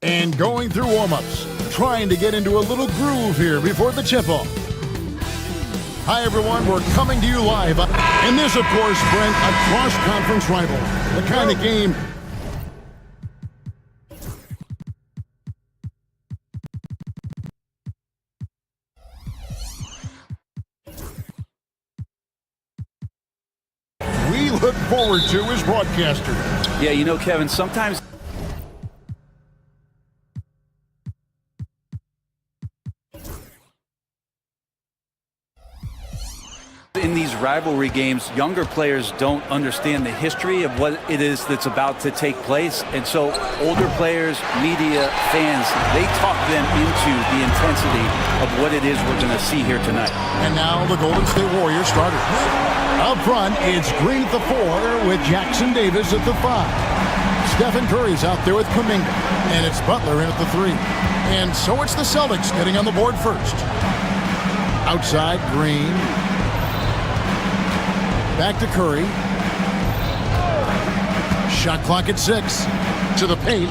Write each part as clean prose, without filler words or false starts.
And going through warm-ups, trying to get into a little groove here before the tip-off. Hi, everyone. We're coming to you live. And this, of course, Brent, a cross-conference rival. The kind of game... we look forward to as broadcasters. Yeah, you know, Kevin, sometimes... in these rivalry games, younger players don't understand the history of what it is that's about to take place. And so older players, media, fans, they talk them into the intensity of what it is we're going to see here tonight. And now the Golden State Warriors starters. Up front, it's Green at the 4 with Jackson Davis at the 5. Stephen Curry's out there with Kuminga. And it's Butler in at the 3. And so it's the Celtics getting on the board first. Outside, Green. Back to Curry. Shot clock at 6. To the paint.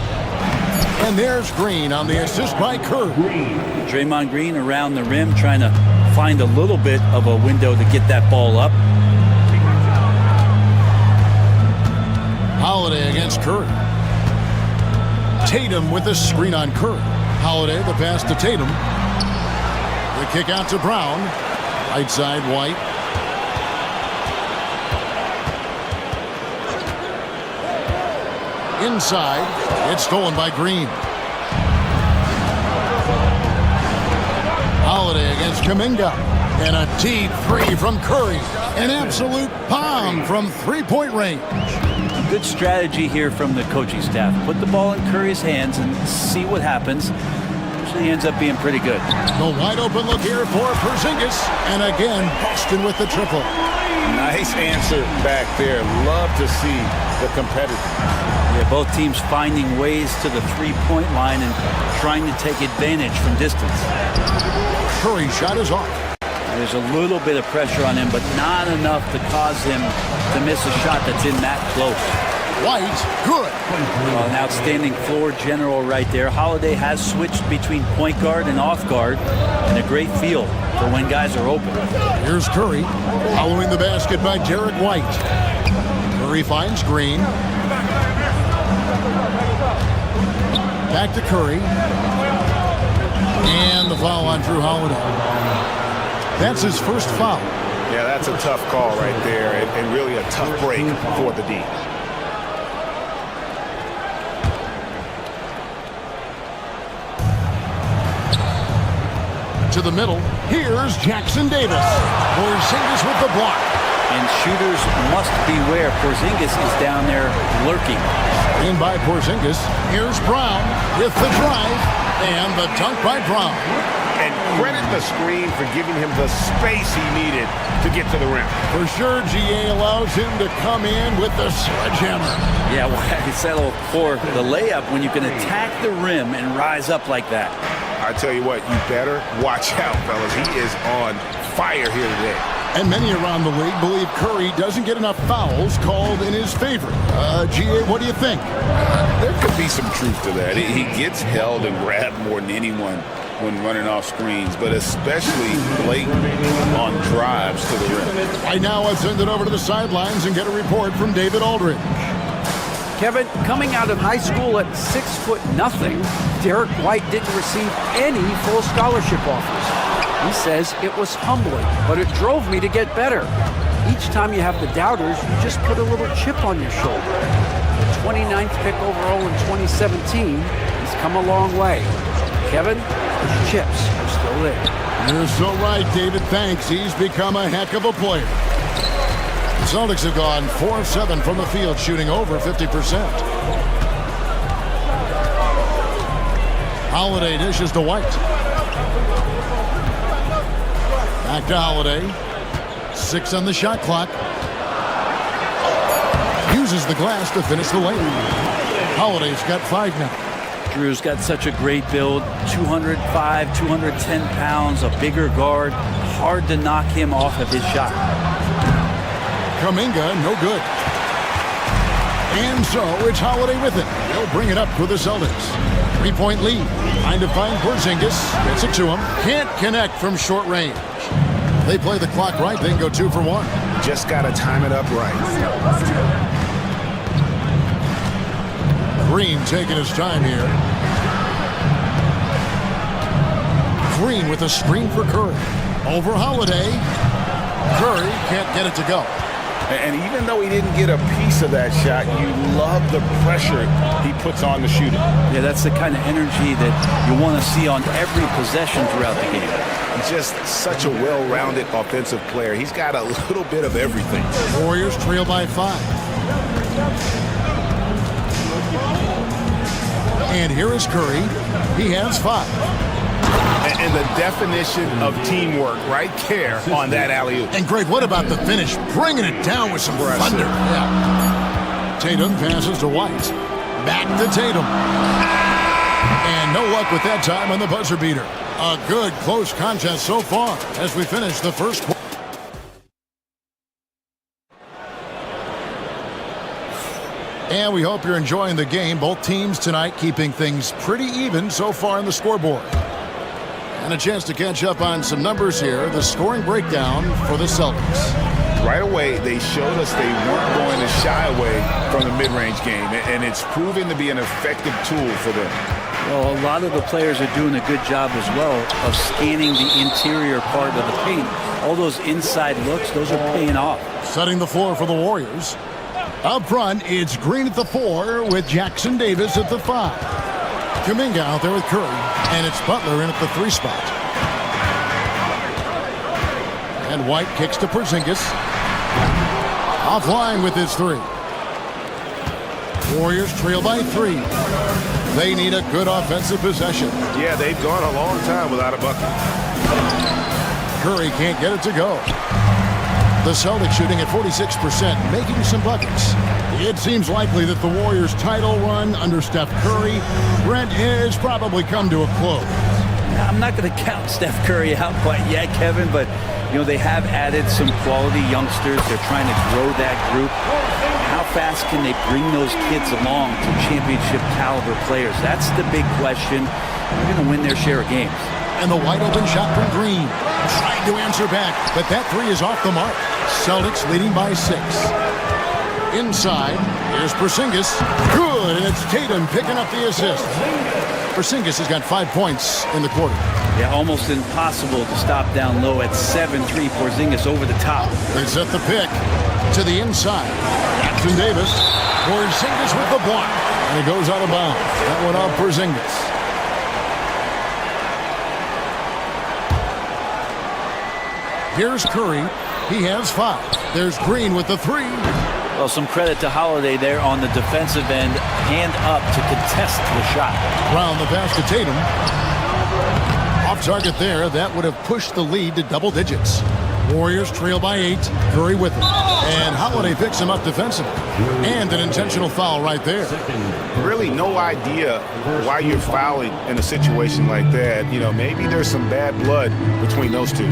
And there's Green on the assist by Curry. Draymond Green around the rim trying to find a little bit of a window to get that ball up. Holiday against Curry. Tatum with the screen on Curry. Holiday, the pass to Tatum. The kick out to Brown. Right side, White. Inside, it's stolen by Green. Holiday against Kuminga. And a deep 3 from Curry. An absolute bomb from three-point range. Good strategy here from the coaching staff. Put the ball in Curry's hands and see what happens. Usually ends up being pretty good. The wide open look here for Porzingis. And again, Boston with the triple. Nice answer back there. Love to see the competitor. Yeah, both teams finding ways to the three-point line and trying to take advantage from distance. Curry's shot is off. There's a little bit of pressure on him, but not enough to cause him to miss a shot that's in that close. White, good. Well, an outstanding floor general right there. Holiday has switched between point guard and off guard, and a great feel for when guys are open. Here's Curry, following the basket by Derek White. Curry finds Green. Back to Curry. And the foul on Drew Holiday. That's his first foul. Yeah, that's a tough call right there, and really a tough break for the D. To the middle, here's Jackson Davis. Porzingis with the block. And shooters must beware. Porzingis is down there lurking. In by Porzingis. Here's Brown with the drive. And the dunk by Brown. And credit the screen for giving him the space he needed to get to the rim. For sure, GA allows him to come in with the sledgehammer. Yeah, well, I settle for the layup when you can attack the rim and rise up like that. I tell you what, you better watch out, fellas. He is on fire here today. And many around the league believe Curry doesn't get enough fouls called in his favor. GA, what do you think? There could be some truth to that. He gets held and grabbed more than anyone when running off screens, but especially blatant on drives to the rim. Right now, I'll send it over to the sidelines and get a report from David Aldridge. Kevin, coming out of high school at 6'0", Derek White didn't receive any full scholarship offers. He says it was humbling, but it drove me to get better. Each time you have the doubters, you just put a little chip on your shoulder. The 29th pick overall in 2017, he's come a long way. Kevin, his chips are still there. You're so right, David. Thanks. He's become a heck of a player. The Celtics have gone 4 of 7 from the field, shooting over 50%. Holiday dishes to White. Back to Holiday. 6 on the shot clock. Uses the glass to finish the lane. Holiday's got 5 now. Drew's got such a great build, 205, 210 pounds, a bigger guard. Hard to knock him off of his shot. Kuminga, no good. And so it's Holiday with it. He'll bring it up for the Celtics. 3-point lead. Trying to find Porzingis. Gets it to him. Can't connect from short range. They play the clock right, then go 2 for 1. Just got to time it up right. Green taking his time here. Green with a screen for Curry. Over Holiday. Curry can't get it to go. And even though he didn't get a piece of that shot, you love the pressure he puts on the shooter. Yeah, that's the kind of energy that you want to see on every possession throughout the game. He's just such a well-rounded offensive player. He's got a little bit of everything. Warriors trail by 5. And here is Curry. He has 5. And the definition of teamwork right there on that alley-oop. And Greg, what about the finish? Bringing it down with some thunder. Yeah. Tatum passes to White. Back to Tatum. And no luck with that time on the buzzer beater. A good close contest so far as we finish the first quarter. And we hope you're enjoying the game. Both teams tonight keeping things pretty even so far on the scoreboard. And a chance to catch up on some numbers here. The scoring breakdown for the Celtics. Right away, they showed us they weren't going to shy away from the mid-range game. And it's proven to be an effective tool for them. Well, a lot of the players are doing a good job as well of scanning the interior part of the paint. All those inside looks, those are paying off. Setting the floor for the Warriors. Up front, it's Green at the 4 with Jackson Davis at the 5. Kuminga out there with Curry, and it's Butler in at the 3 spot. And White kicks to Porzingis. Offline with his 3. Warriors trail by 3. They need a good offensive possession. Yeah, they've gone a long time without a bucket. Curry can't get it to go. The Celtics shooting at 46%, making some buckets. It seems likely that the Warriors' title run under Steph Curry, Brent, has probably come to a close. I'm not going to count Steph Curry out quite yet, Kevin, but they have added some quality youngsters. They're trying to grow that group. How fast can they bring those kids along to championship caliber players? That's the big question. They're going to win their share of games. And the wide open shot from Green. Trying to answer back, but that 3 is off the mark. Celtics leading by 6. Inside, here's Porzingis. Good, and it's Tatum picking up the assist. Porzingis has got 5 points in the quarter. Yeah, almost impossible to stop down low at 7-3. Porzingis over the top. They set the pick to the inside. Jackson Davis. Porzingis with the block. And it goes out of bounds. That one off Porzingis. Here's Curry. He has 5. There's Green with the 3. Well, some credit to Holiday there on the defensive end. Hand up to contest the shot. Brown the pass to Tatum. Off target there. That would have pushed the lead to double digits. Warriors trail by 8. Curry with it. And Holiday picks him up defensively. And an intentional foul right there. Really no idea why you're fouling in a situation like that. Maybe there's some bad blood between those two.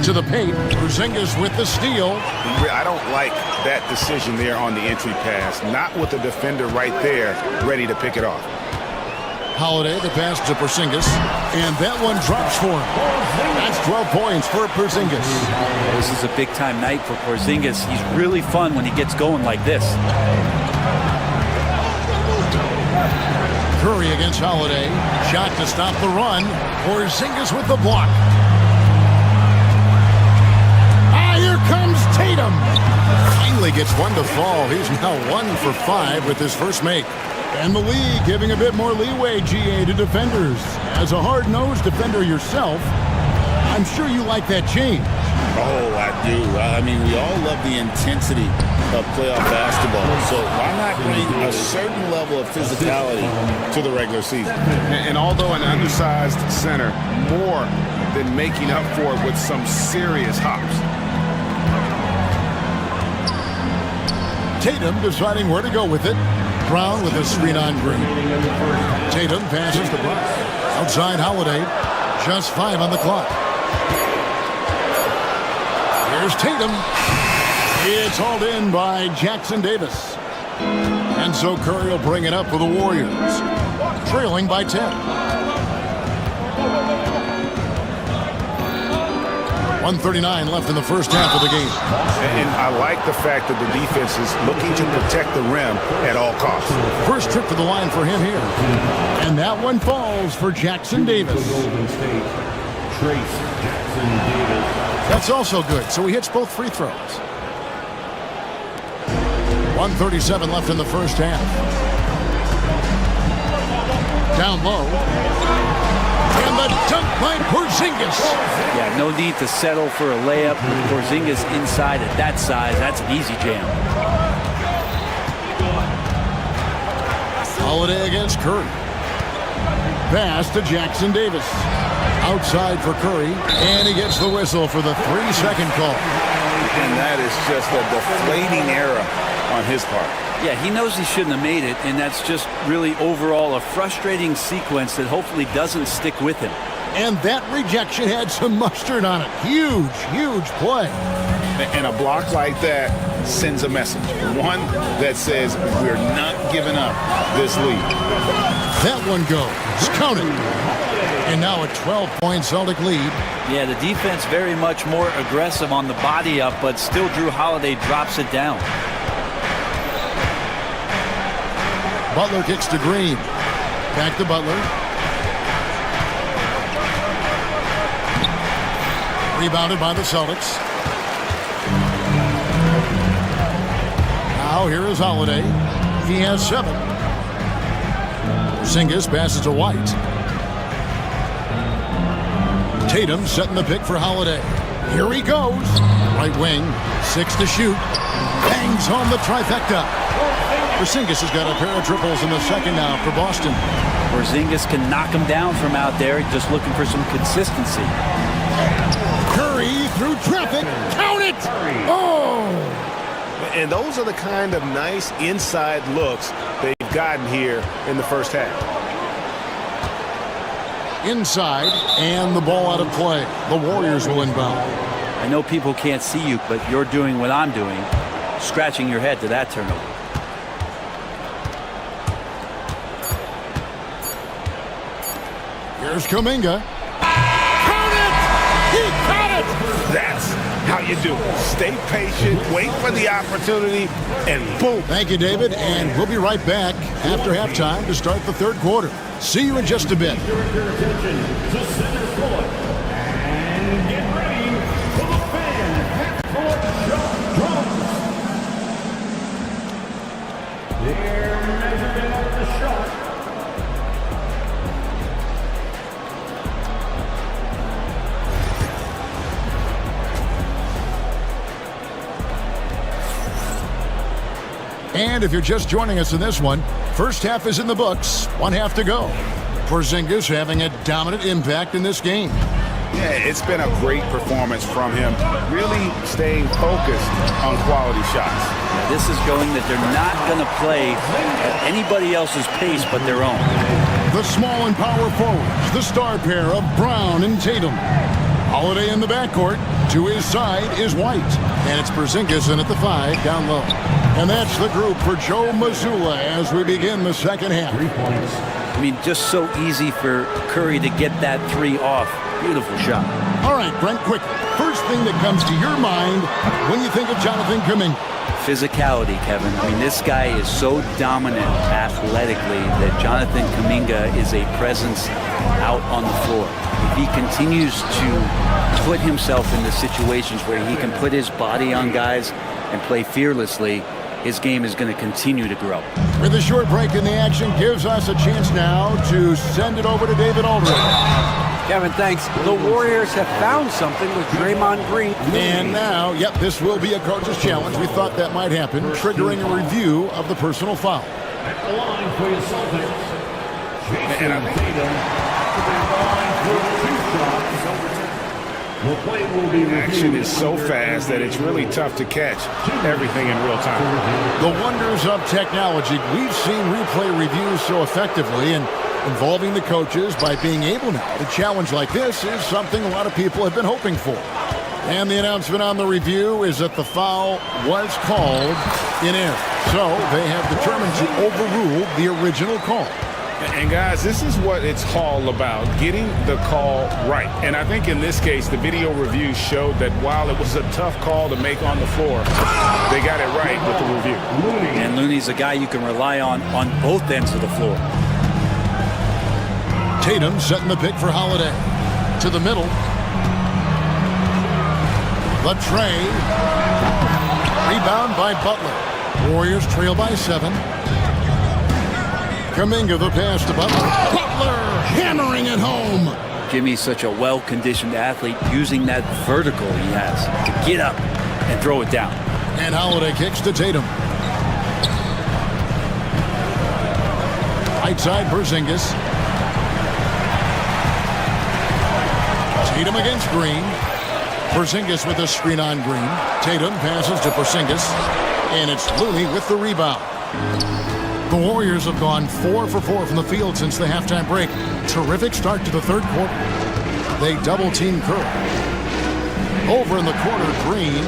To the paint, Porzingis with the steal. I don't like that decision there on the entry pass. Not with the defender right there, ready to pick it off. Holiday, the pass to Porzingis, and that one drops for him. That's 12 points for Porzingis. This is a big-time night for Porzingis. He's really fun when he gets going like this. Curry against Holiday. Shot to stop the run. Porzingis with the block. Here comes Tatum. Finally gets one to fall. He's now 1 for 5 with his first make. And the league giving a bit more leeway, GA, to defenders. As a hard-nosed defender yourself, I'm sure you like that change. Oh, I do. I mean, we all love the intensity of playoff basketball. So why not bring a certain level of physicality to the regular season? And although an undersized center, more than making up for it with some serious hops. Tatum deciding where to go with it. Brown with a screen on Green. Tatum passes the Brown. Outside Holiday. Just 5 on the clock. Here's Tatum. It's hauled in by Jackson Davis. And so Curry will bring it up for the Warriors, trailing by 10. 1:39 left in the first half of the game. And I like the fact that the defense is looking to protect the rim at all costs. First trip to the line for him here. And that one falls for Jackson Davis. That's also good, so he hits both free throws. 1:37 left in the first half. Down low. And the dunk by Porzingis. Yeah, no need to settle for a layup. With Porzingis inside at that size, that's an easy jam. Holiday against Curry. Pass to Jackson Davis. Outside for Curry, and he gets the whistle for the 3-second call. And that is just a deflating error on his part. Yeah, he knows he shouldn't have made it, and that's just really overall a frustrating sequence that hopefully doesn't stick with him. And that rejection had some mustard on it. Huge, huge play. And a block like that sends a message. One that says we're not giving up this lead. That one goes. Counted. And now a 12-point Celtic lead. Yeah, the defense very much more aggressive on the body up, but still Drew Holiday drops it down. Butler kicks to Green. Back to Butler. Rebounded by the Celtics. Now here is Holiday. He has 7. Porzingis passes to White. Tatum setting the pick for Holiday. Here he goes. Right wing. 6 to shoot. Bangs home the trifecta. Porzingis has got a pair of triples in the second now for Boston. Porzingis can knock him down from out there, just looking for some consistency. Curry through traffic. Count it! Oh! And those are the kind of nice inside looks they've gotten here in the first half. Inside, and the ball out of play. The Warriors will inbound. I know people can't see you, but you're doing what I'm doing, scratching your head to that turnover. Here's Kuminga. Count it! He caught it! That's how you do it. Stay patient, wait for the opportunity, and boom. Thank you, David, and we'll be right back after halftime to start the third quarter. See you in just a bit. Your attention to center court. And get ready for the fan half-court shot drums. Their measurement of the shot. And if you're just joining us in this one, first half is in the books. 1 half to go. Porzingis having a dominant impact in this game. Yeah, it's been a great performance from him, really staying focused on quality shots. This is going that they're not going to play at anybody else's pace but their own. The small and power forwards, the star pair of Brown and Tatum. Holiday in the backcourt. To his side is White. And it's Porzingis in at the 5, down low. And that's the group for Joe Mazzulla as we begin the second half. I mean, just so easy for Curry to get that 3 off. Beautiful shot. All right, Brent, quick. First thing that comes to your mind when you think of Jonathan Kuminga. Physicality, Kevin. I mean, this guy is so dominant athletically that Jonathan Kuminga is a presence out on the floor. If he continues to put himself into situations where he can put his body on guys and play fearlessly, his game is going to continue to grow. With a short break in the action, gives us a chance now to send it over to David Aldridge. Kevin, thanks. The Warriors have found something with Draymond Green. And now, yep, this will be a coach's challenge. We thought that might happen, triggering a review of the personal foul. At the line for your Celtics, Jason Tatum. The play will be reviewed. Action is so fast that it's really tough to catch everything in real time. The wonders of technology. We've seen replay reviews so effectively, and involving the coaches by being able now to challenge like this is something a lot of people have been hoping for. And the announcement on the review is that the foul was called in air. So they have determined to overrule the original call. And guys, this is what it's all about, getting the call right. And I think in this case, the video review showed that while it was a tough call to make on the floor, they got it right with the review. And Looney's a guy you can rely on both ends of the floor. Tatum setting the pick for Holiday. To the middle. The tray. Rebound by Butler. Warriors trail by 7. Kuminga the pass to Butler. Butler hammering it home. Jimmy's such a well-conditioned athlete, using that vertical he has to get up and throw it down. And Holiday kicks to Tatum. Right side, Porzingis. Tatum against Green. Porzingis with a screen on Green. Tatum passes to Porzingis. And it's Looney with the rebound. The Warriors have gone 4 for 4 from the field since the halftime break. Terrific start to the third quarter. They double-team Curry. Over in the corner, Green.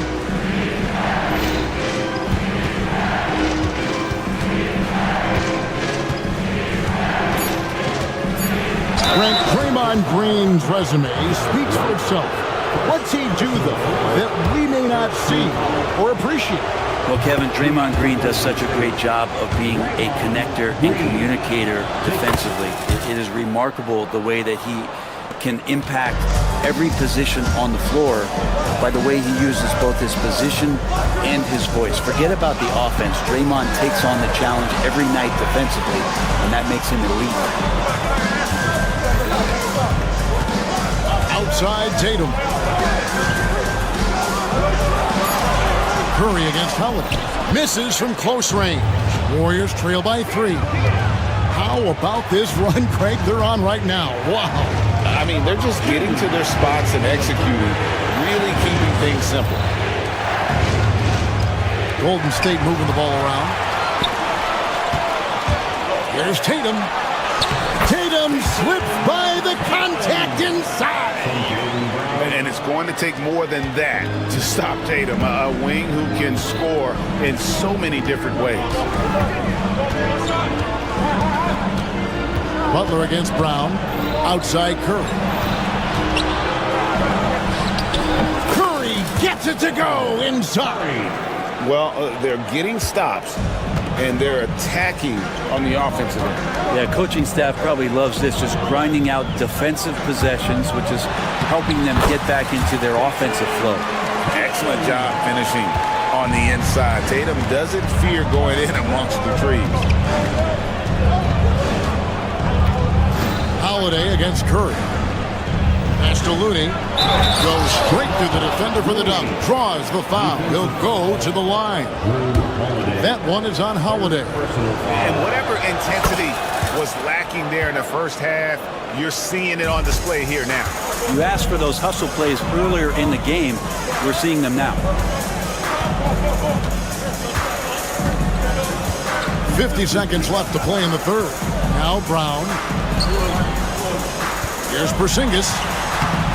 Draymond Green's resume speaks for itself. What's he do, though, that we may not see or appreciate? Well, Kevin, Draymond Green does such a great job of being a connector and communicator defensively. It is remarkable the way that he can impact every position on the floor by the way he uses both his position and his voice. Forget about the offense. Draymond takes on the challenge every night defensively, and that makes him elite. Outside Tatum. Curry against Holiday. Misses from close range. Warriors trail by 3. How about this run, Craig, they're on right now? Wow. I mean, they're just getting to their spots and executing, really keeping things simple. Golden State moving the ball around. Here's Tatum. Tatum slips by the contact inside. And it's going to take more than that to stop Tatum, a wing who can score in so many different ways. Butler against Brown. Outside Curry. Curry gets it to go inside. Well, they're getting stops, and they're attacking on the offensive end. Yeah, coaching staff probably loves this, just grinding out defensive possessions, which is helping them get back into their offensive flow. Excellent job finishing on the inside. Tatum doesn't fear going in amongst the trees. Holiday against Curry. Pass to Looney. Goes straight through the defender for the dunk. Draws the foul. He'll go to the line. That one is on Holiday. And whatever intensity was lacking there in the first half, you're seeing it on display here now. You asked for those hustle plays earlier in the game. We're seeing them now. 50 seconds left to play in the third. Now Brown. Here's Porzingis.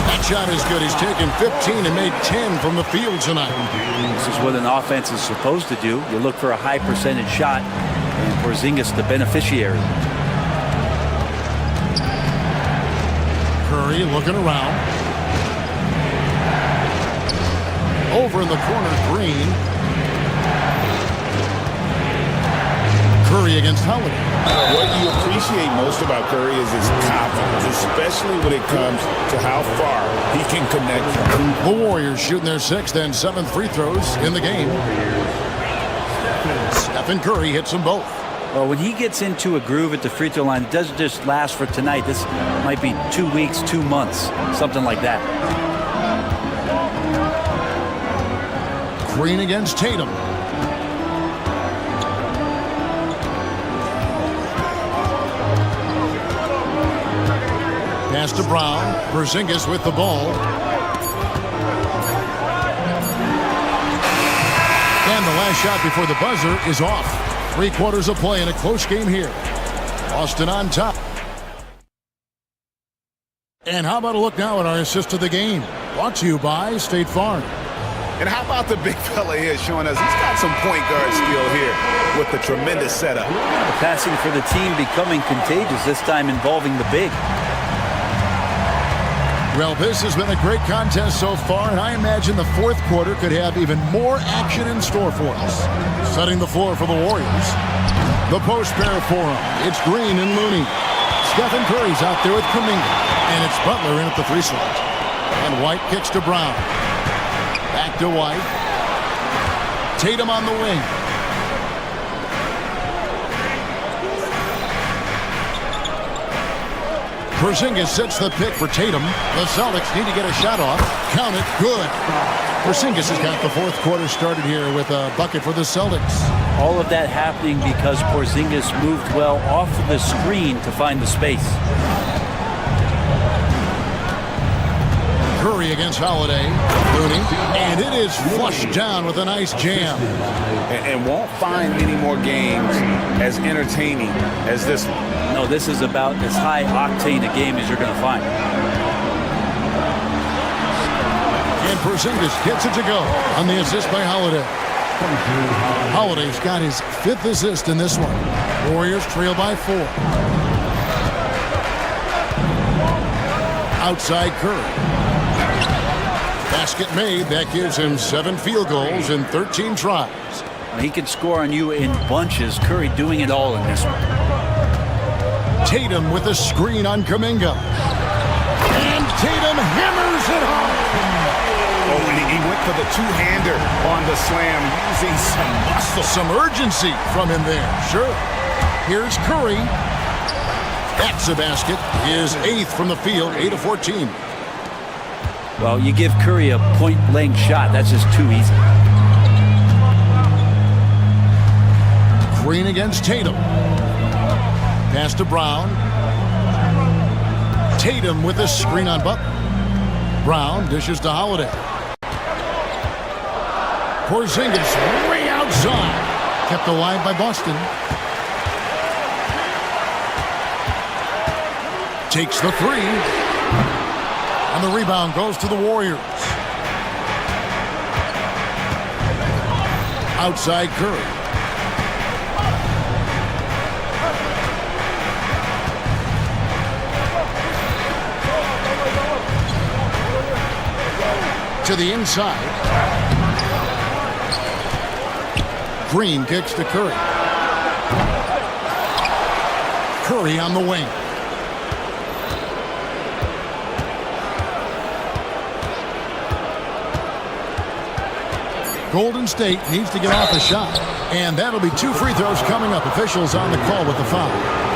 That shot is good. He's taken 15 and made 10 from the field tonight. This is what an offense is supposed to do. You look for a high percentage shot, and Porzingis the beneficiary. Curry looking around. Over in the corner, Green. Curry against Holiday. What you appreciate most about Curry is his confidence, especially when it comes to how far he can connect from. The Warriors shooting their 6th and 7th free throws in the game. Stephen Curry hits them both. Well, when he gets into a groove at the free throw line, it doesn't just last for tonight. This might be 2 weeks, 2 months, something like that. Green against Tatum. Pass to Brown. Porzingis with the ball. And the last shot before the buzzer is off. 3 quarters of play in a close game here. Boston on top. And how about a look now at our assist of the game? Brought to you by State Farm. And how about the big fella here showing us he's got some point guard skill here with the tremendous setup. The passing for the team becoming contagious, this time involving the big. Well, this has been a great contest so far, and I imagine the fourth quarter could have even more action in store for us. Setting the floor for the Warriors. The post pair for them. It's Green and Looney. Stephen Curry's out there with Kuminga. And it's Butler in at the 3 slot. And White kicks to Brown. Back to White. Tatum on the wing. Porzingis sets the pick for Tatum. The Celtics need to get a shot off. Count it. Good. Porzingis has got the fourth quarter started here with a bucket for the Celtics. All of that happening because Porzingis moved well off of the screen to find the space. Curry against Holiday. Looney. And it is flushed down with a nice jam. And won't find many more games as entertaining as this one. No, this is about as high octane a game as you're going to find. And Porzingis gets it to go on the assist by Holiday. Holiday's got his 5th assist in this one. Warriors trail by 4. Outside Curry. Basket made. That gives him 7 field goals in 13 tries. He can score on you in bunches. Curry doing it all in this one. Tatum with a screen on Kuminga. And Tatum hammers it home. Oh, and he went for the two-hander on the slam, using some muscle. Some urgency from him there. Sure. Here's Curry. That's a basket. His 8th from the field, 8 of 14. Well, you give Curry a point-blank shot. That's just too easy. Green against Tatum. Pass to Brown. Tatum with a screen on Butler. Brown dishes to Holiday. Porzingis way outside. Kept alive by Boston. Takes the 3. And the rebound goes to the Warriors. Outside Curry. To the inside. Green kicks to Curry. Curry on the wing. Golden State needs to get off a shot. And that'll be 2 free throws coming up. Officials on the call with the foul.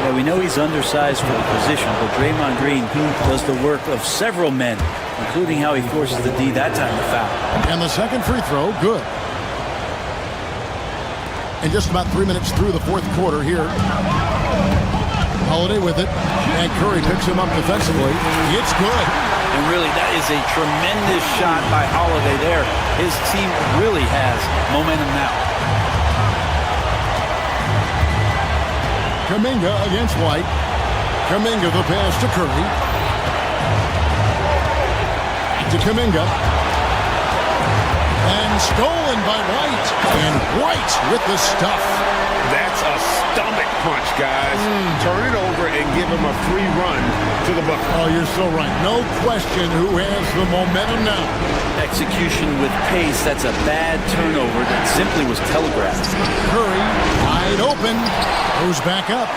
Yeah, we know he's undersized for the position, but Draymond Green does the work of several men, including how he forces the D that time to foul. And the second free throw, good. And just about 3 minutes through the fourth quarter here. Holiday with it. And Curry picks him up defensively. It's good. And really, that is a tremendous shot by Holiday there. His team really has momentum now. Kuminga against White. Kuminga the pass to Curry. To Kuminga. And stolen by White. And White with the stuff. That's a stomach punch, guys. Turn it over and give him a free run to the bucket. Oh, you're so right. No question who has the momentum now. Execution with pace, that's a bad turnover that simply was telegraphed. Curry, wide open, goes back up.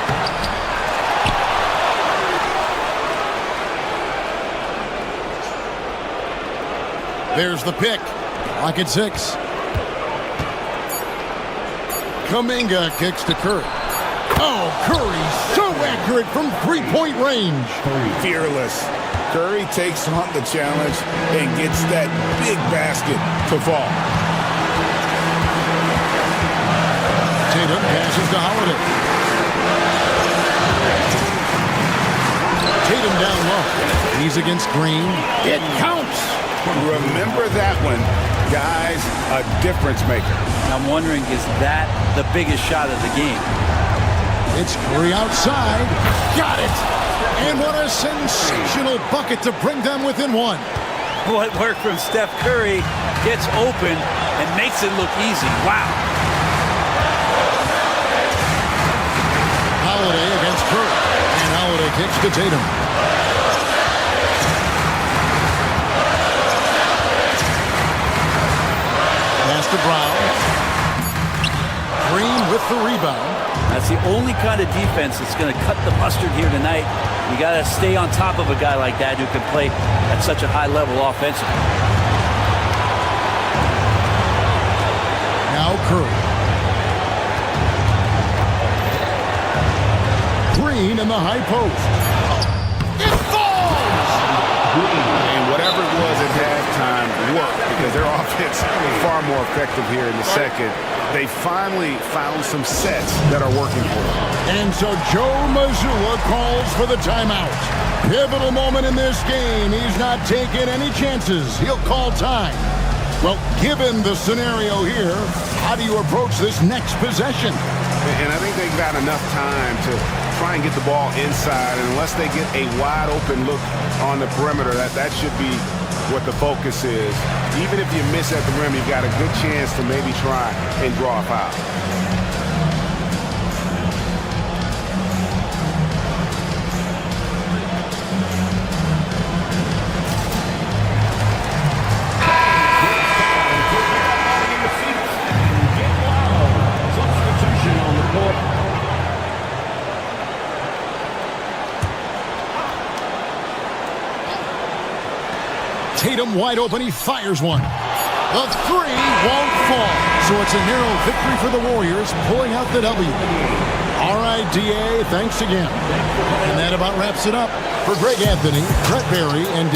There's the pick. Clock at 6. Kuminga kicks to Curry. Oh, Curry so accurate from three-point range. Fearless. Curry takes on the challenge and gets that big basket to fall. Tatum passes to Holiday. Tatum down low. He's against Green. It counts. Remember that one, guys, a difference maker. I'm wondering, is that the biggest shot of the game? It's Curry outside. Got it. And what a sensational bucket to bring them within 1. What worked from Steph Curry gets open and makes it look easy. Wow. Holiday against Curry. And Holiday kicks to Tatum. Pass to Brown. Green with the rebound. That's the only kind of defense that's going to cut the mustard here tonight. You got to stay on top of a guy like that who can play at such a high level offensively. Now Curry. Green in the high post. It falls! And whatever it was at halftime worked because their offense is far more effective here in the second. They finally found some sets that are working for them. And so Joe Mazzulla calls for the timeout. Pivotal moment in this game. He's not taking any chances. He'll call time. Well, given the scenario here, how do you approach this next possession? And I think they've got enough time to try and get the ball inside. And unless they get a wide open look on the perimeter, that should be what the focus is. Even if you miss at the rim, you've got a good chance to maybe try and draw a foul. Substitution on the court. Tatum wide open. He fires one. The three won't fall. So it's a narrow victory for the Warriors, pulling out the W. All right, DA, thanks again. And that about wraps it up. For Greg Anthony, Brett Berry, and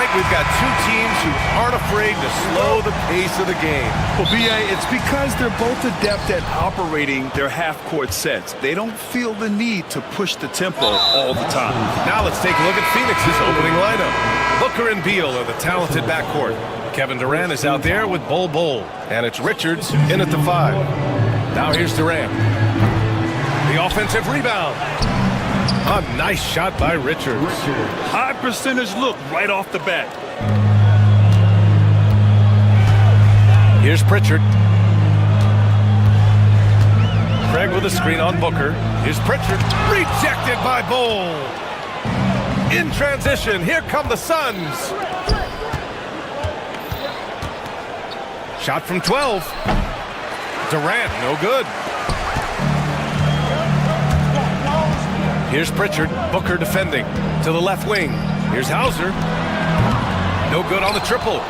Tonight, we've got two teams who aren't afraid to slow the pace of the game. Well, B.A., it's because they're both adept at operating their half-court sets. They don't feel the need to push the tempo all the time. Now let's take a look at Phoenix's opening lineup. Booker and Beal are the talented backcourt. Kevin Durant is out there with Bol. And it's Richards in at the 5. Now here's Durant. The offensive rebound. A nice shot by Richards. High percentage look right off the bat. Here's Pritchard. Craig with a screen on Booker. Here's Pritchard. Rejected by Bol. In transition, here come the Suns. Shot from 12. Durant, no good. Here's Pritchard. Booker defending. To the left wing. Here's Hauser. No good on the triple.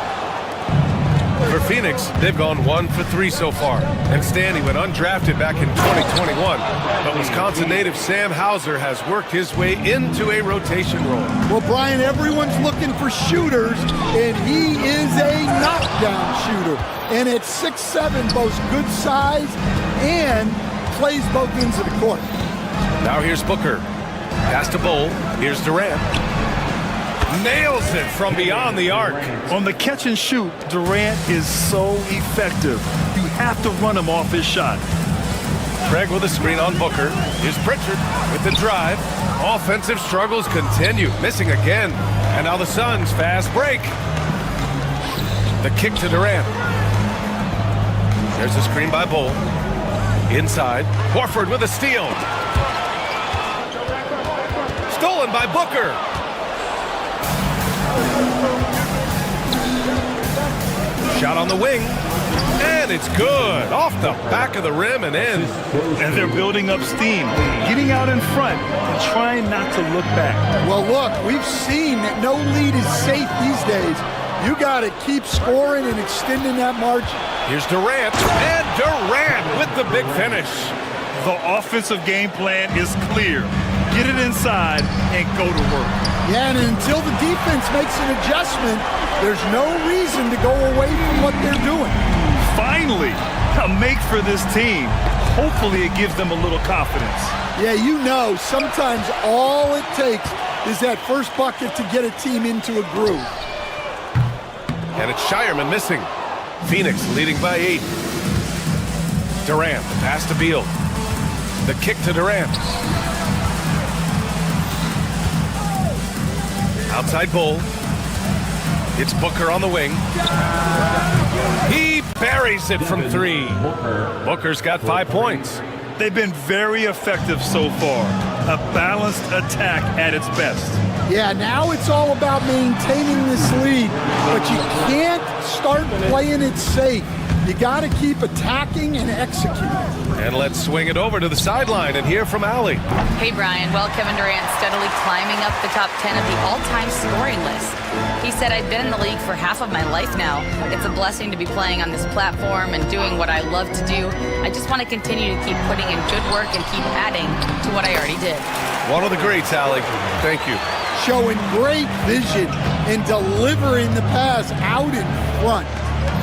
For Phoenix, they've gone 1 for 3 so far. And Stanley went undrafted back in 2021. But Wisconsin native Sam Hauser has worked his way into a rotation role. Well, Brian, everyone's looking for shooters, and he is a knockdown shooter. And at 6'7", boasts good size and plays both ends of the court. Now here's Booker. Pass to Bol. Here's Durant. Nails it from beyond the arc. On the catch and shoot, Durant is so effective. You have to run him off his shot. Craig with a screen on Booker. Here's Pritchard with the drive. Offensive struggles continue. Missing again. And now the Suns fast break. The kick to Durant. There's a screen by Bol. Inside. Horford with a steal. Stolen by Booker. Shot on the wing. And it's good. Off the back of the rim and in. And they're building up steam, getting out in front and trying not to look back. Well, look, we've seen that no lead is safe these days. You got to keep scoring and extending that margin. Here's Durant. And Durant with the big finish. The offensive game plan is clear. Get it inside and go to work. Yeah, and until the defense makes an adjustment, there's no reason to go away from what they're doing. Finally, a make for this team. Hopefully it gives them a little confidence. Yeah, you know, sometimes all it takes is that first bucket to get a team into a groove. And it's Shireman missing. Phoenix leading by 8. Durant, the pass to Beal. The kick to Durant. Outside Bol. It's Booker on the wing. He buries it from 3. Booker's got 5 points. They've been very effective so far. A balanced attack at its best. Yeah, now it's all about maintaining this lead, but you can't start playing it safe. You got to keep attacking and executing. And let's swing it over to the sideline and hear from Allie. Hey, Brian. Well, Kevin Durant steadily climbing up the top 10 of the all-time scoring list. He said, I've been in the league for half of my life now. It's a blessing to be playing on this platform and doing what I love to do. I just want to continue to keep putting in good work and keep adding to what I already did. One of the greats, Allie. Thank you. Showing great vision and delivering the pass out in front.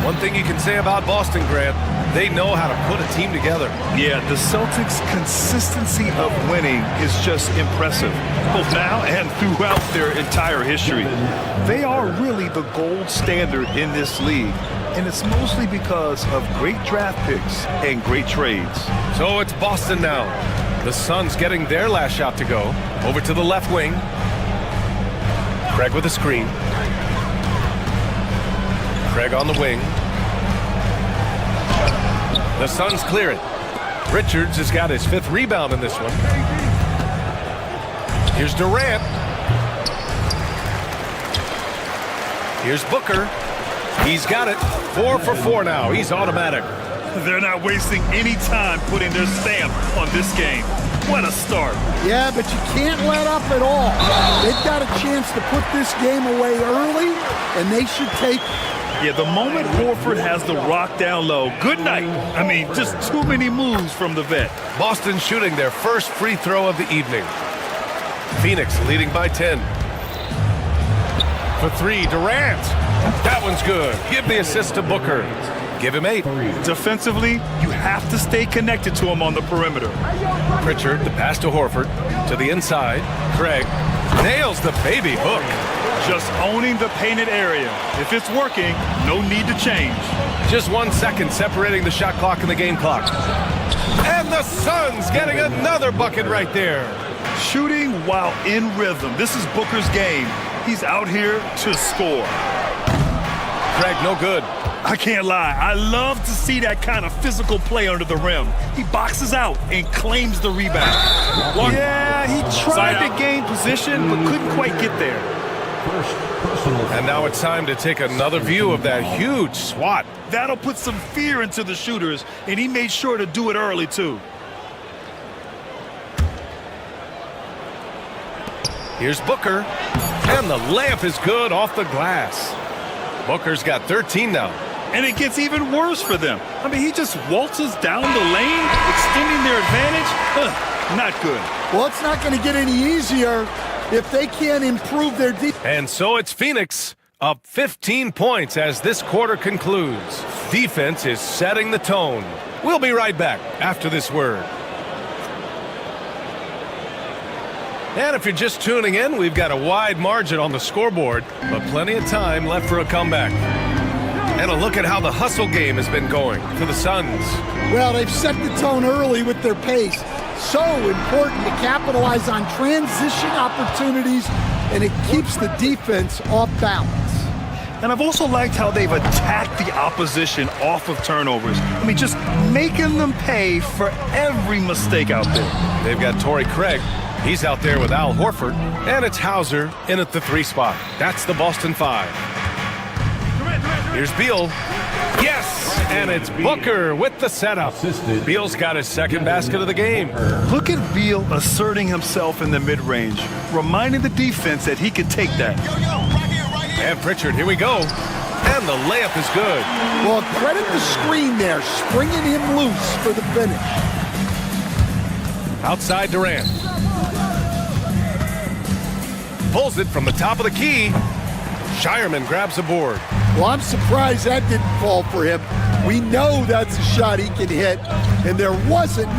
One thing you can say about Boston, Grant, they know how to put a team together. Yeah, the Celtics' consistency of winning is just impressive, both now and throughout their entire history. They are really the gold standard in this league, and it's mostly because of great draft picks and great trades. So it's Boston now. The Suns getting their last shot to go. Over to the left wing. Craig with a screen. Craig on the wing. The Suns clear it. Richards has got his 5th rebound in this one. Here's Durant. Here's Booker. He's got it. 4 for 4 now. He's automatic. They're not wasting any time putting their stamp on this game. What a start. Yeah, but you can't let up at all. They've got a chance to put this game away early, and they should take it. Yeah, the moment Horford has the rock down low, good night. I mean, just too many moves from the vet. Boston shooting their first free throw of the evening. Phoenix leading by 10. for three, Durant. That one's good. Give the assist to Booker. Give him 8. Defensively, you have to stay connected to him on the perimeter. Pritchard, the pass to Horford. To the inside. Craig nails the baby hook. Just owning the painted area. If it's working, no need to change. Just 1 second separating the shot clock and the game clock. And the Suns getting another bucket right there. Shooting while in rhythm. This is Booker's game. He's out here to score. Craig, no good. I can't lie. I love to see that kind of physical play under the rim. He boxes out and claims the rebound. Yeah, he tried to gain position, but couldn't quite get there. And now it's time to take another view of that huge swat. That'll put some fear into the shooters, and he made sure to do it early, too. Here's Booker, and the layup is good off the glass. Booker's got 13 now. And it gets even worse for them. I mean, he just waltzes down the lane, extending their advantage. Not good. Well, it's not going to get any easier if they can't improve their defense. And so it's Phoenix up 15 points as this quarter concludes. Defense is setting the tone. We'll be right back after this word. And if you're just tuning in, we've got a wide margin on the scoreboard, but plenty of time left for a comeback. And a look at how the hustle game has been going for the Suns. Well, they've set the tone early with their pace. So important to capitalize on transition opportunities, and it keeps the defense off balance. And I've also liked how they've attacked the opposition off of turnovers. I mean, just making them pay for every mistake out there. They've got Torrey Craig. He's out there with Al Horford. And it's Hauser in at the 3 spot. That's the Boston 5. Here's Beal. Yes! And it's Booker with the setup. Beal's got his second basket of the game. Look at Beal asserting himself in the mid-range, reminding the defense that he can take that. And Pritchard, here we go. And the layup is good. Well, credit the screen there, springing him loose for the finish. Outside Durant. Pulls it from the top of the key. Shireman grabs a board. Well, I'm surprised that didn't fall for him. We know that's a shot he can hit, and there wasn't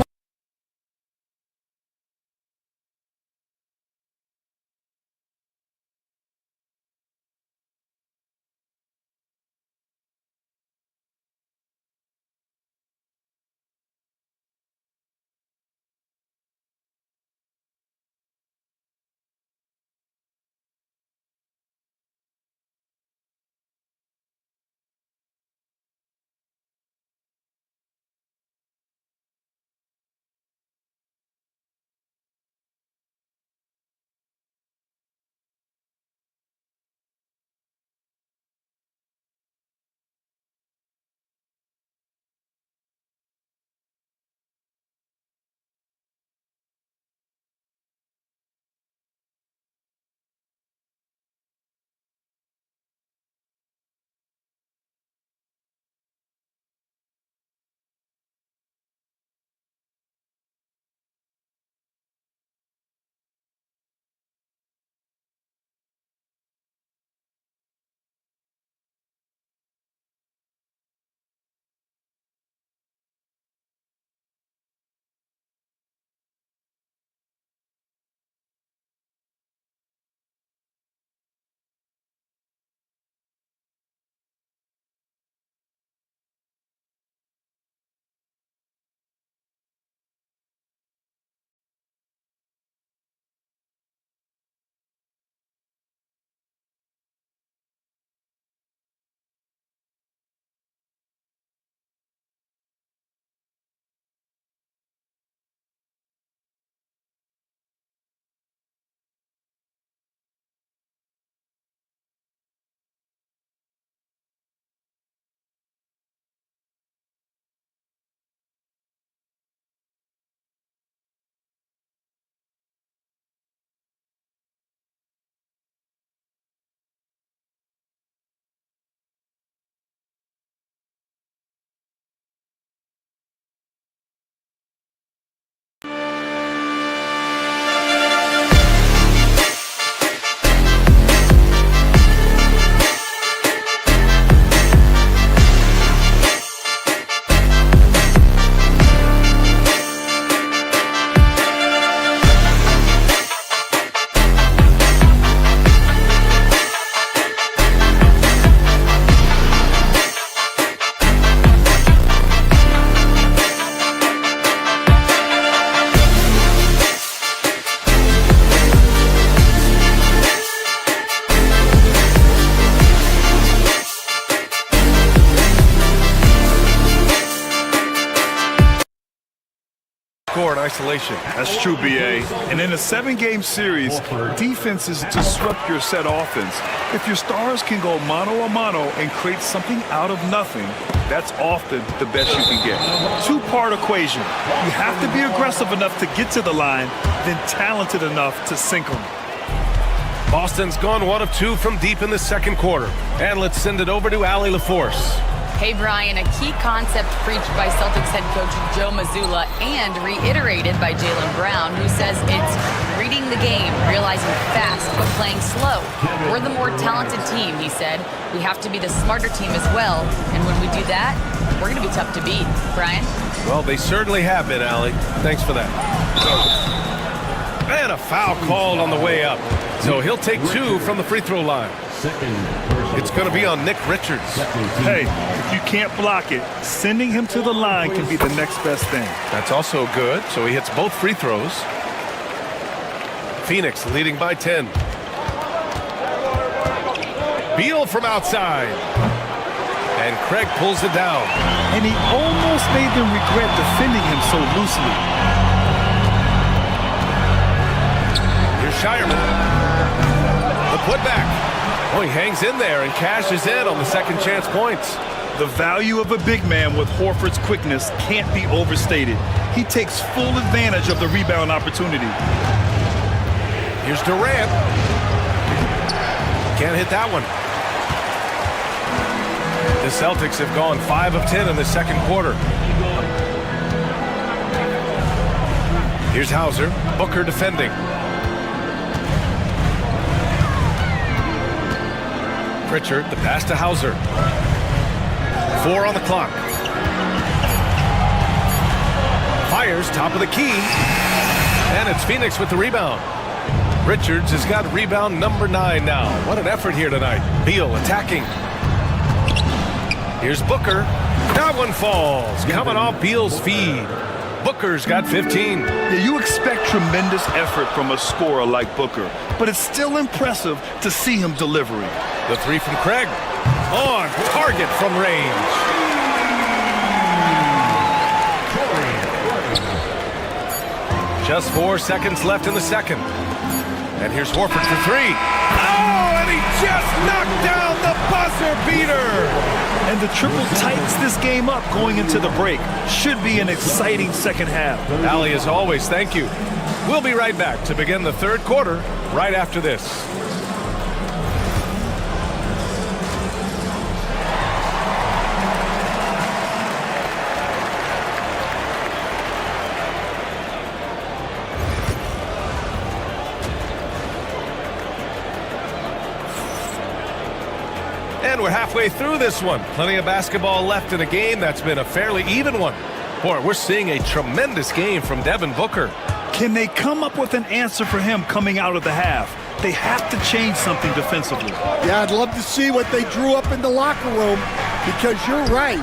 score in isolation. That's true, B.A. And in a 7-game series, defense is disrupt your set offense. If your stars can go mano-a-mano and create something out of nothing, that's often the best you can get. Two-part equation. You have to be aggressive enough to get to the line, then talented enough to sink them. Boston's gone 1 of 2 from deep in the second quarter. And let's send it over to Allie LaForce. Hey, Brian, a key concept preached by Celtics head coach Joe Mazzulla and reiterated by Jaylen Brown, who says it's reading the game, realizing fast, but playing slow. We're the more talented team, he said. We have to be the smarter team as well, and when we do that, we're going to be tough to beat. Brian? Well, they certainly have been, Allie. Thanks for that. And a foul called on the way up. So he'll take 2 from the free throw line. It's going to be on Nick Richards. Hey, if you can't block it, sending him to the line can be the next best thing. That's also good, so he hits both free throws. Phoenix leading by 10. Beal from outside. And Craig pulls it down. And he almost made them regret defending him so loosely. Here's Shireman. The putback. Oh, he hangs in there and cashes in on the second chance points. The value of a big man with Horford's quickness can't be overstated. He takes full advantage of the rebound opportunity. Here's Durant. Can't hit that one. The Celtics have gone 5 of 10 in the second quarter. Here's Hauser. Booker defending. Pritchard, the pass to Hauser. 4 on the clock. Fires, top of the key. And it's Phoenix with the rebound. Richards has got rebound number 9 now. What an effort here tonight. Beal attacking. Here's Booker. That one falls. Coming off Beal's feed. Booker's got 15. Yeah, you expect tremendous effort from a scorer like Booker, but it's still impressive to see him delivering. The 3 from Craig. On target from range. Just 4 seconds left in the second. And here's Horford for 3. Oh, and he just knocked down the buzzer beater. And the triple tightens this game up going into the break. Should be an exciting second half. Allie, as always, thank you. We'll be right back to begin the third quarter right after this. And we're halfway through this one. Plenty of basketball left in a game that's been a fairly even one. Boy, we're seeing a tremendous game from Devin Booker. Can they come up with an answer for him coming out of the half? They have to change something defensively. Yeah, I'd love to see what they drew up in the locker room, because you're right.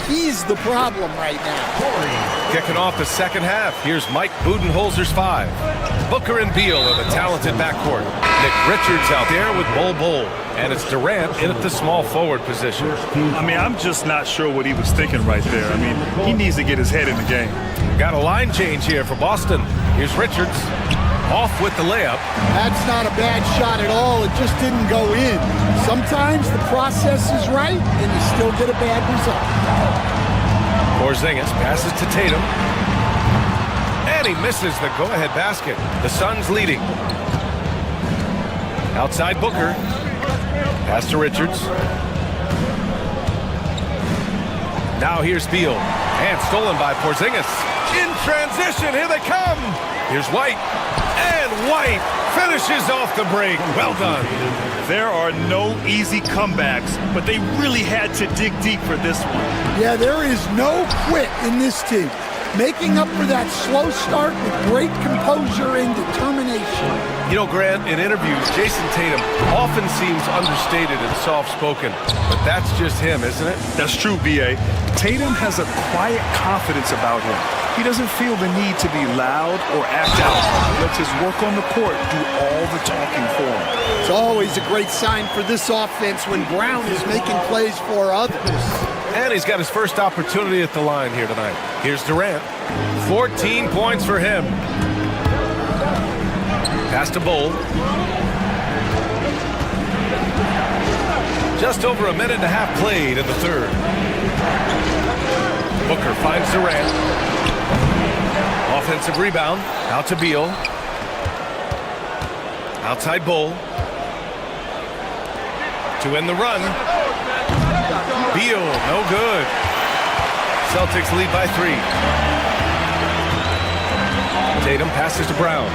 He's the problem right now. Kicking off the second half, here's Mike Budenholzer's 5. Booker and Beal in the talented backcourt. Nick Richards out there with Bol. And it's Durant in at the small forward position. I mean, I'm just not sure what he was thinking right there. I mean, he needs to get his head in the game. Got a line change here for Boston. Here's Richards. Off with the layup. That's not a bad shot at all. It just didn't go in. Sometimes the process is right, and you still get a bad result. Porzingis passes to Tatum. And he misses the go-ahead basket. The Suns leading. Outside Booker. Pass to Richards. Now here's Beal. And stolen by Porzingis. In transition, here they come. Here's White. And White finishes off the break. Well done. There are no easy comebacks, but they really had to dig deep for this one. Yeah, there is no quit in this team. Making up for that slow start with great composure and determination. You know, Grant, in interviews, Jason Tatum often seems understated and soft-spoken, but that's just him, isn't it? That's true, B.A. Tatum has a quiet confidence about him. He doesn't feel the need to be loud or act out. He lets his work on the court do all the talking for him. It's always a great sign for this offense when Brown is making plays for others. And he's got his first opportunity at the line here tonight. Here's Durant. 14 points for him. Pass to Bull. Just over a minute and a half played in the third. Booker finds Durant. Offensive rebound. Out to Beal. Outside Bull. To end the run. Beal, no good. Celtics lead by 3. Tatum passes to Brown.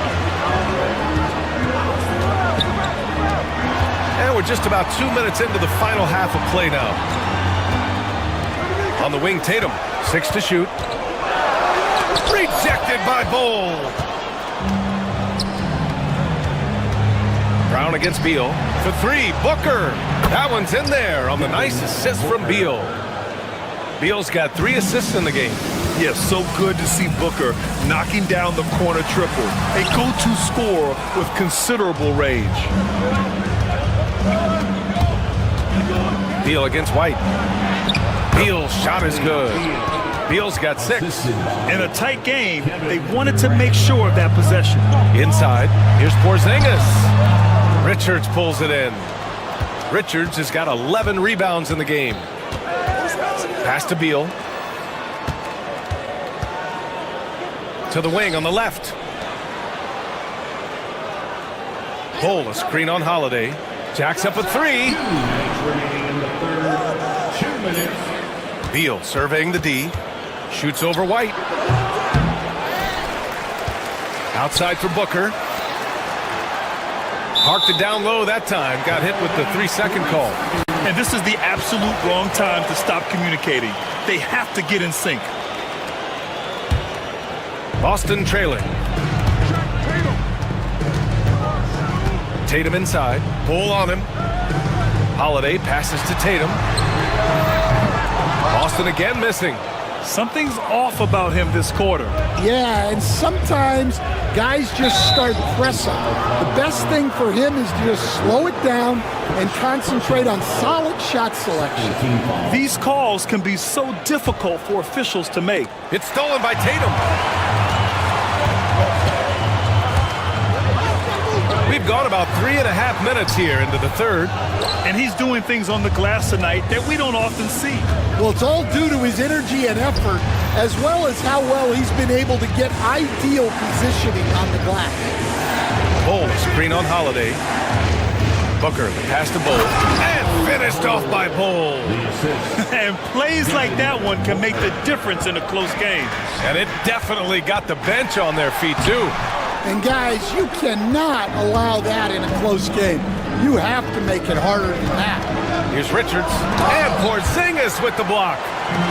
And we're just about 2 minutes into the final half of play now. On the wing, Tatum. 6 to shoot. Rejected by Bull. Brown against Beal. For 3, Booker. That one's in there on the nice assist from Beal. Beal's got 3 assists in the game. Yes, so good to see Booker knocking down the corner triple. A go-to scorer with considerable range. Beal against White. Beal's shot is good. Beal's got 6. In a tight game, they wanted to make sure of that possession. Inside, here's Porzingis. Richards pulls it in. Richards has got 11 rebounds in the game. Pass to Beal. To the wing on the left. Bull, a screen on Holiday. Jacks up a 3. Beal surveying the D. Shoots over White. Outside for Booker. Parked it down low that time. Got hit with the 3-second call. And this is the absolute wrong time to stop communicating. They have to get in sync. Boston trailing. Tatum inside. Bull on him. Holiday passes to Tatum. Boston again missing. Something's off about him this quarter. Yeah, and sometimes guys just start pressing. The best thing for him is to just slow it down and concentrate on solid shot selection. These calls can be so difficult for officials to make. It's stolen by Tatum. We've gone about 3.5 minutes here into the third. And he's doing things on the glass tonight that we don't often see. Well, it's all due to his energy and effort, as well as how well he's been able to get ideal positioning on the glass. Bull, screen on Holiday. Booker, the pass to Bull. And finished off by Bull. And plays like that one can make the difference in a close game. And it definitely got the bench on their feet, too. And guys, you cannot allow that in a close game. You have to make it harder than that. Here's Richards. And Porzingis with the block.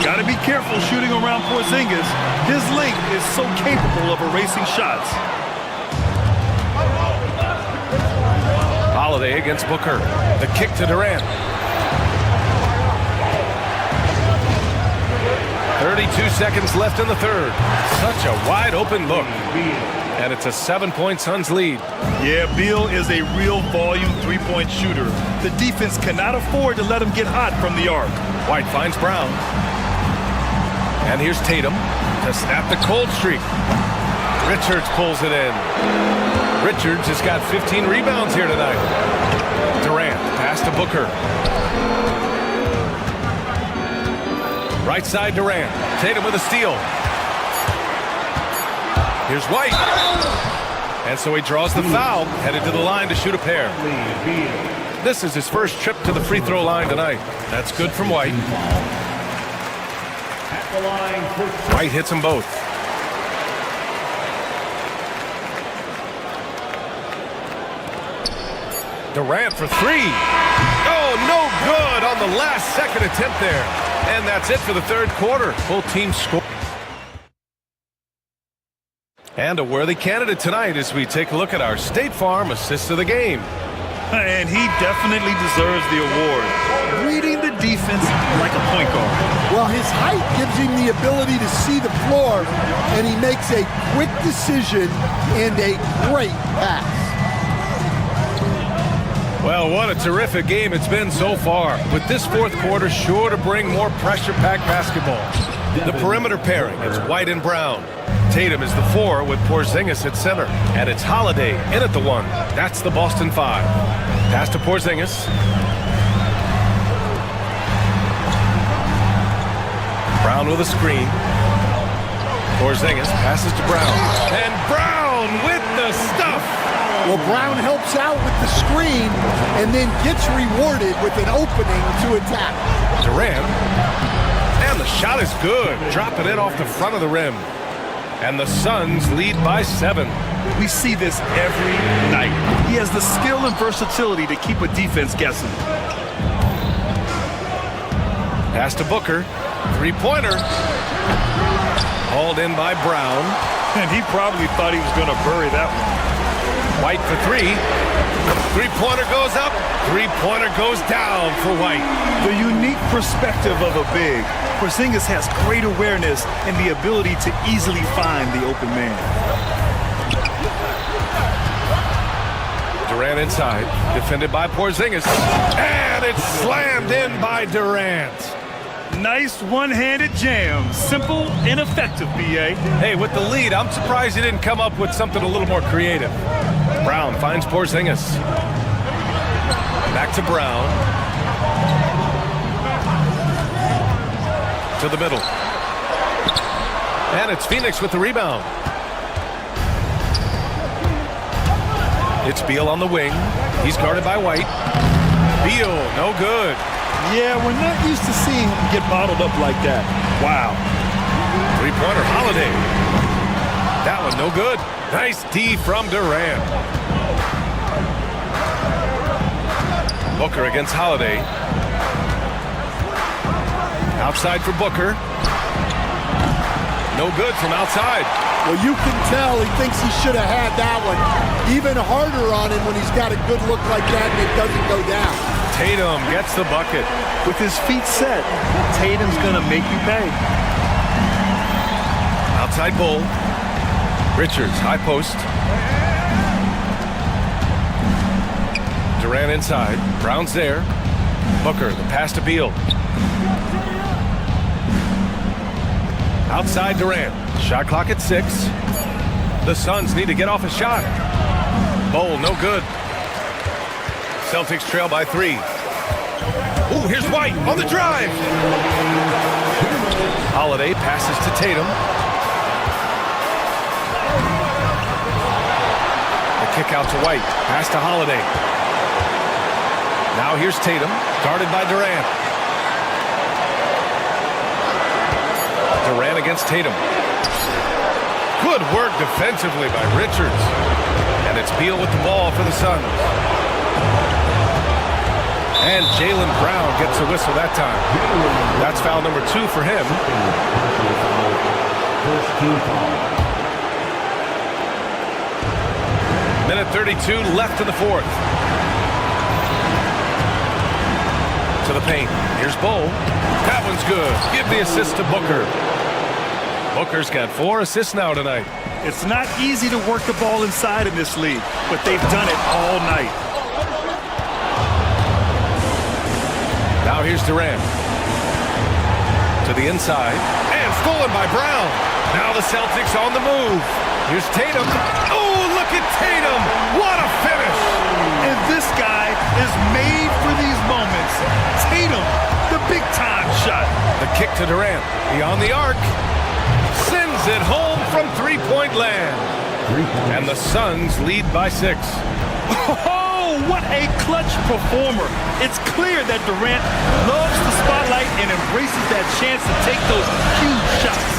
Got to be careful shooting around Porzingis. His length is so capable of erasing shots. Holiday against Booker. The kick to Durant. 32 seconds left in the third. Such a wide open look. And it's a 7-point Suns lead. Yeah, Beal is a real volume three-point shooter. The defense cannot afford to let him get hot from the arc. White finds Brown. And here's Tatum to snap the cold streak. Richards pulls it in. Richards has got 15 rebounds here tonight. Durant, pass to Booker. Right side Durant. Tatum with a steal. Here's White. And so he draws the foul, headed to the line to shoot a pair. This is his first trip to the free throw line tonight. That's good from White. White hits them both. Durant for 3. Oh, no good on the last second attempt there. And that's it for the third quarter. Both teams score. And a worthy candidate tonight as we take a look at our State Farm assist of the game. And he definitely deserves the award. Reading the defense like a point guard. Well, his height gives him the ability to see the floor, and he makes a quick decision and a great pass. Well, what a terrific game it's been so far. With this fourth quarter sure to bring more pressure-packed basketball. The perimeter pairing, it's White and Brown. Tatum is the 4 with Porzingis at center. And it's Holiday in at the 1. That's the Boston 5. Pass to Porzingis. Brown with a screen. Porzingis passes to Brown. And Brown with the stuff. Well, Brown helps out with the screen and then gets rewarded with an opening to attack. Durant. And the shot is good. Dropping it off the front of the rim. And the Suns lead by 7. We see this every night. He has the skill and versatility to keep a defense guessing. Pass to Booker. Three-pointer. Hauled in by Brown. And he probably thought he was going to bury that one. White for 3. Three-pointer goes up. Three-pointer goes down for White. The unique perspective of a big. Porzingis has great awareness and the ability to easily find the open man. Durant inside. Defended by Porzingis. And it's slammed in by Durant. Nice one-handed jam. Simple and effective, B.A. Hey, with the lead, I'm surprised he didn't come up with something a little more creative. Brown finds Porzingis. Back to Brown. To the middle. And it's Phoenix with the rebound. It's Beal on the wing. He's guarded by White. Beal, no good. Yeah, we're not used to seeing him get bottled up like that. Wow. Three-pointer, Holiday. That one no good. Nice D from Durant. Booker against Holiday. Outside for Booker. No good from outside. Well, you can tell he thinks he should have had that one. Even harder on him when he's got a good look like that and it doesn't go down. Tatum gets the bucket. With his feet set, Tatum's going to make you pay. Outside Bull. Richards, high post. Durant inside. Brown's there. Booker, the pass to Beal. Outside Durant. Shot clock at 6. The Suns need to get off a shot. Bull, no good. Celtics trail by 3. Ooh, here's White on the drive. Holiday passes to Tatum. The kick out to White. Pass to Holiday. Now here's Tatum, guarded by Durant. Durant against Tatum. Good work defensively by Richards. And it's Beal with the ball for the Suns. And Jaylen Brown gets a whistle that time. That's foul number 2 for him. Minute 32 left in the fourth. To the paint. Here's Bull. That one's good. Give the assist to Booker. Booker's got 4 assists now tonight. It's not easy to work the ball inside in this league, but they've done it all night. Now here's Durant. To the inside. And stolen by Brown. Now the Celtics on the move. Here's Tatum. Oh, look at Tatum. What a finish. And this guy is made for these moments. Tatum, the big-time shot. The kick to Durant. Beyond the arc. Sends it home from three-point land. And the Suns lead by 6. Oh, what a clutch performer. It's clear that Durant loves the spotlight and embraces that chance to take those huge shots.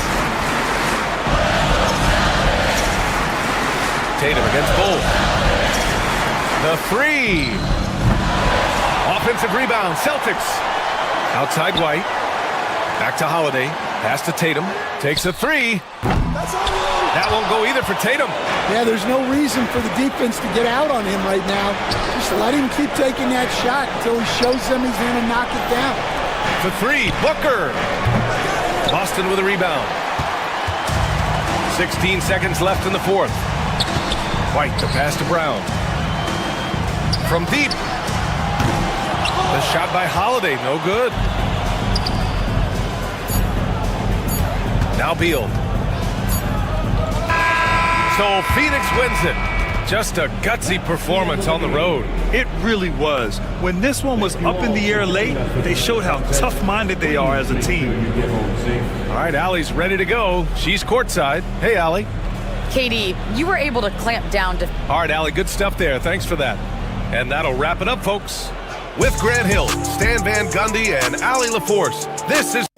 Tatum against Bull. The 3. Offensive rebound, Celtics. Outside White. Back to Holiday. Pass to Tatum. Takes a 3. That won't go either for Tatum. Yeah, there's no reason for the defense to get out on him right now. Just let him keep taking that shot until he shows them he's going to knock it down. For 3, Booker. Boston with a rebound. 16 seconds left in the fourth. White, the pass to Brown. From deep. The shot by Holiday, no good. Now Beal. So Phoenix wins it. Just a gutsy performance on the road. It really was. When this one was up in the air late, they showed how tough-minded they are as a team. All right, Allie's ready to go. She's courtside. Hey, Allie. KD, you were able to clamp down to... All right, Allie, good stuff there. Thanks for that. And that'll wrap it up, folks. With Grant Hill, Stan Van Gundy, and Allie LaForce, this is...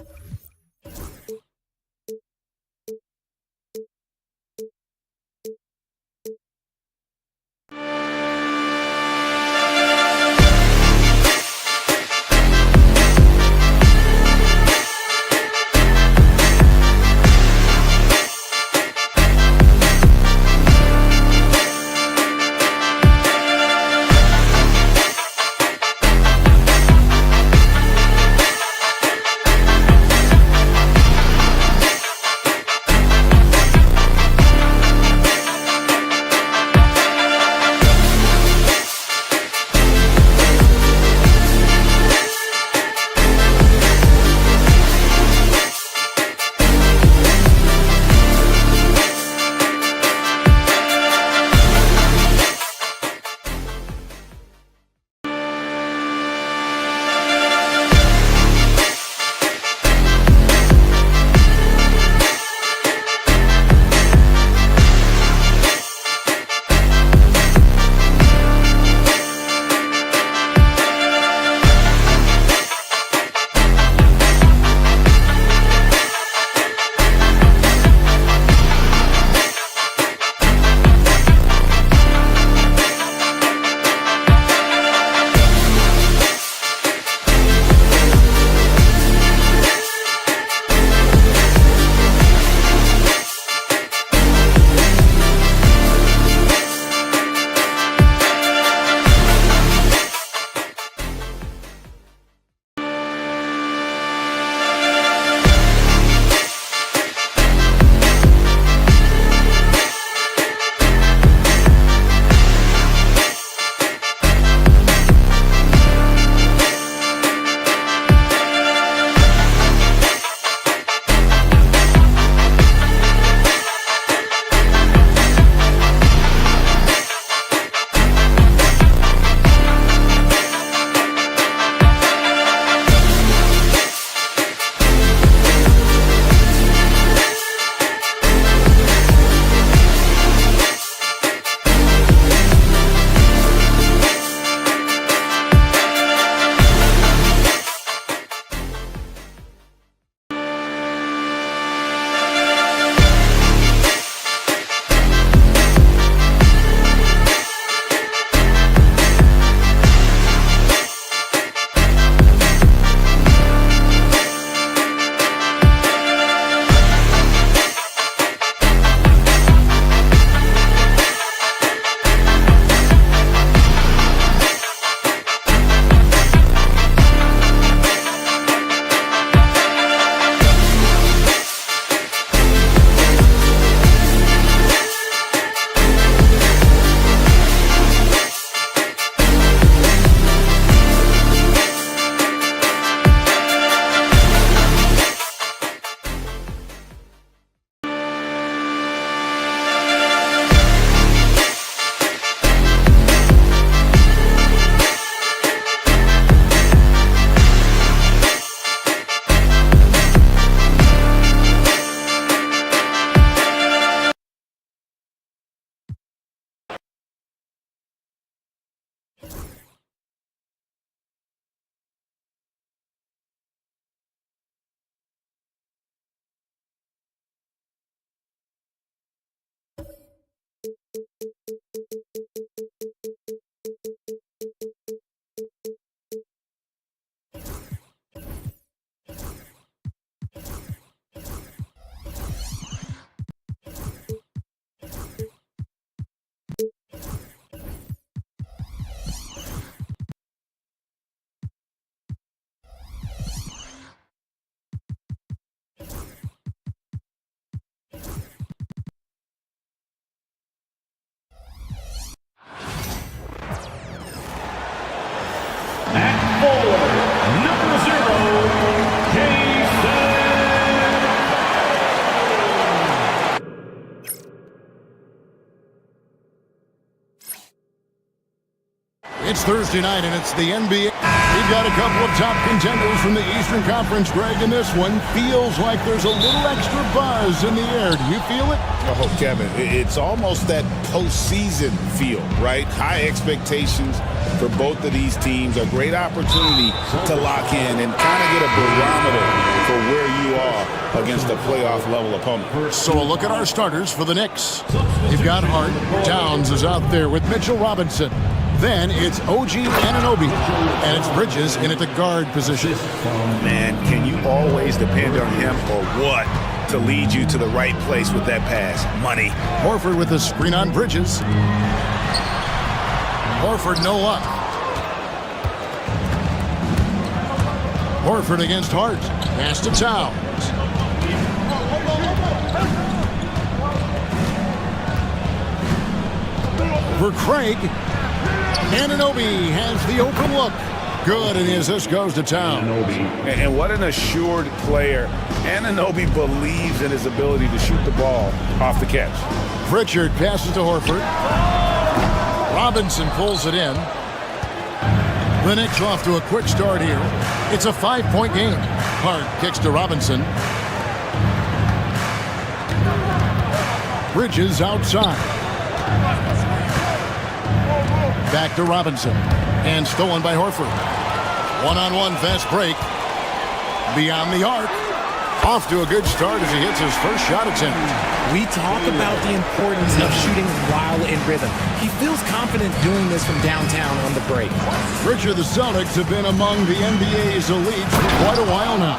It's Thursday night, and it's the NBA. We've got a couple of top contenders from the Eastern Conference, Greg, and this one feels like there's a little extra buzz in the air. Do you feel it? Oh, Kevin, it's almost that postseason feel, right? High expectations for both of these teams. A great opportunity to lock in and kind of get a barometer for where you are against a playoff-level opponent. So a look at our starters for the Knicks. You've got Hart. Downs is out there with Mitchell Robinson. Then it's OG Anunoby, and it's Bridges in at the guard position. Man, can you always depend on him or what to lead you to the right place with that pass? Money. Horford with the screen on Bridges. Horford no luck. Horford against Hart. Pass to Towns. For Craig. Anunoby has the open look. Good, and the assist goes to Towns. And what an assured player. Anunoby believes in his ability to shoot the ball off the catch. Pritchard passes to Horford. Robinson pulls it in. The Knicks off to a quick start here. It's a 5-point game. Hart kicks to Robinson. Bridges outside. Back to Robinson. And stolen by Horford. One-on-one fast break. Beyond the arc. Off to a good start as he hits his first shot attempt. We talk about the importance of shooting while in rhythm. He feels confident doing this from downtown on the break. Richard, the Celtics have been among the NBA's elites for quite a while now.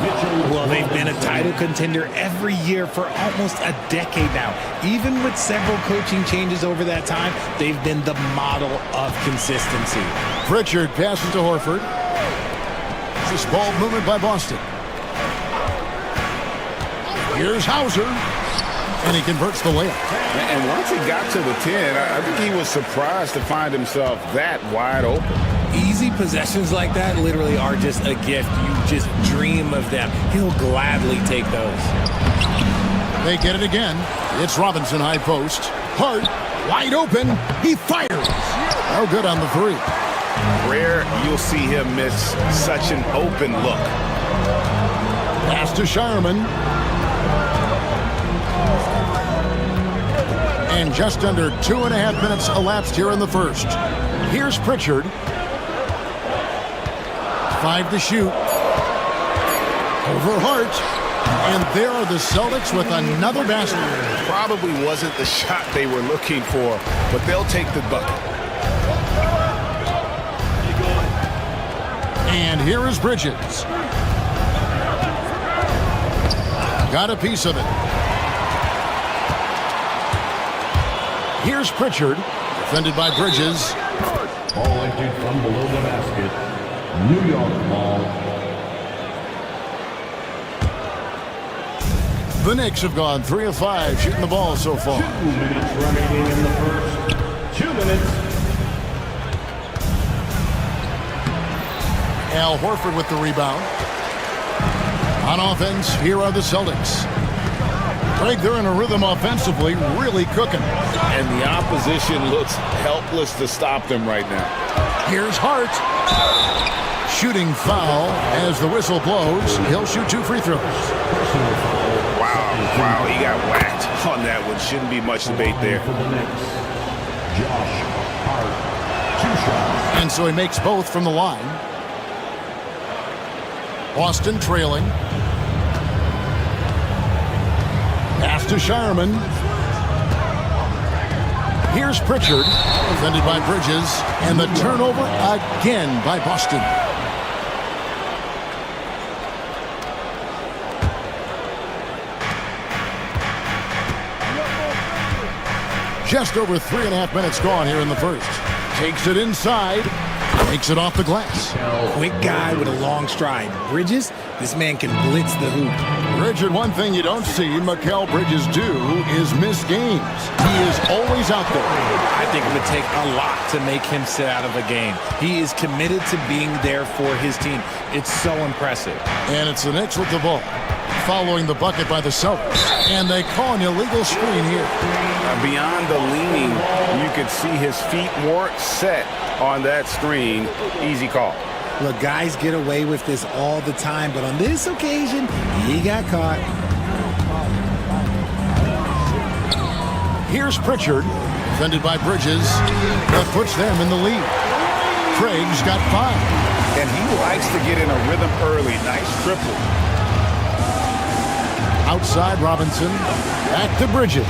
Well, they've been a title contender every year for almost a decade now. Even with several coaching changes over that time, they've been the model of consistency. Pritchard passes to Horford. This ball movement by Boston. Here's Hauser, and he converts the layup. And once he got to the 10, I think he was surprised to find himself that wide open. Easy possessions like that literally are just a gift. You just dream of them. He'll gladly take those. They get it again. It's Robinson high post. Hart, wide open. He fires. No good on the three. Rare you'll see him miss such an open look. Pass to Shireman. And just under 2.5 minutes elapsed here in the first. Here's Pritchard. 5 to shoot. Over Hart. And there are the Celtics with another basket. Probably wasn't the shot they were looking for, but they'll take the bucket. And here is Bridges. Got a piece of it. Here's Pritchard, defended by Bridges. Ball emptied from below the basket. New York ball. The Knicks have gone 3 of 5 shooting the ball so far. 2 minutes remaining in the first. 2 minutes. Al Horford with the rebound. On offense, here are the Celtics. Greg, they're in a rhythm offensively, really cooking. And the opposition looks helpless to stop them right now. Here's Hart. Shooting foul as the whistle blows. He'll shoot 2 free throws. Wow, he got whacked on that one. Shouldn't be much debate there. Josh Hart, 2 shots. And so he makes both from the line. Boston trailing. Pass to Shireman. Here's Pritchard, defended by Bridges, and the turnover again by Boston. Just over 3.5 minutes gone here in the first. Takes it inside, takes it off the glass. Quick guy with a long stride. Bridges, this man can blitz the hoop. Richard, one thing you don't see Mikal Bridges do is miss games. He is always out there. I think it would take a lot to make him sit out of a game. He is committed to being there for his team. It's so impressive. And it's the Knicks with the ball. following the bucket by the Celtics. And they call an illegal screen here. Beyond the leaning, you could see his feet weren't set on that screen. Easy call. Look, guys get away with this all the time, but on this occasion, he got caught. Here's Pritchard, defended by Bridges. That puts them in the lead. Craig's got 5. And he likes to get in a rhythm early. Nice triple. Outside Robinson. Back to Bridges.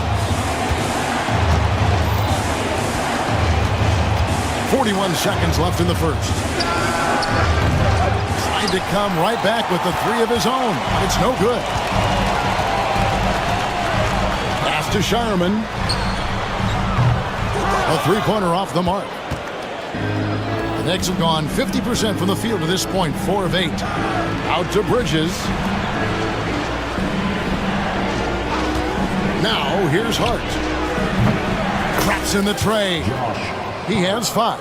41 seconds left in the first. Tried to come right back with the 3 of his own, but it's no good. Pass to Shireman. A 3-pointer off the mark. The Knicks have gone 50% from the field to this point, 4 of 8. Out to Bridges. Now here's Hart. Cracks in the tray. He has 5.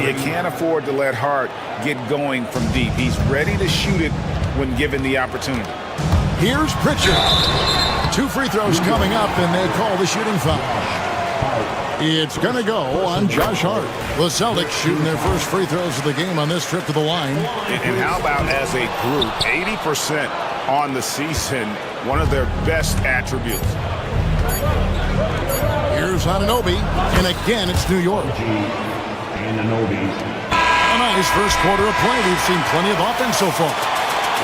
You can't afford to let Hart get going from deep. He's ready to shoot it when given the opportunity. Here's Pritchard. 2 free throws coming up, and they call the shooting foul. It's going to go on Josh Hart. The Celtics shooting their first free throws of the game on this trip to the line. And how about as a group, 80% on the season, one of their best attributes. Here's Anunoby, and again it's New York. A nice first quarter of play. We've seen plenty of offense so far.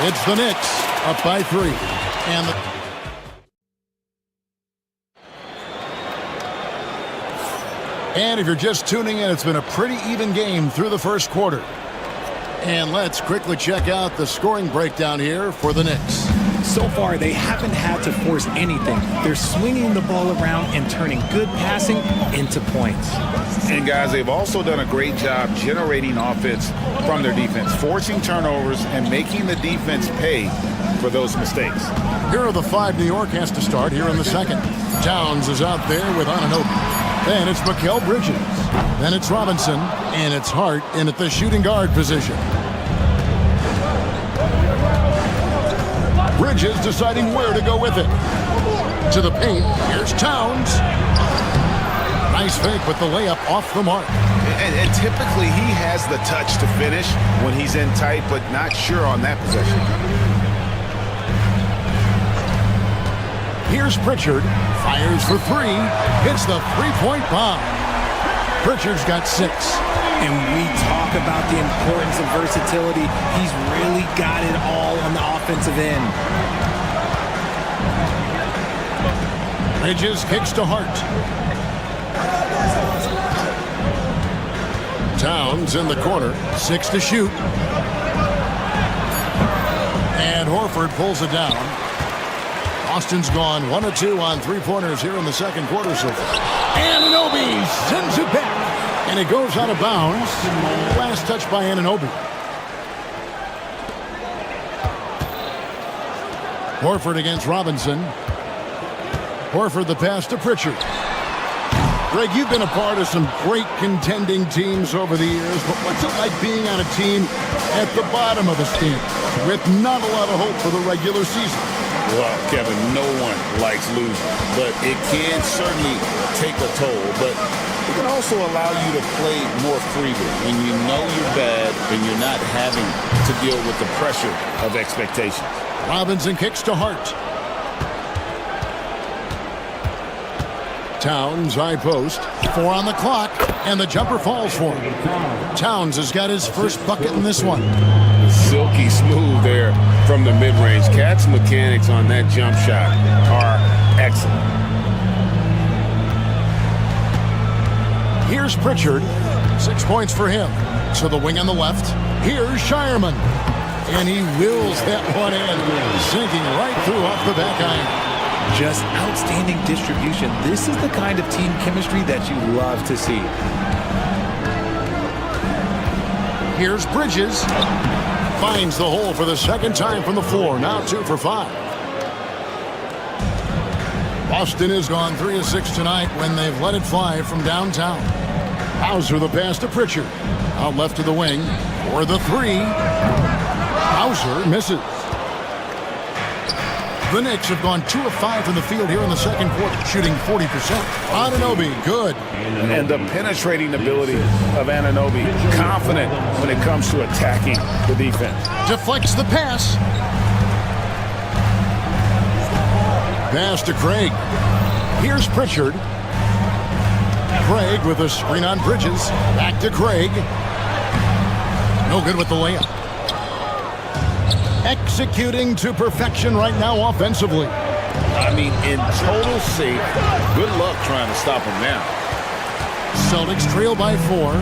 It's the Knicks up by 3. And if you're just tuning in, it's been a pretty even game through the first quarter. And let's quickly check out the scoring breakdown here for the Knicks. So far, they haven't had to force anything. They're swinging the ball around and turning good passing into points. And guys, they've also done a great job generating offense from their defense, forcing turnovers and making the defense pay for those mistakes. Here are the 5 New York has to start here in the second. Towns is out there with Anunoby. Then it's Mikal Bridges. Then it's Robinson. And it's Hart in at the shooting guard position. Bridges deciding where to go with it. To the paint. Here's Towns. Nice fake with the layup off the mark. And typically he has the touch to finish when he's in tight, but not sure on that possession. Here's Pritchard. Fires for 3. Hits the 3-point bomb. Pritchard's got 6. And we talk about the importance of versatility. He's really got it all on the offensive end. Bridges kicks to Hart. Towns in the corner. 6 to shoot. And Horford pulls it down. Austin's gone 1 of 2 on 3-pointers here in the second quarter so far. Anunoby sends it back. And it goes out of bounds. Last touch by Anunoby. Horford against Robinson. Horford the pass to Pritchard. Greg, you've been a part of some great contending teams over the years, but what's it like being on a team at the bottom of the standings with not a lot of hope for the regular season? Well, Kevin, no one likes losing, but it can certainly take a toll. But it can also allow you to play more freely when you know you're bad and you're not having to deal with the pressure of expectations. Robinson kicks to Hart. Towns, high post. 4 on the clock, and the jumper falls for him. Towns has got his first bucket in this one. Silky smooth there from the mid-range. Cat's mechanics on that jump shot are excellent. Here's Pritchard. 6 points for him. To the wing on the left. Here's Shireman. And he wheels that one in, sinking right through off the back iron. Just outstanding distribution. This is the kind of team chemistry that you love to see. Here's Bridges. Finds the hole for the second time from the floor. Now 2 for 5. Boston has gone 3 of 6 tonight when they've let it fly from downtown. Hauser the pass to Pritchard. Out left to the wing for the 3. Hauser misses. The Knicks have gone 2 of 5 from the field here in the second quarter, shooting 40%. Anunoby, good. And the penetrating ability of Anunoby, confident when it comes to attacking the defense. Deflects the pass. Pass to Craig. Here's Pritchard. Craig with a screen on Bridges. Back to Craig. No good with the layup. Executing to perfection right now offensively. I mean, in total sync. Good luck trying to stop him now. Celtics trail by 4.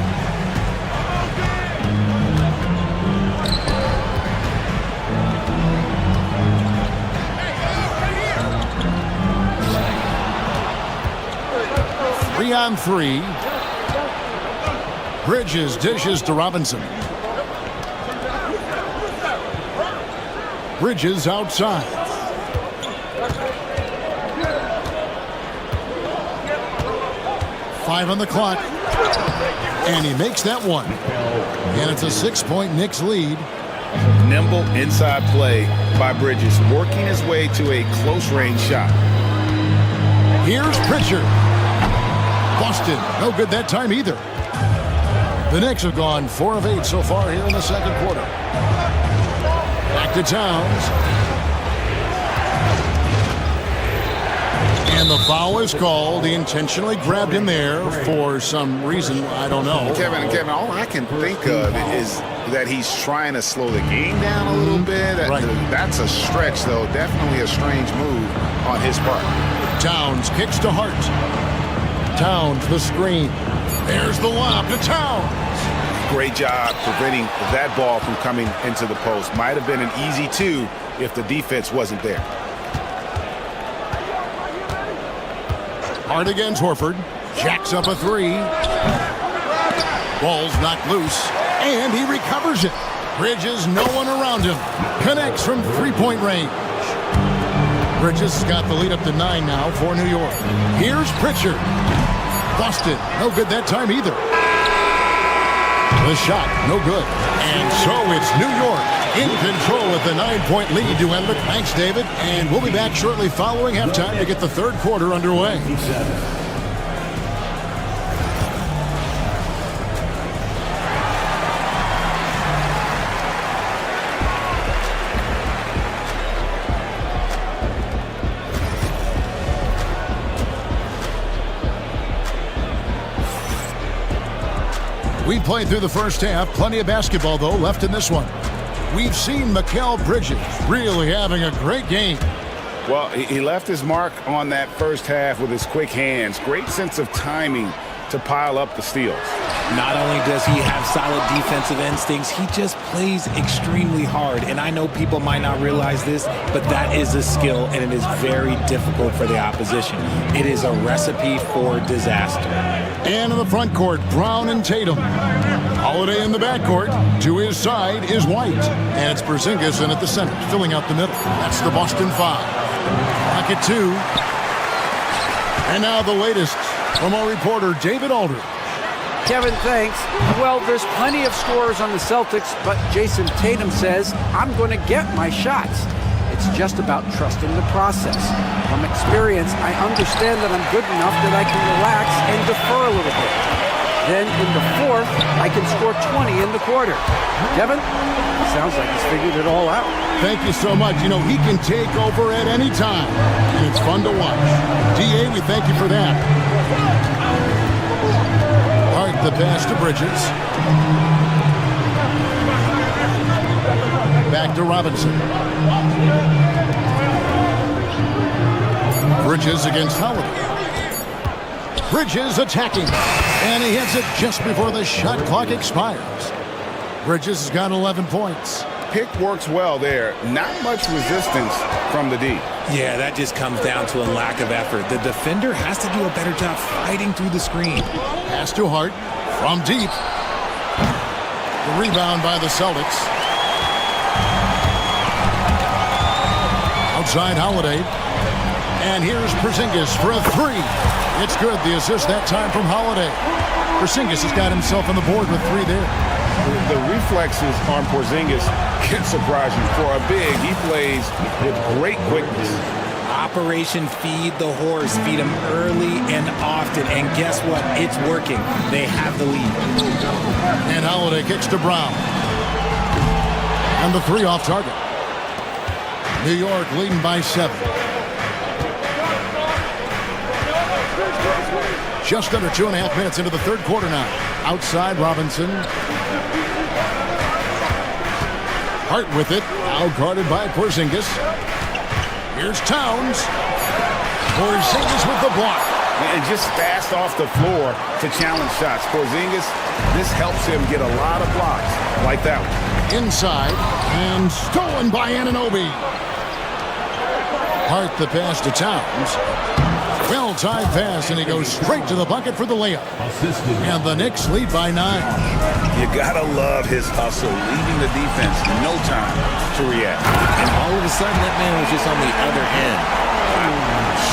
Three on 3. Bridges dishes to Robinson. Bridges outside. Five on the clock. And he makes that one. And it's a 6-point Knicks lead. Nimble inside play by Bridges, working his way to a close-range shot. Here's Pritchard. Busted. No good that time either. The Knicks have gone 4 of 8 so far here in the second quarter. Back to Towns. And the foul is called. He intentionally grabbed him there for some reason. I don't know. Kevin, all I can think of is that he's trying to slow the game down a little bit. Right. That's a stretch, though. Definitely a strange move on his part. Towns kicks to Hart. Towns the screen. There's the lob to Towns. Great job preventing that ball from coming into the post. Might have been an easy 2 if the defense wasn't there. Hart against Horford. Jacks up a 3. Ball's knocked loose. And he recovers it. Bridges, no one around him. Connects from 3-point range. Bridges has got the lead up to 9 now for New York. Here's Pritchard. Busted. No good that time either. The shot, no good. And so it's New York in control with the 9-point lead to end it. Thanks, David. And we'll be back shortly following halftime to get the third quarter underway. We played through the first half. Plenty of basketball, though, left in this one. We've seen Mikal Bridges really having a great game. Well, he left his mark on that first half with his quick hands. Great sense of timing to pile up the steals. Not only does he have solid defensive instincts, he just plays extremely hard. And I know people might not realize this, but that is a skill, and it is very difficult for the opposition. It is a recipe for disaster. And in the front court, Brown and Tatum. Holiday in the backcourt. To his side is White. And it's Porzingis in at the center, filling out the middle. That's the Boston 5. Rocket 2. And now the latest from our reporter, David Aldridge. Kevin, thanks. Well, there's plenty of scorers on the Celtics, but Jason Tatum says, I'm going to get my shots. It's just about trusting the process. From experience, I understand that I'm good enough that I can relax and defer a little bit. Then in the fourth, I can score 20 in the quarter. Kevin, sounds like he's figured it all out. Thank you so much. You know, he can take over at any time, and it's fun to watch. DA, we thank you for that. Hart, the pass to Bridges. Back to Robinson. Bridges against Holiday. Bridges attacking. And he hits it just before the shot clock expires. Bridges has got 11 points. Pick works well there. Not much resistance from the D. Yeah, that just comes down to a lack of effort. The defender has to do a better job fighting through the screen. Pass to Hart from deep. The rebound by the Celtics. Outside Holiday. And here's Porzingis for a 3. It's good. The assist that time from Holiday. Porzingis has got himself on the board with 3 there. The reflexes on Porzingis can surprise you. For a big, he plays with great quickness. Operation Feed the Horse. Feed him early and often. And guess what? It's working. They have the lead. And Holiday kicks to Brown. And the 3 off target. New York leading by 7. Just under 2.5 minutes into the third quarter now. Outside Robinson. Hart with it. Now guarded by Porzingis. Here's Towns. Porzingis with the block. And just fast off the floor to challenge shots. Porzingis, this helps him get a lot of blocks like that one. Inside. And stolen by Anunoby. Hart the pass to Towns. Well-timed pass, and he goes straight to the bucket for the layup. And the Knicks lead by 9. You gotta love his hustle, leaving the defense no time to react. And all of a sudden, that man was just on the other end.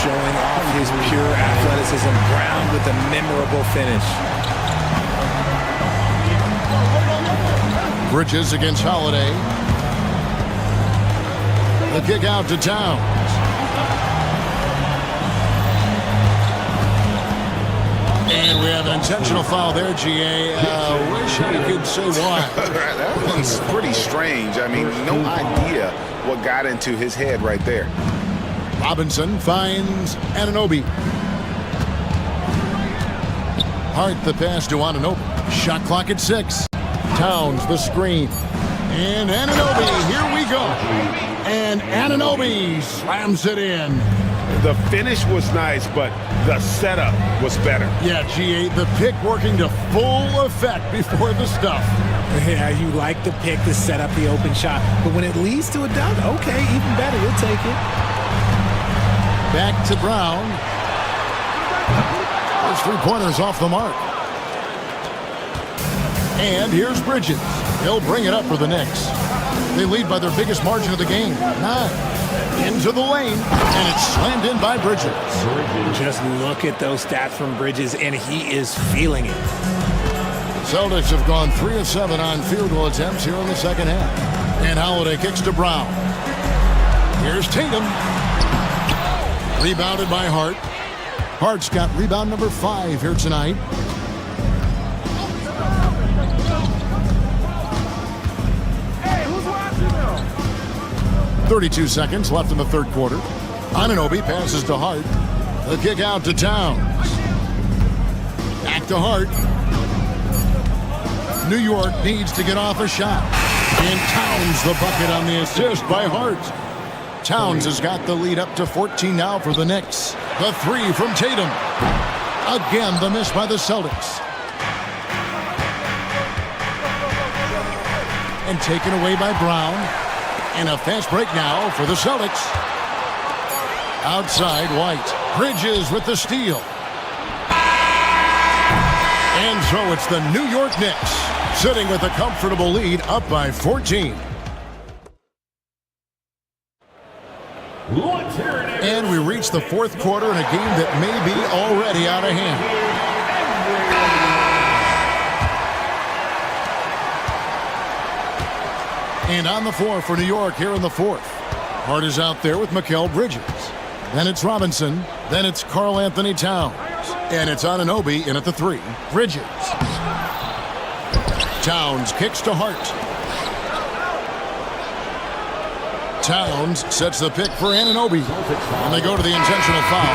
Showing off his pure athleticism. Brown with a memorable finish. Bridges against Holiday. The kick out to Towns. And we have an intentional foul there, GA. Wish I could say why. That one's pretty strange. I mean, no idea what got into his head right there. Robinson finds Anunoby. Hart the pass to Anunoby. Shot clock at 6. Towns the screen. And Anunoby, here we go. And Anunoby slams it in. The finish was nice, but the setup was better. Yeah, GA, the pick working to full effect before the stuff. Yeah, you like the pick to set up the open shot. But when it leads to a dunk, okay, even better. We'll take it. Back to Brown. Those 3-pointers off the mark. And here's Bridges. He'll bring it up for the Knicks. They lead by their biggest margin of the game, 9. Into the lane, and it's slammed in by Bridges. Just look at those stats from Bridges, and he is feeling it. Celtics have gone 3 of 7 on field goal attempts here in the second half. And Holiday kicks to Brown. Here's Tatum. Rebounded by Hart. Hart's got rebound number 5 here tonight. Hey, who's watching now? 32 seconds left in the third quarter. Anunoby passes to Hart. The kick out to Towns. Back to Hart. New York needs to get off a shot. And Towns the bucket on the assist by Hart. Towns has got the lead up to 14 now for the Knicks. The 3 from Tatum. Again, the miss by the Celtics. And taken away by Brown. And a fast break now for the Celtics. Outside, White. Bridges with the steal. And so it's the New York Knicks sitting with a comfortable lead up by 14. And we reach the fourth quarter in a game that may be already out of hand. And on the floor for New York here in the fourth. Hart is out there with Mikal Bridges. Then it's Robinson. Then it's Karl Anthony Towns. And it's Anunoby in at the 3. Bridges. Towns kicks to Hart. Towns sets the pick for Anunoby. And they go to the intentional foul.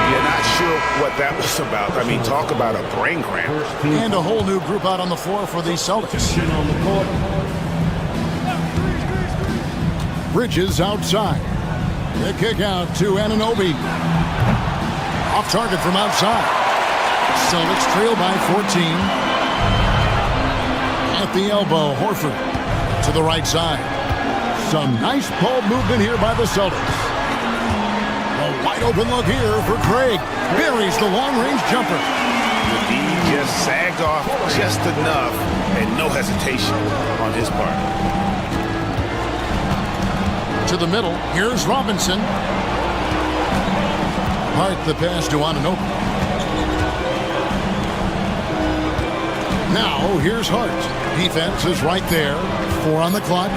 You're not sure what that was about. I mean, talk about a brain cramp. And a whole new group out on the floor for the Celtics. Bridges outside. The kick out to Anunoby. Off target from outside. Celtics trail by 14. At the elbow, Horford to the right side. Some nice ball movement here by the Celtics. A wide open look here for Craig. Buries the long-range jumper. The D just sagged off just enough and no hesitation on his part. To the middle, here's Robinson. Hart the pass to Anunoby. Now, here's Hart. Defense is right there. 4 on the clock.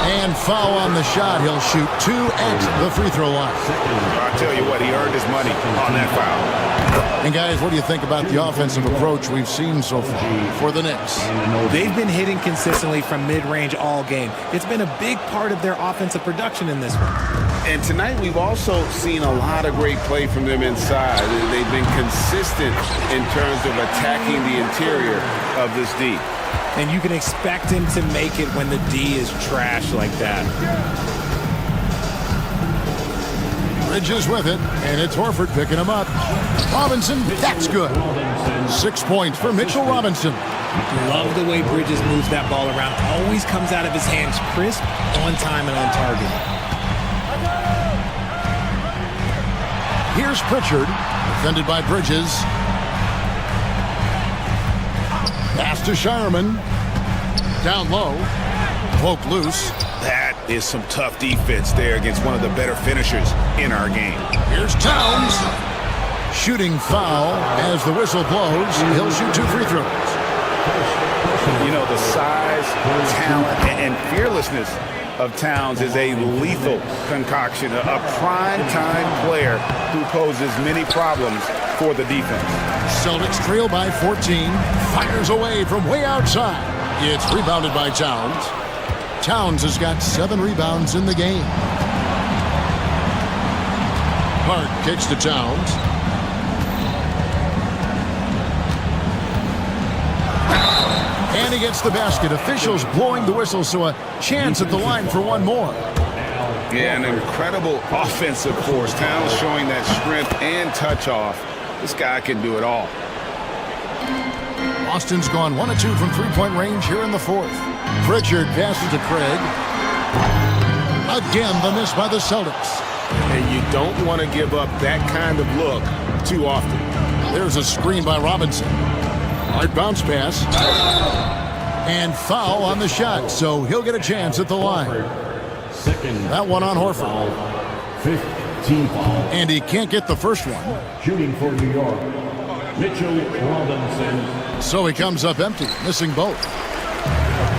And foul on the shot. He'll shoot 2 at the free throw line. I'll tell you what, he earned his money on that foul. And guys, what do you think about the offensive approach we've seen so far for the Knicks? They've been hitting consistently from mid-range all game. It's been a big part of their offensive production in this one. And tonight we've also seen a lot of great play from them inside. They've been consistent in terms of attacking the interior of this D. And you can expect him to make it when the D is trash like that. Bridges with it, and it's Horford picking him up. Robinson, that's good. 6 points for Mitchell Robinson. Love the way Bridges moves that ball around. Always comes out of his hands crisp, on time, and on target. Here's Pritchard, defended by Bridges. Pass to Shireman. Down low. Poke loose. That is some tough defense there against one of the better finishers in our game. Here's Towns. Shooting foul as the whistle blows. He'll shoot 2 free throws. You know, the size, talent, and fearlessness of Towns is a lethal concoction, a prime-time player who poses many problems for the defense. Celtics trail by 14. Fires away from way outside. It's rebounded by Towns. Towns has got 7 rebounds in the game. Hart kicks to Towns. And he gets the basket. Officials blowing the whistle, so a chance at the line for one more. Yeah, an incredible offensive force. Towns showing that strength and touch off. This guy can do it all. Austin's gone 1 of 2 from three-point range here in the 4th. Pritchard passes to Craig. Again, the miss by the Celtics. And you don't want to give up that kind of look too often. There's a screen by Robinson. Hard bounce pass. And foul on the shot, so he'll get a chance at the line. That one on Horford. 15 foul. And he can't get the first one. Shooting for New York, Mitchell Robinson. So he comes up empty, missing both.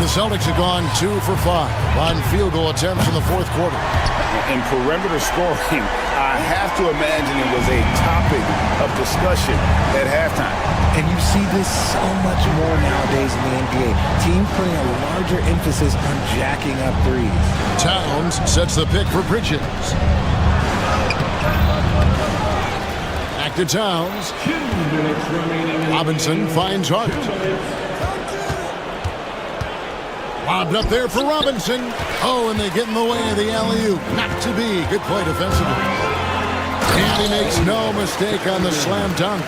The Celtics have gone 2 for 5 on field goal attempts in the 4th quarter. In perimeter scoring, I have to imagine it was a topic of discussion at halftime. And you see this so much more nowadays in the NBA. Teams putting a larger emphasis on jacking up threes. Towns sets the pick for Bridges. Back to Towns. 2 minutes remaining. Robinson finds Hart. Lobbed up there for Robinson. Oh, and they get in the way of the alley-oop. Not to be. Good play defensively. And he makes no mistake on the slam dunk.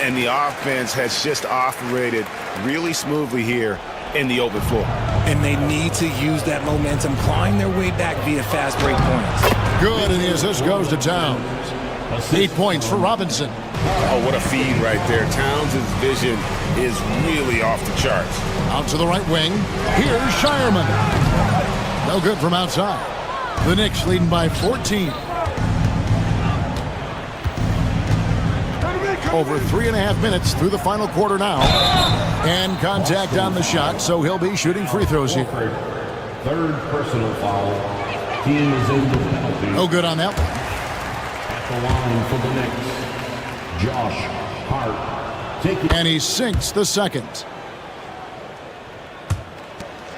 And the offense has just operated really smoothly here in the open floor. And they need to use that momentum, clawing their way back via fast break points. Good, and the assist goes to Towns. 8 points for Robinson. Oh, what a feed right there. Towns' vision is really off the charts. Out to the right wing. Here's Shireman. No good from outside. The Knicks leading by 14. Over 3.5 minutes through the final quarter now. And contact on the shot, so he'll be shooting free throws here. 3rd personal foul. Team is in the penalty. No good on that one. At the line for the Knicks, Josh Hart. And he sinks the second.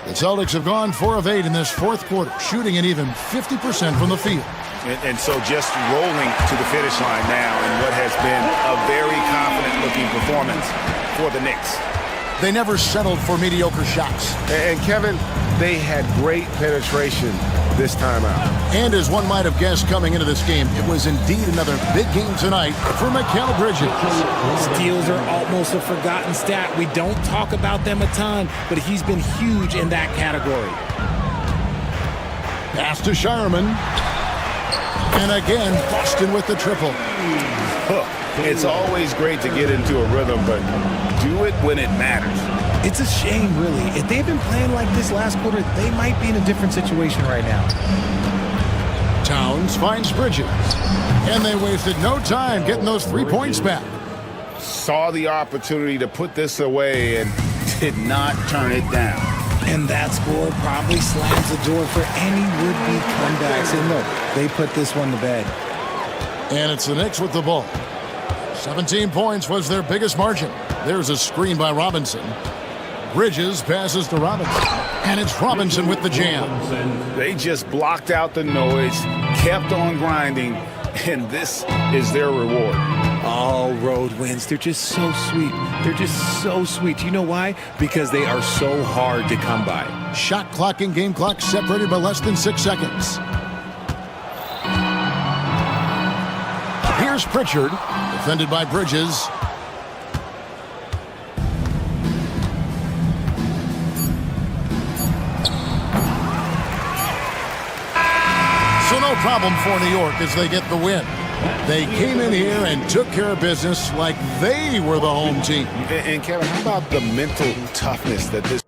The Celtics have gone 4 of 8 in this 4th quarter, shooting an even 50% from the field. And so just rolling to the finish line now in what has been a very confident-looking performance for the Knicks. They never settled for mediocre shots. And Kevin, they had great penetration this time out. And as one might have guessed coming into this game, it was indeed another big game tonight for Mikal Bridges. Steals are almost a forgotten stat. We don't talk about them a ton, but he's been huge in that category. Pass to Shireman. And again, Boston with the triple. It's always great to get into a rhythm, but do it when it matters. It's a shame, really. If they've been playing like this last quarter, they might be in a different situation right now. Towns finds Bridges. And they wasted no time getting those 3 points back. Saw the opportunity to put this away and did not turn it down. And that score probably slams the door for any would-be comebacks. And look, they put this one to bed. And it's the Knicks with the ball. 17 points was their biggest margin. There's a screen by Robinson. Bridges passes to Robinson. And it's Robinson with the jam. They just blocked out the noise, kept on grinding, and this is their reward. All road wins. They're just so sweet. They're just so sweet. You know why? Because they are so hard to come by. Shot clock and game clock separated by less than 6 seconds. Here's Pritchard, defended by Bridges. So no problem for New York as they get the win. They came in here and took care of business like they were the home team. And Kevin, how about the mental toughness that this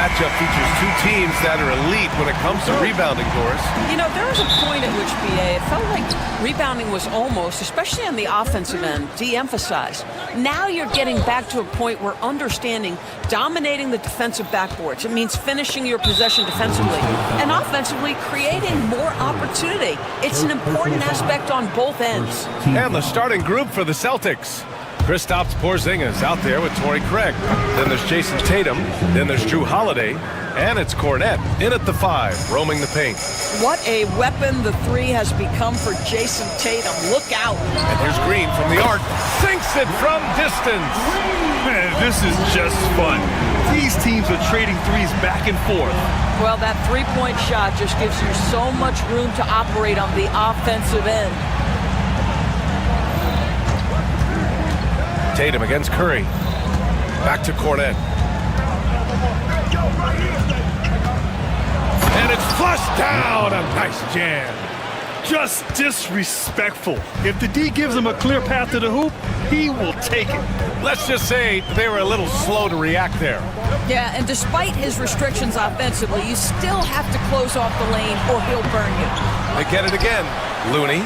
matchup features two teams that are elite when it comes to rebounding, Doris. You know, there was a point at which, BA, it felt like rebounding was almost, especially on the offensive end, de-emphasized. Now you're getting back to a point where understanding dominating the defensive backboards. It means finishing your possession defensively and offensively creating more opportunity. It's an important aspect on both ends. And the starting group for the Celtics. Kristaps Porzingis out there with Torrey Craig. Then there's Jason Tatum. Then there's Drew Holiday. And it's Cornette in at the 5, roaming the paint. What a weapon the 3 has become for Jason Tatum. Look out. And here's Green from the arc. Sinks it from distance. Man, this is just fun. These teams are trading threes back and forth. Well, that three-point shot just gives you so much room to operate on the offensive end. Tatum against Curry. Back to Cornette. And it's flushed down. A nice jam. Just disrespectful. If the D gives him a clear path to the hoop, he will take it. Let's just say they were a little slow to react there. Yeah, and despite his restrictions offensively, you still have to close off the lane or he'll burn you. They get it again. Looney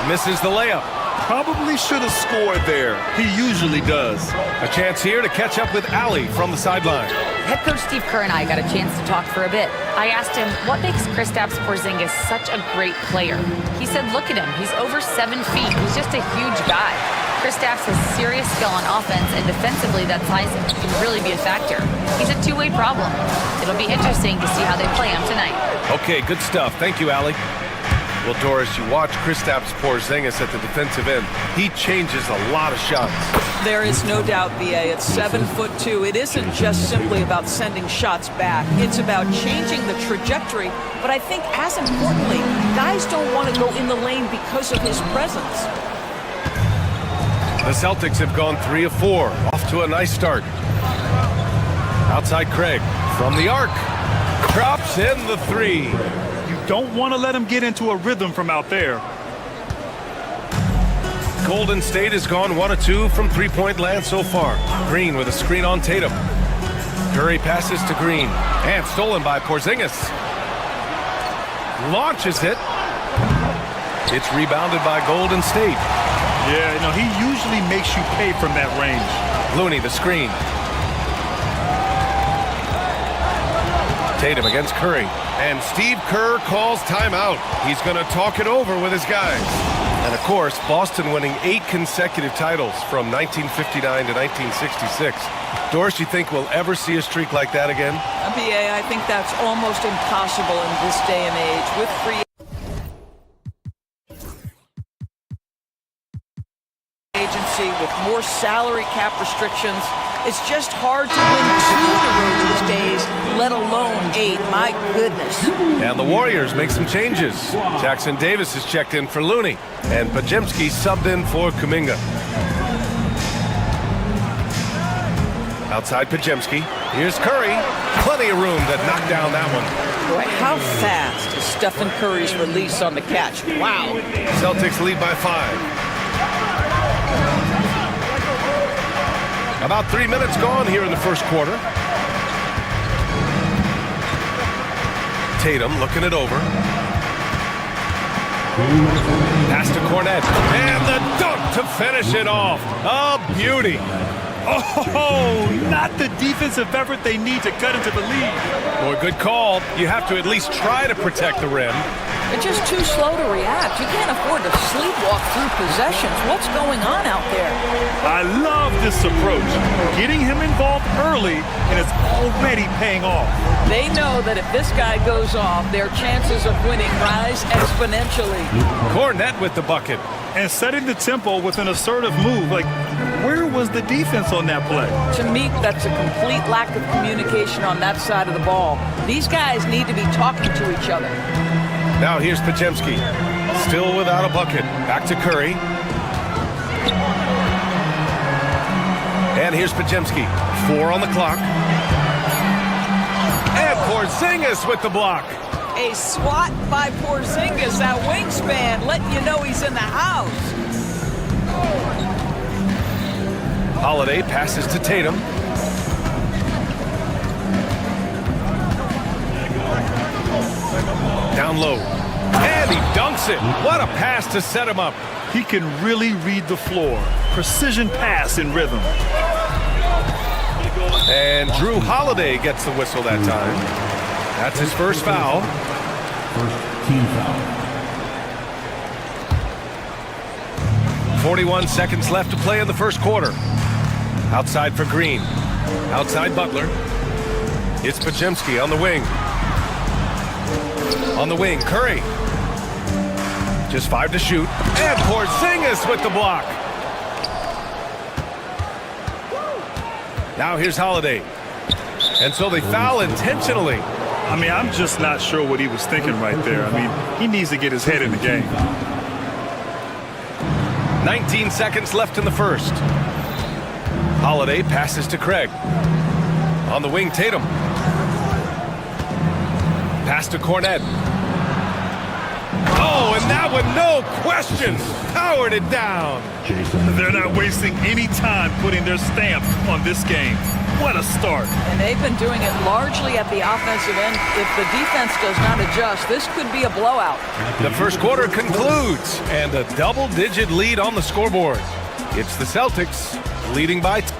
misses the layup. Probably should have scored there. He usually does. A chance here to catch up with Allie from the sideline. Head coach Steve Kerr and I got a chance to talk for a bit. I asked him, what makes Kristaps Porzingis such a great player? He said, look at him. He's over 7 feet. He's just a huge guy. Kristaps has serious skill on offense, and defensively, that size can really be a factor. He's a two-way problem. It'll be interesting to see how they play him tonight. Okay, good stuff. Thank you, Allie. Well, Doris, you watch Kristaps Porzingis at the defensive end. He changes a lot of shots. There is no doubt, BA. At 7'2", it isn't just simply about sending shots back. It's about changing the trajectory. But I think, as importantly, guys don't want to go in the lane because of his presence. The Celtics have gone 3 of 4, off to a nice start. Outside Craig, from the arc, drops in the 3. Don't want to let him get into a rhythm from out there. Golden State has gone 1 of 2 from three-point land so far. Green with a screen on Tatum. Curry passes to Green, and stolen by Porzingis. Launches it. It's rebounded by Golden State. Yeah, no, he usually makes you pay from that range. Looney, the screen. Tatum against Curry. And Steve Kerr calls timeout. He's going to talk it over with his guys. And, of course, Boston winning 8 consecutive titles from 1959 to 1966. Doris, you think we'll ever see a streak like that again? BA, I think that's almost impossible in this day and age. With free agency, with more salary cap restrictions, it's just hard to win 2 in a row these days, let alone 8. My goodness. And the Warriors make some changes. Jackson Davis is checked in for Looney, and Pajemski subbed in for Kuminga. Outside Pajemski, here's Curry. Plenty of room to knock down that one. Boy, how fast is Stephen Curry's release on the catch? Wow. Celtics lead by 5. About 3 minutes gone here in the first quarter. Tatum looking it over. Pass to Cornette. And the dunk to finish it off. A beauty. Oh, not the defensive effort they need to cut into the lead. Boy, good call. You have to at least try to protect the rim. They're just too slow to react. You can't afford to sleepwalk through possessions. What's going on out there? I love this approach. Getting him involved early, and it's already paying off. They know that if this guy goes off, their chances of winning rise exponentially. Cornette with the bucket. And setting the tempo with an assertive move. Like, where was the defense on that play? To me, that's a complete lack of communication on that side of the ball. These guys need to be talking to each other. Now here's Pajemski. Still without a bucket. Back to Curry. And here's Pajemski. 4 on the clock. And Porzingis with the block. A swat by Porzingis, that wingspan, letting you know he's in the house. Holiday passes to Tatum. down low. And he dunks it. What a pass to set him up. He can really read the floor. Precision pass in rhythm. And Drew Holiday gets the whistle that time. That's his first foul. First team foul. 41 seconds left to play in the first quarter. Outside for Green. Outside Butler. It's Podziemski on the wing. On the wing, Curry. Just 5 to shoot. And Porzingis with the block. Now here's Holiday. And so they foul intentionally. I mean, I'm just not sure what he was thinking right there. I mean, he needs to get his head in the game. 19 seconds left in the first. Holiday passes to Craig. On the wing, Tatum. Pass to Cornette. Oh, and that one, no question, powered it down. They're not wasting any time putting their stamp on this game. What a start. And they've been doing it largely at the offensive end. If the defense does not adjust, this could be a blowout. The first quarter concludes, and a double-digit lead on the scoreboard. It's the Celtics leading by 10.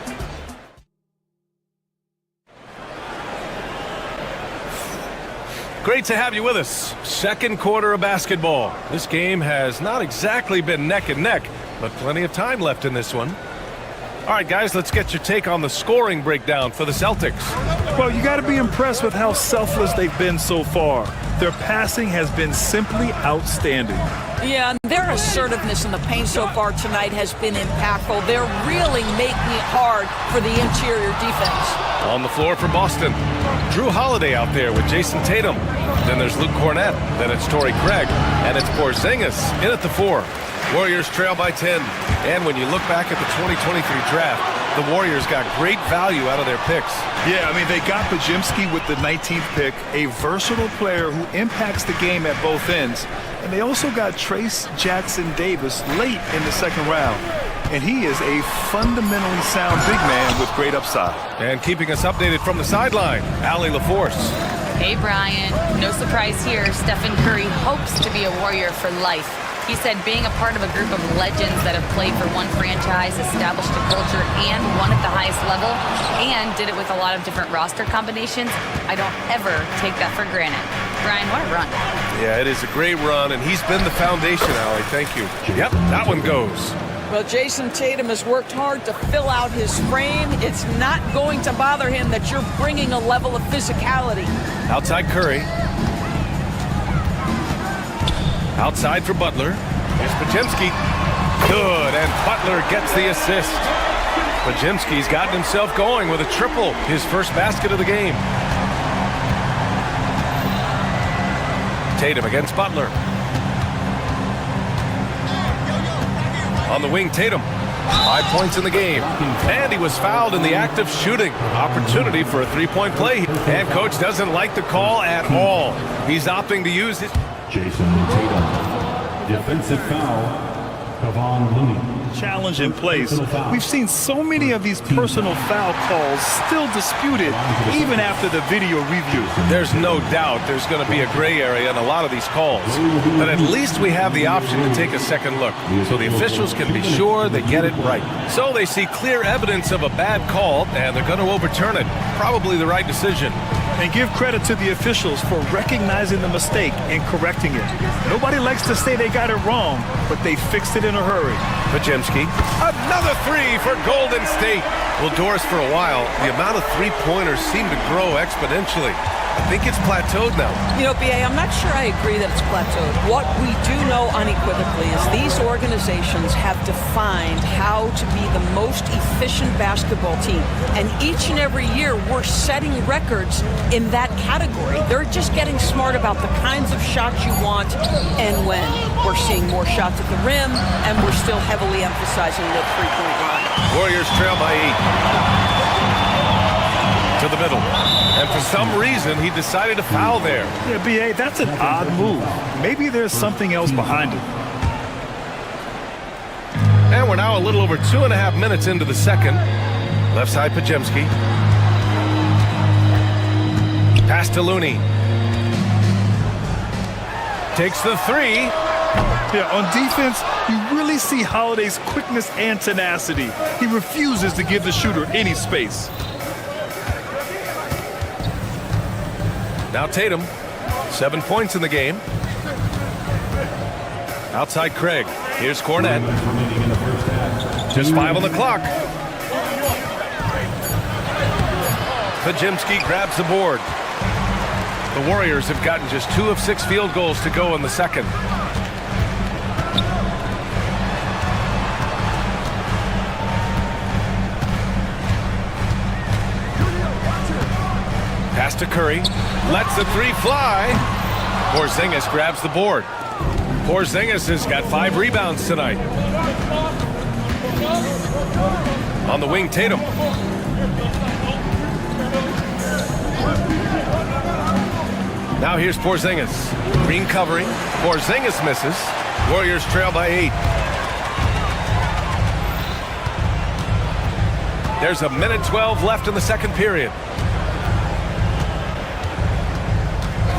Great to have you with us. Second quarter of basketball. This game has not exactly been neck and neck, but plenty of time left in this one. All right, guys, let's get your take on the scoring breakdown for the Celtics. Well, you got to be impressed with how selfless they've been so far. Their passing has been simply outstanding. Yeah, and their assertiveness in the paint so far tonight has been impactful. They're really making it hard for the interior defense. On the floor for Boston, Drew Holiday out there with Jason Tatum. Then there's Luke Cornette. Then it's Torrey Craig. And it's Porzingis in at the 4. Warriors trail by 10. And when you look back at the 2023 draft, the Warriors got great value out of their picks. Yeah, I mean, they got Podziemski with the 19th pick, a versatile player who impacts the game at both ends. And they also got Trace Jackson Davis late in the second round. And he is a fundamentally sound big man with great upside. And keeping us updated from the sideline, Allie LaForce. Hey, Brian. No surprise here. Stephen Curry hopes to be a Warrior for life. He said being a part of a group of legends that have played for one franchise, established a culture, and won at the highest level, and did it with a lot of different roster combinations, I don't ever take that for granted. Brian, what a run. Yeah, it is a great run, and he's been the foundation, Allie. Thank you. Yep, that one goes. Well, Jason Tatum has worked hard to fill out his frame. It's not going to bother him that you're bringing a level of physicality. Outside Curry. Outside for Butler. Here's Podziemski. Good, and Butler gets the assist. Podziemski's gotten himself going with a triple, his first basket of the game. Tatum against Butler. On the wing, Tatum. 5 points in the game. And he was fouled in the act of shooting. Opportunity for a three-point play. And coach doesn't like the call at all. He's opting to use his... Jason Tatum. Defensive foul. Kevon Looney. Challenge in place. We've seen so many of these personal foul calls still disputed even after the video review. There's no doubt there's going to be a gray area in a lot of these calls. But at least we have the option to take a second look so the officials can be sure they get it right. So they see clear evidence of a bad call and they're going to overturn it. Probably the right decision. And give credit to the officials for recognizing the mistake and correcting it. Nobody likes to say they got it wrong, but they fixed it in a hurry. Podziemski, another three for Golden State. Well, Doris, for a while, the amount of three-pointers seemed to grow exponentially. I think it's plateaued now. You know, B.A., I'm not sure I agree that it's plateaued. What we do know unequivocally is these organizations have defined how to be the most efficient basketball team. And each and every year, we're setting records in that category. They're just getting smart about the kinds of shots you want and when. We're seeing more shots at the rim, and we're still heavily emphasizing the three-point line. Warriors trail by 8. To the middle. And for some reason, he decided to foul there. Yeah, B.A., that's an odd move. Maybe there's something else behind it. And we're now a little over 2.5 minutes into the second. Left side, Podziemski. Pass to Looney. takes the three. Yeah, on defense, you really see Holiday's quickness and tenacity. He refuses to give the shooter any space. Now Tatum, 7 points in the game. Outside Craig. Here's Cornette. Just 5 on the clock. Pajemski grabs the board. The Warriors have gotten just 2 of 6 field goals to go in the second. Pass to Curry. Lets the three fly. Porzingis grabs the board. Porzingis has got 5 rebounds tonight. On the wing, Tatum. Now here's Porzingis. Green covering. Porzingis misses. Warriors trail by 8. There's a minute 12 left in the second period.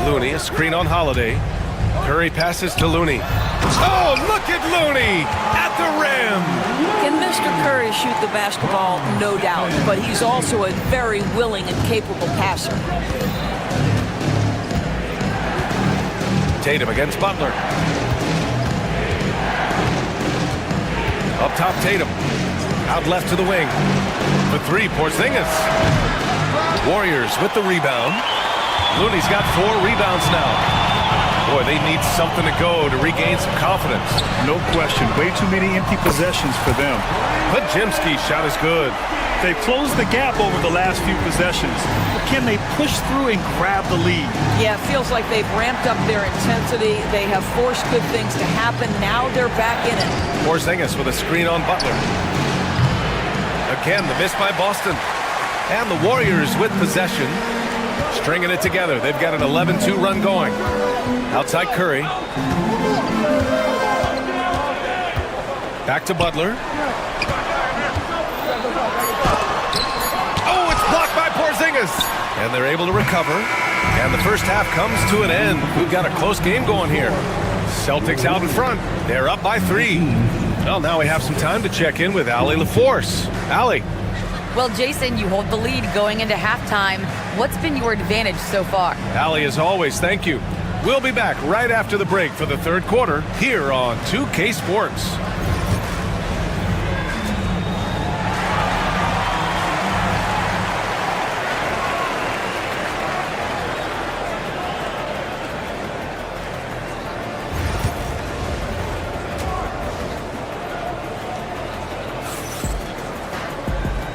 Looney, a screen on Holiday. Curry passes to Looney. Oh, look at Looney at the rim. Can Mr. Curry shoot the basketball? No doubt. But he's also a very willing and capable passer. Tatum against Butler. Up top, Tatum. Out left to the wing. For 3, Porzingis. Warriors with the rebound. Looney's got 4 rebounds now. Boy, they need something to go to regain some confidence. No question. Way too many empty possessions for them. Pajemski's shot is good. They've closed the gap over the last few possessions. But can they push through and grab the lead? Yeah, it feels like they've ramped up their intensity. They have forced good things to happen. Now they're back in it. Porzingis with a screen on Butler. Again, the miss by Boston. And the Warriors with possession. Stringing it together. They've got an 11-2 run going. Outside Curry. Back to Butler. Oh, it's blocked by Porzingis. And they're able to recover. And the first half comes to an end. We've got a close game going here. Celtics out in front. They're up by 3. Well, now we have some time to check in with Allie LaForce. Allie. Well, Jason, you hold the lead going into halftime. What's been your advantage so far? Allie, as always, thank you. We'll be back right after the break for the third quarter here on 2K Sports.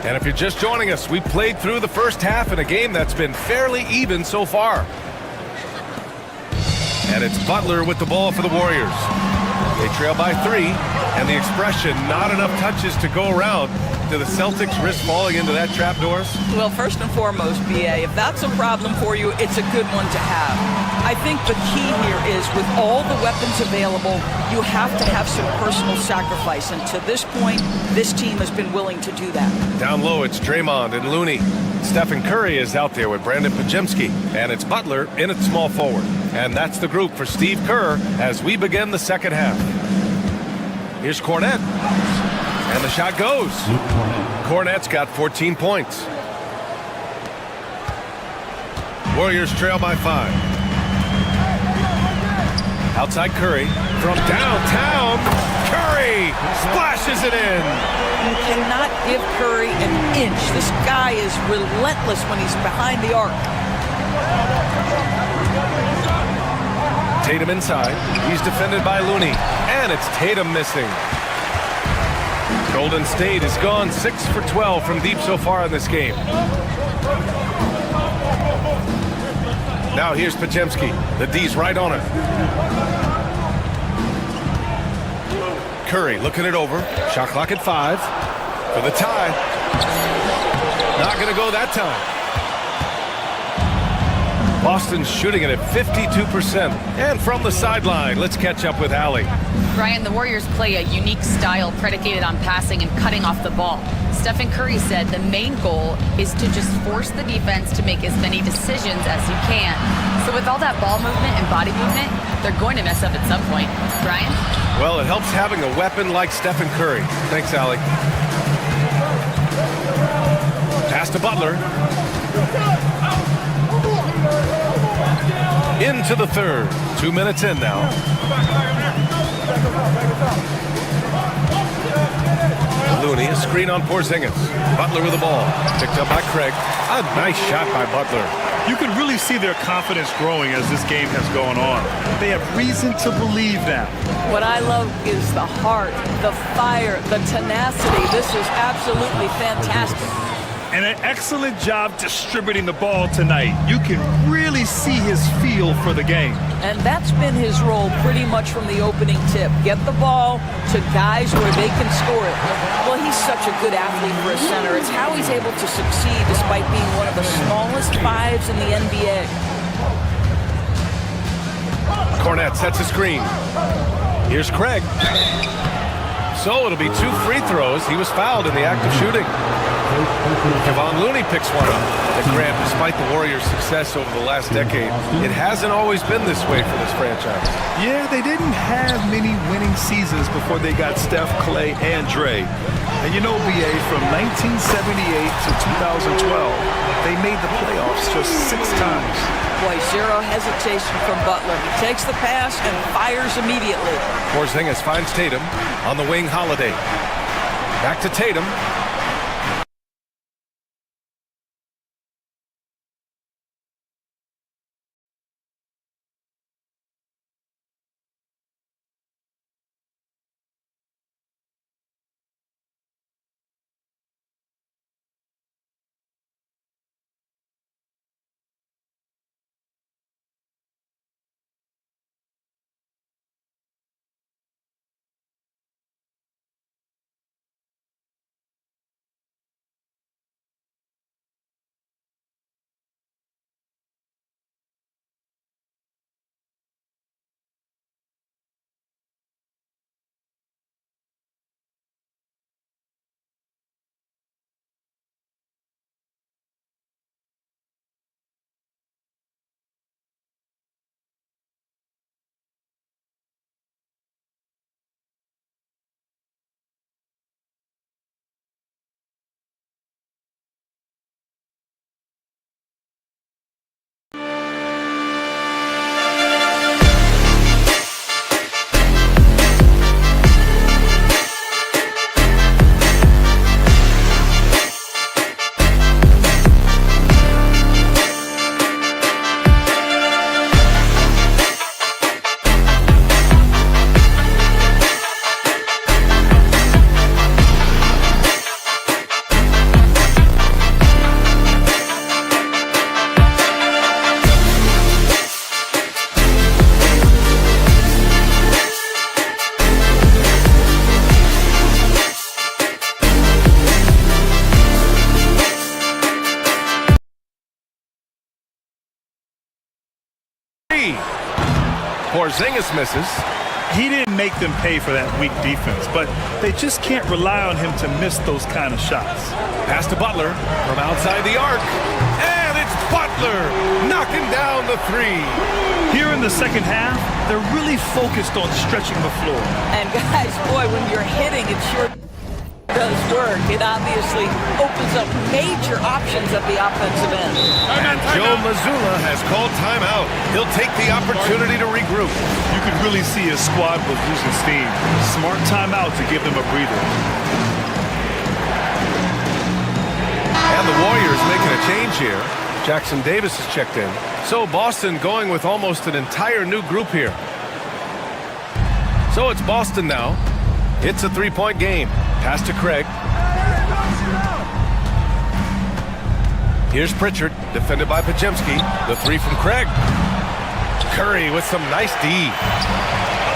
And if you're just joining us, we played through the first half in a game that's been fairly even so far. And it's Butler with the ball for the Warriors. They trail by 3, and the expression, not enough touches to go around. Do the Celtics risk falling into that trap, Doris? Well, first and foremost, B.A., if that's a problem for you, it's a good one to have. I think the key here is with all the weapons available, you have to have some personal sacrifice. And to this point, this team has been willing to do that. Down low, it's Draymond and Looney. Stephen Curry is out there with Brandon Pajemski. And it's Butler in at small forward. And that's the group for Steve Kerr as we begin the second half. Here's Cornette. And the shot goes. Cornette's got 14 points. Warriors trail by 5. Outside Curry. From downtown, Curry splashes it in. You cannot give Curry an inch. This guy is relentless when he's behind the arc. Tatum inside. He's defended by Looney. And it's Tatum missing. Golden State has gone 6 for 12 from deep so far in this game. Now here's Pajemski. The D's right on it. Curry looking it over. Shot clock at 5 for the tie. Not going to go that time. Boston's shooting it at 52%. And from the sideline, let's catch up with Allie. Brian, the Warriors play a unique style predicated on passing and cutting off the ball. Stephen Curry said the main goal is to just force the defense to make as many decisions as you can. So with all that ball movement and body movement, they're going to mess up at some point. Brian? Well, it helps having a weapon like Stephen Curry. Thanks, Allie. Pass to Butler. Into the third. 2 minutes in now. Looney, a screen on Porzingis. Butler with the ball. Picked up by Craig. A nice shot by Butler. You can really see their confidence growing as this game has gone on. They have reason to believe now. What I love is the heart, the fire, the tenacity. This is absolutely fantastic. And an excellent job distributing the ball tonight. You can really see his feel for the game. And that's been his role pretty much from the opening tip. Get the ball to guys where they can score it. Well, he's such a good athlete for a center. It's how he's able to succeed despite being one of the smallest fives in the NBA. Cornette sets a screen. Here's Craig. So it'll be 2 free throws. He was fouled in the act of shooting. Kevon Looney picks one up. And Grant, despite the Warriors' success over the last decade, it hasn't always been this way for this franchise. Yeah, they didn't have many winning seasons before they got Steph, Clay, and Dre. And you know, BA, from 1978 to 2012, they made the playoffs just 6 times. Boy, zero hesitation from Butler. He takes the pass and fires immediately. Porzingis finds Tatum on the wing. Holiday. Back to Tatum. Porzingis misses. He didn't make them pay for that weak defense, but they just can't rely on him to miss those kind of shots. Pass to Butler from outside the arc. And it's Butler knocking down the 3. Here in the second half, they're really focused on stretching the floor. And guys, boy, when you're hitting, it sure does work. It obviously opens up major options at the offensive end. And Joe Mazzulla has called timeout. He'll take the opportunity to regroup. You could really see his squad was losing steam. Smart timeout to give them a breather. And the Warriors making a change here. Jackson Davis is checked in. So Boston going with almost an entire new group here. So it's Boston now. It's a 3-point game. Pass to Craig. Here's Pritchard, defended by Pajemski. The 3 from Craig. Curry with some nice D.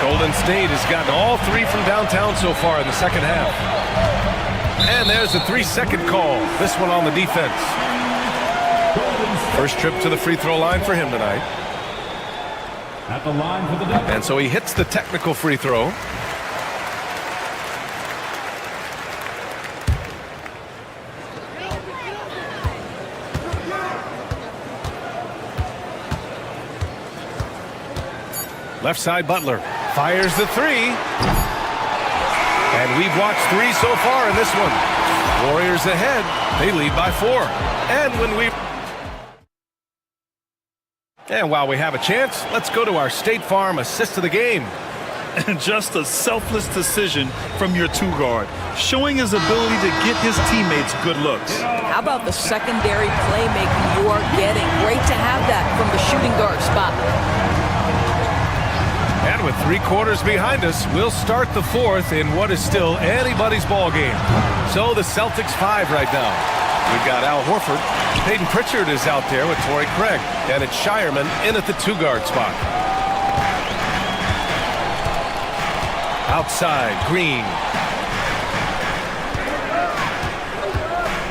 Golden State has gotten all 3 from downtown so far in the second half. And there's a 3-second call. This one on the defense. First trip to the free throw line for him tonight. At the line for the defense. And so he hits the technical free throw. Left side, Butler fires the three. And we've watched 3 so far in this one. Warriors ahead. They lead by 4. And while we have a chance, let's go to our State Farm assist of the game. And just a selfless decision from your 2-guard, showing his ability to get his teammates good looks. How about the secondary playmaking you are getting? Great to have that from the shooting guard spot. And with 3 quarters behind us, we'll start the 4th in what is still anybody's ball game. So the Celtics 5 right now. We've got Al Horford. Peyton Pritchard is out there with Torrey Craig. And it's Shireman in at the 2-guard spot. Outside, Green.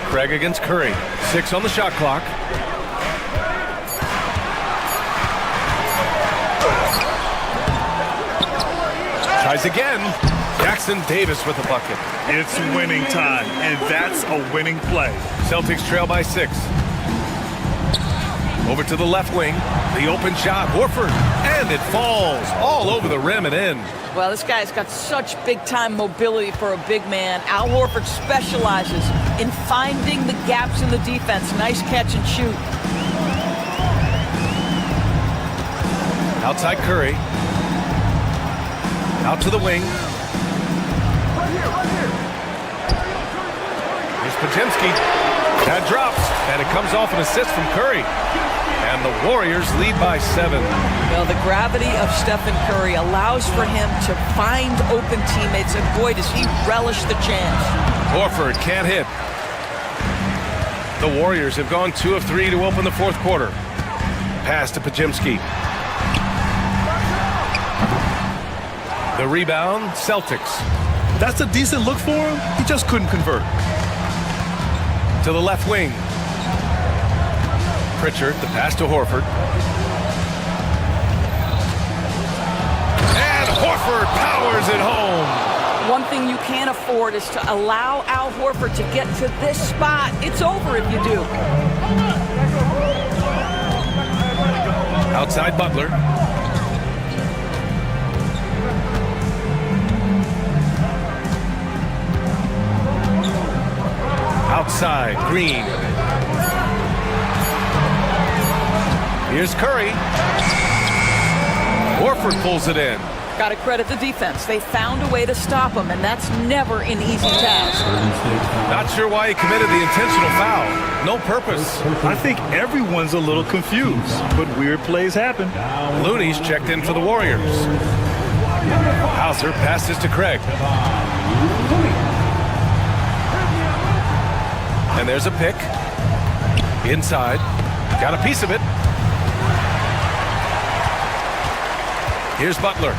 Craig against Curry. 6 on the shot clock. Tries again. Jackson Davis with a bucket. It's winning time, and that's a winning play. Celtics trail by 6. Over to the left wing. The open shot. Horford. And it falls all over the rim and in. Well, this guy's got such big-time mobility for a big man. Al Horford specializes in finding the gaps in the defense. Nice catch and shoot. Outside Curry. Out to the wing. Here's Podziemski. That drops, and it comes off an assist from Curry. And the Warriors lead by 7. Well, the gravity of Stephen Curry allows for him to find open teammates, and boy, does he relish the chance. Horford can't hit. The Warriors have gone 2 of 3 to open the 4th quarter. Pass to Podziemski. The rebound, Celtics. That's a decent look for him. He just couldn't convert. To the left wing. Pritchard, the pass to Horford. And Horford powers it home. One thing you can't afford is to allow Al Horford to get to this spot. It's over if you do. Outside Butler. Outside, Green. Here's Curry. Horford pulls it in. Got to credit the defense. They found a way to stop him, and that's never an easy task. Not sure why he committed the intentional foul. No purpose. I think everyone's a little confused, but weird plays happen. Looney's checked in for the Warriors. Hauser passes to Craig. And there's a pick. Inside. Got a piece of it. Here's Butler.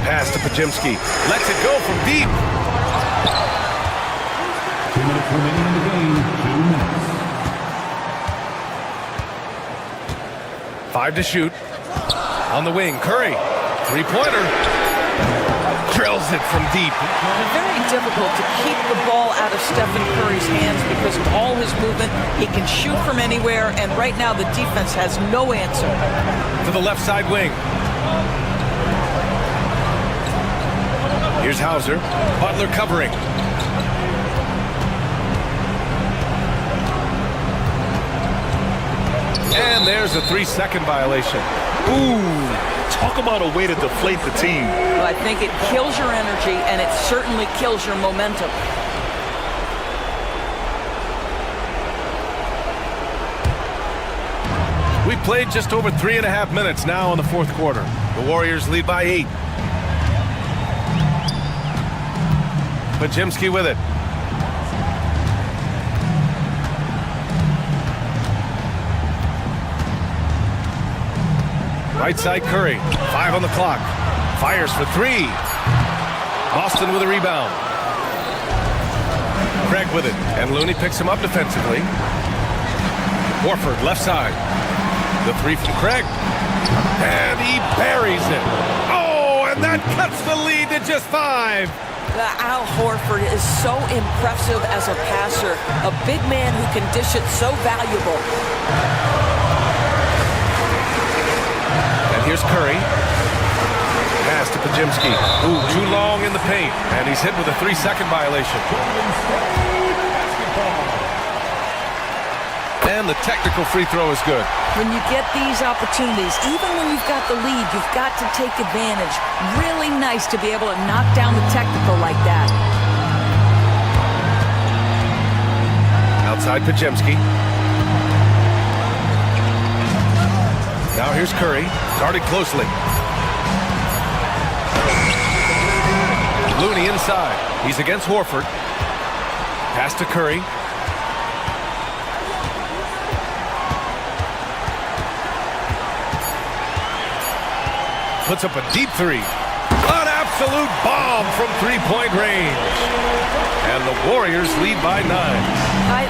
Pass to Podziemski. Lets it go from deep. 2 minutes remaining in the game. 2 minutes. 5 to shoot. On the wing, Curry. 3-pointer. Drills it from deep. Very difficult to keep the ball out of Stephen Curry's hands because of all his movement. He can shoot from anywhere, and right now the defense has no answer. To the left side wing. Here's Hauser. Butler covering. And there's a 3-second violation. Ooh, talk about a way to deflate the team. Well, I think it kills your energy, and it certainly kills your momentum. We've played just over 3.5 minutes now in the 4th quarter. The Warriors lead by 8. Podziemski with it. Right side Curry. 5 on the clock. Fires for 3. Boston with a rebound. Craig with it. And Looney picks him up defensively. Horford left side. The 3 from Craig. And he buries it. Oh, and that cuts the lead to just 5. Al Horford is so impressive as a passer, a big man who can dish it so valuable. And here's Curry. Pass to Pajimski. Ooh, too long in the paint. And he's hit with a 3-second violation. And the technical free throw is good. When you get these opportunities, even when you've got the lead, you've got to take advantage. Really nice to be able to knock down the technical like that. Outside Pajimski. Now here's Curry, guarded closely. Looney inside. He's against Horford. Pass to Curry. Puts up a deep three. An absolute bomb from three-point range. And the Warriors lead by 9.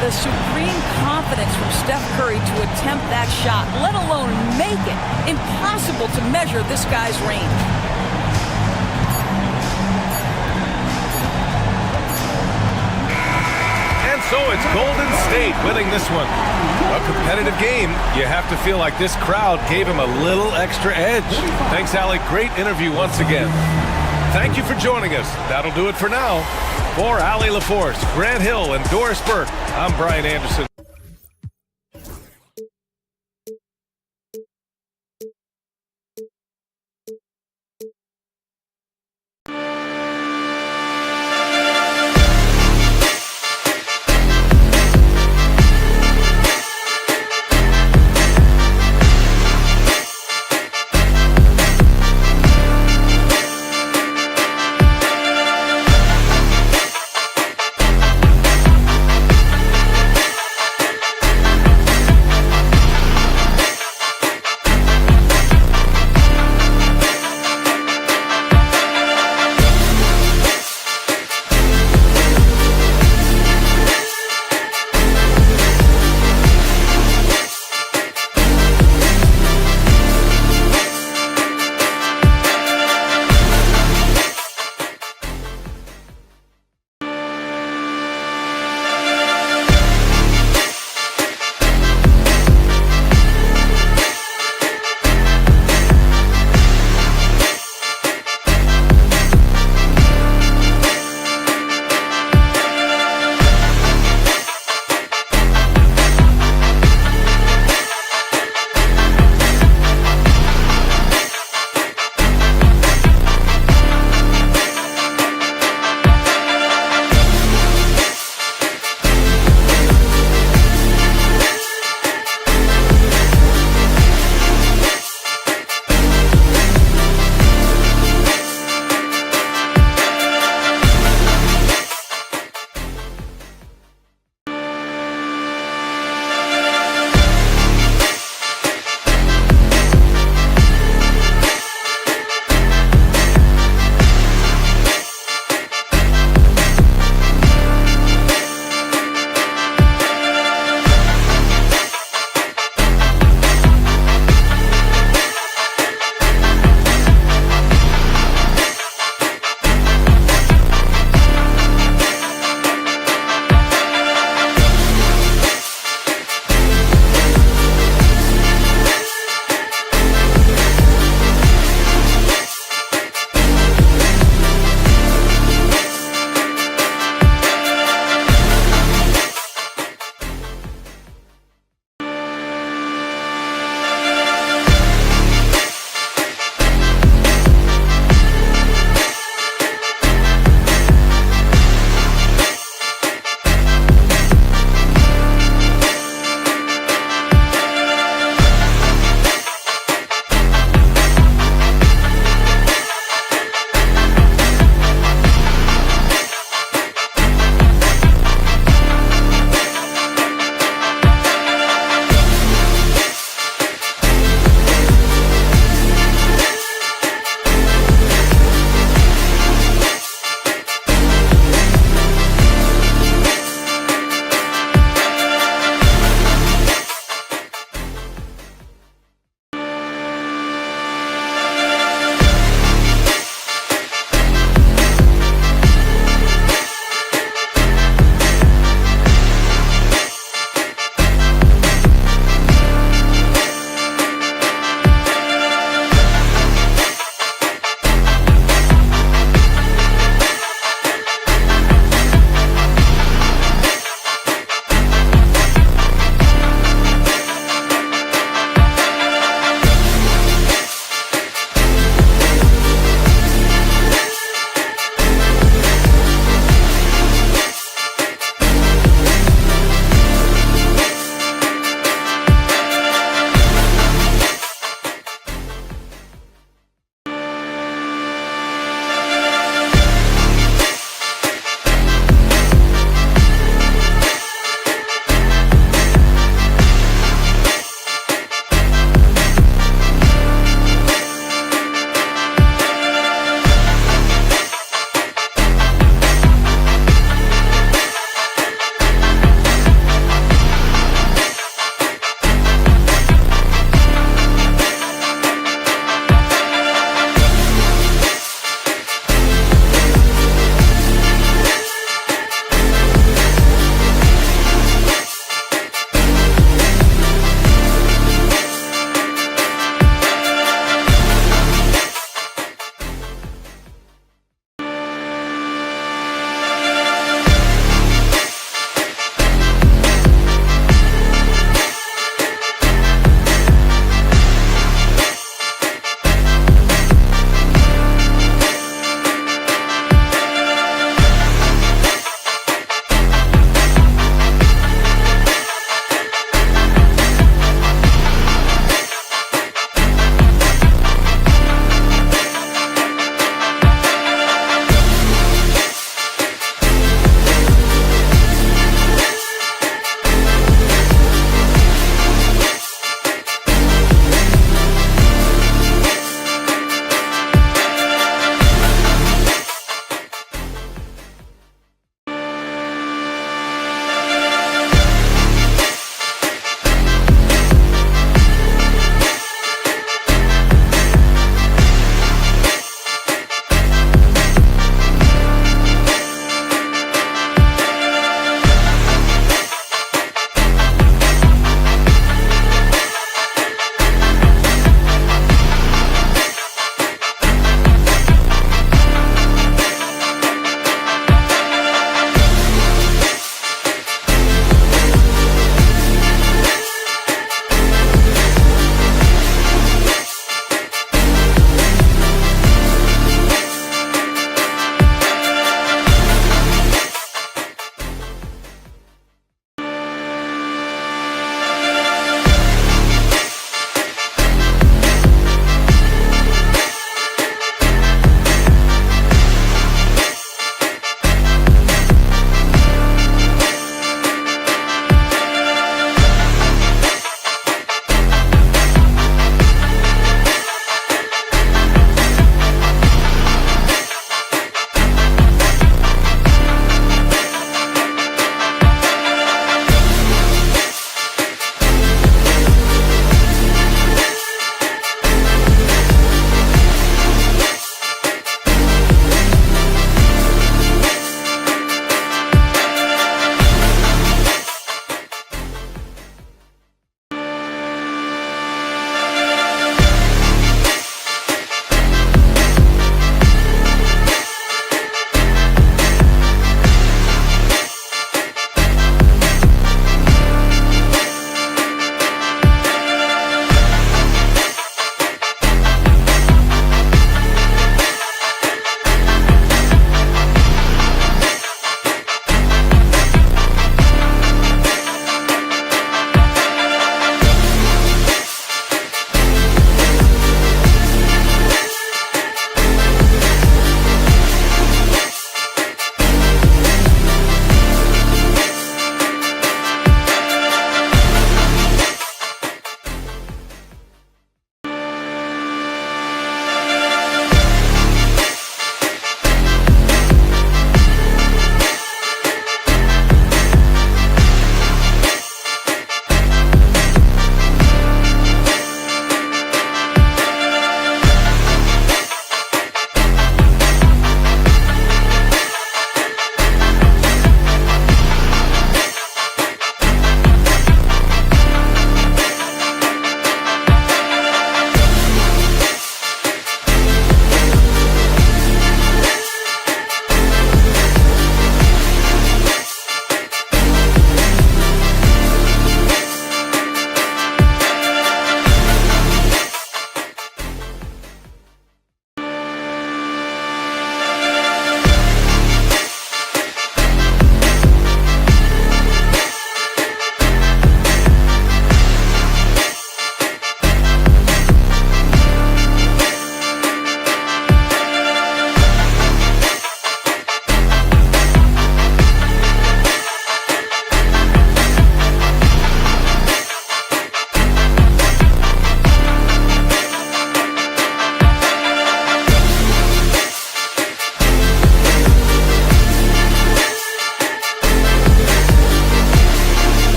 The supreme confidence from Steph Curry to attempt that shot, let alone make it. Impossible to measure this guy's range. And so it's Golden State winning this one. A competitive game. You have to feel like this crowd gave him a little extra edge. Thanks, Alec. Great interview once again. Thank you for joining us. That'll do it for now. For Allie LaForce, Grant Hill, and Doris Burke, I'm Brian Anderson.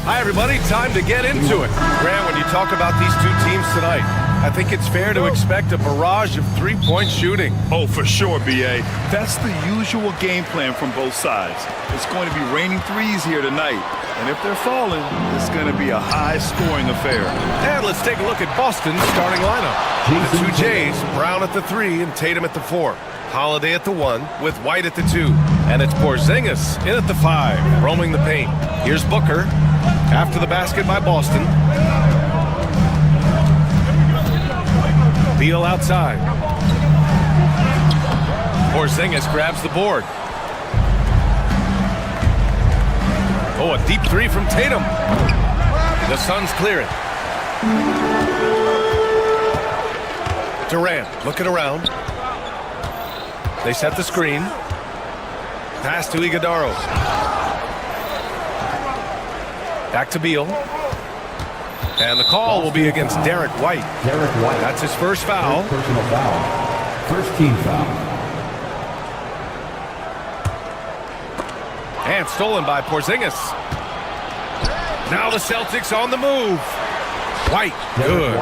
Hi, everybody. Time to get into it. Grant, when you talk about these two teams tonight, I think it's fair to expect a barrage of three-point shooting. Oh, for sure, B.A. That's the usual game plan from both sides. It's going to be raining threes here tonight. And if they're falling, it's going to be a high-scoring affair. And let's take a look at Boston's starting lineup. The two Jays, Brown at the 3 and Tatum at the 4. Holiday at the 1 with White at the 2. And it's Porzingis in at the 5, roaming the paint. Here's Booker after the basket by Boston. Beal outside. Porzingis grabs the board. Oh, a deep 3 from Tatum. The Suns clear it. Durant looking around. They set the screen. Pass to Iguodala. Back to Beal. And the call will be against Derek White. That's his first foul. Personal foul. First team foul. And stolen by Porzingis. Now the Celtics on the move. White, good.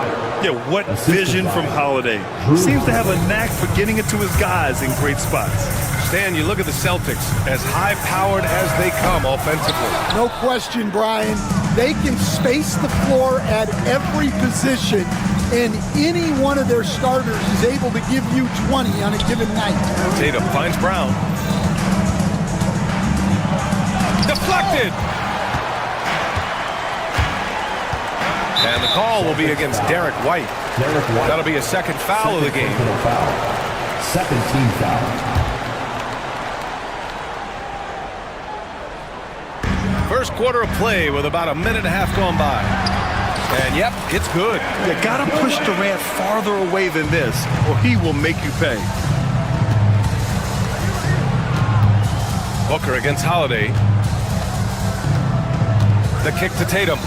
Yeah, what vision from Holiday. Seems to have a knack for getting it to his guys in great spots. Stan, you look at the Celtics, as high-powered as they come offensively. No question, Brian. They can space the floor at every position, and any one of their starters is able to give you 20 on a given night. Tatum finds Brown. Deflected! And the call will be against Derek White. That'll be a second foul of the game. Second team foul. First quarter of play with about a minute and a half gone by. And yep, it's good. You gotta push Durant farther away than this, or he will make you pay. Booker against Holiday. The kick to Tatum.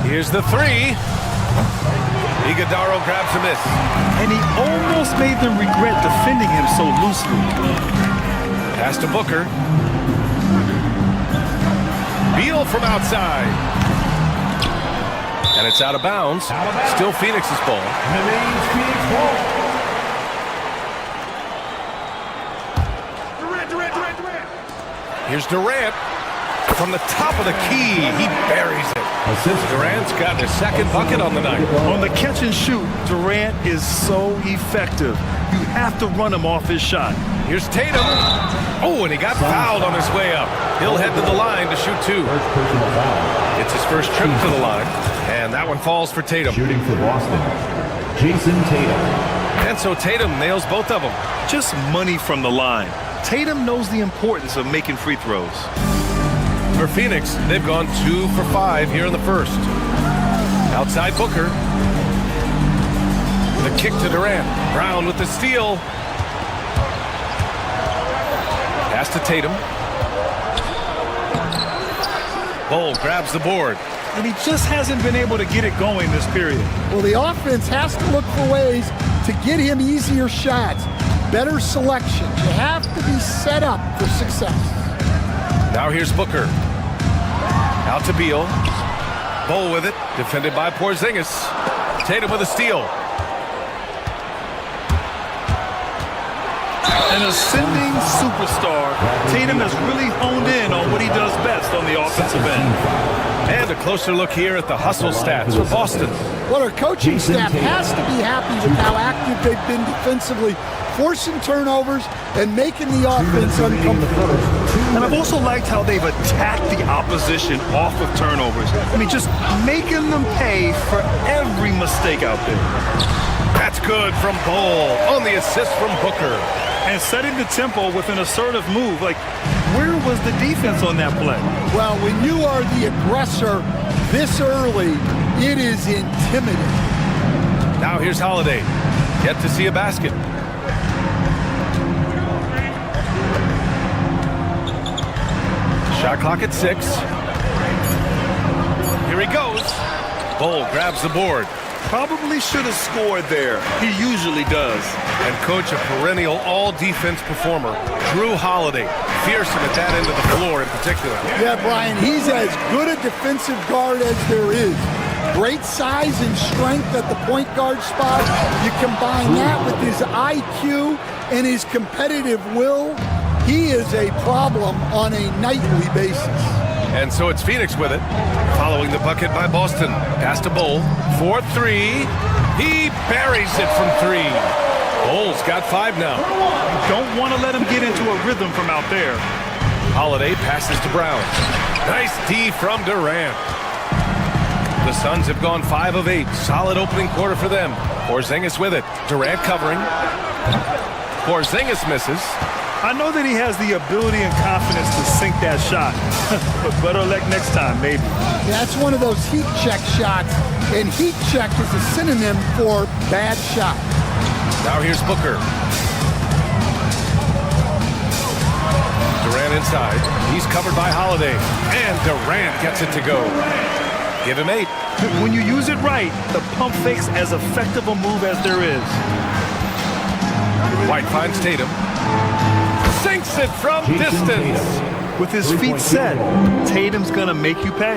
Here's the 3. Iguodala grabs a miss. And he almost made them regret defending him so loosely. Pass to Booker. Beal from outside. And it's out of bounds. Still Phoenix's ball. Remains Phoenix ball. Here's Durant. From the top of the key, he buries it. Durant's got his second bucket on the night. On the catch and shoot, Durant is so effective. You have to run him off his shot. Here's Tatum. Oh, and he got fouled on his way up. He'll head to the line to shoot 2. It's his first trip to the line, and that one falls for Tatum. Shooting for Boston, Jason Tatum. And so Tatum nails both of them. Just money from the line. Tatum knows the importance of making free throws. For Phoenix, they've gone 2 for 5 here in the first. Outside Booker. The kick to Durant. Brown with the steal. Pass to Tatum. Bull grabs the board. And he just hasn't been able to get it going this period. Well, the offense has to look for ways to get him easier shots, better selection. You have to be set up for success. Now here's Booker. Out to Beal. Bull with it. Defended by Porzingis. Tatum with a steal. An ascending superstar, Tatum has really honed in on what he does best on the offensive end. And a closer look here at the hustle stats for Boston. Well, our coaching staff has to be happy with how active they've been defensively, forcing turnovers and making the offense uncomfortable. And I've also liked how they've attacked the opposition off of turnovers. I mean, just making them pay for every mistake out there. That's good from Bull on the assist from Booker. And setting the tempo with an assertive move. Like, where was the defense on that play? Well, when you are the aggressor this early, it is intimidating. Now here's Holiday. Yet to see a basket. Shot clock at 6. Here he goes. Bull grabs the board. Probably should have scored there. He usually does. And coach, a perennial all-defense performer, Drew Holiday. Fearsome at that end of the floor in particular. Yeah, Brian, he's as good a defensive guard as there is. Great size and strength at the point guard spot. You combine that with his IQ and his competitive will, he is a problem on a nightly basis. And so it's Phoenix with it, following the bucket by Boston. Pass to Bull, 4-3. He buries it from 3. Bull's got 5 now. You don't want to let him get into a rhythm from out there. Holiday passes to Brown. Nice D from Durant. The Suns have gone 5 of 8. Solid opening quarter for them. Porzingis with it. Durant covering. Porzingis misses. I know that he has the ability and confidence to sink that shot, but better luck next time, maybe. That's one of those heat check shots, and heat check is a synonym for bad shot. Now here's Booker. Durant inside. He's covered by Holiday, and Durant gets it to go. Give him 8. When you use it right, the pump fake's as effective a move as there is. White finds Tatum. Sinks it from distance. With his feet set, Tatum's gonna make you pay.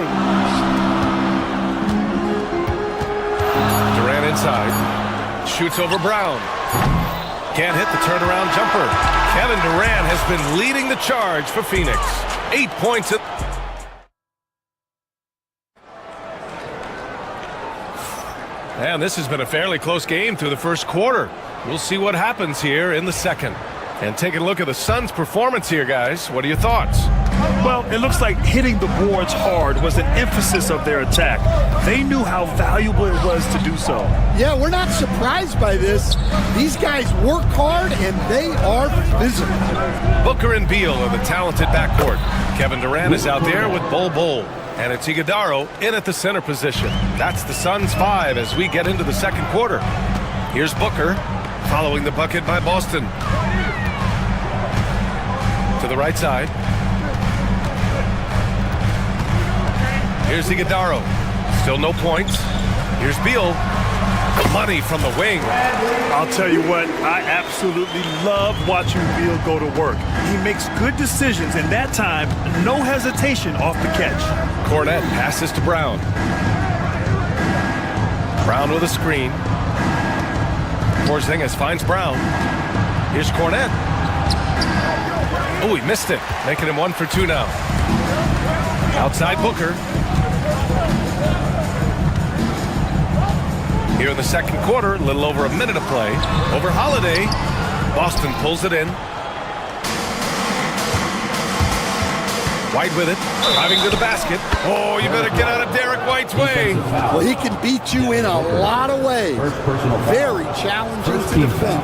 Durant inside. Shoots over Brown. Can't hit the turnaround jumper. Kevin Durant has been leading the charge for Phoenix. 8 points. And this has been a fairly close game through the first quarter. We'll see what happens here in the second. And taking a look at the Suns' performance here, guys. What are your thoughts? Well, it looks like hitting the boards hard was an emphasis of their attack. They knew how valuable it was to do so. Yeah, we're not surprised by this. These guys work hard, and they are physical. Booker and Beal are the talented backcourt. Kevin Durant is out there with Bull. And it's Iguodala in at the center position. That's the Suns' 5 as we get into the second quarter. Here's Booker, following the bucket by Boston. To the right side. Here's Iguodala. Still no points. Here's Beal. The money from the wing. I'll tell you what, I absolutely love watching Beal go to work. He makes good decisions, and that time, no hesitation off the catch. Cornette passes to Brown. Brown with a screen. Porzingis finds Brown. Here's Cornette. Oh, he missed it, making him 1 for 2 now. Outside Booker. Here in the second quarter, a little over a minute of play. Over Holiday. Boston pulls it in. White with it, driving to the basket. Oh, you better get out of Derek White's way. Well, he can beat you in a lot of ways. Very challenging to defend.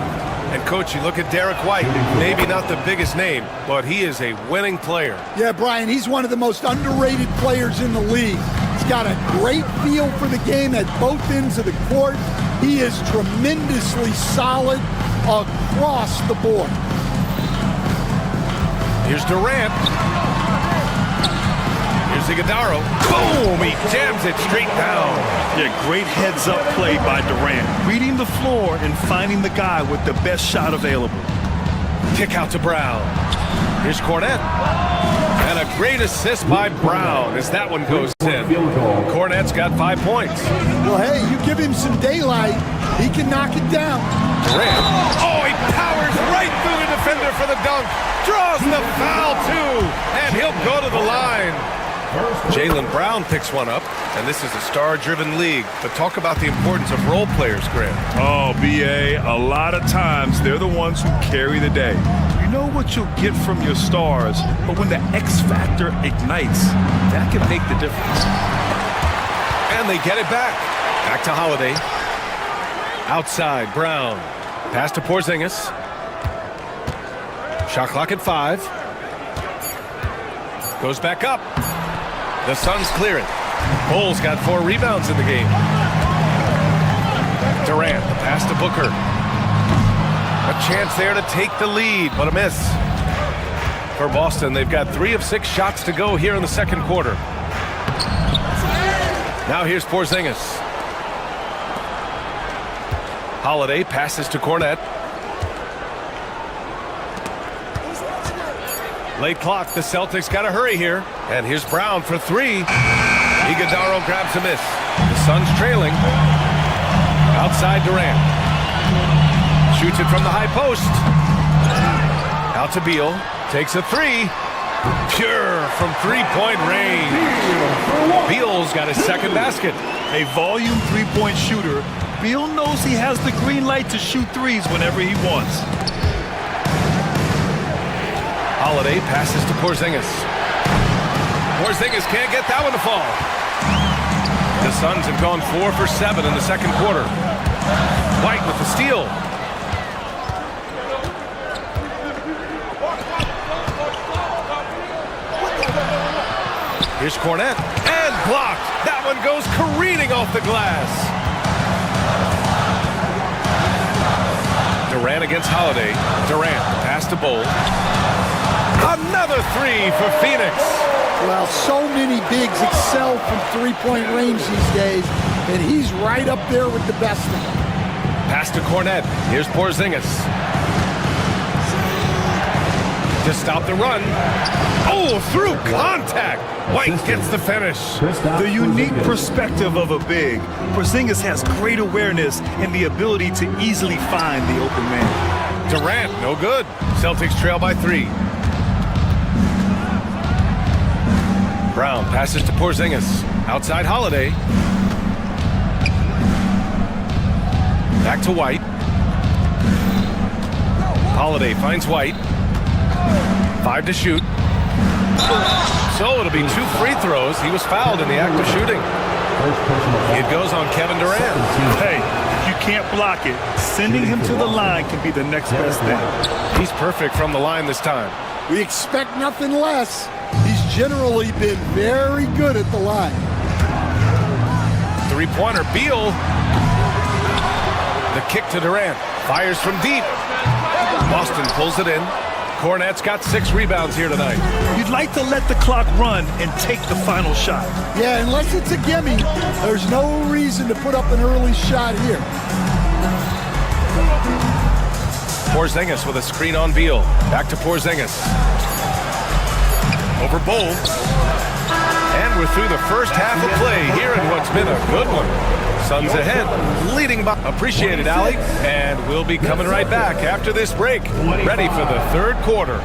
And, Coach, you look at Derek White, maybe not the biggest name, but he is a winning player. Yeah, Brian, he's one of the most underrated players in the league. He's got a great feel for the game at both ends of the court. He is tremendously solid across the board. Here's Durant. Here's Iguodala. Boom! He jams it straight down. Yeah, great heads-up play by Durant. Reading the floor and finding the guy with the best shot available. Kick out to Brown. Here's Cornette. And a great assist by Brown as that one goes in. Cornette's got 5 points. Well, hey, you give him some daylight, he can knock it down. Durant. Oh, he powers right through the defender for the dunk. Draws the foul, too. And he'll go to the line. Jaylen Brown picks one up, and this is a star-driven league. But talk about the importance of role players, Grant. Oh, B.A., a lot of times they're the ones who carry the day. You know what you'll get from your stars, but when the X factor ignites, that can make the difference. And they get it back. Back to Holiday. Outside, Brown. Pass to Porzingis. Shot clock at 5. Goes back up. The Suns clear it. Bull's got 4 rebounds in the game. Durant, the pass to Booker. A chance there to take the lead, but a miss. For Boston, they've got 3 of 6 shots to go here in the second quarter. Now here's Porzingis. Holiday passes to Cornet. Late clock, the Celtics got to hurry here. And here's Brown for 3. Iguodala grabs a miss. The Suns trailing. Outside Durant. Shoots it from the high post. Out to Beal. Takes a 3. Pure from three-point range. Beal's got his second basket. A volume three-point shooter. Beal knows he has the green light to shoot threes whenever he wants. Holiday passes to Porzingis. Porzingis can't get that one to fall. The Suns have gone 4 for 7 in the second quarter. White with the steal. Here's Cornet, and blocked. That one goes careening off the glass. Durant against Holiday. Durant, pass to Bowl. Another 3 for Phoenix. Well, so many bigs excel from three-point range these days, and he's right up there with the best of them. Pass to Cornet. Here's Porzingis. To stop the run. Oh, through contact. White gets the finish. The unique perspective of a big. Porzingis has great awareness and the ability to easily find the open man. Durant, no good. Celtics trail by 3. Brown passes to Porzingis. Outside Holiday. Back to White. Holiday finds White. 5 to shoot. So it'll be 2 free throws. He was fouled in the act of shooting. It goes on Kevin Durant. Hey, if you can't block it, sending him to the line can be the next best thing. He's perfect from the line this time. We expect nothing less. He's generally been very good at the line. 3-pointer, Beal. The kick to Durant. Fires from deep. Boston pulls it in. Cornet's got 6 rebounds here tonight. You'd like to let the clock run and take the final shot. Yeah, unless it's a gimme, there's no reason to put up an early shot here. Porzingis with a screen on Beal. Back to Porzingis. Over Bowl. And we're through the first half of play here in what's been a good one. Suns ahead, leading by. Appreciate it, Allie. And we'll be coming right back after this break. Ready for the third quarter.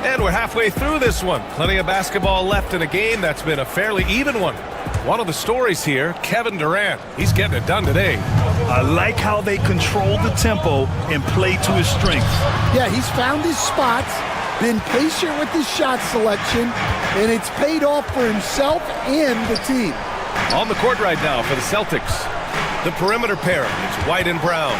And we're halfway through this one. Plenty of basketball left in a game that's been a fairly even one. One of the stories here, Kevin Durant. He's getting it done today. I like how they control the tempo and play to his strengths. Yeah, he's found his spots, been patient with his shot selection, and it's paid off for himself and the team. On the court right now for the Celtics. The perimeter pair, it's White and Brown.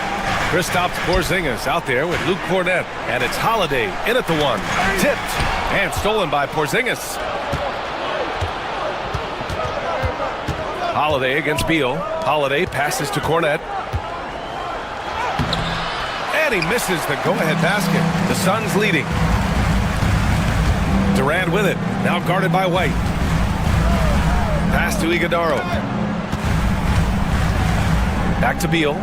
Kristaps Porzingis out there with Luke Cornet. And it's Holiday in at the 1. Tipped and stolen by Porzingis. Holiday against Beal. Holiday passes to Cornet. And he misses the go-ahead basket. The Suns leading. Durant with it. Now guarded by White. Pass to Iguodala. Back to Beal.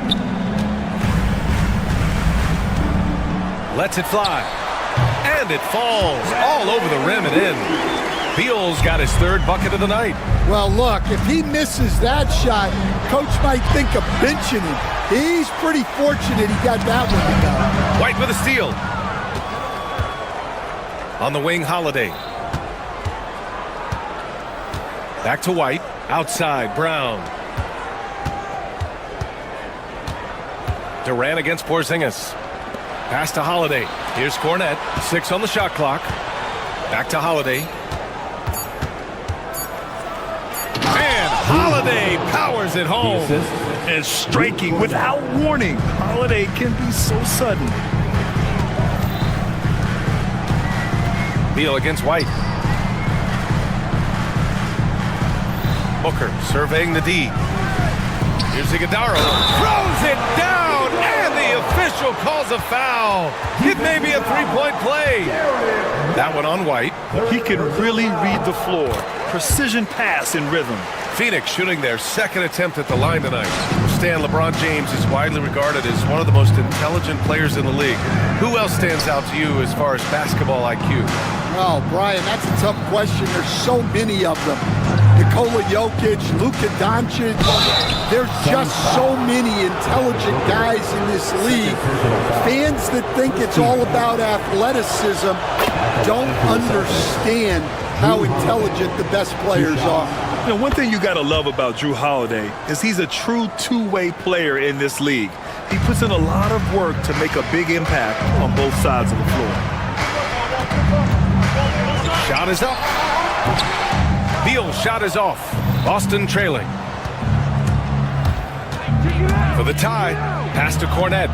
Lets it fly. And it falls all over the rim and in. Beal's got his 3rd bucket of the night. Well, look, if he misses that shot, coach might think of benching him. He's pretty fortunate he got that one to go. White with a steal. On the wing, Holiday. Back to White. Outside, Brown. Durant against Porzingis. Pass to Holiday. Here's Cornette. 6 on the shot clock. Back to Holiday. And Holiday powers it home. And striking without warning. Holiday can be so sudden. Beal against White. Booker surveying the D. Here's Iguodala. Throws it down, and the official calls a foul. It may be a three-point play. That one on White. He can really read the floor. Precision pass in rhythm. Phoenix shooting their second attempt at the line tonight. Stan, LeBron James is widely regarded as one of the most intelligent players in the league. Who else stands out to you as far as basketball IQ? Well, Brian, that's a tough question. There's so many of them. Nikola Jokic, Luka Doncic. There's just so many intelligent guys in this league. Fans that think it's all about athleticism don't understand how intelligent the best players are. You know, one thing you got to love about Jrue Holiday is he's a true two-way player in this league. He puts in a lot of work to make a big impact on both sides of the floor. Shot is up. Beal's shot is off. Boston trailing. For the tie, pass to Cornette.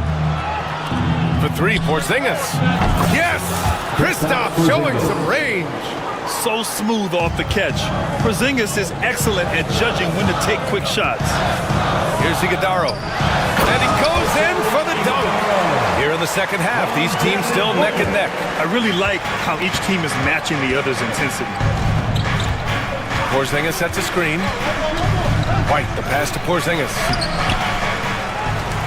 For three, Porzingis. Yes! Kristaps showing some range. So smooth off the catch. Porzingis is excellent at judging when to take quick shots. Here's Iguodala. And he goes in for the dunk. Here in the second half, these teams still neck and neck. I really like how each team is matching the other's intensity. Porzingis sets a screen. White, the pass to Porzingis.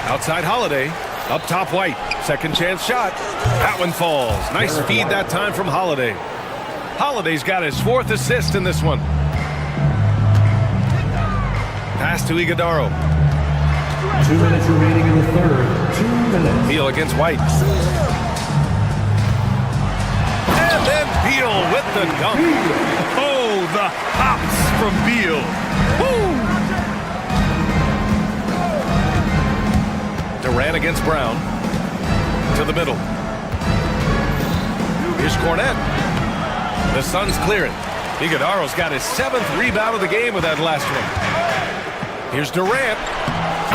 Outside Holiday. Up top White. Second chance shot. That one falls. Nice feed that time from Holiday. Holiday's got his 4th assist in this one. Pass to Iguodala. 2 minutes remaining in the third. 2 minutes. Beal against White. And then Beal with the dunk. Oh, the hops from Beal. Woo! Durant against Brown. To the middle. Here's Cornette. The Suns clear it. Iguodala's got his 7th rebound of the game with that last one. Here's Durant.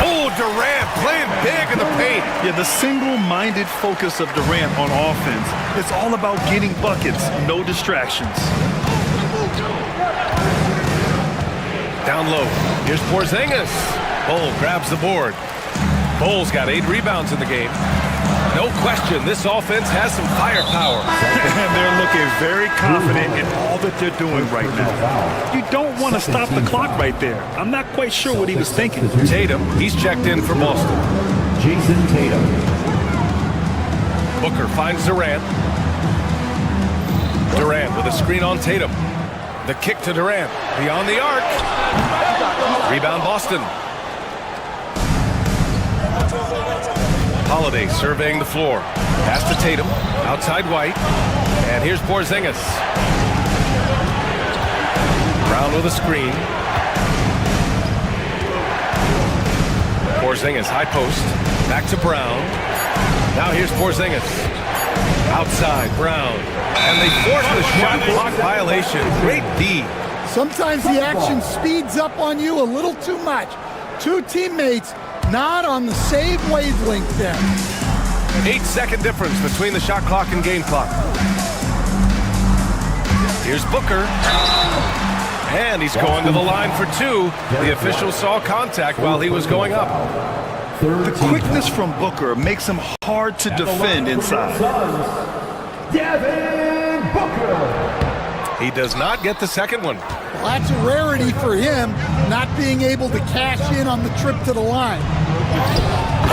Oh, Durant playing big in the paint. Yeah, the single-minded focus of Durant on offense. It's all about getting buckets, no distractions. Down low. Here's Porzingis. Bull grabs the board. Bull's got 8 rebounds in the game. No question, this offense has some firepower. And they're looking very confident in all that they're doing right now. You don't want to stop the clock right there. I'm not quite sure what he was thinking. Tatum, he's checked in for Boston. Jason Tatum. Booker finds Durant. Durant with a screen on Tatum. The kick to Durant. Beyond the arc. Rebound Boston. Holiday surveying the floor. Pass to Tatum. Outside White. And here's Porzingis. Brown with a screen. Porzingis, high post. Back to Brown. Now here's Porzingis. Outside, Brown. And they force the shot clock violation. Great D. Sometimes the action speeds up on you a little too much. Two teammates not on the same wavelength there. 8-second difference between the shot clock and game clock. Here's Booker. And he's going to the line for 2. The official saw contact while he was going up. The quickness from Booker makes him hard to defend inside. Devin Booker. He does not get the second one. Well, that's a rarity for him, not being able to cash in on the trip to the line.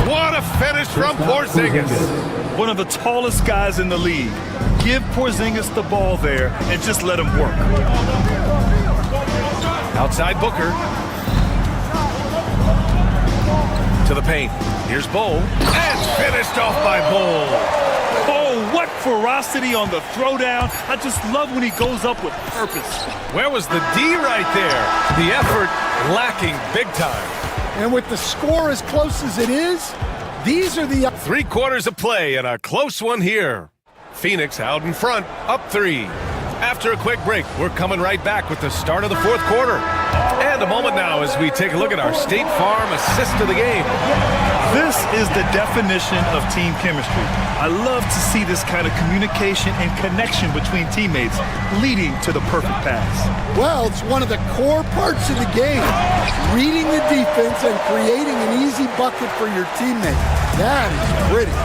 What a finish from Porzingis. One of the tallest guys in the league. Give Porzingis the ball there and just let him work. Outside Booker. To the paint. Here's Bull. And finished off by Bull. Oh, what ferocity on the throwdown. I just love when he goes up with purpose. Where was the D right there? The effort lacking big time. And with the score as close as it is, These are the... 3 quarters of play and a close one here. Phoenix out in front, up 3. After a quick break, we're coming right back with the start of the 4th quarter. And a moment now as we take a look at our State Farm assist of the game. This is the definition of team chemistry. I love to see this kind of communication and connection between teammates leading to the perfect pass. Well, it's one of the core parts of the game. Reading the defense and creating an easy bucket for your teammate. That is pretty.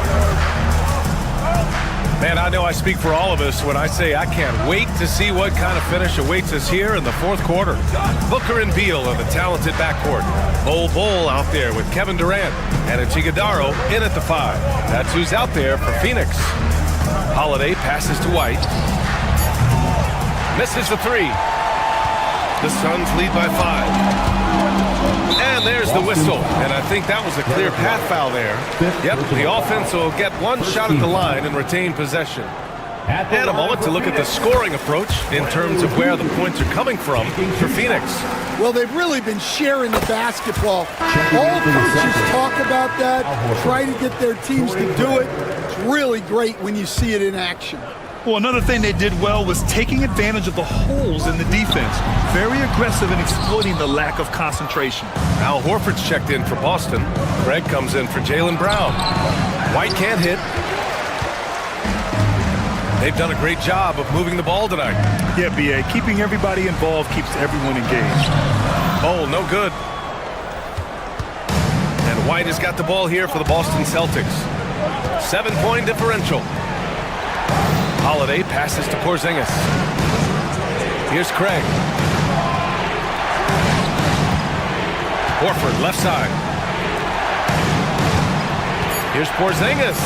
Man, I know I speak for all of us when I say I can't wait to see what kind of finish awaits us here in the 4th quarter. Booker and Beal are the talented backcourt. Bol out there with Kevin Durant, and Iguodaro in at the 5. That's who's out there for Phoenix. Holiday passes to White. Misses the 3. The Suns lead by 5. And there's the whistle, and I think that was a clear path foul there. Yep, the offense will get one shot at the line and retain possession. And a moment to look at the scoring approach in terms of where the points are coming from for Phoenix. Well, they've really been sharing the basketball. All coaches talk about that, try to get their teams to do it. It's really great when you see it in action. Well, another thing they did well was taking advantage of the holes in the defense. Very aggressive in exploiting the lack of concentration. Al Horford's checked in for Boston. Greg comes in for Jaylen Brown. White can't hit. They've done a great job of moving the ball tonight. Yeah, B.A., keeping everybody involved keeps everyone engaged. Oh, no good. And White has got the ball here for the Boston Celtics. 7-point differential. Holiday passes to Porzingis. Here's Craig. Horford, left side. Here's Porzingis.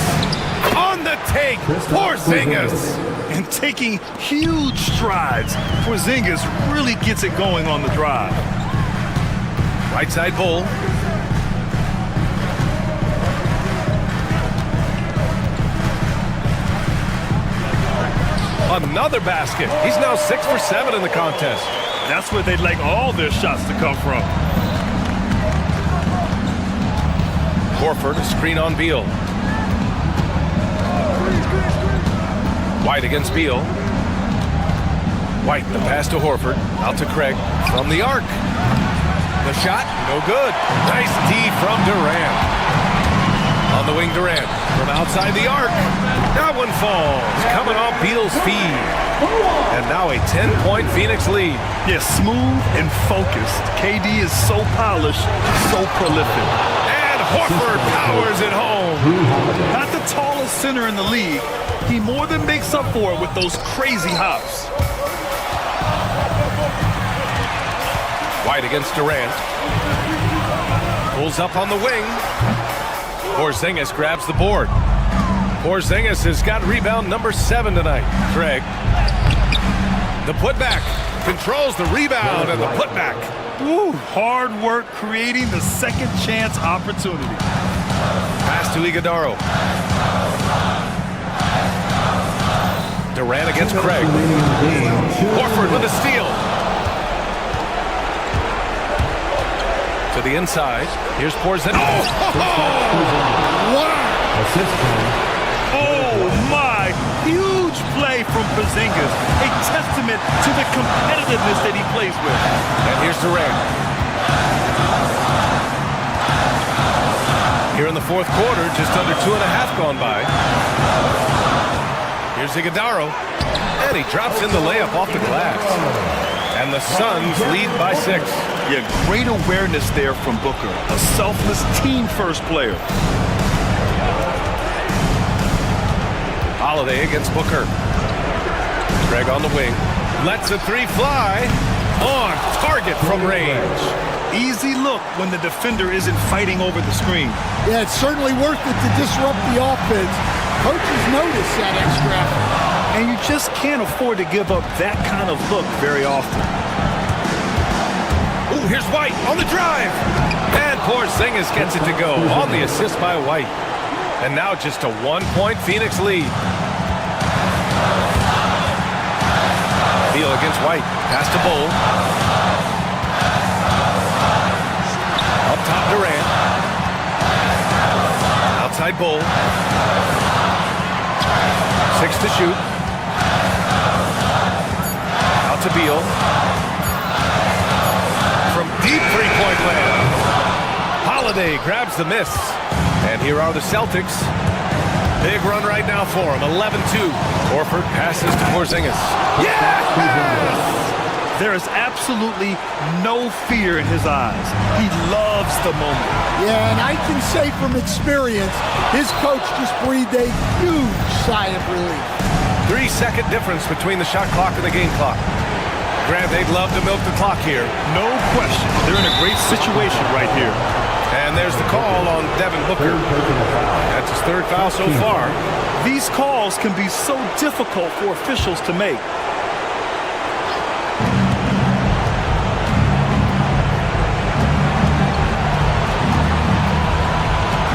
On the take, Porzingis. And taking huge strides, Porzingis really gets it going on the drive. Right side Bull. Another basket. He's now 6 for 7 in the contest. That's where they'd like all their shots to come from. Horford, a screen on Beal. White against Beal. White, the pass to Horford. Out to Craig from the arc. The shot, no good. Nice D from Durant. On the wing, Durant from outside the arc. That one falls, coming off Beal's feed. And now a 10-point Phoenix lead. Yeah, smooth and focused. KD is so polished, so prolific. And Horford powers it home. Not the tallest center in the league. He more than makes up for it with those crazy hops. White against Durant. Pulls up on the wing. Porzingis grabs the board. Porzingis has got rebound number 7 tonight. Craig. The putback. Controls the rebound and the putback. Woo, hard work creating the second chance opportunity. Pass to Iguodaro. Durant against Craig. Horford with a steal. To the inside. Here's Porzingis. Oh my! Huge play from Porzingis. A testament to the competitiveness that he plays with. And here's Durant. Here in the 4th quarter, just under 2.5 gone by. Here's Iguodaro. And he drops in the layup off the glass. And the Suns lead by 6. Yeah, great awareness there from Booker. A selfless team-first player. Holiday against Booker. Craig on the wing. Lets a 3 fly. On target from range. Easy look when the defender isn't fighting over the screen. Yeah, it's certainly worth it to disrupt the offense. Coaches notice that extra effort. And you just can't afford to give up that kind of look very often. Ooh, here's White on the drive. And Porzingis gets it to go on the assist by White. And now just a 1-point Phoenix lead. Beal against White. Pass to Bull. Up top Durant. right bowl. 6 to shoot. Out to Beal. From deep three-point land. Holiday grabs the miss. And here are the Celtics. Big run right now for him. 11-2. Horford passes to Porzingis. Yes! There is absolutely no fear in his eyes. He loves the moment. Yeah, and I can say from experience, his coach just breathed a huge sigh of relief. 3-second difference between the shot clock and the game clock. Grant, they'd love to milk the clock here. No question. They're in a great situation right here. And there's the call on Devin Booker. That's his third foul so far. These calls can be so difficult for officials to make.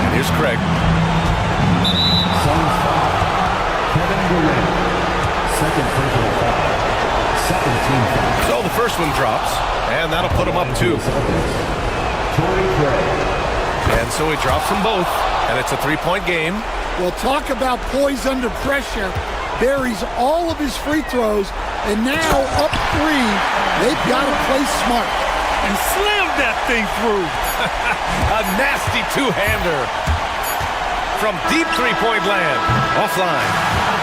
And here's Craig. Kevin Durant, second personal foul. Second team foul. So the first one drops, and that'll put him up 2. And so he drops them both, and it's a 3-point game. Well, talk about poise under pressure. Buries all of his free throws, and now up 3. They've got to play smart. And slam that thing through. A nasty two-hander from deep three-point land. Offline.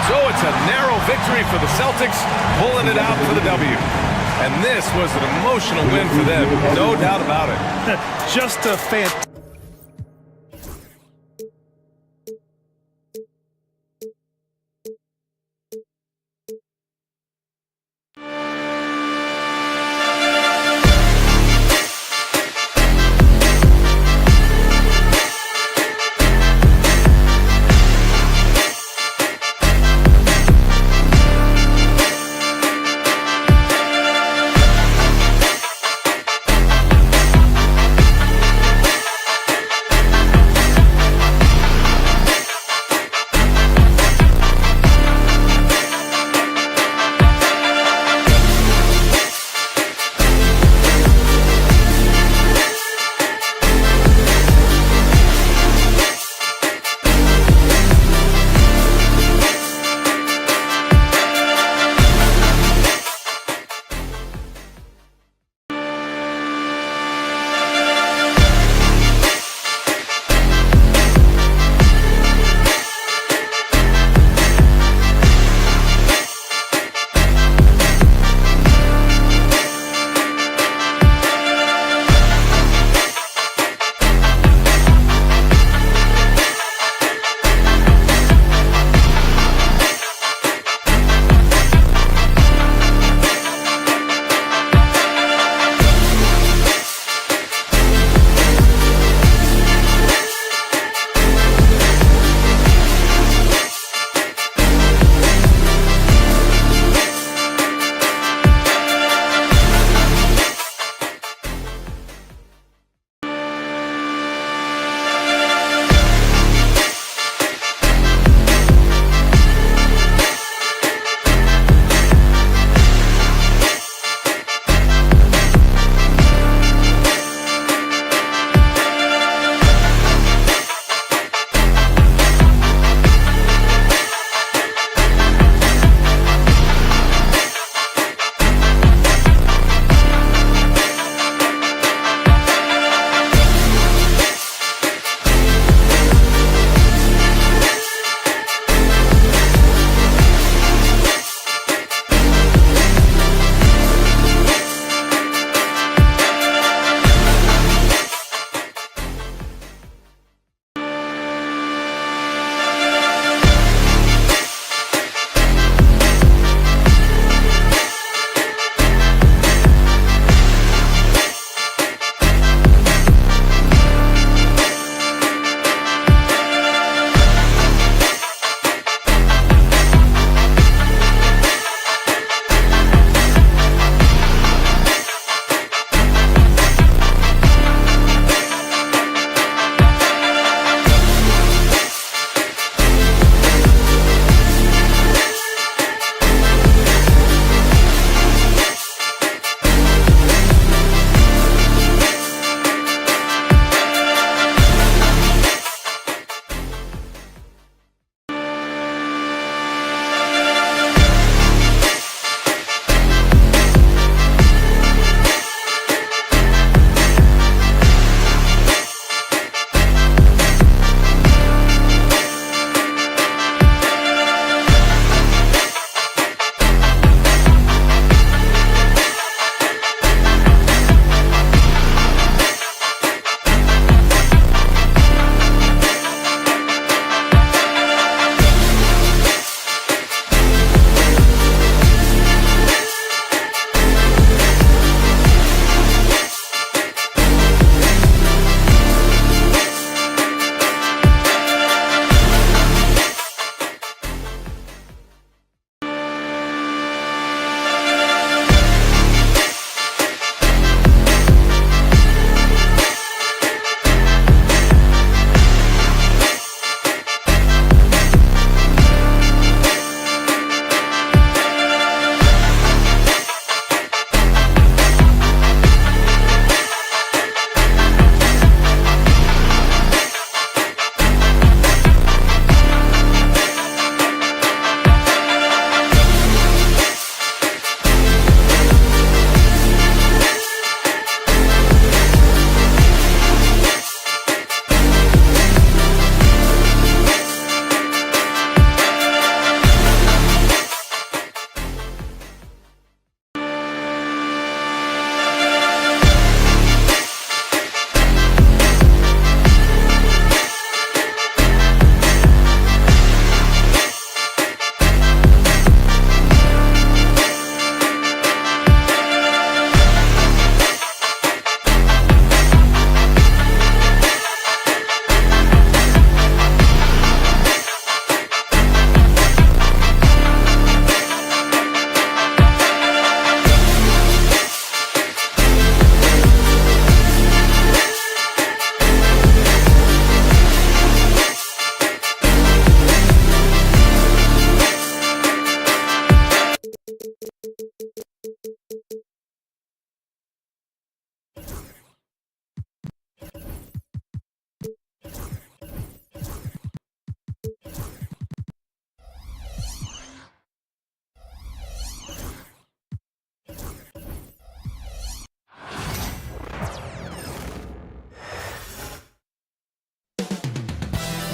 So it's a narrow victory for the Celtics, pulling it out for the W. And this was an emotional win for them, no doubt about it. Just a fantastic.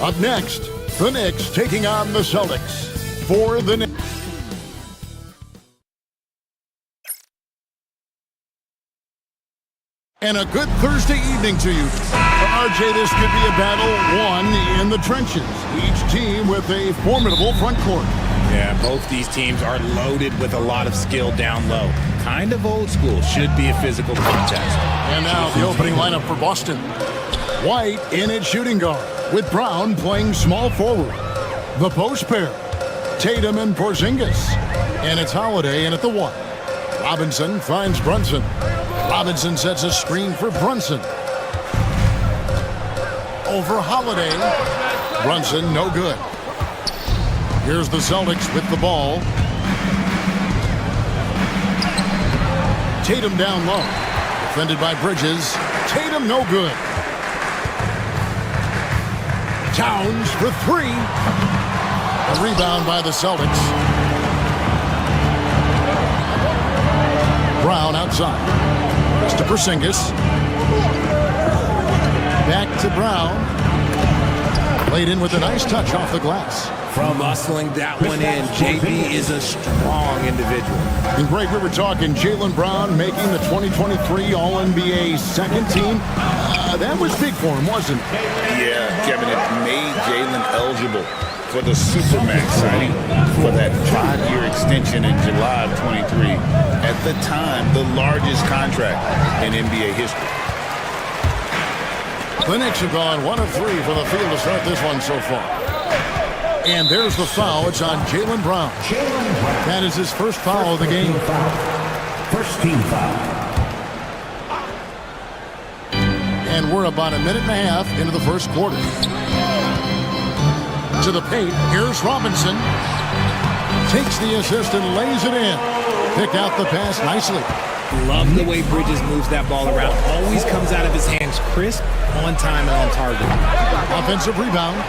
Up next, the Knicks taking on the Celtics. For the Knicks. And a good Thursday evening to you. RJ, this could be a battle won in the trenches. Each team with a formidable front court. Yeah, both these teams are loaded with a lot of skill down low. Kind of old school. Should be a physical contest. And now the opening lineup for Boston. White in at shooting guard, with Brown playing small forward. The post pair, Tatum and Porzingis. And it's Holiday in at the 1. Robinson finds Brunson. Robinson sets a screen for Brunson. Over Holiday. Brunson, no good. Here's the Celtics with the ball. Tatum down low. Defended by Bridges. Tatum, no good. Towns for 3. A rebound by the Celtics. Brown outside. To Porzingis. Back to Brown. Played in with a nice touch off the glass. From muscling that one in, JB is a strong individual. And Greg, we were talking Jaylen Brown making the 2023 All-NBA second team. That was big for him, wasn't it? Yeah, Kevin, it made Jaylen eligible for the Supermax signing for that 5-year extension in July of 23. At the time, the largest contract in NBA history. The Knicks have gone 1 of 3 for the field to start this one so far. And there's the foul. It's on Jaylen Brown. That is his first foul of the game. First team foul. And we're about a minute and a half into the first quarter. To the paint. Here's Robinson. Takes the assist and lays it in. Pick out the pass nicely. Love the way Bridges moves that ball around. Always comes out of his hands crisp, on time, and on target. Offensive rebound.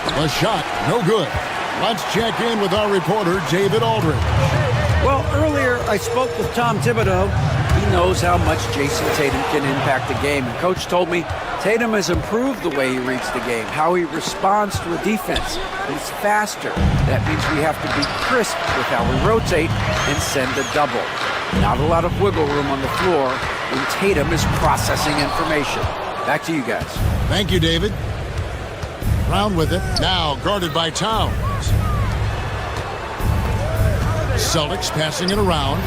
A shot, no good. Let's check in with our reporter, David Aldridge. Well, earlier I spoke with Tom Thibodeau. He knows how much Jason Tatum can impact the game. And Coach told me Tatum has improved the way he reads the game, how he responds to a defense. He's faster. That means we have to be crisp with how we rotate and send a double. Not a lot of wiggle room on the floor when Tatum is processing information. Back to you guys. Thank you, David. Brown with it. Now guarded by Towns. Celtics passing it around.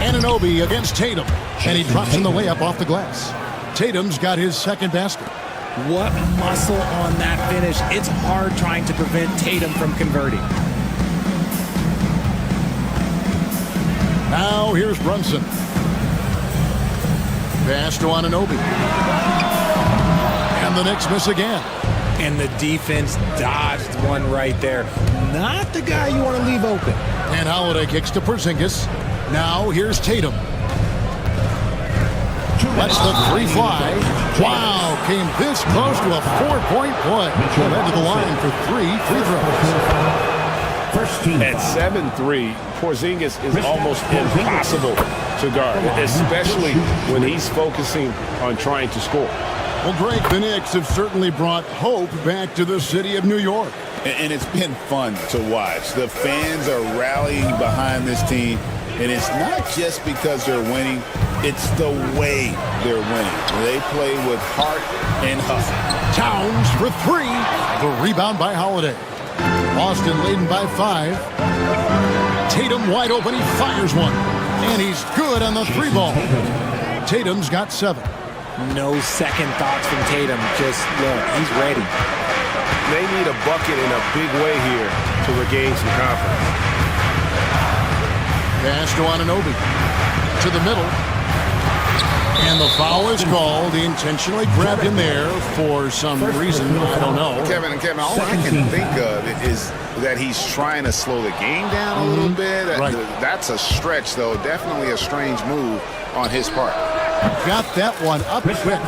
Anunoby against Tatum. And he drops in the layup off the glass. Tatum's got his second basket. What muscle on that finish. It's hard trying to prevent Tatum from converting. Now here's Brunson. Pass to Anunoby. And the Knicks miss again. And the defense dodged one right there. Not the guy you want to leave open. And Holiday kicks to Porzingis. Now here's Tatum. Lets the 3 fly. Wow, came this close to a 4-point play. Led to the line for 3 free throws. First team At 7'3", Porzingis is almost impossible to guard, especially when he's focusing on trying to score. Well, Greg, the Knicks have certainly brought hope back to the city of New York. And it's been fun to watch. The fans are rallying behind this team, and it's not just because they're winning, it's the way they're winning. They play with heart and hustle. Towns for 3. The rebound by Holiday. Boston leading by 5. Tatum wide open. He fires one. And he's good on the 3 ball. Tatum's got 7. No second thoughts from Tatum. Just look, he's ready. They need a bucket in a big way here to regain some confidence. Pass to Anunoby. To the middle. And the foul is called. He intentionally grabbed him there for some reason. I don't know. Kevin, all I can think of is that he's trying to slow the game down a little bit. Right. That's a stretch, though. Definitely a strange move on his part. Got that one up quick.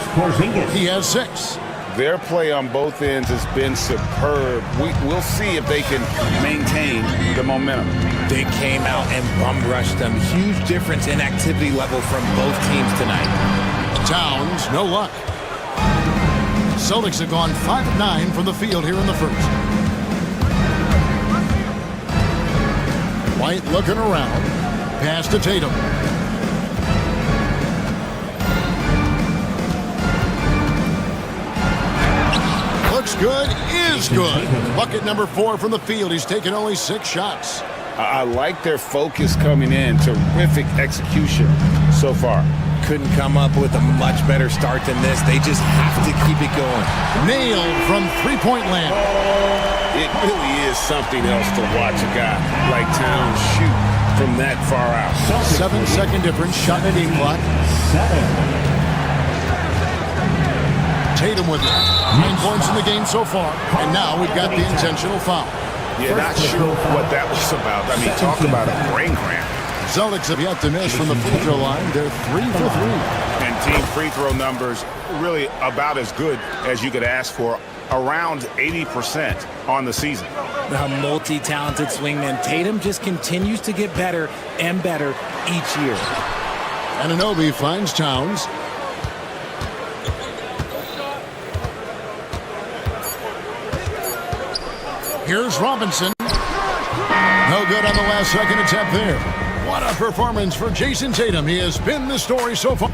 He has 6. Their play on both ends has been superb. We'll see if they can maintain the momentum. They came out and bum rushed them. Huge difference in activity level from both teams tonight. Towns, no luck. Celtics have gone 5 of 9 from the field here in the first. White looking around. Pass to Tatum. Looks good, is good. Bucket number 4 from the field. He's taken only 6 shots. I like their focus coming in. Terrific execution so far. Couldn't come up with a much better start than this. They just have to keep it going. Nailed from three-point land. It really is something else to watch a guy like Towns shoot from that far out. 7-second difference, shot and game clock. Tatum with it. 9 points in the game so far. And now we've got the intentional foul. Yeah, not sure what that was about. I mean, talk about a brain cramp. Celtics have yet to miss from the free throw line. They're 3 for 3. And team free throw numbers really about as good as you could ask for. Around 80% on the season. A multi-talented swingman. Tatum just continues to get better and better each year. Anunoby finds Towns. Here's Robinson. No good on the last second attempt there. What a performance for Jason Tatum. He has been the story so far.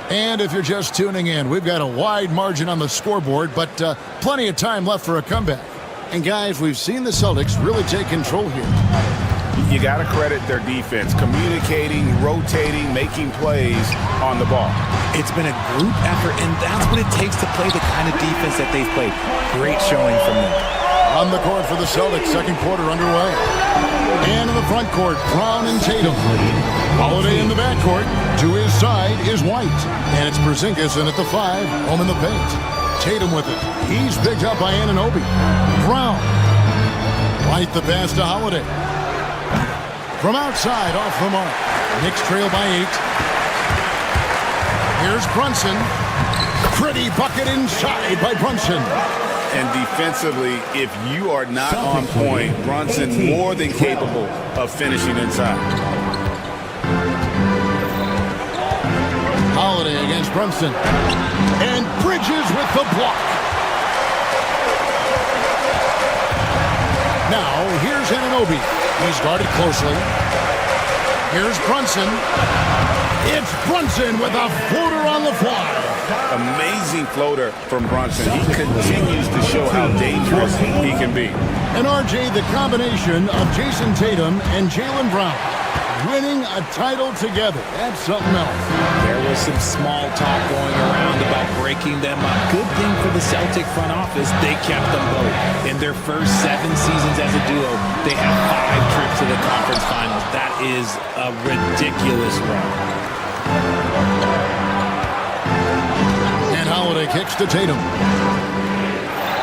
And if you're just tuning in, we've got a wide margin on the scoreboard, but plenty of time left for a comeback. And guys, we've seen the Celtics really take control here. You got to credit their defense, communicating, rotating, making plays on the ball. It's been a group effort, and that's what it takes to play the kind of defense that they've played. Great showing from them. On the court for the Celtics, second quarter underway. And in the front court, Brown and Tatum. Holiday in the backcourt. To his side is White. And it's Porzingis in at the 5, home in the paint. Tatum with it. He's picked up by Anunoby. Brown. White the pass to Holiday. From outside, off the mark. Knicks trail by 8. Here's Brunson. Pretty bucket inside by Brunson. And defensively, if you are not on point, Brunson more than capable of finishing inside. Holiday against Brunson. And Bridges with the block. Now, here's Anunoby. He's guarded closely. Here's Brunson. It's Brunson with a floater on the fly. Amazing floater from Brunson. He continues to show how dangerous he can be. And RJ, the combination of Jason Tatum and Jaylen Brown winning a title together. That's something else. There was some small talk going around about breaking them up. Good thing for the Celtic front office, they kept them both. In their first 7 seasons as a duo, they have 5 trips to the conference finals. That is a ridiculous run. And Holiday kicks to Tatum.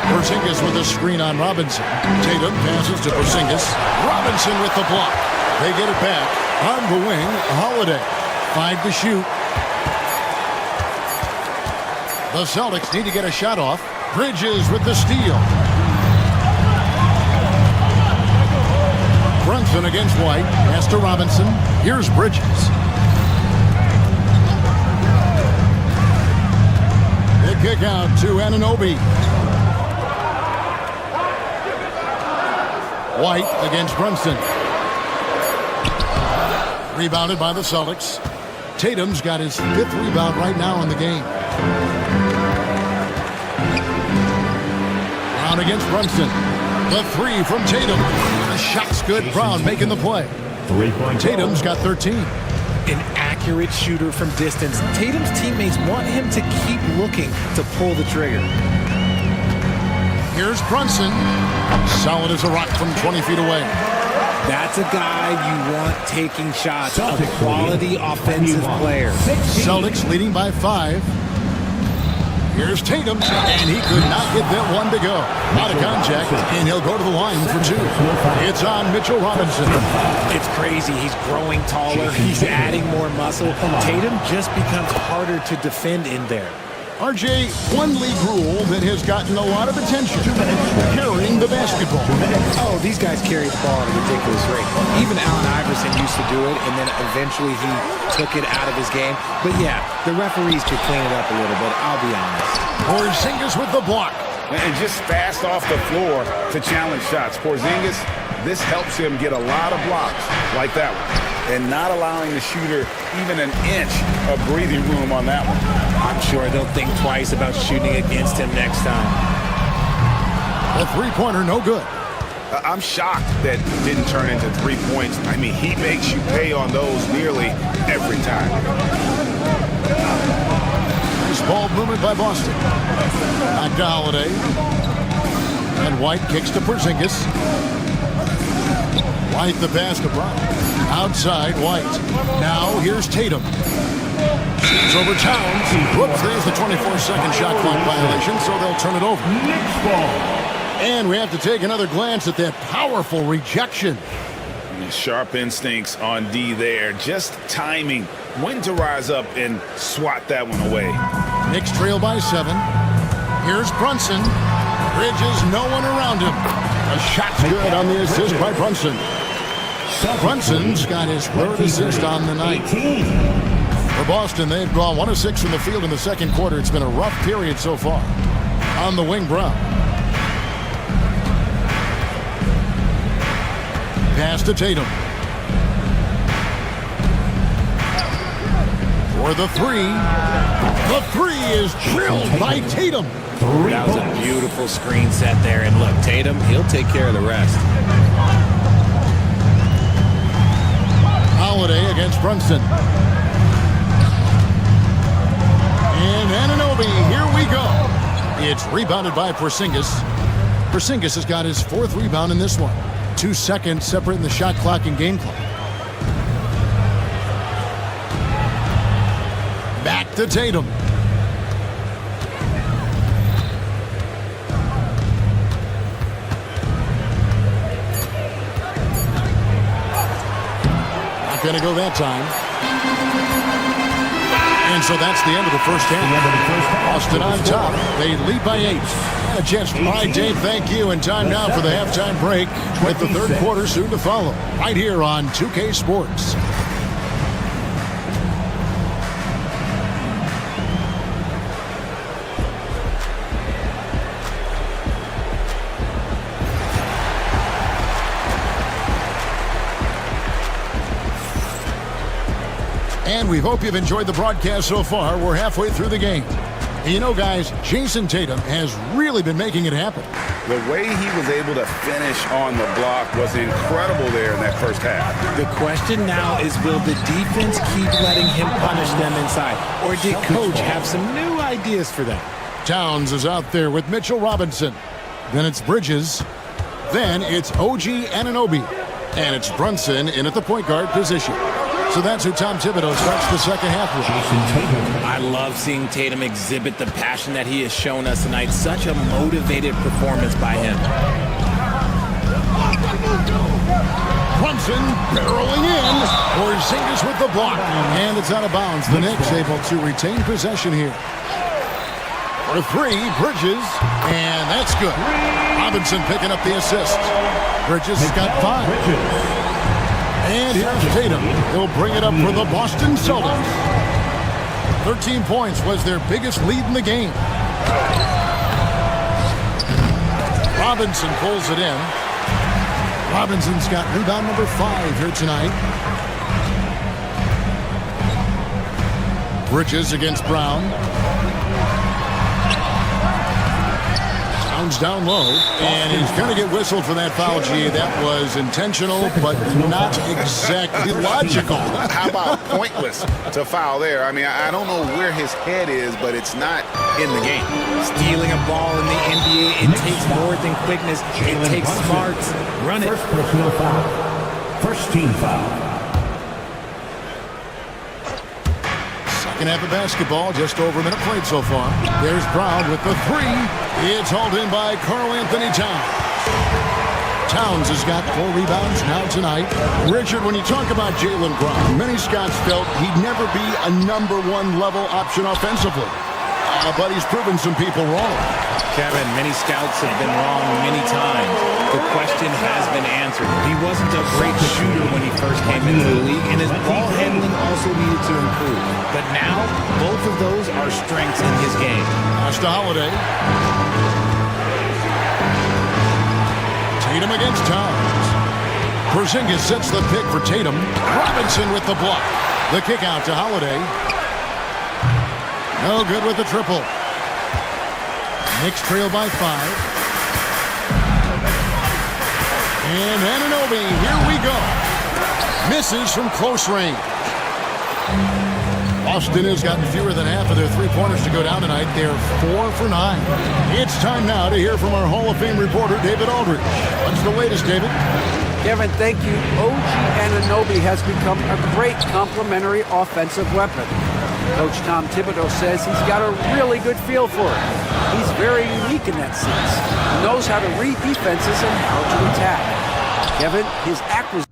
Porzingis with a screen on Robinson. Tatum passes to Porzingis. Robinson with the block. They get it back. On the wing, Holiday. 5 to shoot. The Celtics need to get a shot off. Bridges with the steal. Brunson against White. Pass to Robinson. Here's Bridges. They kick out to Anunoby. White against Brunson. Rebounded by the Celtics. Tatum's got his 5th rebound right now in the game. Brown against Brunson. The 3 from Tatum. The shot's good. Brown making the play. Tatum's got 13. An accurate shooter from distance. Tatum's teammates want him to keep looking to pull the trigger. Here's Brunson. Solid as a rock from 20 feet away. That's a guy you want taking shots. A quality offensive player. Celtics leading by 5. Here's Tatum, and he could not get that one to go. Out of contact, and he'll go to the line for 2. It's on Mitchell Robinson. It's crazy. He's growing taller. He's adding more muscle. Tatum just becomes harder to defend in there. RJ, one league rule that has gotten a lot of attention, carrying the basketball. Oh, these guys carry the ball at a ridiculous rate. Even Allen Iverson used to do it, and then eventually he took it out of his game. But yeah, the referees could clean it up a little bit, I'll be honest. Porzingis with the block. And just fast off the floor to challenge shots. Porzingis, this helps him get a lot of blocks like that one, and not allowing the shooter even an inch of breathing room on that one. I'm sure they'll think twice about shooting against him next time. The three-pointer, no good. I'm shocked that didn't turn into 3 points. I mean, he makes you pay on those nearly every time. Nice ball movement by Boston. Back to Holiday. And White kicks to Porzingis. White the pass to Brown. Outside, White. Now, here's Tatum. Shoots over Towns. Whoops, there's the 24-second shot clock violation, so they'll turn it over. Next ball. And we have to take another glance at that powerful rejection. Sharp instincts on D there. Just timing when to rise up and swat that one away. Knicks trail by 7. Here's Brunson. Bridges, no one around him. A shot's good on the assist by Brunson. Brunson's got his third assist on the night. For Boston, they've gone 1 of 6 from the field in the second quarter. It's been a rough period so far. On the wing, Brown. Pass to Tatum. For the three. The three is drilled by Tatum. That was a beautiful screen set there. And look, Tatum, he'll take care of the rest. Holiday against Brunson. And Anunoby, here we go. It's rebounded by Porzingis. Porzingis has got his 4th rebound in this one. 2 seconds separating the shot clock and game clock. Back to Tatum. Not going to go that time. And so that's the end of the first half. Boston on top. They lead by 8. Jets, right, Dave, thank you. And time now for the halftime break with the third quarter soon to follow. Right here on 2K Sports. And we hope you've enjoyed the broadcast so far. We're halfway through the game. And you know, guys, Jason Tatum has really been making it happen. The way he was able to finish on the block was incredible there in that first half. The question now is, will the defense keep letting him punish them inside? Or did Coach have some new ideas for them? Towns is out there with Mitchell Robinson. Then it's Bridges. Then it's OG Anunoby. And it's Brunson in at the point guard position. So that's who Tom Thibodeau starts the second half with. I love seeing Tatum exhibit the passion that he has shown us tonight. Such a motivated performance by him. Brunson barreling in. Porzingis with the block. And it's out of bounds. The Knicks able to retain possession here. For 3, Bridges. And that's good. Robinson picking up the assist. Bridges has got 5. And here's Tatum. He'll bring it up for the Boston Celtics. 13 points was their biggest lead in the game. Robinson pulls it in. Robinson's got rebound number 5 here tonight. Bridges against Brown. Towns down low, and he's going to get whistled for that foul, G. That was intentional, but not exactly logical. How about pointless to foul there? I mean, I don't know where his head is, but it's not in the game. Stealing a ball in the NBA, it takes more than quickness. It takes smarts. Run it. First personal foul. First team foul. Second half of basketball, just over a minute played so far. There's Brown with the 3. It's hauled in by Karl Anthony Towns. Towns has got 4 rebounds now tonight. Richard, when you talk about Jaylen Brown, many scouts felt he'd never be a #1 level option offensively. But he's proven some people wrong. Kevin, many scouts have been wrong many times. The question has been answered. He wasn't a great shooter when he first came into the league, and his ball handling also needed to improve. But now, both of those are strengths in his game. Pass to Holiday. Tatum against Towns. Porzingis sets the pick for Tatum. Robinson with the block. The kick out to Holiday. No good with the triple. Knicks trail by 5. And Anunoby, here we go. Misses from close range. Boston has gotten fewer than half of their three-pointers to go down tonight. They're 4 for 9. It's time now to hear from our Hall of Fame reporter, David Aldridge. What's the latest, David? Kevin, thank you. OG Anunoby has become a great complementary offensive weapon. Coach Tom Thibodeau says he's got a really good feel for it. He's very unique in that sense. He knows how to read defenses and how to attack. Kevin, his acquisition.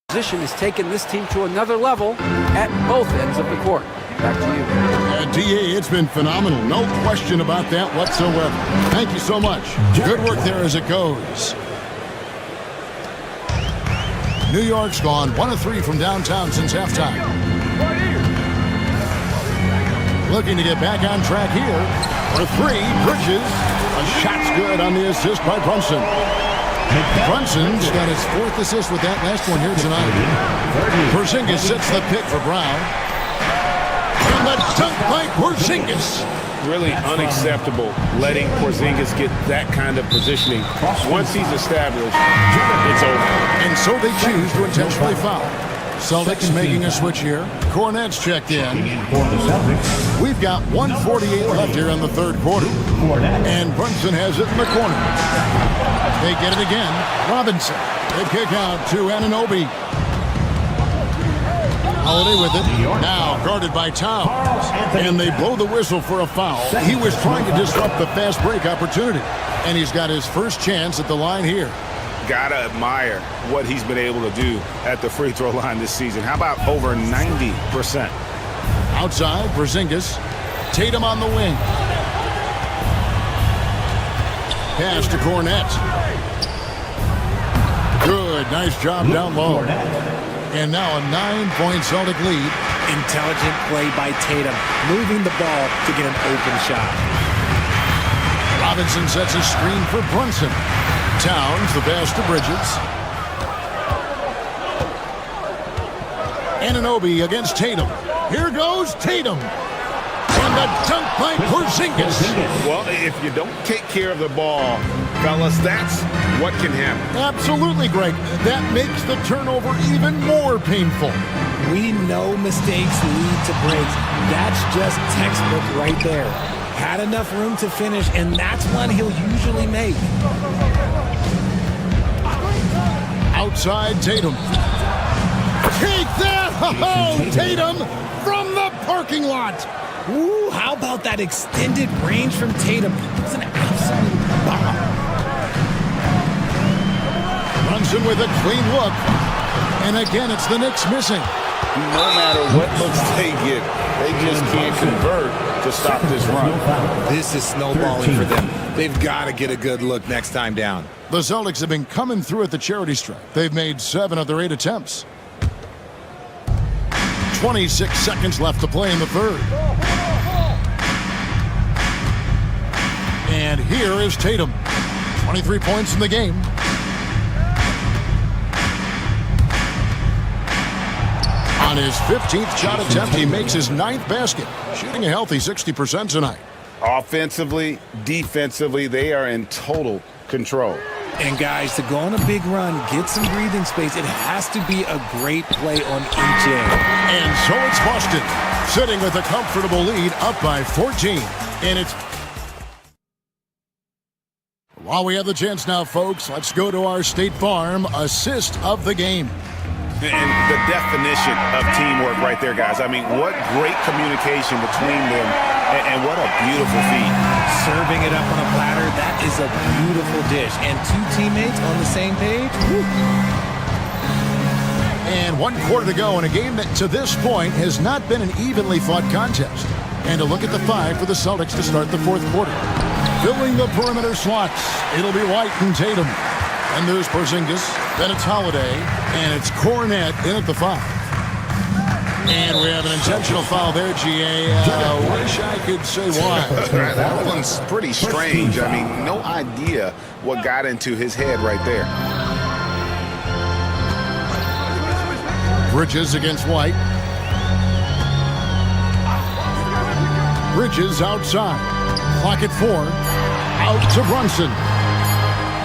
Position has taken this team to another level at both ends of the court. Back to you. DA, it's been phenomenal. No question about that whatsoever. Thank you so much. Good work there as it goes. New York's gone 1 of 3 from downtown since halftime. Looking to get back on track here. For 3, Bridges. A shot's good on the assist by Brunson. Brunson's got his 4th assist with that last one here tonight. Porzingis sets the pick for Brown. And the dunk by Porzingis. Really unacceptable letting Porzingis get that kind of positioning. Once he's established, it's over. And so they choose to intentionally foul. Celtics making a switch here. Cornet's checked in. We've got 1:48 left here in the third quarter. And Brunson has it in the corner. They get it again. Robinson. They kick out to Anunoby. Holiday with it. Now guarded by Towns. And they blow the whistle for a foul. He was trying to disrupt the fast break opportunity. And he's got his first chance at the line here. Gotta admire what he's been able to do at the free throw line this season. How about over 90%? Outside, Porzingis. Tatum on the wing. Pass to Cornet. Good, nice job down low. And now a 9-point Celtic lead. Intelligent play by Tatum, moving the ball to get an open shot. Robinson sets a screen for Brunson. Towns, the pass to Bridges. Anunoby against Tatum. Here goes Tatum. And the dunk by Porzingis. Well, if you don't take care of the ball, fellas, that's what can happen. Absolutely, Greg. That makes the turnover even more painful. We know mistakes lead to breaks. That's just textbook right there. Had enough room to finish, and that's one he'll usually make. Outside Tatum. Take that! Oh, Tatum from the parking lot. Ooh, how about that extended range from Tatum? It's an absolute bomb. Brunson with a clean look. And again, it's the Knicks missing. No matter what looks they get, they just can't convert to stop this run. This is snowballing for them. They've got to get a good look next time down. The Celtics have been coming through at the charity stripe. They've made 7 of their 8 attempts. 26 seconds left to play in the third. And here is Tatum. 23 points in the game. On his 15th shot attempt, he makes his 9th basket, shooting a healthy 60% tonight. Offensively, defensively, they are in total control. And guys, to go on a big run, get some breathing space, it has to be a great play on each end. And so it's Boston, sitting with a comfortable lead, up by 14. And it's While we have the chance now, folks, let's go to our State Farm assist of the game. And the definition of teamwork right there, guys. I mean, what great communication between them, and what a beautiful feat. Serving it up on a platter, that is a beautiful dish. And two teammates on the same page. Woo. And 1 quarter to go in a game that to this point has not been an evenly fought contest. And a look at the 5 for the Celtics to start the 4th quarter. Filling the perimeter slots, it'll be White and Tatum. And there's Porzingis, then it's Holiday, and it's Cornette in at the 5. And we have an intentional foul there, GA. Wish I could say why. That one's pretty strange. I mean, no idea what got into his head right there. Bridges against White. Bridges outside. Clock at 4. Out to Brunson.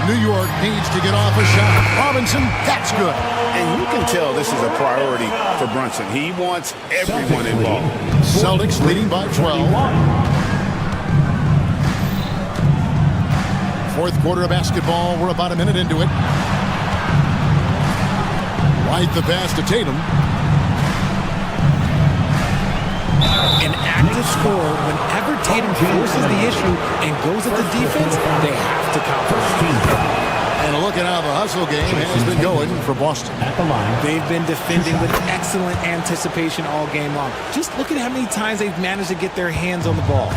New York needs to get off a shot. Robinson, that's good. And you can tell this is a priority for Brunson. He wants everyone involved. Celtics leading by 12. 4th quarter of basketball. We're about a minute into it. White the pass to Tatum. An active scorer, whenever Tatum forces the issue and goes at the defense, they have to compromise. And look at how the hustle game has been going for Boston. At the line. They've been defending with excellent anticipation all game long. Just look at how many times they've managed to get their hands on the ball.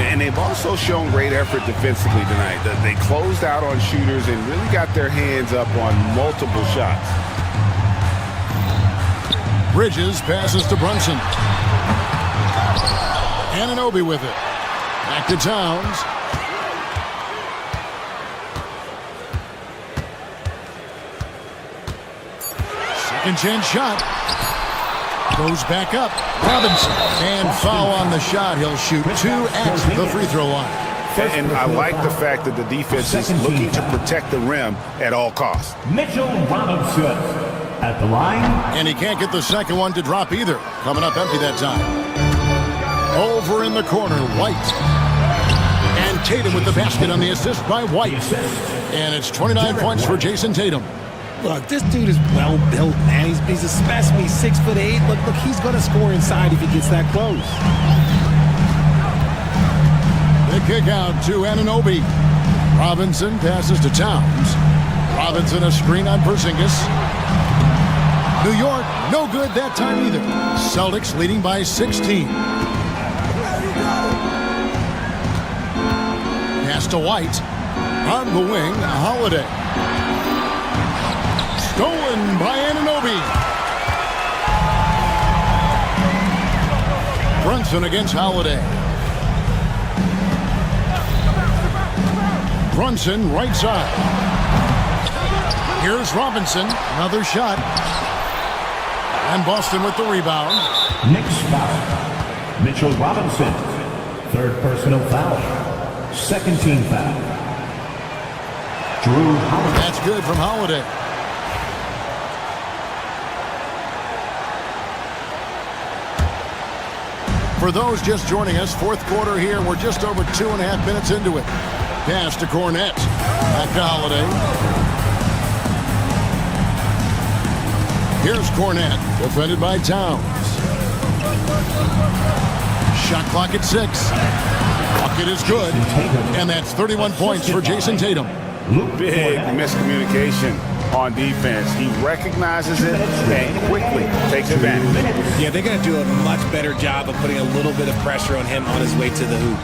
And they've also shown great effort defensively tonight. They closed out on shooters and really got their hands up on multiple shots. Bridges passes to Brunson. Anunoby with it. Back to Towns. Second chance shot. Goes back up. Robinson. And foul on the shot. He'll shoot 2 at the free throw line. And I like the fact that the defense is looking to protect the rim at all costs. Mitchell Robinson at the line. And he can't get the second one to drop either. Coming up empty that time. Over in the corner, White. And Tatum with the basket on the assist by White. And it's 29 points for Jason Tatum. Look, this dude is well built, man. He's a specimen. He's 6'8". Look, he's going to score inside if he gets that close. The kick out to Anunoby. Robinson passes to Towns. Robinson a screen on Porzingis. New York, no good that time either. Celtics leading by 16. Pass to White. On the wing, Holiday. Stolen by Anunoby. Brunson against Holiday. Brunson right side. Here's Robinson. Another shot. And Boston with the rebound. Next foul. Mitchell Robinson. 3rd personal foul. 2nd team foul. Drew Holiday. That's good from Holiday. For those just joining us, 4th quarter here. We're just over 2.5 minutes into it. Pass to Cornette. Back to Holiday. Here's Cornette, defended by Towns. Shot clock at 6. Bucket is good. And that's 31 points for Jason Tatum. Big miscommunication on defense. He recognizes it and quickly takes advantage. Yeah, they're going to do a much better job of putting a little bit of pressure on him on his way to the hoop.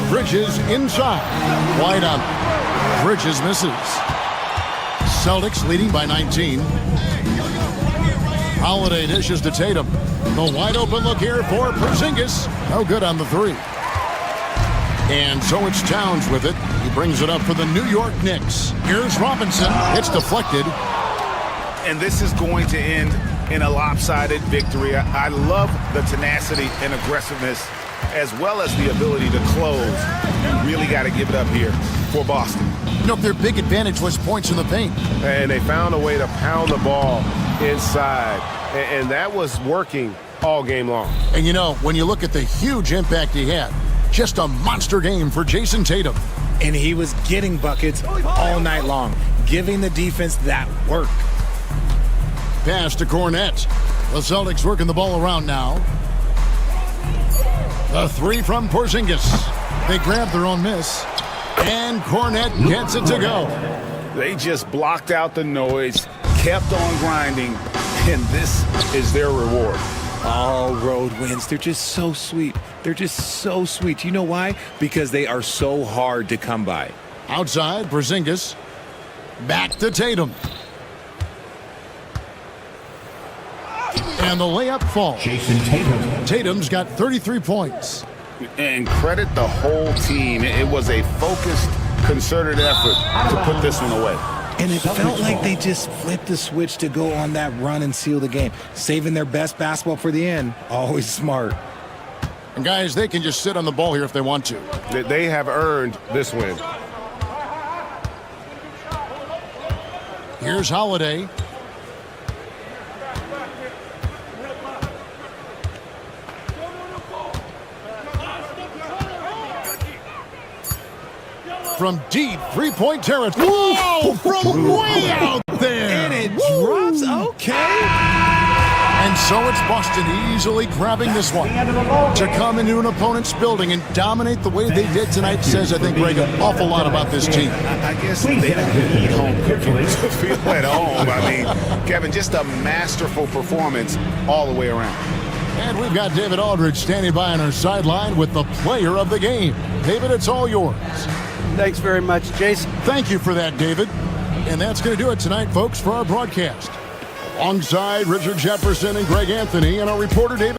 Bridges inside. Wide on. Bridges misses. Celtics leading by 19. Holiday dishes to Tatum. The wide open look here for Porzingis. No good on the 3. And so it's Towns with it. He brings it up for the New York Knicks. Here's Robinson. It's deflected. And this is going to end in a lopsided victory. I love the tenacity and aggressiveness as well as the ability to close. You really got to give it up here for Boston. You know, their big advantage was points in the paint. And they found a way to pound the ball inside. And that was working all game long. And you know, when you look at the huge impact he had, Just a monster game for Jason Tatum. And he was getting buckets all night long, giving the defense that work. Pass to Cornette. The Celtics working the ball around now. The three from Porzingis. They grab their own miss. And Cornette gets it to go. They just blocked out the noise, kept on grinding, and this is their reward. All road wins. They're just so sweet. They're just so sweet. You know why? Because they are so hard to come by. Outside, Porzingis. Back to Tatum. And the layup falls. Jason Tatum. Tatum's got 33 points. And credit the whole team. It was a focused, concerted effort to put this one away. And it felt like they just flipped the switch to go on that run and seal the game. Saving their best basketball for the end. Always smart. And guys, they can just sit on the ball here if they want to. They have earned this win. Here's Holiday. From deep three-point territory. Whoa! From way out there. And it drops. Okay. And so it's Boston easily grabbing this one. To come into an opponent's building and dominate the way they did tonight says, I think, Greg, an awful lot about this team. I guess they didn't eat home cooking to feel at home. I mean, Kevin, just a masterful performance all the way around. And we've got David Aldridge standing by on our sideline with the player of the game. David, it's all yours. Thanks very much, Jason. Thank you for that, David. And that's going to do it tonight, folks, for our broadcast. Alongside Richard Jefferson and Greg Anthony and our reporter, David.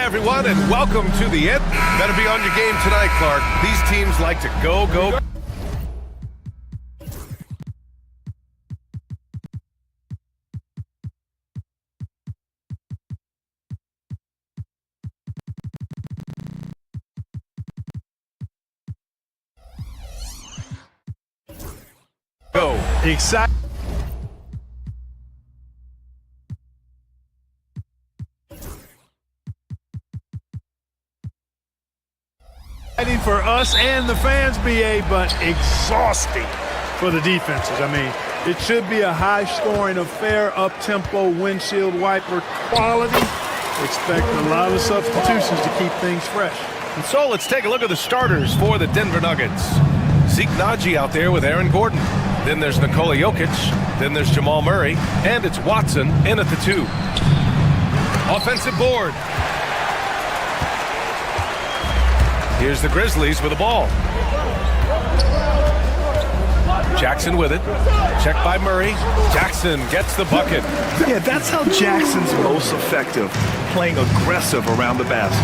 everyone, and welcome to the end. Better be on your game tonight, Clark. These teams like to go. Go. Exciting for us and the fans, BA, but exhausting for the defenses. I mean, it should be a high-scoring affair, up-tempo, windshield wiper quality. Expect a lot of substitutions to keep things fresh. And so let's take a look at the starters for the Denver Nuggets. Zeke Naji out there with Aaron Gordon. Then there's Nikola Jokic. Then there's Jamal Murray. And it's Watson in at the 2. Offensive board. Here's the Grizzlies with the ball. Jackson with it. Checked by Murray. Jackson gets the bucket. Yeah, that's how Jackson's most effective, playing aggressive around the basket.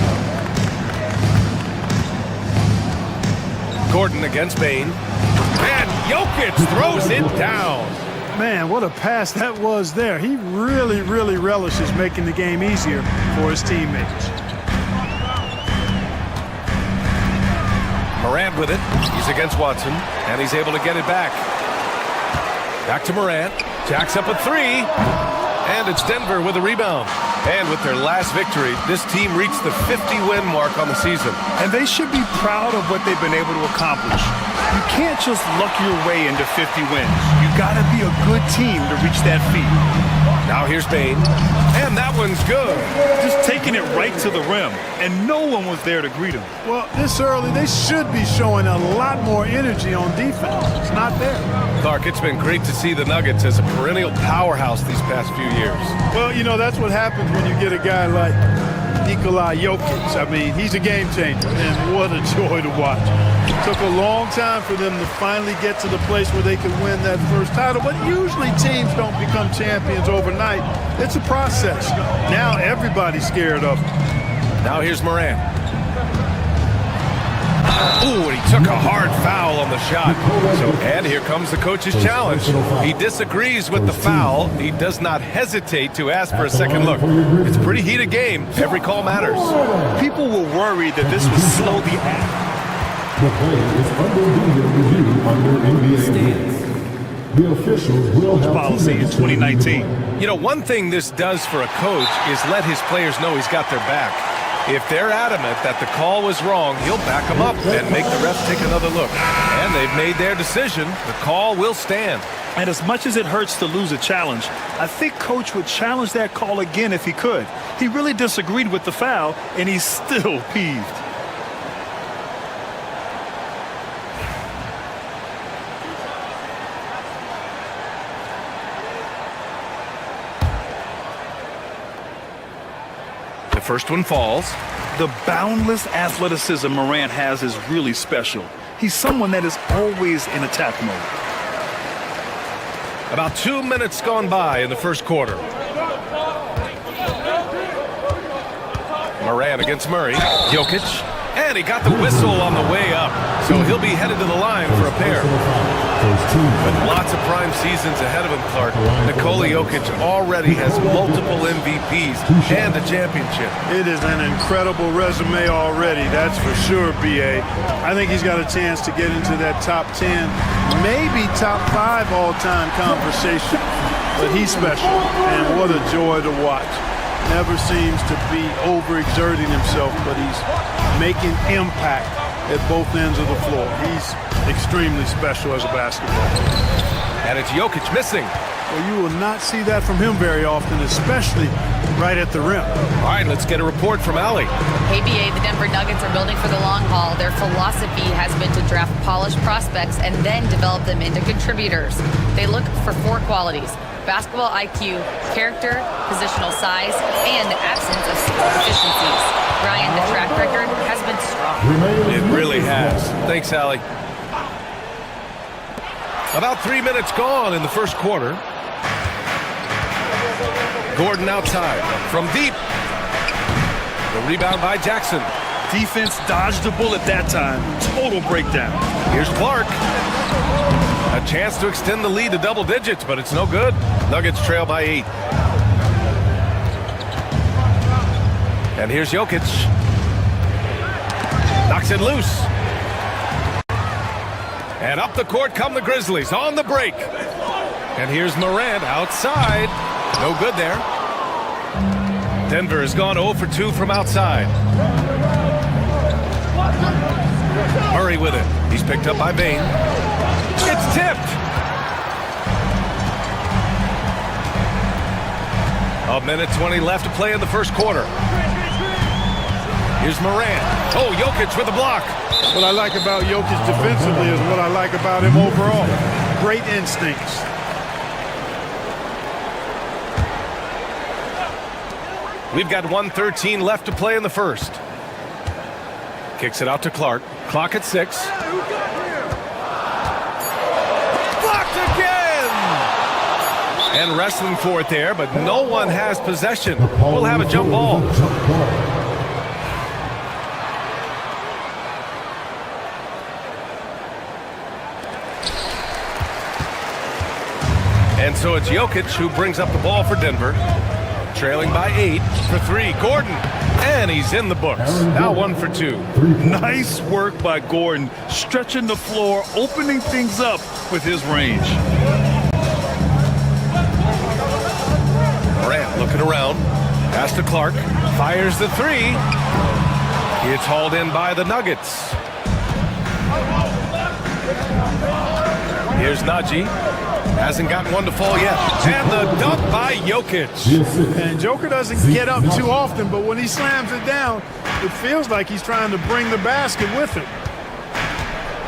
Gordon against Bane. And Jokic throws it down. Man, what a pass that was there. He really relishes making the game easier for his teammates. Morant with it. He's against Watson, and he's able to get it back. Back to Morant. Jacks up a 3. And it's Denver with a rebound. And with their last victory, this team reached the 50-win mark on the season. And they should be proud of what they've been able to accomplish. You can't just luck your way into 50 wins. You got to be a good team to reach that feat. Now here's Bane. And that one's good. Just taking it right to the rim. And no one was there to greet him. Well, this early, they should be showing a lot more energy on defense. It's not there. Clark, it's been great to see the Nuggets as a perennial powerhouse these past few years. Well, you know, that's what happens when you get a guy like Nikola Jokic. I mean, he's a game changer, and what a joy to watch. It took a long time for them to finally get to the place where they could win that first title, but usually teams don't become champions overnight. It's a process. Now everybody's scared of him. Now here's Morant. Ooh, and he took a hard foul on the shot. And here comes the coach's challenge. He disagrees with the foul. He does not hesitate to ask for a second look. It's a pretty heated game. Every call matters. People were worried that this would slow the act. The play is under legal review under NBA rules. The officials will have policy in 2019. You know, one thing this does for a coach is let his players know he's got their back. If they're adamant that the call was wrong, he'll back them up and make the refs take another look. And they've made their decision. The call will stand. And as much as it hurts to lose a challenge, I think Coach would challenge that call again if he could. He really disagreed with the foul, and he's still peeved. First one falls. The boundless athleticism Morant has is really special. He's someone that is always in attack mode. About 2 minutes gone by in the first quarter. Morant against Murray. Jokic. And he got the whistle on the way up. So he'll be headed to the line for a pair. With lots of prime seasons ahead of him, Clark, Nikola Jokic already has multiple MVPs and a championship. It is an incredible resume already, that's for sure, B.A. I think he's got a chance to get into that top 10, maybe top 5 all-time conversation. But he's special, and what a joy to watch. Never seems to be overexerting himself, but he's making impact at both ends of the floor. He's extremely special as a basketball player. And it's Jokic missing. Well, you will not see that from him very often, especially right at the rim. All right, let's get a report from Allie. Hey, BA, the Denver Nuggets are building for the long haul. Their philosophy has been to draft polished prospects and then develop them into contributors. They look for 4 qualities: basketball IQ, character, positional size, and the absence of deficiencies. Ryan, the track record has been strong. It really has. Thanks, Allie. About 3 minutes gone in the first quarter. Gordon outside from deep. The rebound by Jackson. Defense dodged a bullet that time. Total breakdown. Here's Clark. A chance to extend the lead to double digits, but it's no good. Nuggets trail by 8. And here's Jokic. Knocks it loose. And up the court come the Grizzlies on the break. And here's Morant outside. No good there. Denver has gone 0 for 2 from outside. Murray with it. He's picked up by Bane. It's tipped. A minute 20 left to play in the first quarter. Here's Morant. Oh, Jokic with the block. What I like about Jokic defensively is what I like about him overall. Great instincts. We've got 1:13 left to play in the first. Kicks it out to Clark. Clock at 6. Blocked again! And wrestling for it there, but no one has possession. We'll have a jump ball. And so it's Jokic who brings up the ball for Denver. Trailing by 8 for 3. Gordon. And he's in the books. Now 1 for 2. Nice work by Gordon. Stretching the floor, opening things up with his range. Morant looking around. Pass to Clark. Fires the 3. It's hauled in by the Nuggets. Here's Najee. Hasn't gotten one to fall yet. And the dunk by Jokic. And Joker doesn't get up too often, but when he slams it down, it feels like he's trying to bring the basket with him.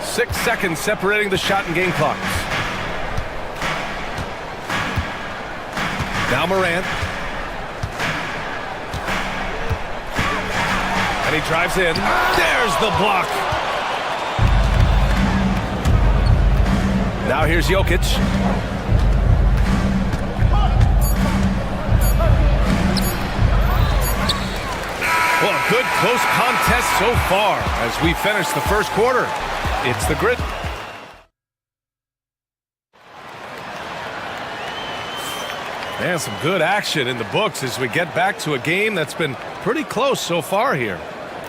6 seconds separating the shot and game clocks. Now Morant. And he drives in. There's the block. Now here's Jokic. Well, a good close contest so far as we finish the first quarter. It's the Grit. And some good action in the books as we get back to a game that's been pretty close so far here.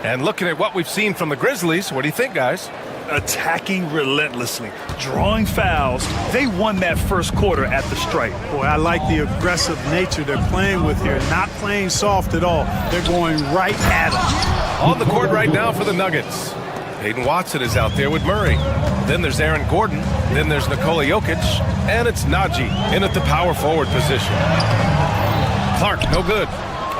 And looking at what we've seen from the Grizzlies, what do you think, guys? Attacking relentlessly, drawing fouls. They won that first quarter at the stripe. Boy, I like the aggressive nature they're playing with here. Not playing soft at all. They're going right at them. On the court right now for the Nuggets. Hayden Watson is out there with Murray. Then there's Aaron Gordon. Then there's Nikola Jokic. And it's Najee in at the power forward position. Clark, no good.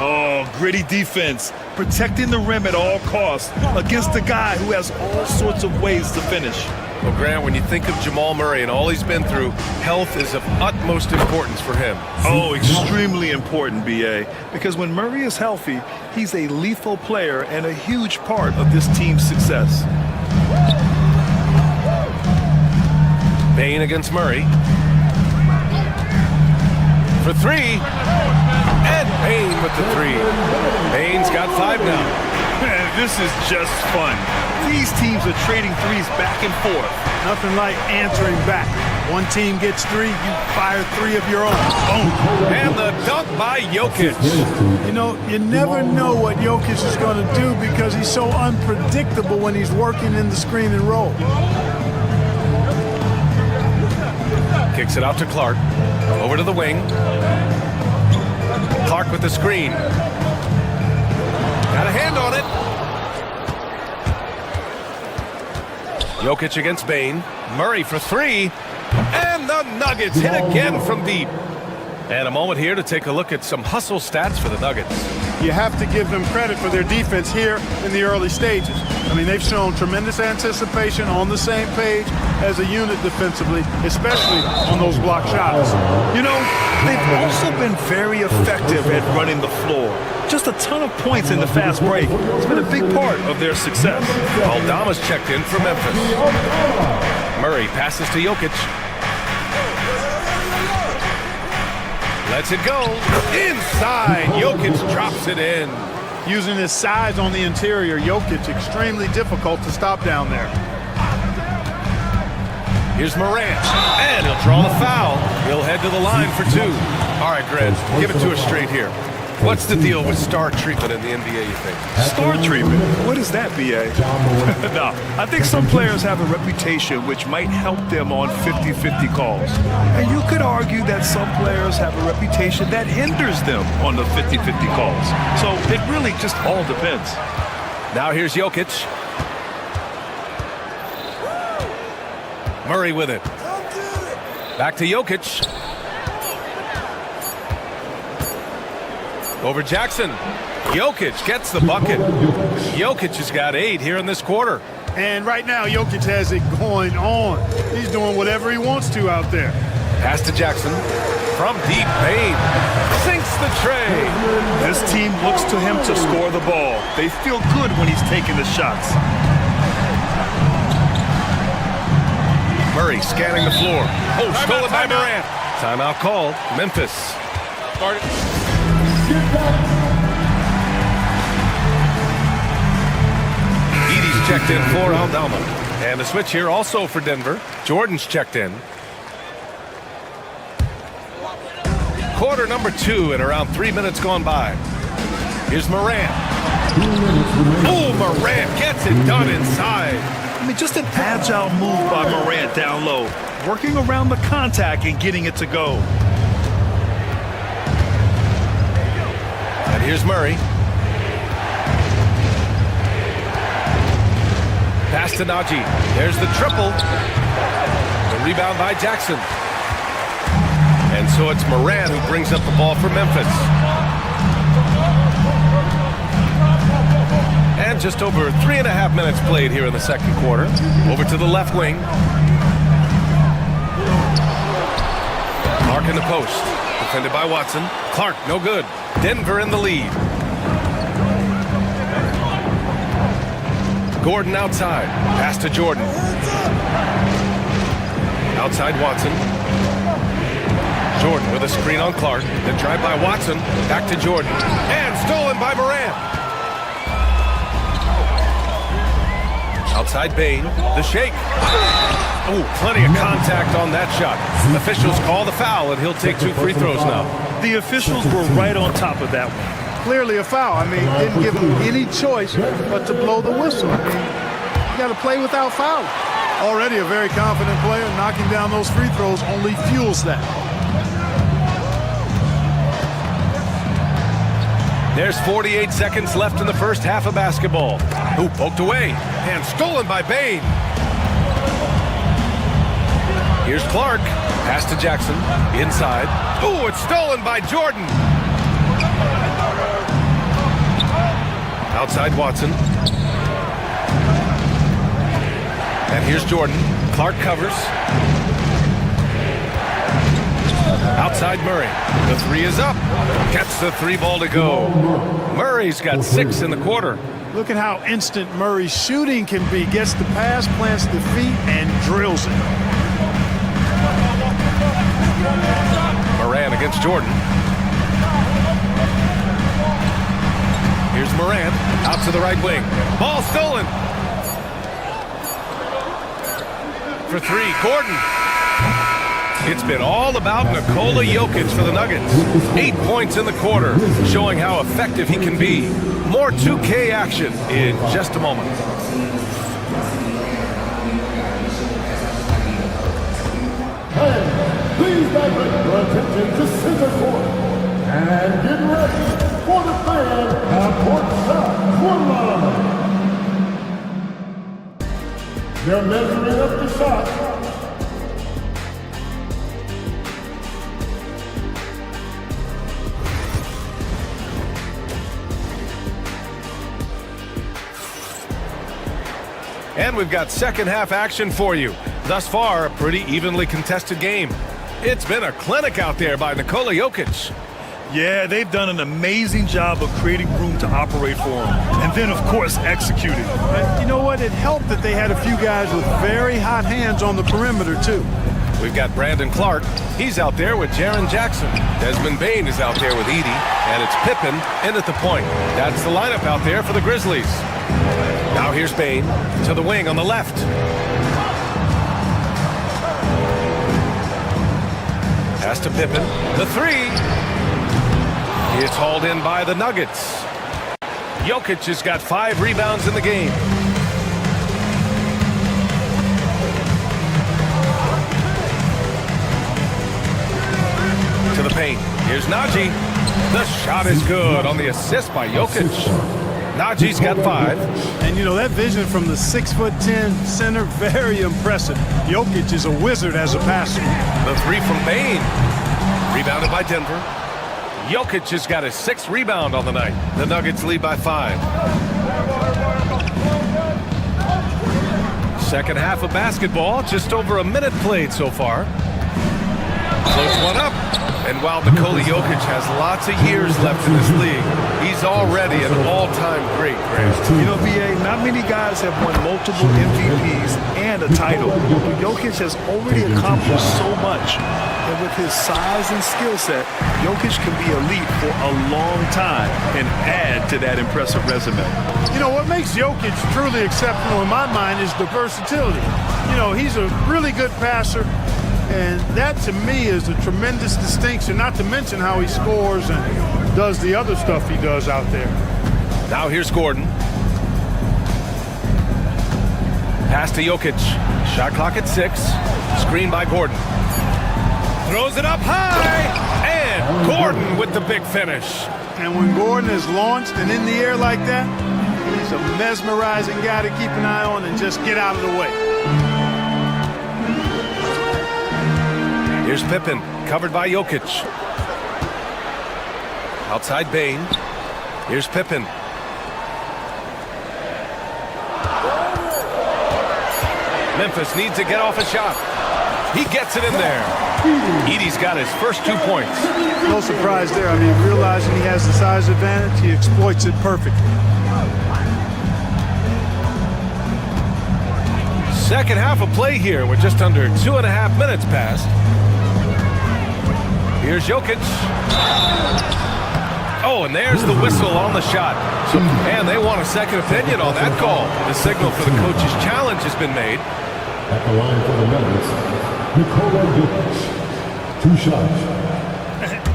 Oh, gritty defense. Protecting the rim at all costs against a guy who has all sorts of ways to finish. Well, Grant, when you think of Jamal Murray and all he's been through, health is of utmost importance for him. Oh, extremely important, B.A., because when Murray is healthy, he's a lethal player and a huge part of this team's success. Bane against Murray. For 3. And Bane with the 3. Bane's got 5 now. This is just fun. These teams are trading threes back and forth. Nothing like answering back. One team gets 3, you fire 3 of your own. Boom. And the dunk by Jokic. You know, you never know what Jokic is going to do because he's so unpredictable when he's working in the screen and roll. Kicks it out to Clark. Over to the wing. Clark with the screen. Got a hand on it. Jokic against Bane. Murray for 3. And the Nuggets hit again from deep. And a moment here to take a look at some hustle stats for the Nuggets. You have to give them credit for their defense here in the early stages. I mean, they've shown tremendous anticipation, on the same page as a unit defensively, especially on those block shots. You know, they've also been very effective at running the floor. Just a ton of points in the fast break. It's been a big part of their success. Aldama's checked in for Memphis. Murray passes to Jokic. Lets it go. Inside. Jokic drops it in. Using his size on the interior, Jokic extremely difficult to stop down there. Here's Morant, and he'll draw the foul. He'll head to the line for 2. All right, Greg, give it to us straight here. What's the deal with star treatment in the NBA, you think? Star treatment? What is that, B.A.? No, I think some players have a reputation which might help them on 50-50 calls. And you could argue that some players have a reputation that hinders them on the 50-50 calls. So it really just all depends. Now here's Jokic. Murray with it. Back to Jokic. Over Jackson. Jokic gets the bucket. Jokic has got 8 here in this quarter. And right now, Jokic has it going on. He's doing whatever he wants to out there. Pass to Jackson. From deep, Bane sinks the tray. This team looks to him to score the ball. They feel good when he's taking the shots. Murray scanning the floor. Oh, stolen by Morant. Timeout called. Memphis. Edie's checked in for Aldama. And the switch here also for Denver. Jordan's checked in. Quarter number 2 and around 3 minutes gone by. Here's Morant. Oh, Morant gets it done inside. I mean, just an agile move by Morant down low, working around the contact and getting it to go. And here's Murray. Pass to Najee. There's the triple. The rebound by Jackson. And so it's Morant who brings up the ball for Memphis. And just over 3.5 minutes played here in the second quarter. Over to the left wing. Clark in the post. Defended by Watson. Clark, no good. Denver in the lead. Gordon outside. Pass to Jordan. Outside Watson. Jordan with a screen on Clark. Then drive by Watson. Back to Jordan. And stolen by Morant. Outside Bane. The shake. Oh, plenty of contact on that shot. Officials call the foul, and he'll take 2 free throws now. The officials were right on top of that one. Clearly a foul. I mean, didn't give him any choice but to blow the whistle. I mean, you got to play without foul. Already a very confident player. Knocking down those free throws only fuels that. There's 48 seconds left in the first half of basketball. Ooh, poked away and stolen by Bane. Here's Clark. Pass to Jackson. Inside. Ooh, it's stolen by Jordan. Outside Watson. And here's Jordan. Clark covers. Outside Murray. The 3 is up. Gets the 3 ball to go. Murray's got 6 in the quarter. Look at how instant Murray's shooting can be. Gets the pass, plants the feet, and drills it. Morant against Jordan. Here's Morant. Out to the right wing. Ball stolen. For 3, Gordon. It's been all about Nikola Jokic for the Nuggets. 8 points in the quarter, showing how effective he can be. More 2K action in just a moment. Please direct your attention to center court. And get ready for the fan half-court shot line. They're measuring up the shot. And we've got second half action for you. Thus far, a pretty evenly contested game. It's been a clinic out there by Nikola Jokic. Yeah, they've done an amazing job of creating room to operate for him. And then, of course, executing. And you know what? It helped that they had a few guys with very hot hands on the perimeter, too. We've got Brandon Clark. He's out there with Jaren Jackson. Desmond Bane is out there with Edey. And it's Pippen in at the point. That's the lineup out there for the Grizzlies. Now here's Bane to the wing on the left. Pass to Pippen. The three. It's hauled in by the Nuggets. Jokic has got 5 rebounds in the game. To the paint. Here's Najee. The shot is good on the assist by Jokic. Najee's got 5. And, you know, that vision from the 6'10" center, very impressive. Jokic is a wizard as a passer. The 3 from Bane. Rebounded by Denver. Jokic has got his 6th rebound on the night. The Nuggets lead by 5. Second half of basketball, just over a minute played so far. Floats one up. And while Nikola Jokic has lots of years left in this league, he's already an all-time great, Grant. You know, B.A., not many guys have won multiple MVPs and a title. But Jokic has already accomplished so much. And with his size and skill set, Jokic can be elite for a long time and add to that impressive resume. You know, what makes Jokic truly exceptional in my mind is the versatility. You know, he's a really good passer. And that, to me, is a tremendous distinction, not to mention how he scores and does the other stuff he does out there. Now here's Gordon. Pass to Jokic. Shot clock at 6. Screen by Gordon. Throws it up high. And Gordon with the big finish. And when Gordon is launched and in the air like that, he's a mesmerizing guy to keep an eye on and just get out of the way. Here's Pippen, covered by Jokic. Outside Bane. Here's Pippen. Memphis needs to get off a shot. He gets it in there. Edey's got his first 2 points. No surprise there. I mean, realizing he has the size advantage, he exploits it perfectly. Second half of play here with just under 2.5 minutes passed. Here's Jokic. Oh, and there's the whistle on the shot. So, and they want a second opinion on that call. The signal for the coach's challenge has been made. At the line for the Nuggets, Nikola Jokic. 2 shots.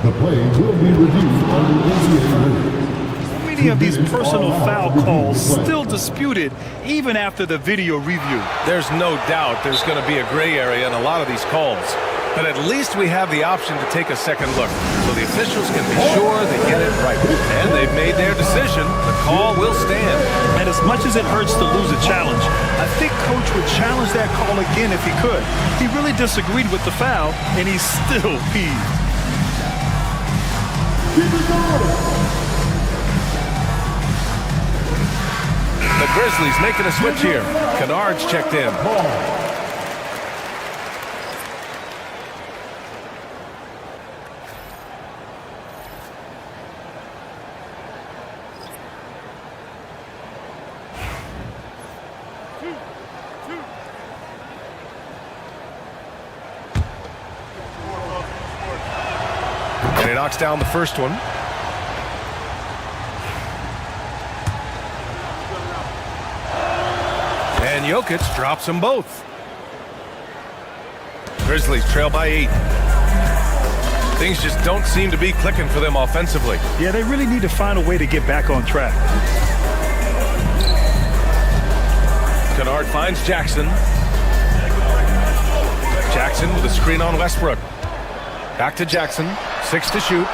The play will be reviewed under NBA rules. Many of these personal foul calls still disputed even after the video review. There's no doubt there's going to be a gray area in a lot of these calls. But at least we have the option to take a second look, so the officials can be sure they get it right. And they've made their decision. The call will stand. And as much as it hurts to lose a challenge, I think Coach would challenge that call again if he could. He really disagreed with the foul, and he's still peeved. The Grizzlies making a switch here. Kennard's checked in. And he knocks down the first one. And Jokic drops them both. Grizzlies trail by 8. Things just don't seem to be clicking for them offensively. Yeah, they really need to find a way to get back on track. Kennard finds Jackson. Jackson with a screen on Westbrook. Back to Jackson. 6 to shoot.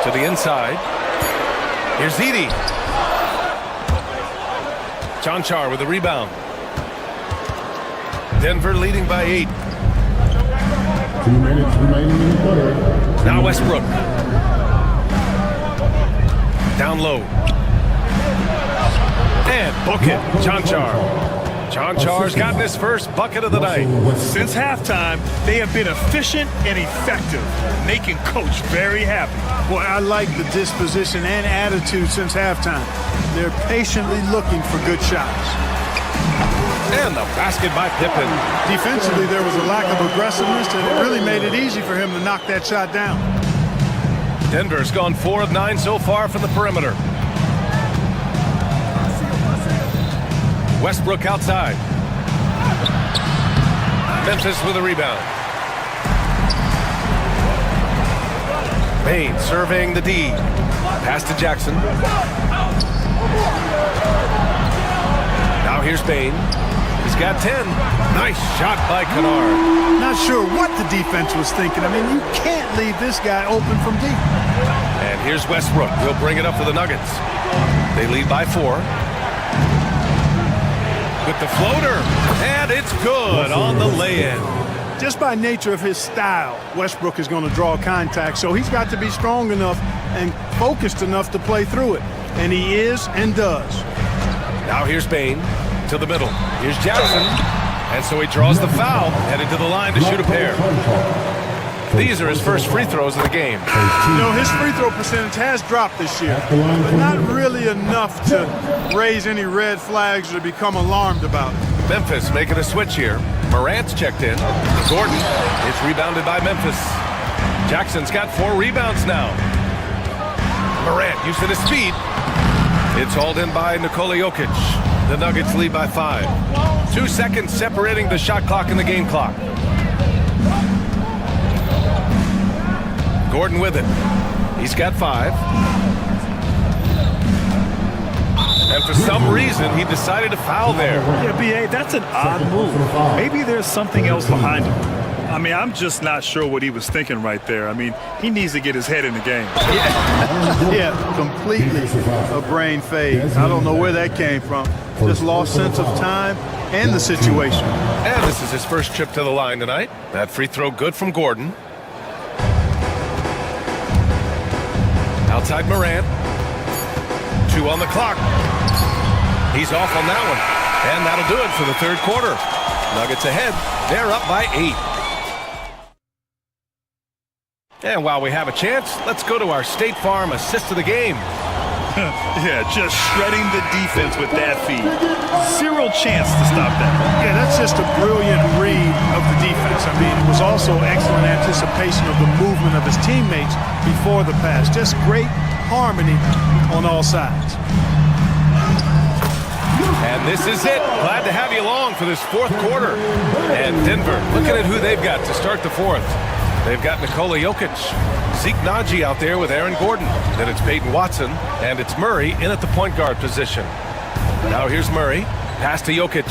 To the inside. Here's Edey. Chanchar with a rebound. Denver leading by 8. 2 minutes remaining in the quarter. Now Westbrook. Down low. And book it. Chanchar. Chanchar's gotten his first bucket of the night. Since halftime, they have been efficient and effective, making Coach very happy. Boy, I like the disposition and attitude since halftime. They're patiently looking for good shots. And the basket by Pippen. Defensively, there was a lack of aggressiveness, and it really made it easy for him to knock that shot down. Denver's gone 4 of 9 so far from the perimeter. Westbrook outside. Memphis with a rebound. Bain surveying the D. Pass to Jackson. Now here's Bain. He's got 10. Nice shot by Kennard. Not sure what the defense was thinking. I mean, you can't leave this guy open from deep. And here's Westbrook. He'll bring it up for the Nuggets. They lead by 4. With the floater. And it's good on the lay-in. Just by nature of his style, Westbrook is going to draw contact, so he's got to be strong enough and focused enough to play through it. And he is and does. Now here's Bain to the middle. Here's Jackson. And so he draws the foul, headed to the line to shoot a pair. These are his first free throws of the game. You know, his free throw percentage has dropped this year, but not really enough to raise any red flags or become alarmed about it. Memphis making a switch here. Morant's checked in. Gordon is rebounded by Memphis. Jackson's got 4 rebounds now. Morant using his speed. It's hauled in by Nikola Jokic. The Nuggets lead by 5. 2 seconds separating the shot clock and the game clock. Gordon with it. He's got 5. And for some reason, he decided to foul there. Yeah, B.A., that's an odd move. Maybe there's something else behind him. I mean, I'm just not sure what he was thinking right there. I mean, he needs to get his head in the game. Yeah, completely a brain fade. I don't know where that came from. Just lost sense of time and the situation. And this is his first trip to the line tonight. That free throw good from Gordon. Outside Morant. 2 on the clock. He's off on that one. And that'll do it for the third quarter. Nuggets ahead. They're up by 8. And while we have a chance, let's go to our State Farm assist of the game. Yeah, just shredding the defense with that feed. Zero chance to stop that. Yeah, that's just a brilliant read of the defense. I mean, it was also excellent anticipation of the movement of his teammates before the pass. Just great harmony on all sides. And this is it. Glad to have you along for this fourth quarter. And Denver, looking at who they've got to start the fourth. They've got Nikola Jokic, Zeke Naji out there with Aaron Gordon. Then it's Peyton Watson, and it's Murray in at the point guard position. Now here's Murray. Pass to Jokic.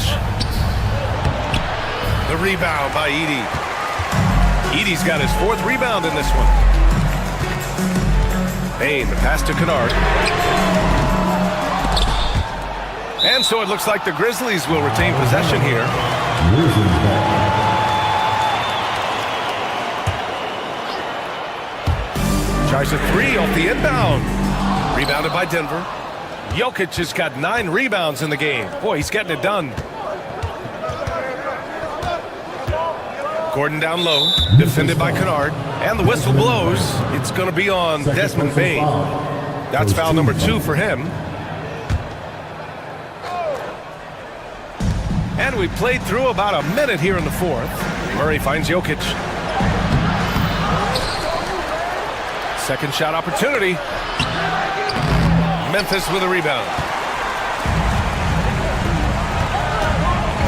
The rebound by Edey. Edey's got his 4th rebound in this one. Bain, the pass to Kennard. And so it looks like the Grizzlies will retain possession here. Tries a 3 off the inbound. Rebounded by Denver. Jokic has got 9 rebounds in the game. Boy, he's getting it done. Gordon down low, defended by Kennard. And the whistle blows. It's going to be on Desmond Bain. That's foul number 2 for him. And we played through about a minute here in the fourth. Murray finds Jokic. Second shot opportunity. Memphis with a rebound.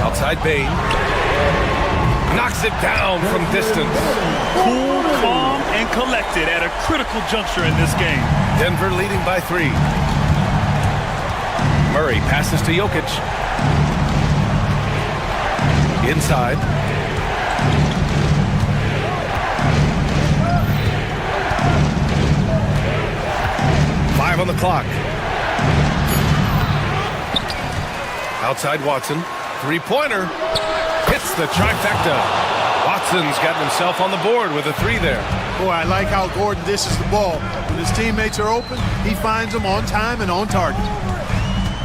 Outside Bain. Knocks it down from distance. Cool, calm, and collected at a critical juncture in this game. Denver leading by 3. Murray passes to Jokic. Inside. On the clock. Outside Watson. 3-pointer. Hits the trifecta. Watson's gotten himself on the board with a 3 there. Boy, I like how Gordon dishes the ball. When his teammates are open, he finds them on time and on target.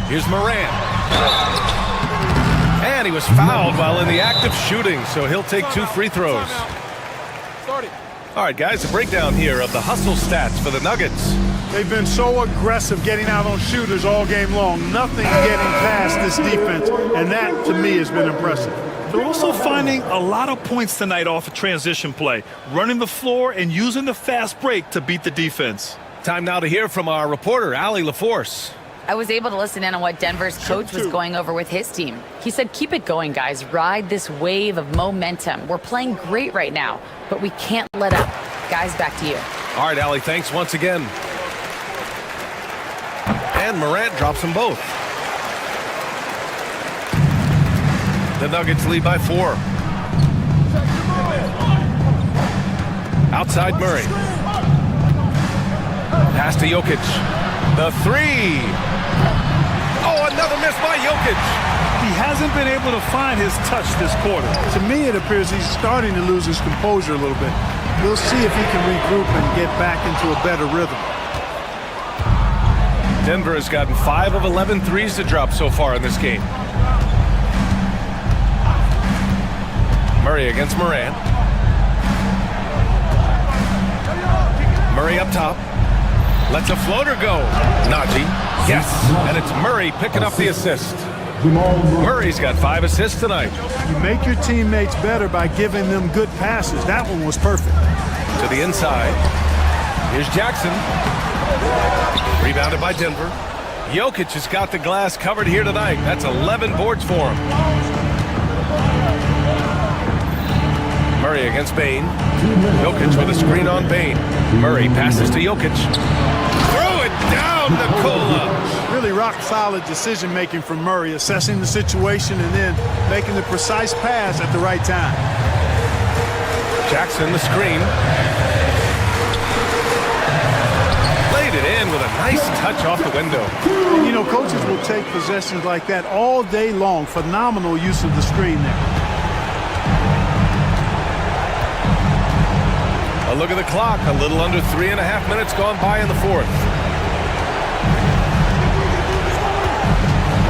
Here's Morant. And he was fouled while in the act of shooting, so he'll take 2 free throws. All right, guys, a breakdown here of the hustle stats for the Nuggets. They've been so aggressive getting out on shooters all game long. Nothing getting past this defense, and that, to me, has been impressive. They're also finding a lot of points tonight off of transition play, running the floor and using the fast break to beat the defense. Time now to hear from our reporter, Allie LaForce. I was able to listen in on what Denver's coach was going over with his team. He said, keep it going, guys. Ride this wave of momentum. We're playing great right now, but we can't let up. Guys, back to you. All right, Allie, thanks once again. And Morant drops them both. The Nuggets lead by 4. Outside Murray. Pass to Jokic. The 3. Oh, another miss by Jokic. He hasn't been able to find his touch this quarter. To me, it appears he's starting to lose his composure a little bit. We'll see if he can regroup and get back into a better rhythm. Denver has gotten 5 of 11 threes to drop so far in this game. Murray against Morant. Murray up top. Lets a floater go. Najee. Yes. And it's Murray picking up the assist. Murray's got 5 assists tonight. You make your teammates better by giving them good passes. That one was perfect. To the inside. Here's Jackson. Rebounded by Denver. Jokic has got the glass covered here tonight. That's 11 boards for him. Murray against Bane. Jokic with a screen on Bane. Murray passes to Jokic. Throw it down, Nikola. Really rock-solid decision-making from Murray, assessing the situation and then making the precise pass at the right time. Jackson, the screen. Laid it in with a nice touch off the window. And, you know, coaches will take possessions like that all day long. Phenomenal use of the screen there. A look at the clock. A little under 3.5 minutes gone by in the 4th.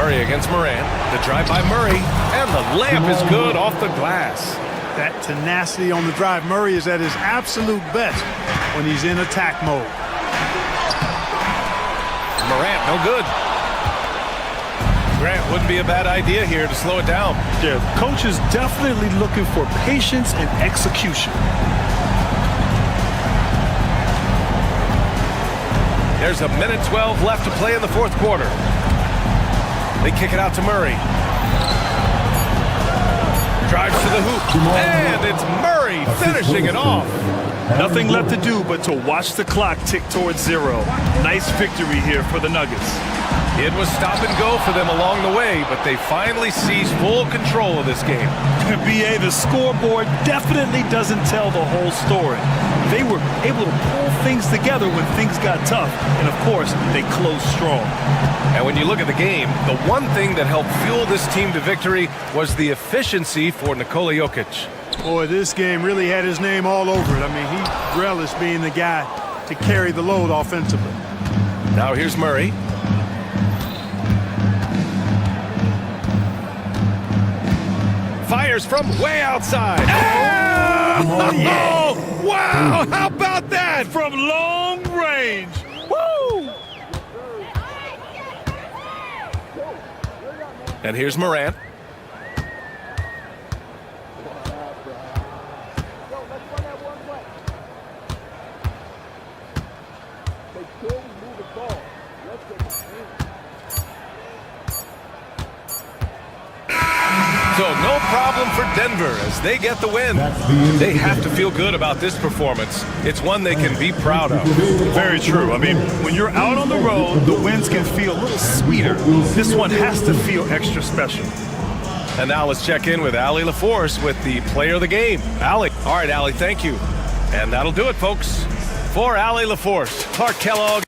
Murray against Morant. The drive by Murray. And the layup is good off the glass. That tenacity on the drive. Murray is at his absolute best when he's in attack mode. Morant, no good. Grant, wouldn't be a bad idea here to slow it down. Yeah, coach is definitely looking for patience and execution. There's a minute 12 left to play in the 4th quarter. They kick it out to Murray. Drives to the hoop. And it's Murray finishing it off. Nothing left to do but to watch the clock tick towards 0. Nice victory here for the Nuggets. It was stop and go for them along the way, but they finally seized full control of this game. BA, the scoreboard definitely doesn't tell the whole story. They were able to pull things together when things got tough, and of course, they closed strong. And when you look at the game, the one thing that helped fuel this team to victory was the efficiency for Nikola Jokic. Boy, this game really had his name all over it. I mean, he relished being the guy to carry the load offensively. Now here's Murray. Fires from way outside. Oh, yeah. Wow, how about that? From long range. Woo! And here's Morant. So no problem for Denver as they get the win. They have to feel good about this performance. It's one they can be proud of. Very true. I mean, when you're out on the road, the wins can feel a little sweeter. This one has to feel extra special. And now let's check in with Allie LaForce with the player of the game. Allie. All right, Allie, thank you. And that'll do it, folks. For Allie LaForce, Clark Kellogg.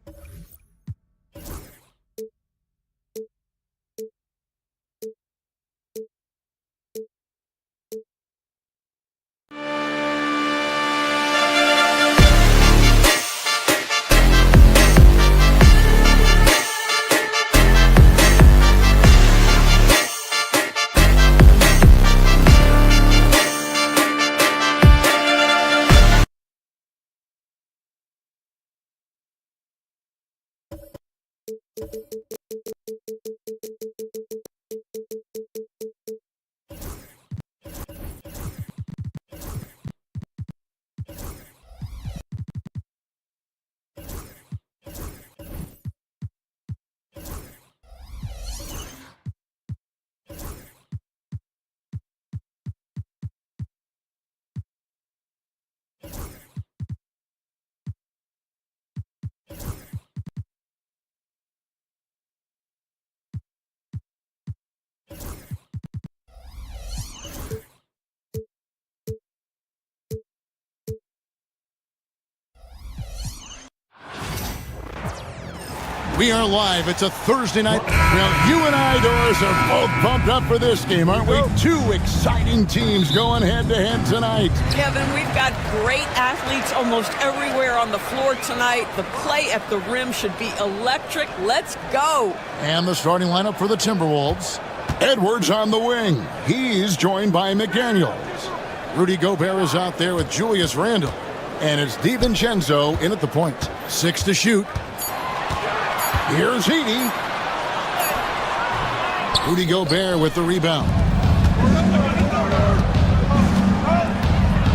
We are live. It's a Thursday night. Well, you and I, Doris, are both pumped up for this game, aren't we? Two exciting teams going head-to-head tonight. Kevin, we've got great athletes almost everywhere on the floor tonight. The play at the rim should be electric. Let's go. And the starting lineup for the Timberwolves. Edwards on the wing. He's joined by McDaniels. Rudy Gobert is out there with Julius Randle. And it's DiVincenzo in at the point. 6 to shoot. Here's Heaney. Rudy Gobert with the rebound.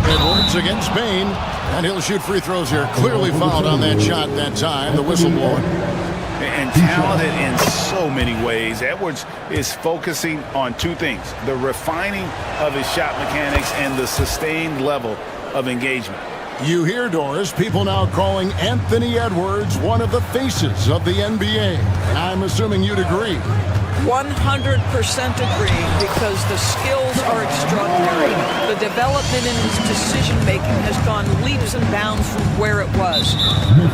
Edwards against Bain. And he'll shoot free throws here. Clearly fouled on that shot that time. The whistle blowing. And talented in so many ways. Edwards is focusing on two things: the refining of his shot mechanics and the sustained level of engagement. You hear, Doris, people now calling Anthony Edwards one of the faces of the NBA. I'm assuming you'd agree. 100% agree, because the skills are extraordinary. The development in his decision-making has gone leaps and bounds from where it was.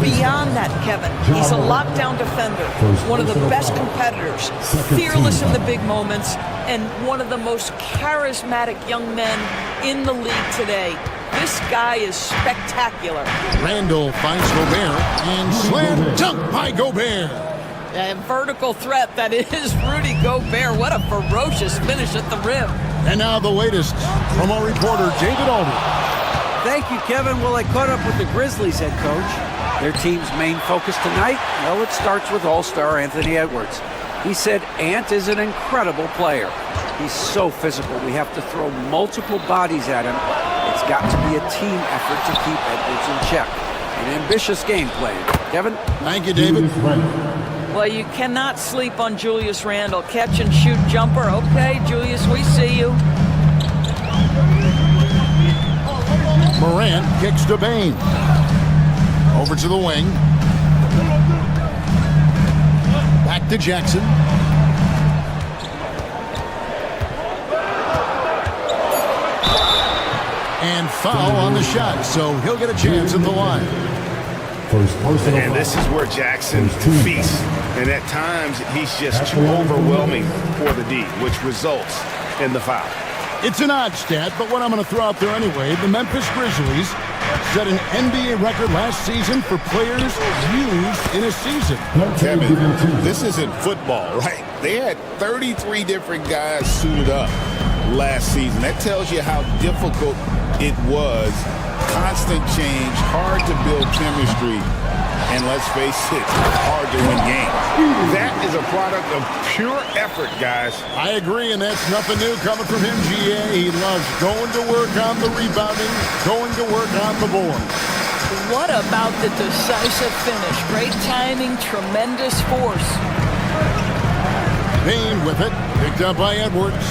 Beyond that, Kevin, he's a lockdown defender, one of the best competitors, fearless in the big moments, and one of the most charismatic young men in the league today. This guy is spectacular. Randall finds Gobert, and slam dunk by Gobert. A vertical threat, that is Rudy Gobert. What a ferocious finish at the rim. And now the latest from our reporter, David Aldridge. Thank you, Kevin. Well, I caught up with the Grizzlies head coach. Their team's main focus tonight, well, it starts with All-Star Anthony Edwards. He said Ant is an incredible player. He's so physical. We have to throw multiple bodies at him. It's got to be a team effort to keep Edwards in check. An ambitious game plan. Kevin? Thank you, David. Well, you cannot sleep on Julius Randle. Catch and shoot jumper. Okay, Julius, we see you. Morant kicks to Bain. Over to the wing. Back to Jackson. And foul on the shot, so he'll get a chance at the line. And this is where Jackson feasts. And at times, he's just too overwhelming for the D, which results in the foul. It's an odd stat, but what I'm going to throw out there anyway, the Memphis Grizzlies set an NBA record last season for players used in a season. Kevin, this isn't football, right? They had 33 different guys suited up last season. That tells you how difficult it was. Constant change, hard to build chemistry, and let's face it, hard to win games. That is a product of pure effort, guys. I agree, and that's nothing new coming from him, GA. He loves going to work on the rebounding, going to work on the board. What about the decisive finish? Great timing, tremendous force. Bain with it, picked up by Edwards.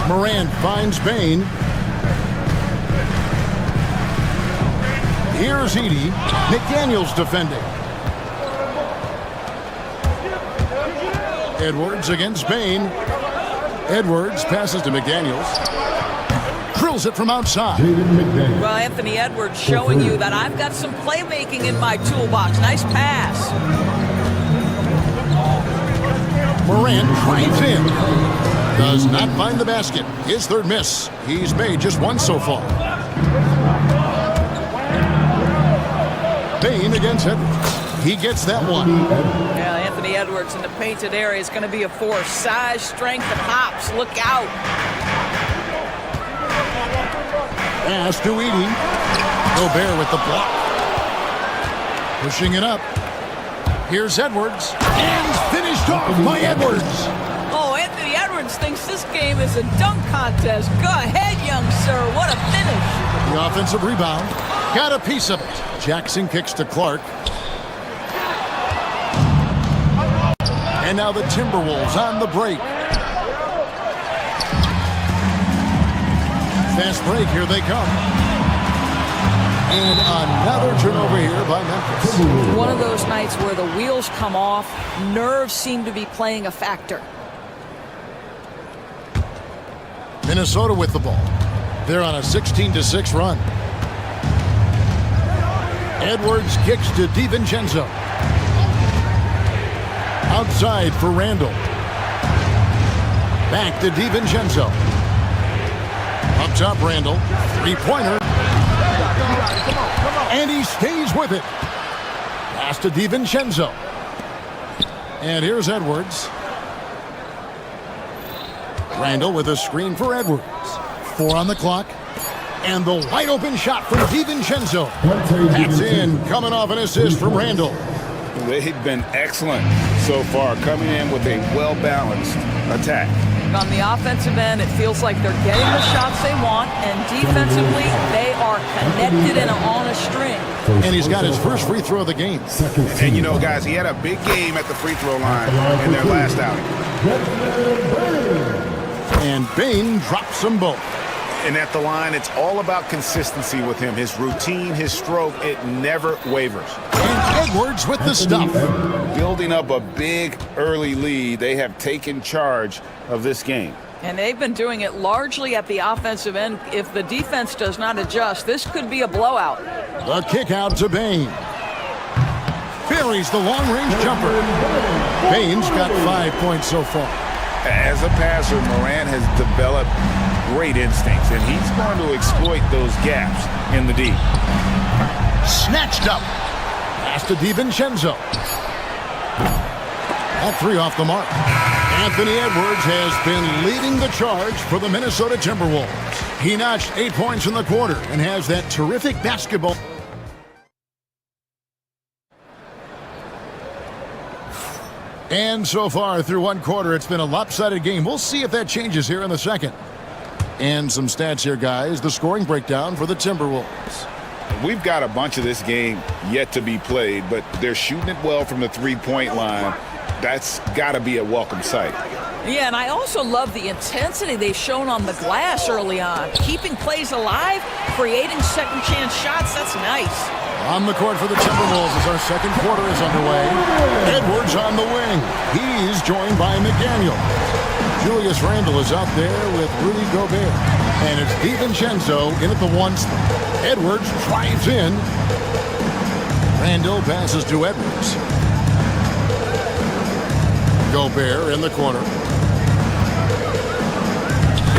Morant finds Bain. Here's Edey. McDaniels defending. Edwards against Bain. Edwards passes to McDaniels. Drills it from outside. Well, Anthony Edwards showing you that I've got some playmaking in my toolbox. Nice pass. Morant drives in. Does not find the basket. His third miss. He's made just one so far. Bain against Edwards. He gets that one. Yeah, Anthony Edwards in the painted area is going to be a force. Size, strength, and hops. Look out. Pass to Edey. Gobert with the block. Pushing it up. Here's Edwards. And finished off by Edwards. Oh, Anthony Edwards thinks this game is a dunk contest. Go ahead, young sir. What a finish. The offensive rebound. Got a piece of it. Jackson kicks to Clark. And now the Timberwolves on the break. Fast break, here they come. And another turnover here by Memphis. One of those nights where the wheels come off, nerves seem to be playing a factor. Minnesota with the ball. They're on a 16-6 run. Edwards kicks to DiVincenzo. Outside for Randall. Back to DiVincenzo. Up top, Randall. Three-pointer. And he stays with it. Pass to DiVincenzo. And here's Edwards. Randall with a screen for Edwards. 4 on the clock. And the wide open shot from DiVincenzo. That's in, coming off an assist from Randall. They've been excellent so far, coming in with a well-balanced attack. On the offensive end, it feels like they're getting the shots they want, and defensively, they are connected and on a string. And he's got his first free throw of the game. And you know, guys, he had a big game at the free throw line in their last outing. And Bain drops them both. And at the line, it's all about consistency with him. His routine, his stroke, it never wavers. And Edwards with the stuff. Building up a big early lead, they have taken charge of this game. And they've been doing it largely at the offensive end. If the defense does not adjust, this could be a blowout. The kick out to Bain. Buries the long-range jumper. Bain's got 5 points so far. As a passer, Morant has developed great instincts, and he's going to exploit those gaps in the D. Snatched up. Pass to DiVincenzo. That three off the mark. Anthony Edwards has been leading the charge for the Minnesota Timberwolves. He notched 8 points in the quarter and has that terrific basketball. And so far through one quarter, it's been a lopsided game. We'll see if that changes here in the second. And some stats here, guys. The scoring breakdown for the Timberwolves. We've got a bunch of this game yet to be played, but they're shooting it well from the three-point line. That's got to be a welcome sight. Yeah, and I also love the intensity they've shown on the glass early on. Keeping plays alive, creating second-chance shots, that's nice. On the court for the Timberwolves as our second quarter is underway. Edwards on the wing. He's joined by McDaniel. Julius Randle is out there with Rudy Gobert. And it's DiVincenzo in at the 1 spot. Edwards drives in. Randle passes to Edwards. Gobert in the corner.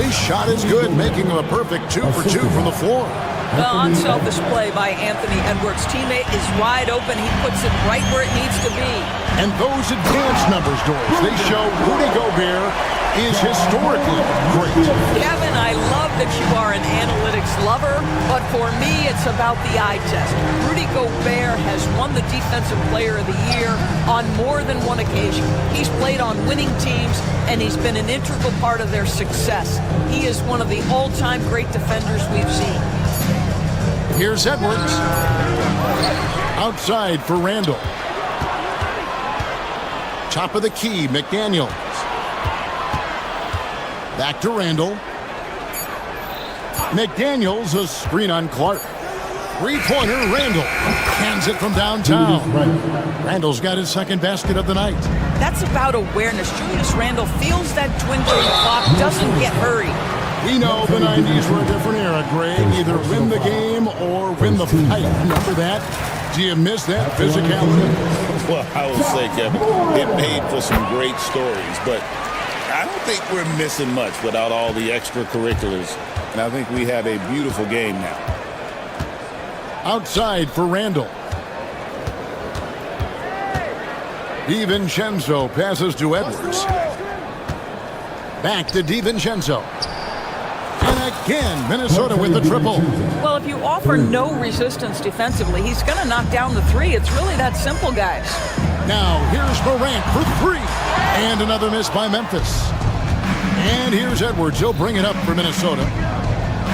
His shot is good, making him a perfect 2 for 2 from the floor. The unselfish play by Anthony Edwards' teammate is wide open. He puts it right where it needs to be. And those advanced numbers, Doris, they show Rudy Gobert is historically great. Kevin, I love that you are an analytics lover, but for me, it's about the eye test. Rudy Gobert has won the Defensive Player of the Year on more than one occasion. He's played on winning teams, and he's been an integral part of their success. He is one of the all-time great defenders we've seen. Here's Edwards. Outside for Randle. Top of the key, McDaniels. Back to Randle. McDaniels, a screen on Clark. Three-pointer, Randle. Hands it from downtown. Randle's got his second basket of the night. That's about awareness. Julius Randle feels that dwindling clock, doesn't get hurried. We know the 90s were a different era, Greg. Either win the game or win the fight. Remember that? Do you miss that physicality? Well, I will say, Kevin, it made for some great stories, but I don't think we're missing much without all the extracurriculars. And I think we have a beautiful game now. Outside for Randle. DiVincenzo passes to Edwards. Back to DiVincenzo. And again, Minnesota with the triple. Well, if you offer no resistance defensively, he's going to knock down the three. It's really that simple, guys. Now, here's Morant for three. And another miss by Memphis. And here's Edwards. He'll bring it up for Minnesota.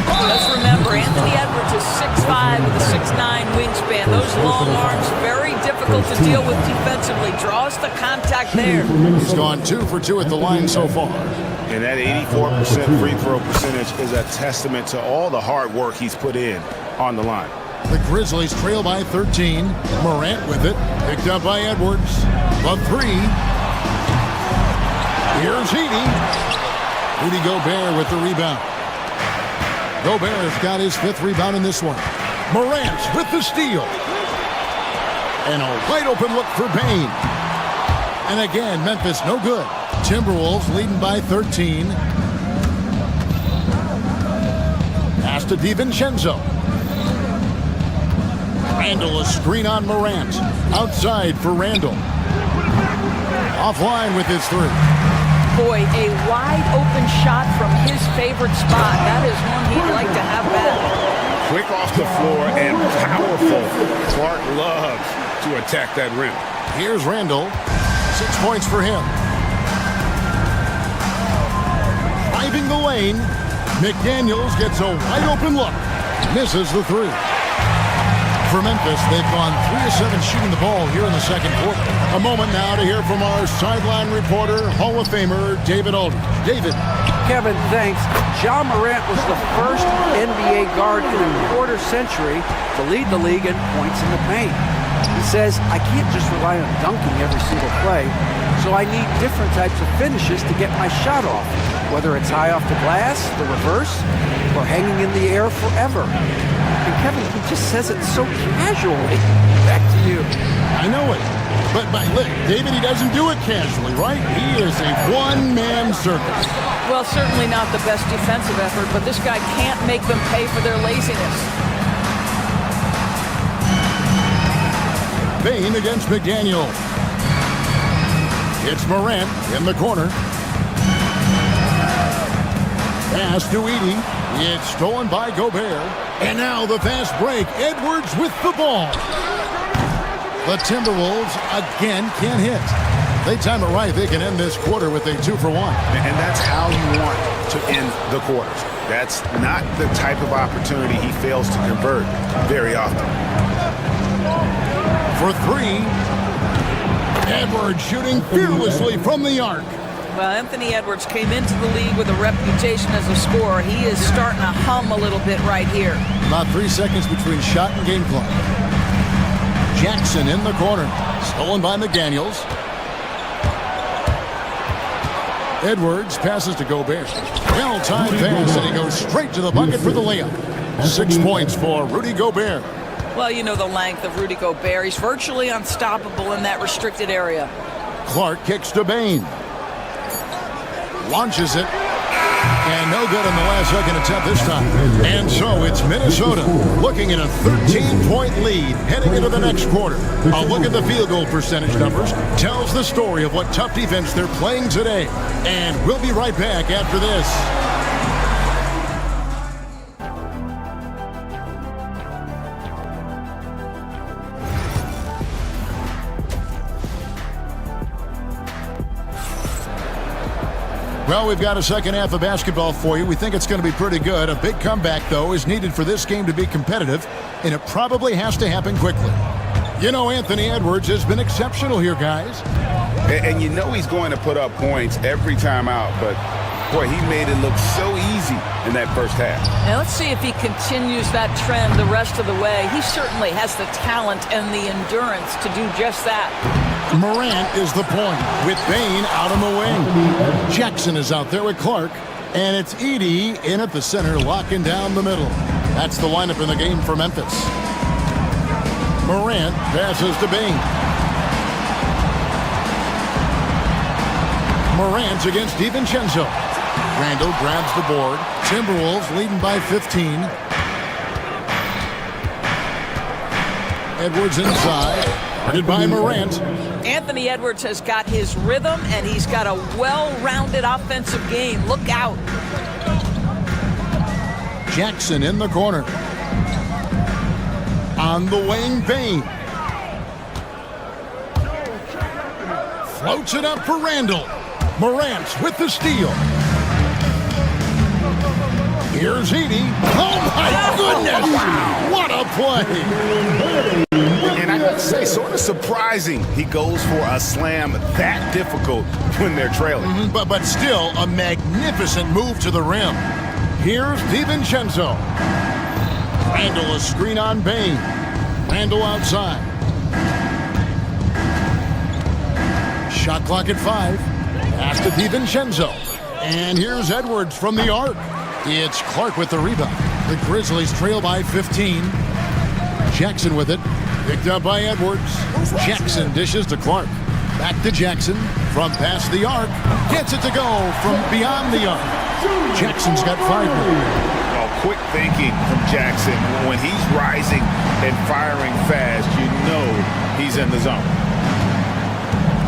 Let's remember, Anthony Edwards is 6'5" with a 6'9" wingspan. Those long arms, very difficult to deal with defensively. Draws the contact there. He's gone 2 for 2 at the line so far. And that 84% free throw percentage is a testament to all the hard work he's put in on the line. The Grizzlies trail by 13. Morant with it. Picked up by Edwards. The three. Here's Heaney. Rudy Gobert with the rebound. Gobert's got his 5th rebound in this one. Morant with the steal. And a wide open look for Bain. And again, Memphis no good. Timberwolves leading by 13. Pass to DiVincenzo. Randall, a screen on Morant. Outside for Randall. Offline with his three. Boy, a wide open shot from his favorite spot. That is one he'd like to have back. Quick off the floor and powerful. Clark loves to attack that rim. Here's Randall. 6 points for him. Driving the lane. McDaniels gets a wide open look. Misses the three. For Memphis, they've gone 3 of 7 shooting the ball here in the second quarter. A moment now to hear from our sideline reporter, Hall of Famer David Aldridge. David. Kevin, thanks. Ja Morant was the first NBA guard in a quarter century to lead the league in points in the paint. He says, I can't just rely on dunking every single play, so I need different types of finishes to get my shot off, whether it's high off the glass, the reverse, or hanging in the air forever. And Kevin, he just says it so casually. Back to you. I know it. But look, David, he doesn't do it casually, right? He is a one-man circus. Well, certainly not the best defensive effort, but this guy can't make them pay for their laziness. Bain against McDaniel. It's Morant in the corner. Pass to Edey. It's stolen by Gobert. And now the fast break. Edwards with the ball. The Timberwolves again can't hit. They time it right. They can end this quarter with a 2-for-1. And that's how you want to end the quarters. That's not the type of opportunity he fails to convert very often. For three, Edwards shooting fearlessly from the arc. Well, Anthony Edwards came into the league with a reputation as a scorer. He is starting to hum a little bit right here. About 3 seconds between shot and game clock. Jackson in the corner. Stolen by McDaniels. Edwards passes to Gobert. Well-timed pass, and he goes straight to the bucket for the layup. 6 points for Rudy Gobert. Well, you know the length of Rudy Gobert. He's virtually unstoppable in that restricted area. Clark kicks to Bain. Launches it. And no good on the last second attempt this time. And so it's Minnesota looking at a 13-point lead heading into the next quarter. A look at the field goal percentage numbers tells the story of what tough defense they're playing today. And we'll be right back after this. Well, we've got a second half of basketball for you. We think it's going to be pretty good. A big comeback, though, is needed for this game to be competitive, and it probably has to happen quickly. You know, Anthony Edwards has been exceptional here, guys. And you know he's going to put up points every time out, but boy, he made it look so easy in that first half. Now let's see if he continues that trend the rest of the way. He certainly has the talent and the endurance to do just that. Morant is the point with Bain out on the wing. Jackson is out there with Clark, and it's Edey in at the center, locking down the middle. That's the lineup in the game for Memphis. Morant passes to Bain. Morant against DiVincenzo. Randall grabs the board. Timberwolves leading by 15. Edwards inside. Guarded by Morant. Anthony Edwards has got his rhythm, and he's got a well-rounded offensive game. Look out. Jackson in the corner. On the wing, Bain. Floats it up for Randall. Morant with the steal. Here's Edey. Oh, my goodness. Wow. What a play. And I gotta say, sort of surprising he goes for a slam that difficult when they're trailing. But still, a magnificent move to the rim. Here's DiVincenzo. Randall, a screen on Bain. Randall outside. Shot clock at 5. Pass to DiVincenzo. And here's Edwards from the arc. It's Clark with the rebound. The Grizzlies trail by 15. Jackson with it. Picked up by Edwards. Jackson dishes to Clark. Back to Jackson from past the arc. Gets it to go from beyond the arc. Jackson's got 5 more. Quick thinking from Jackson. When he's rising and firing fast, you know he's in the zone.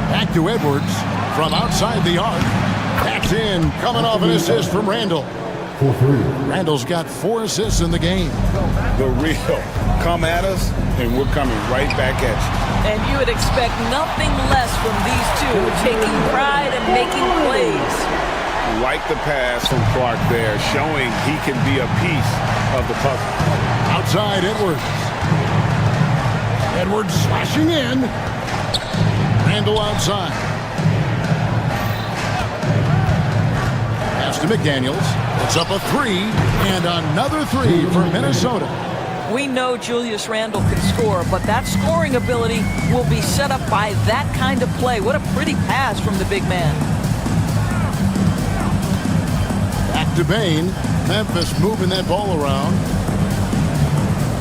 Back to Edwards from outside the arc. Backed in, coming off an assist from Randall. Randall's got 4 assists in the game. The real. Come at us, and we're coming right back at you. And you would expect nothing less from these two, taking pride and making plays. Like the pass from Clark there, showing he can be a piece of the puzzle. Outside Edwards. Edwards slashing in. Randall outside. Pass to McDaniels. It's up a 3, and another 3 for Minnesota. We know Julius Randle can score, but that scoring ability will be set up by that kind of play. What a pretty pass from the big man. Back to Bain. Memphis moving that ball around.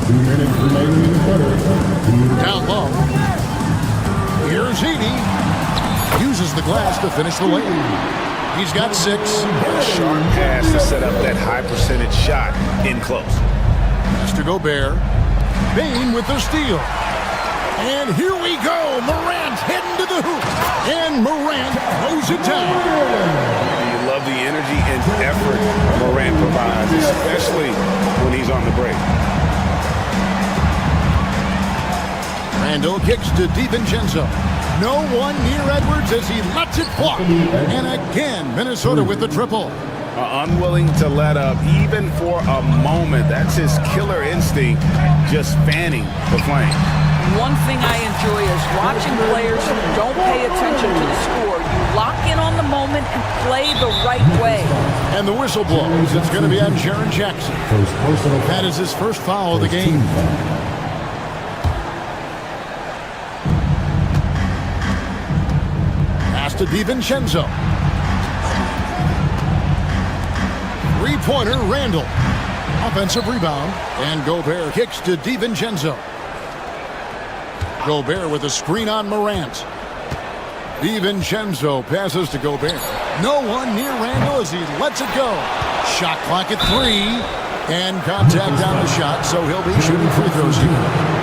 2 minutes remaining in the quarter. Down low. Here's Edey. Uses the glass to finish the lane. He's got 6. A sharp pass to set up that high percentage shot in close. Pass to Gobert. Bain with the steal. And here we go. Morant heading to the hoop. And Morant throws it down. You love the energy and effort Morant provides, especially when he's on the break. Randall kicks to DiVincenzo. No one near Edwards as he lets it fly. And again, Minnesota with the triple. Unwilling to let up even for a moment. That's his killer instinct, just fanning the flame. One thing I enjoy is watching players who don't pay attention to the score. You lock in on the moment and play the right way. And the whistle blows. It's going to be on Jaren Jackson. That is his first foul of the game. Pass to DiVincenzo. 3-pointer, Randall. Offensive rebound. And Gobert kicks to DiVincenzo. Gobert with a screen on Morant. DiVincenzo passes to Gobert. No one near Randall as he lets it go. Shot clock at 3. And contact on the shot, so he'll be shooting free throws here.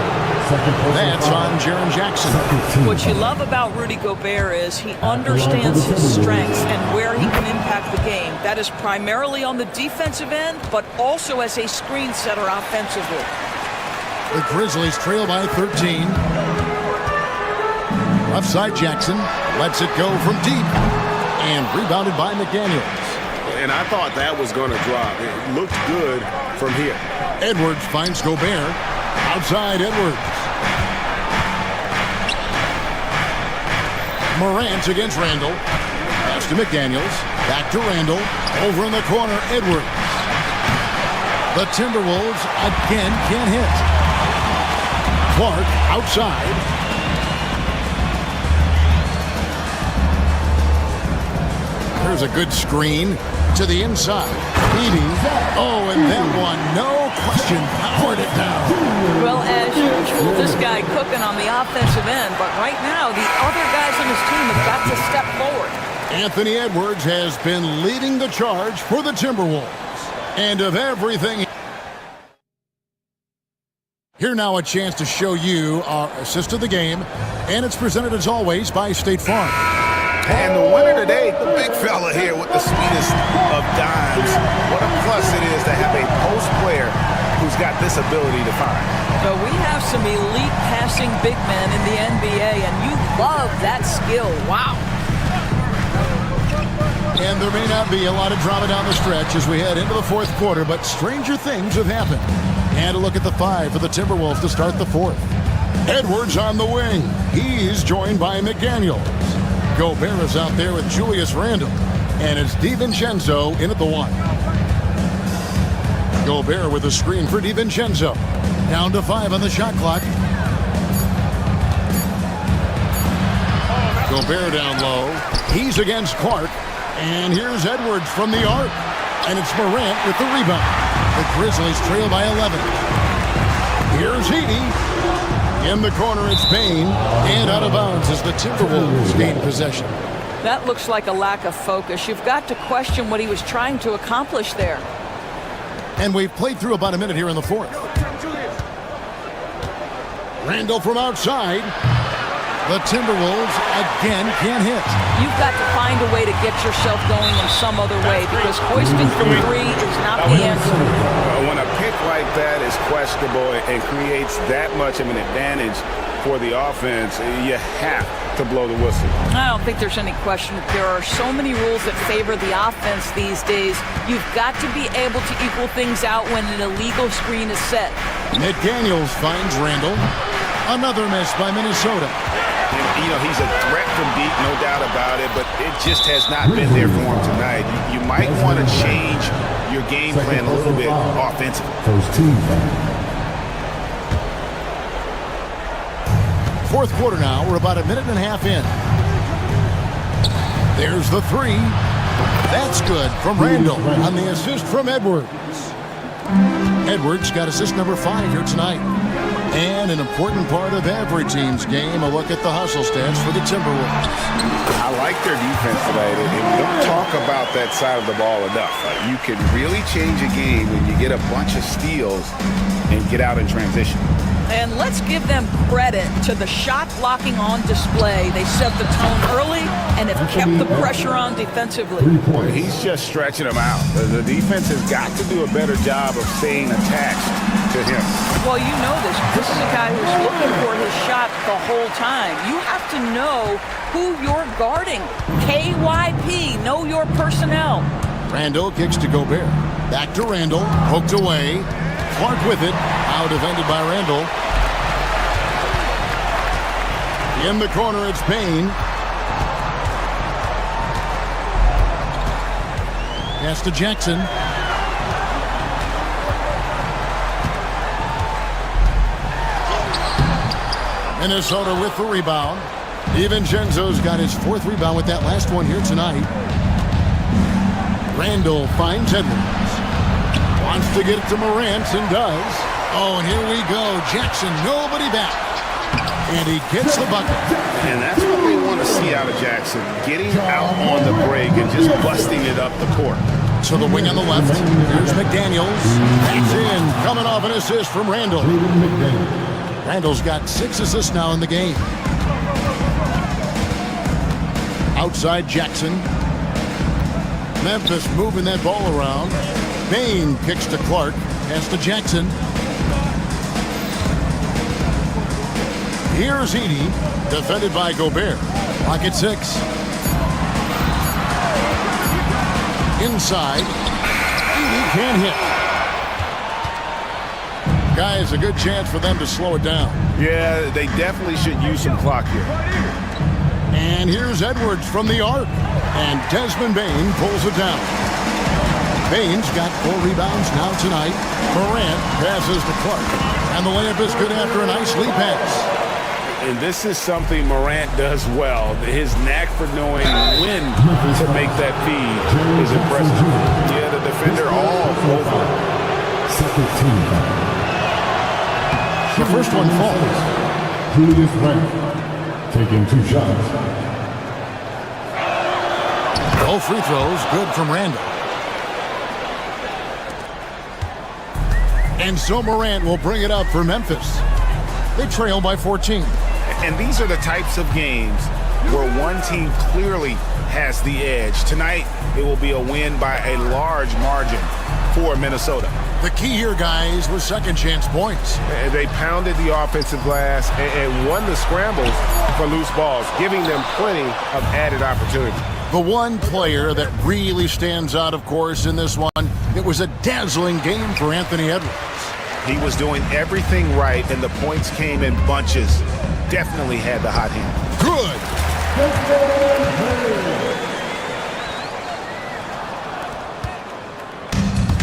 That's on Jaren Jackson. What you love about Rudy Gobert is he understands his strengths and where he can impact the game. That is primarily on the defensive end, but also as a screen setter offensively. The Grizzlies trail by 13. Left side Jackson lets it go from deep and rebounded by McDaniels. And I thought that was going to drop. It looked good from here. Edwards finds Gobert. Outside Edwards. Morant against Randall. Pass to McDaniels. Back to Randall. Over in the corner, Edwards. The Timberwolves again can't hit. Clark outside. There's a good screen to the inside. Edey. Oh, and that one, no question, powered it down. Well, as usual, this guy cooking on the offensive end, but right now, the other guys on his team have got to step forward. Anthony Edwards has been leading the charge for the Timberwolves. And of everything... Here now a chance to show you our assist of the game, and it's presented as always by State Farm. And the winner today, the big fella here with the sweetest of dimes. What a plus it is to have a post player who's got this ability to find. So we have some elite passing big men in the NBA, and you love that skill. Wow. And there may not be a lot of drama down the stretch as we head into the fourth quarter, but stranger things have happened. And a look at the 5 for the Timberwolves to start the fourth. Edwards on the wing. He's joined by McDaniels. Gobert is out there with Julius Randle. And it's DiVincenzo in at the 1. Gobert with a screen for DiVincenzo. Down to 5 on the shot clock. Gobert down low. He's against Clark. And here's Edwards from the arc. And it's Morant with the rebound. The Grizzlies trail by 11. Here's Edey. In the corner, it's Bain. And out of bounds as the Timberwolves gain possession. That looks like a lack of focus. You've got to question what he was trying to accomplish there. And we've played through about a minute here in the fourth. Randall from outside. The Timberwolves again can't hit. You've got to find a way to get yourself going in some other way because hoisting from three is not the answer. When a pick like that is questionable and creates that much of an advantage for the offense, you have to blow the whistle. I don't think there's any question. There are so many rules that favor the offense these days. You've got to be able to equal things out when an illegal screen is set. McDaniels finds Randall. Another miss by Minnesota. You know, he's a threat from deep, no doubt about it, but it just has not been there for him tonight. You might want to change your game plan a little bit offensively. First team foul. Fourth quarter now. We're about a minute and a half in. There's the three. That's good from Randall on the assist from Edwards. Edwards got assist number 5 here tonight. And an important part of every team's game, a look at the hustle stats for the Timberwolves. I like their defense tonight, and we don't talk about that side of the ball enough. You can really change a game when you get a bunch of steals and get out in transition. And let's give them credit to the shot blocking on display. They set the tone early and have kept the pressure on defensively. He's just stretching them out. The defense has got to do a better job of staying attached to him. Well, you know this. This is a guy who's looking for his shot the whole time. You have to know who you're guarding. KYP, know your personnel. Randall kicks to Gobert. Back to Randall, poked away. Clark with it, out defended by Randall. In the corner, it's Bain. Pass to Jackson. Minnesota with the rebound. DiVincenzo's got his 4th rebound with that last one here tonight. Randall finds Edwards. Wants to get it to Morant and does. Oh, and here we go. Jackson, nobody back. And he gets the bucket. And that's what they want to see out of Jackson. Getting out on the break and just busting it up the court. So the wing on the left. Here's McDaniels. That's in. Coming off an assist from Randall. Randall's got 6 assists now in the game. Outside Jackson. Memphis moving that ball around. Bain kicks to Clark. Pass to Jackson. Here's Edey. Defended by Gobert. Clock at 6. Inside. Edey can't hit. Guys, a good chance for them to slow it down. Yeah, they definitely should use some clock here. And here's Edwards from the arc. And Desmond Bain pulls it down. Bain's got 4 rebounds now tonight. Morant passes to Clark. And the layup is good after a nice lead pass. And this is something Morant does well. His knack for knowing when to make that feed is impressive. Yeah, the defender all over. Second team foul. The first one falls. Julius Randle taking 2 shots. All free throws good from Randall. And so Morant will bring it up for Memphis. They trail by 14. And these are the types of games where one team clearly has the edge. Tonight, it will be a win by a large margin for Minnesota. The key here, guys, was second chance points. They pounded the offensive glass and won the scrambles for loose balls, giving them plenty of added opportunity. The one player that really stands out, of course, in this one, it was a dazzling game for Anthony Edwards. He was doing everything right, and the points came in bunches. Definitely had the hot hand. Good.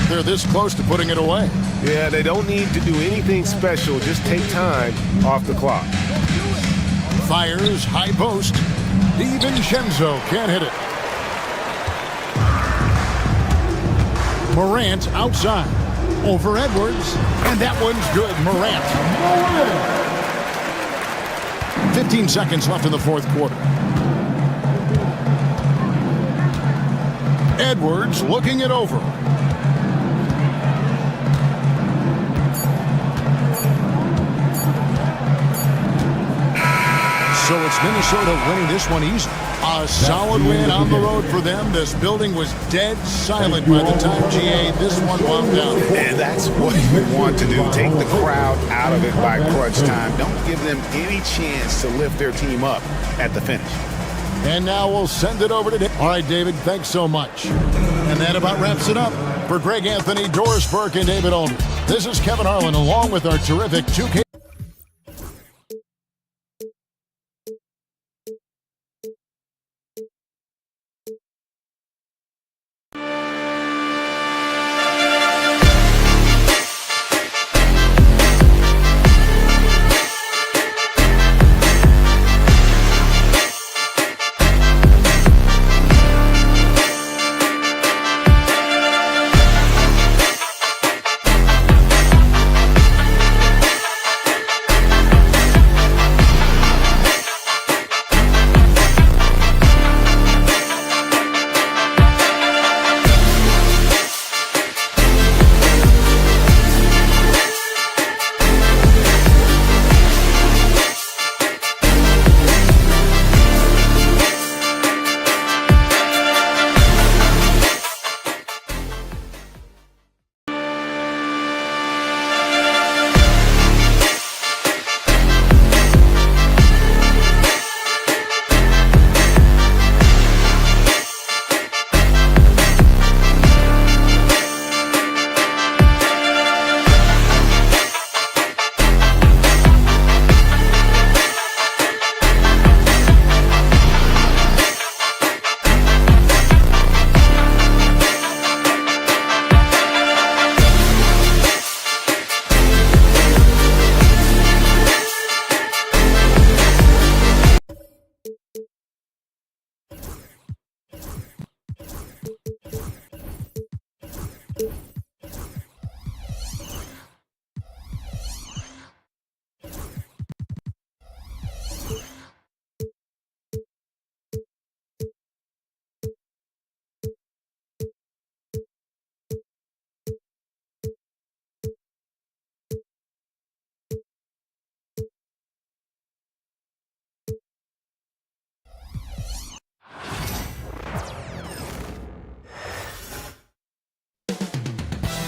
They're this close to putting it away. Yeah, they don't need to do anything special. Just take time off the clock. Fires, high post. DiVincenzo can't hit it. Morant outside. Over Edwards. And that one's good. Morant. 15 seconds left in the fourth quarter. Edwards looking it over. So it's Minnesota winning this one easy. A solid win on the road for them. This building was dead silent by the time GA this one wound down. And that's what you want to do. Take the crowd out of it by crunch time. Don't give them any chance to lift their team up at the finish. And now we'll send it over to David. All right, David, thanks so much. And that about wraps it up. For Greg Anthony, Doris Burke, and David Ulmer, this is Kevin Harlan along with our terrific 2K.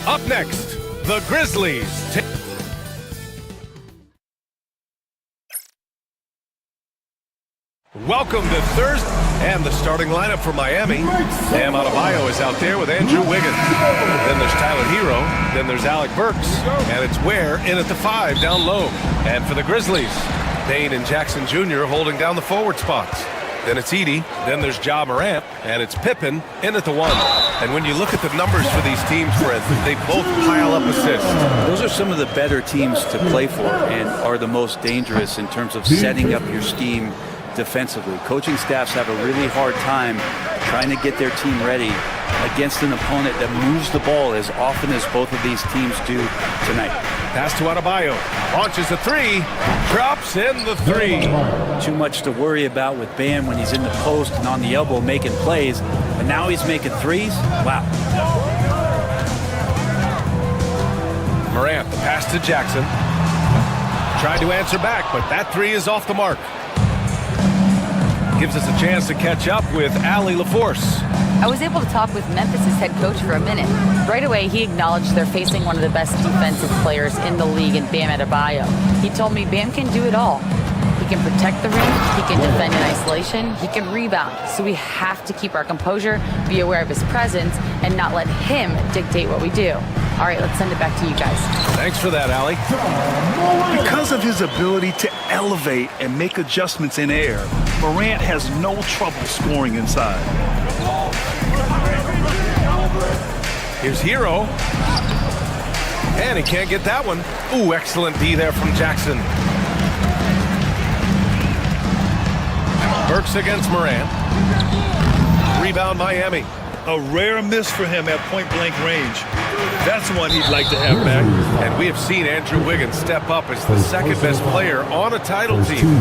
Up next, the Grizzlies. Welcome to Thursday, and the starting lineup for Miami. Bam Adebayo is out there with Andrew Wiggins. Then there's Tyler Hero. Then there's Alec Burks. And it's Ware in at the 5 down low. And for the Grizzlies, Dane and Jackson Jr. holding down the forward spots. Then it's Edey. Then there's Ja Morant. And it's Pippen in at the 1. And when you look at the numbers for these teams, Fred, they both pile up assists. Those are some of the better teams to play for and are the most dangerous in terms of setting up your scheme defensively. Coaching staffs have a really hard time trying to get their team ready against an opponent that moves the ball as often as both of these teams do tonight. Pass to Adebayo. Launches a 3. Drops in the 3. Too much to worry about with Bam when he's in the post and on the elbow making plays. And now he's making 3s? Wow. Morant, the pass to Jackson. Tried to answer back, but that 3 is off the mark. Gives us a chance to catch up with Allie LaForce. I was able to talk with Memphis' head coach for a minute. Right away, he acknowledged they're facing one of the best defensive players in the league in Bam Adebayo. He told me Bam can do it all. He can protect the rim, he can defend in isolation, he can rebound. So we have to keep our composure, be aware of his presence, and not let him dictate what we do. All right, let's send it back to you guys. Thanks for that, Allie. Because of his ability to elevate and make adjustments in air, Morant has no trouble scoring inside. Here's Hero. And he can't get that one. Ooh, excellent D there from Jackson. Burks against Morant. Rebound Miami. A rare miss for him at point-blank range. That's one he'd like to have back. And we have seen Andrew Wiggins step up as the second best player on a title team.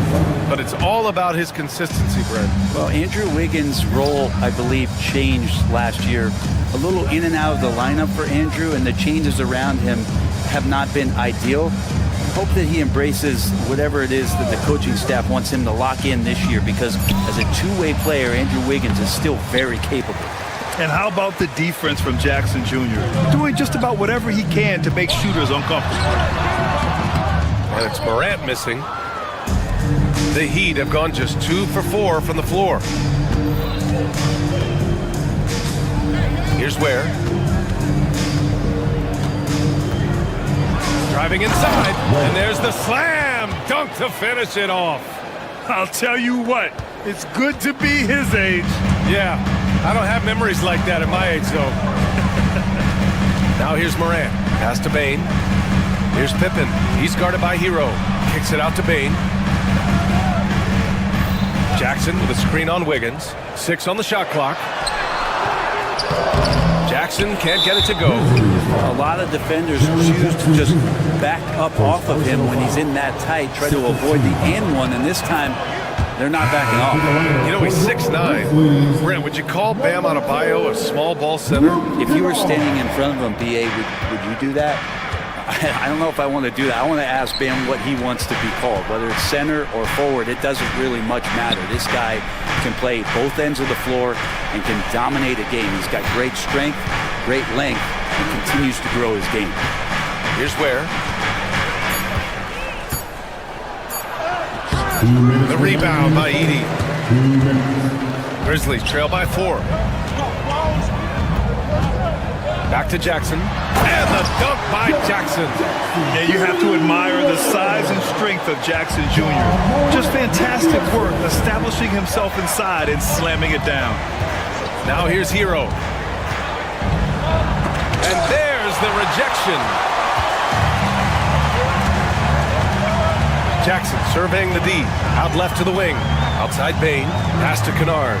But it's all about his consistency, Brent. Well, Andrew Wiggins' role, I believe, changed last year. A little in and out of the lineup for Andrew, and the changes around him have not been ideal. Hope that he embraces whatever it is that the coaching staff wants him to lock in this year, because as a two-way player, Andrew Wiggins is still very capable. And how about the defense from Jackson Jr.? Doing just about whatever he can to make shooters uncomfortable. And it's Morant missing. The Heat have gone just 2 for 4 from the floor. Here's Ware. Driving inside, and there's the slam dunk to finish it off. I'll tell you what, it's good to be his age. Yeah, I don't have memories like that at my age, though. Now here's Morant. Pass to Bane. Here's Pippen. He's guarded by Hero. Kicks it out to Bane. Jackson with a screen on Wiggins. 6 on the shot clock. Jackson can't get it to go. A lot of defenders choose to just back up off of him when he's in that tight, try to avoid the and one, and this time they're not backing off. You know, he's 6'9". Brent, would you call Bam Adebayo a small ball center? If you were standing in front of him, BA, would you do that? I don't know if I want to do that. I want to ask Bam what he wants to be called, whether it's center or forward. It doesn't really much matter. This guy can play both ends of the floor and can dominate a game. He's got great strength, great length, and continues to grow his game. Here's Ware. The rebound by Edey. Grizzlies trail by 4. Back to Jackson. And the dunk by Jackson. Yeah, you have to admire the size and strength of Jackson Jr. Just fantastic work establishing himself inside and slamming it down. Now here's Hero. And there's the rejection. Jackson surveying the D. Out left to the wing. Outside Bane. Pass to Kennard.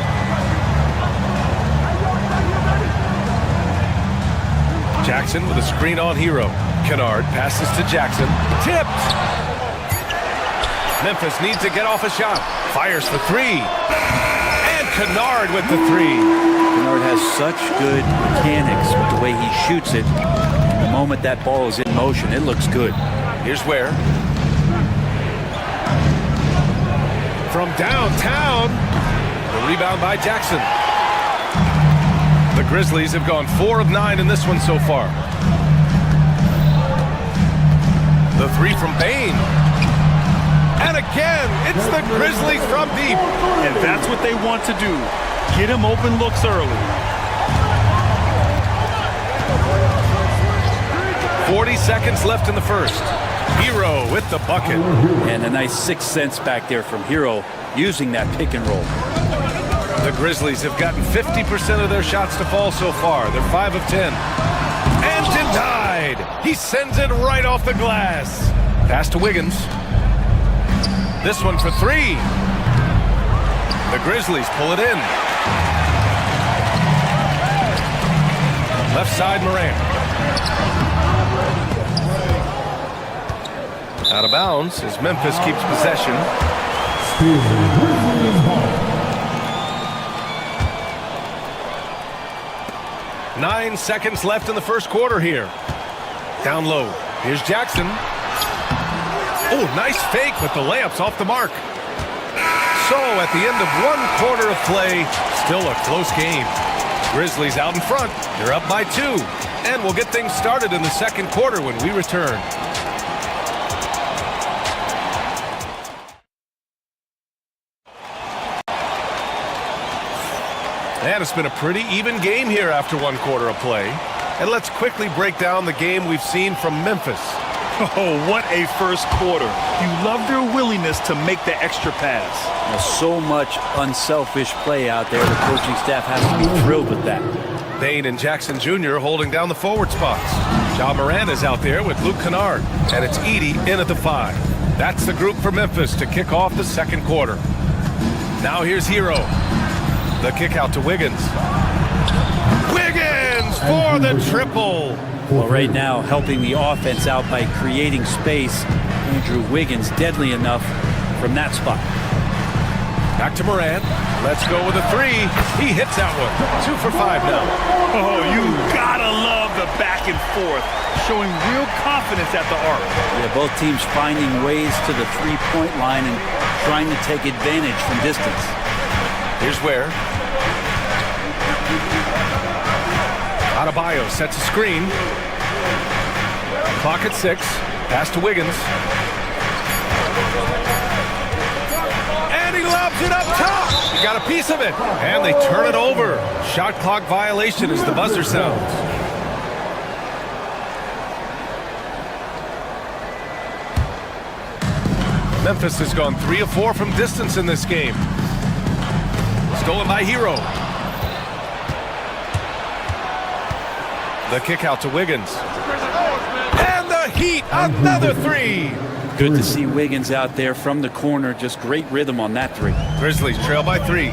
Jackson with a screen on Hero. Kennard passes to Jackson. Tipped! Memphis needs to get off a shot. Fires for 3. And Kennard with the 3. Kennard has such good mechanics with the way he shoots it. The moment that ball is in motion, it looks good. Here's Ware. From downtown. The rebound by Jackson. The Grizzlies have gone 4 of 9 in this one so far. The 3 from Bane. And again, it's the Grizzlies from deep. And that's what they want to do. Get him open looks early. 40 seconds left in the first. Hero with the bucket. And a nice 6 cents back there from Hero using that pick and roll. The Grizzlies have gotten 50% of their shots to fall so far. They're 5 of 10. And denied. He sends it right off the glass. Pass to Wiggins. This one for 3. The Grizzlies pull it in. Left side Morant. Out of bounds as Memphis keeps possession. 9 seconds left in the first quarter here. Down low. Here's Jackson. Oh, nice fake, but the layup's off the mark. So at the end of 1 quarter of play, still a close game. Grizzlies out in front. They're up by 2. And we'll get things started in the second quarter when we return. And it's been a pretty even game here after 1 quarter of play. And let's quickly break down the game we've seen from Memphis. Oh, what a first quarter. You love their willingness to make the extra pass. There's so much unselfish play out there. The coaching staff has to be thrilled with that. Bane and Jackson Jr. holding down the forward spots. Ja Morant is out there with Luke Kennard. And it's Edey in at the 5. That's the group for Memphis to kick off the second quarter. Now here's Hero. The kick out to Wiggins. Wiggins for the triple. Well, right now, helping the offense out by creating space. Andrew Wiggins, deadly enough from that spot. Back to Morant. Let's go with a three. He hits that one. 2 for 5 now. Oh, you gotta love the back and forth, showing real confidence at the arc. Yeah, both teams finding ways to the three-point line and trying to take advantage from distance. Here's where. Adebayo sets a screen. Clock at 6. Pass to Wiggins. And he lobs it up top. He got a piece of it. And they turn it over. Shot clock violation as the buzzer sounds. Memphis has gone 3 of 4 from distance in this game. Stolen by Hero. The kick out to Wiggins. And the Heat, another three. Good to see Wiggins out there from the corner. Just great rhythm on that three. Grizzlies trail by 3.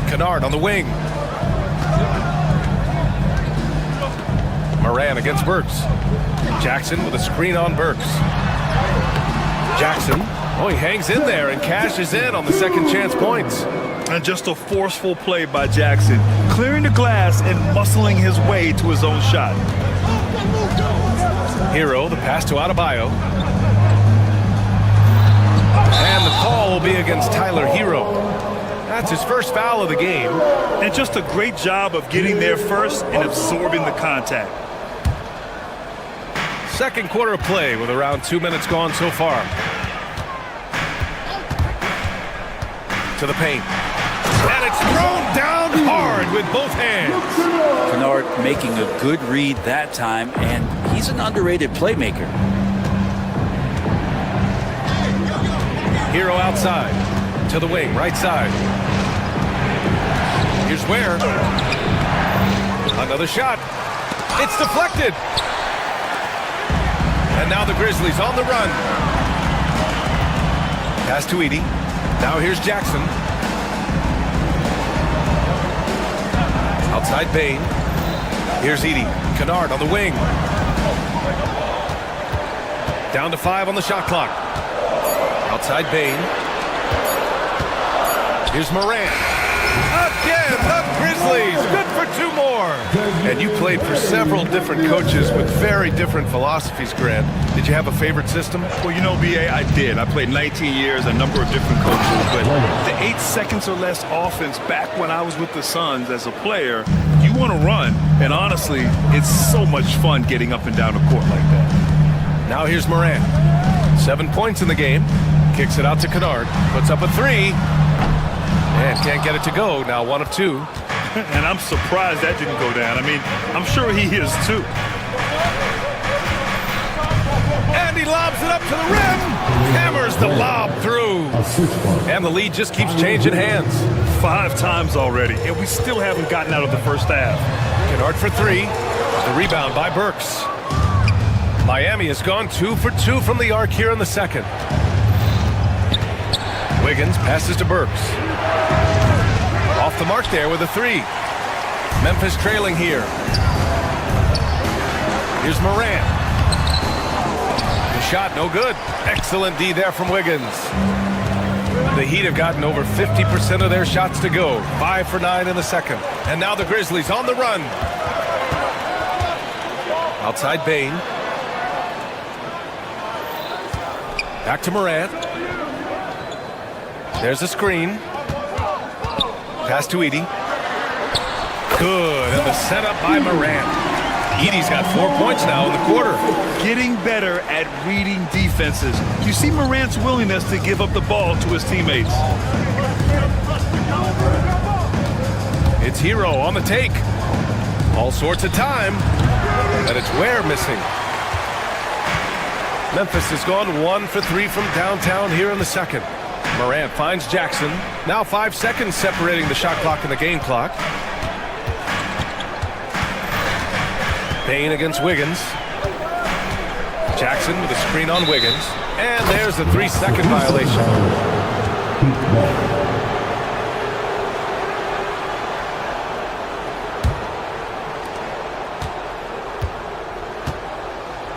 Kennard on the wing. Moran against Burks. Jackson with a screen on Burks. Jackson, oh, he hangs in there and cashes in on the second chance points. And just a forceful play by Jackson, clearing the glass and muscling his way to his own shot. Hero, the pass to Adebayo. And the call will be against Tyler Hero. That's his first foul of the game. And just a great job of getting there first and absorbing the contact. Second quarter of play with around 2 minutes gone so far. To the paint. And it's thrown down hard with both hands. Kennard making a good read that time, and he's an underrated playmaker. Hero outside. To the wing, right side. Here's where. Another shot. It's deflected. And now the Grizzlies on the run. Pass to Edey. Now here's Jackson. Outside Bain. Here's Edey. Kennard on the wing. Down to 5 on the shot clock. Outside Bain. Here's Morant. Again, the Grizzlies. Good for 2 more. And you played for several different coaches with very different philosophies, Grant. Did you have a favorite system? Well, you know, B.A., I did. I played 19 years, a number of different coaches. But the 8 seconds or less offense back when I was with the Suns as a player, you want to run. And honestly, it's so much fun getting up and down the court like that. Now here's Morant. 7 points in the game. Kicks it out to Kennard. Puts up a 3. And can't get it to go. Now 1 of 2. And I'm surprised that didn't go down. I mean, I'm sure he is too. And he lobs it up to the rim. Hammers the lob through. And the lead just keeps changing hands. 5 times already, and we still haven't gotten out of the first half. Kennard for 3. The rebound by Burks. Miami has gone 2 for 2 from the arc here in the second. Wiggins passes to Burks. Off the mark there with a 3. Memphis trailing here. Here's Morant. The shot no good. Excellent D there from Wiggins. The Heat have gotten over 50% of their shots to go. 5 for 9 in the second. And now the Grizzlies on the run. Outside Bain. Back to Morant. There's a screen. Pass to Edey. Good. And the setup by Morant. Edey's got 4 points now in the quarter. Getting better at reading defenses. You see Morant's willingness to give up the ball to his teammates. It's Hero on the take. All sorts of time. And it's Ware missing. Memphis has gone 1 for 3 from downtown here in the second. Morant finds Jackson. Now 5 seconds separating the shot clock and the game clock. Bain against Wiggins. Jackson with a screen on Wiggins. And there's the 3-second violation.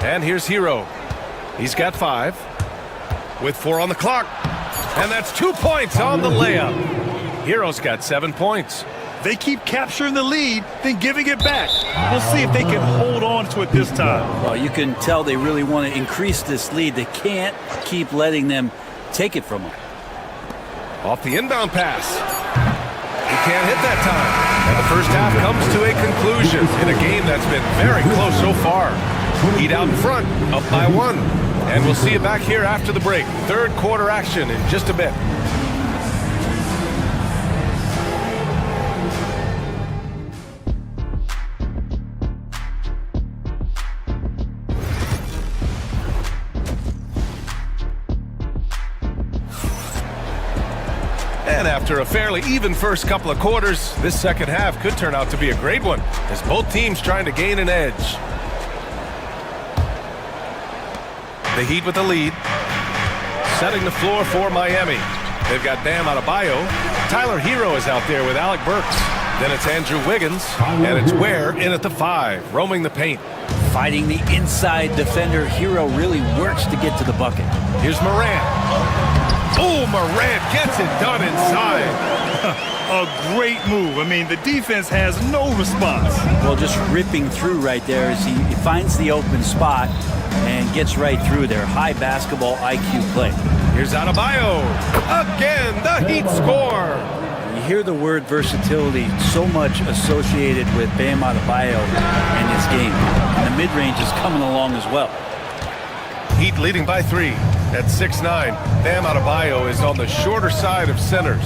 And here's Hero. He's got 5 with 4 on the clock. And that's 2 points on the layup. Hero's got 7 points. They keep capturing the lead, then giving it back. We'll see if they can hold on to it this time. Well, you can tell they really want to increase this lead. They can't keep letting them take it from them. Off the inbound pass. He can't hit that time. And the first half comes to a conclusion in a game that's been very close so far. Heat out in front, up by 1. And we'll see you back here after the break. Third quarter action in just a bit. And after a fairly even first couple of quarters, this second half could turn out to be a great one, as both teams trying to gain an edge. The Heat with the lead, setting the floor for Miami. They've got Bam Adebayo. Tyler Hero is out there with Alec Burks. Then it's Andrew Wiggins, and it's Ware in at the 5, roaming the paint. Fighting the inside defender, Hero really works to get to the bucket. Here's Morant. Oh, Morant gets it done inside. A great move. I mean, the defense has no response. Well, just ripping through right there as he finds the open spot and gets right through there. High basketball IQ play. Here's Adebayo. Again, the Heat score. You hear the word versatility so much associated with Bam Adebayo in this game. And the mid-range is coming along as well. Heat leading by 3 at 6'9". Bam Adebayo is on the shorter side of centers,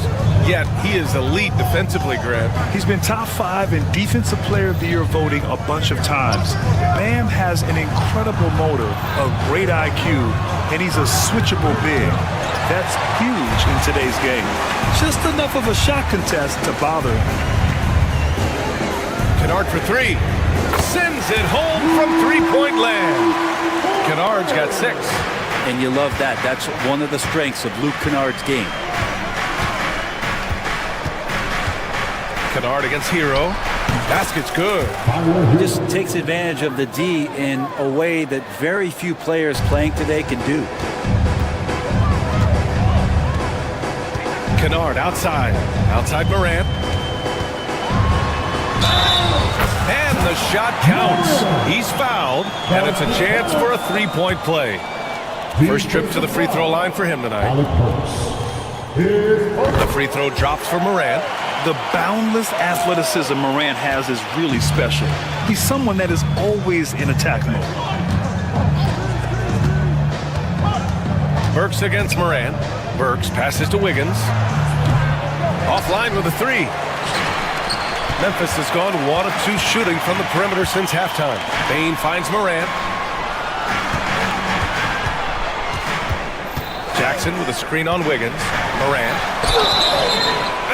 yet he is elite defensively, Grant. He's been top 5 in Defensive Player of the Year voting a bunch of times. Bam has an incredible motor, a great IQ, and he's a switchable big. That's huge in today's game. Just enough of a shot contest to bother him. Kennard for 3. Sends it home from three-point land. Kennard's got 6. And you love that. That's one of the strengths of Luke Kennard's game. Kennard against Hero. Basket's good. He just takes advantage of the D in a way that very few players playing today can do. Kennard outside. Outside Morant. And the shot counts. He's fouled, and it's a chance for a three-point play. First trip to the free throw line for him tonight. The free throw drops for Morant. The boundless athleticism Morant has is really special. He's someone that is always in attack mode. Burks against Morant. Burks passes to Wiggins. Offline with a 3. Memphis has gone 1 of 2 shooting from the perimeter since halftime. Bane finds Morant. Jackson with a screen on Wiggins. Morant.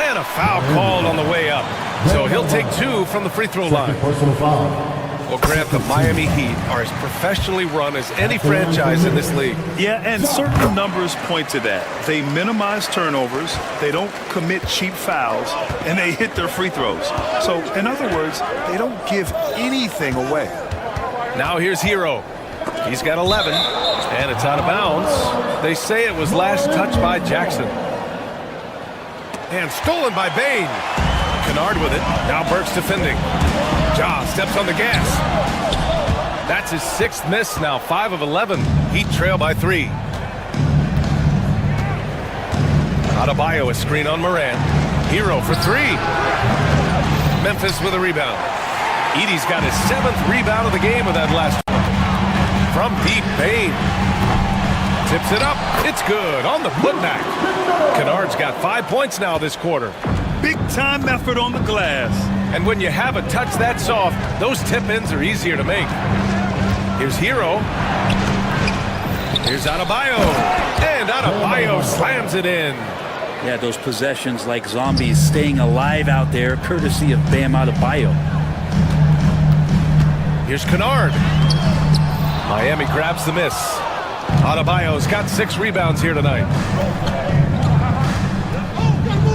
And a foul called on the way up. So he'll take 2 from the free throw line. Well, Grant, the Miami Heat are as professionally run as any franchise in this league. Yeah, and certain numbers point to that. They minimize turnovers, they don't commit cheap fouls, and they hit their free throws. So, in other words, they don't give anything away. Now here's Hero. He's got 11, and it's out of bounds. They say it was last touched by Jackson. And stolen by Bane. Kennard with it. Now Burks defending. Ja steps on the gas. That's his 6th miss now, 5 of 11. Heat trail by 3. Adebayo a screen on Morant. Hero for 3. Memphis with a rebound. Edey's got his 7th rebound of the game with that last one. From deep, Bane. Tips it up. It's good on the putback. Kennard's got 5 points now this quarter. Big time effort on the glass. And when you have a touch that soft, those tip-ins are easier to make. Here's Hero. Here's Adebayo. And Adebayo slams it in. Yeah, those possessions like zombies staying alive out there, courtesy of Bam Adebayo. Here's Kennard. Miami grabs the miss. Adebayo's got 6 rebounds here tonight.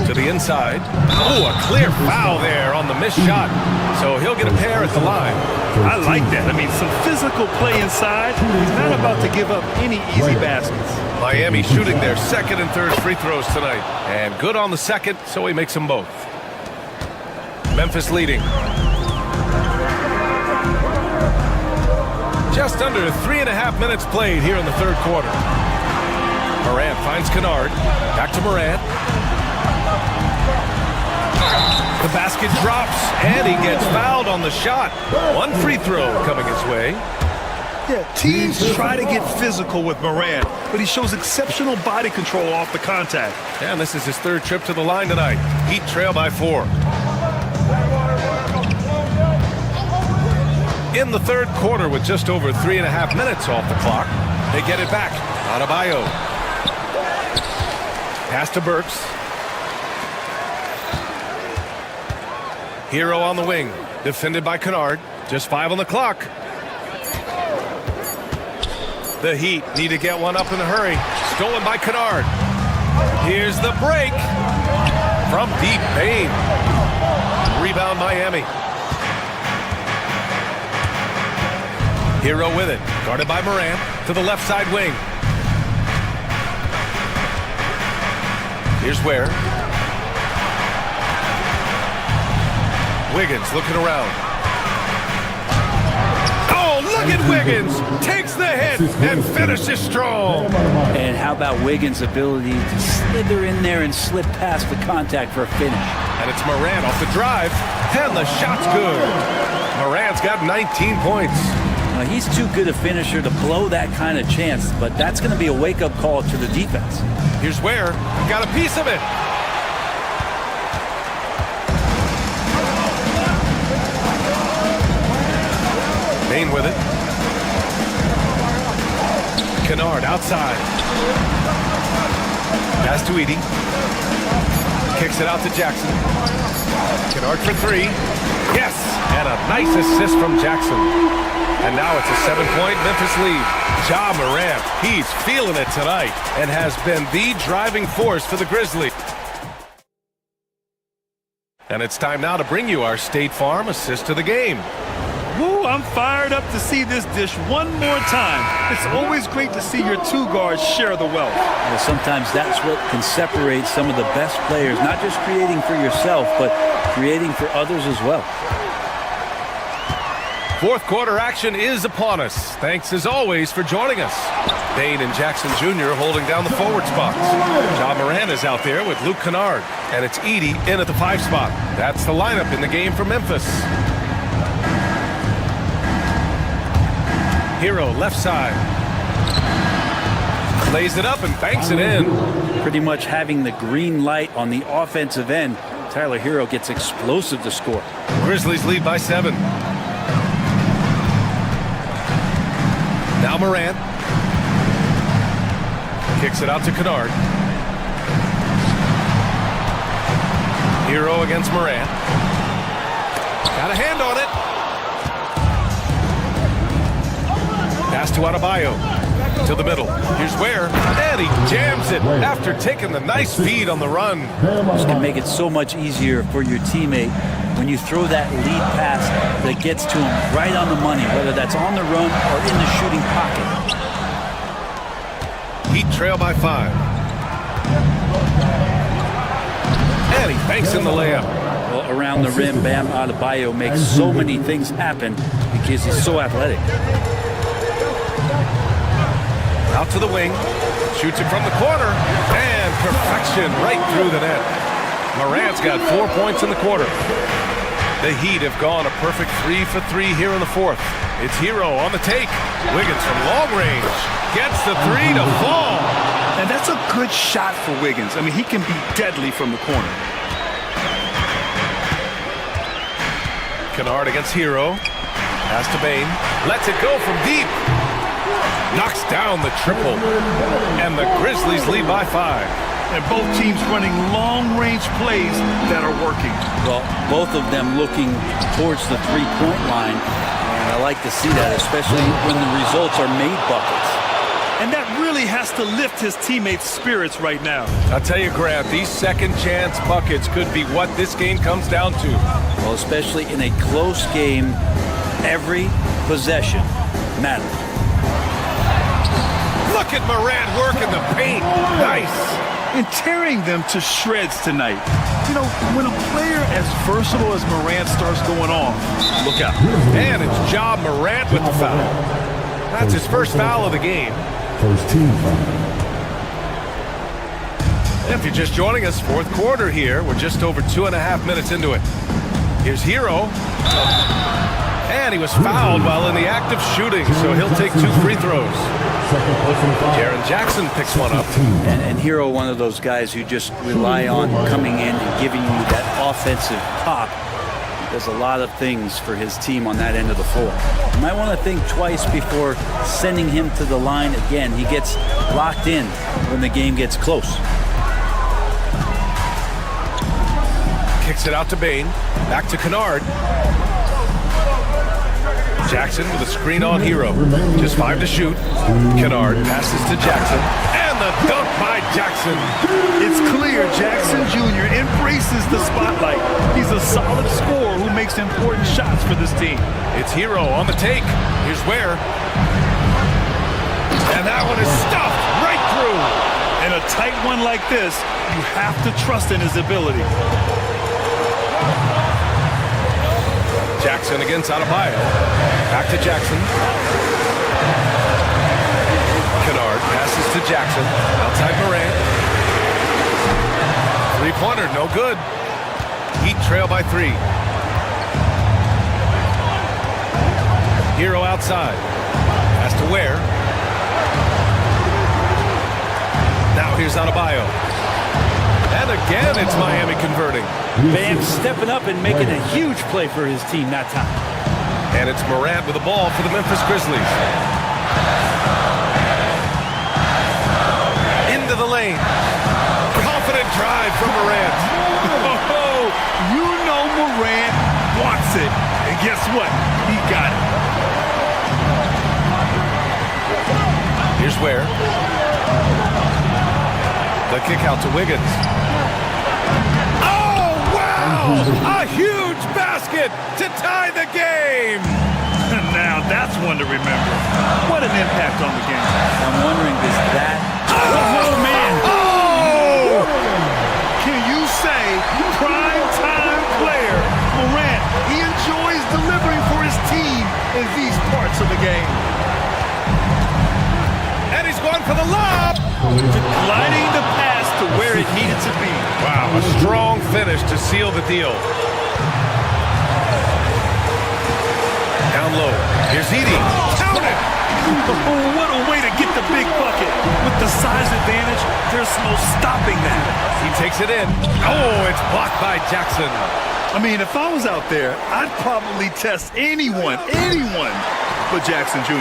To To the inside. Oh, a clear foul there on the missed shot. So he'll get a pair at the line. I like that. I mean, some physical play inside. He's not about to give up any easy baskets. Miami shooting their second and third free throws tonight. And good on the second, so he makes them both. Memphis leading. Just under 3.5 minutes played here in the third quarter. Morant finds Kennard. Back to Morant. The basket drops, and he gets fouled on the shot. One free throw coming his way. Yeah, teams try to get physical with Morant, but he shows exceptional body control off the contact. And this is his third trip to the line tonight. Heat trail by 4. In the third quarter with just over 3.5 minutes off the clock, they get it back. Adebayo. Pass to Burks. Hero on the wing, defended by Kennard. Just 5 on the clock. The Heat need to get one up in a hurry. Stolen by Kennard. Here's the break from deep. Bane. Rebound Miami. Hero with it, guarded by Morant to the left side wing. Here's Ware. Wiggins looking around. Oh, look at Wiggins! Takes the hit and finishes strong. And how about Wiggins' ability to slither in there and slip past the contact for a finish? And it's Morant off the drive, and the shot's good. Morant's got 19 points. He's too good a finisher to blow that kind of chance, but that's going to be a wake-up call to the defense. Here's Ware. Got a piece of it. Bane with it. Kennard outside. Pass to Edey. Kicks it out to Jackson. Kennard for 3. Yes! And a nice assist from Jackson. And now it's a 7-point Memphis lead. Ja Morant, he's feeling it tonight and has been the driving force for the Grizzlies. And it's time now to bring you our State Farm assist of the game. Woo, I'm fired up to see this dish one more time. It's always great to see your two guards share the wealth. Well, sometimes that's what can separate some of the best players, not just creating for yourself, but creating for others as well. Fourth quarter action is upon us. Thanks as always for joining us. Bane and Jackson Jr. holding down the forward spots. Ja Morant is out there with Luke Kennard. And it's Edey in at the 5 spot. That's the lineup in the game for Memphis. Hero left side. Lays it up and banks it in. Pretty much having the green light on the offensive end. Tyler Hero gets explosive to score. Grizzlies lead by 7. Now Morant. Kicks it out to Kennard. Hero against Morant. Got a hand on it. Pass to Adebayo. To the middle. Here's Ware. And he jams it after taking the nice feed on the run. This can make it so much easier for your teammate when you throw that lead pass that gets to him right on the money, whether that's on the run or in the shooting pocket. Heat trail by 5. And he banks in the layup. Well, around the rim, Bam Adebayo makes so many things happen because he's so athletic. Out to the wing. Shoots it from the corner. And perfection right through the net. Morant's got 4 points in the quarter. The Heat have gone a perfect 3 for 3 here in the fourth. It's Hero on the take. Wiggins from long range. Gets the 3 to fall. And that's a good shot for Wiggins. I mean, he can be deadly from the corner. Kennard against Hero. Pass to Bane. Lets it go from deep. Knocks down the triple. And the Grizzlies lead by 5. And both teams running long-range plays that are working. Well, both of them looking towards the three-point line. And I like to see that, especially when the results are made buckets. And that really has to lift his teammates' spirits right now. I'll tell you, Grant, these second chance buckets could be what this game comes down to. Well, especially in a close game, every possession matters. Look at Morant working the paint. Nice. And tearing them to shreds tonight. You know, when a player as versatile as Morant starts going off, look out. And it's Ja Morant with the foul. That's his first foul of the game. First team foul. If you're just joining us, fourth quarter here. We're just over 2.5 minutes into it. Here's Hero. And he was fouled while in the act of shooting, so he'll take 2 free throws. Jaren Jackson picks one up. And Hero, one of those guys who just rely on coming in and giving you that offensive pop. He does a lot of things for his team on that end of the floor. You might want to think twice before sending him to the line again. He gets locked in when the game gets close. Kicks it out to Bain. Back to Kennard. Jackson with a screen on Hero. Just 5 to shoot. Kennard passes to Jackson. And the dunk by Jackson. It's clear Jackson Jr. embraces the spotlight. He's a solid scorer who makes important shots for this team. It's Hero on the take. Here's Ware. And that one is stuffed right through. In a tight one like this, you have to trust in his ability. Jackson against Adebayo. Back to Jackson. Kennard passes to Jackson. Outside Morant. Three-pointer, no good. Heat trail by 3. Hero outside. Pass to Ware. Now here's Adebayo. And again, it's Miami converting. Bam stepping up and making a huge play for his team that time. And it's Morant with the ball for the Memphis Grizzlies. Into the lane. Confident drive from Morant. Oh, you know Morant wants it. And guess what? He got it. Here's Ware. The kick out to Wiggins. Oh, wow! A huge basket to tie the game! Now that's one to remember. What an impact on the game. I'm wondering, is that... Oh, man! Oh! Can you say prime time player Morant? He enjoys delivering for his team in these parts of the game. And he's going for the lob! Gliding the pass to where it needed to be. Wow, a strong finish to seal the deal. Down low. Here's Edey. Count it! Oh, what a way to get the big bucket. With the size advantage, there's no stopping that. He takes it in. Oh, it's blocked by Jackson. I mean, if I was out there, I'd probably test anyone but Jackson Jr.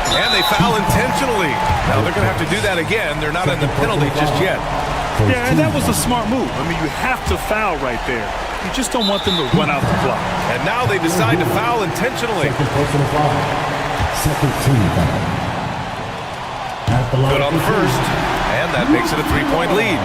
And they foul intentionally. Now they're going to have to do that again. They're not in the penalty just yet. Yeah, and that was a smart move. I mean, you have to foul right there. You just don't want them to run out the clock. And now they decide to foul intentionally. Second team foul. Good on the first. And that makes it a 3-point lead.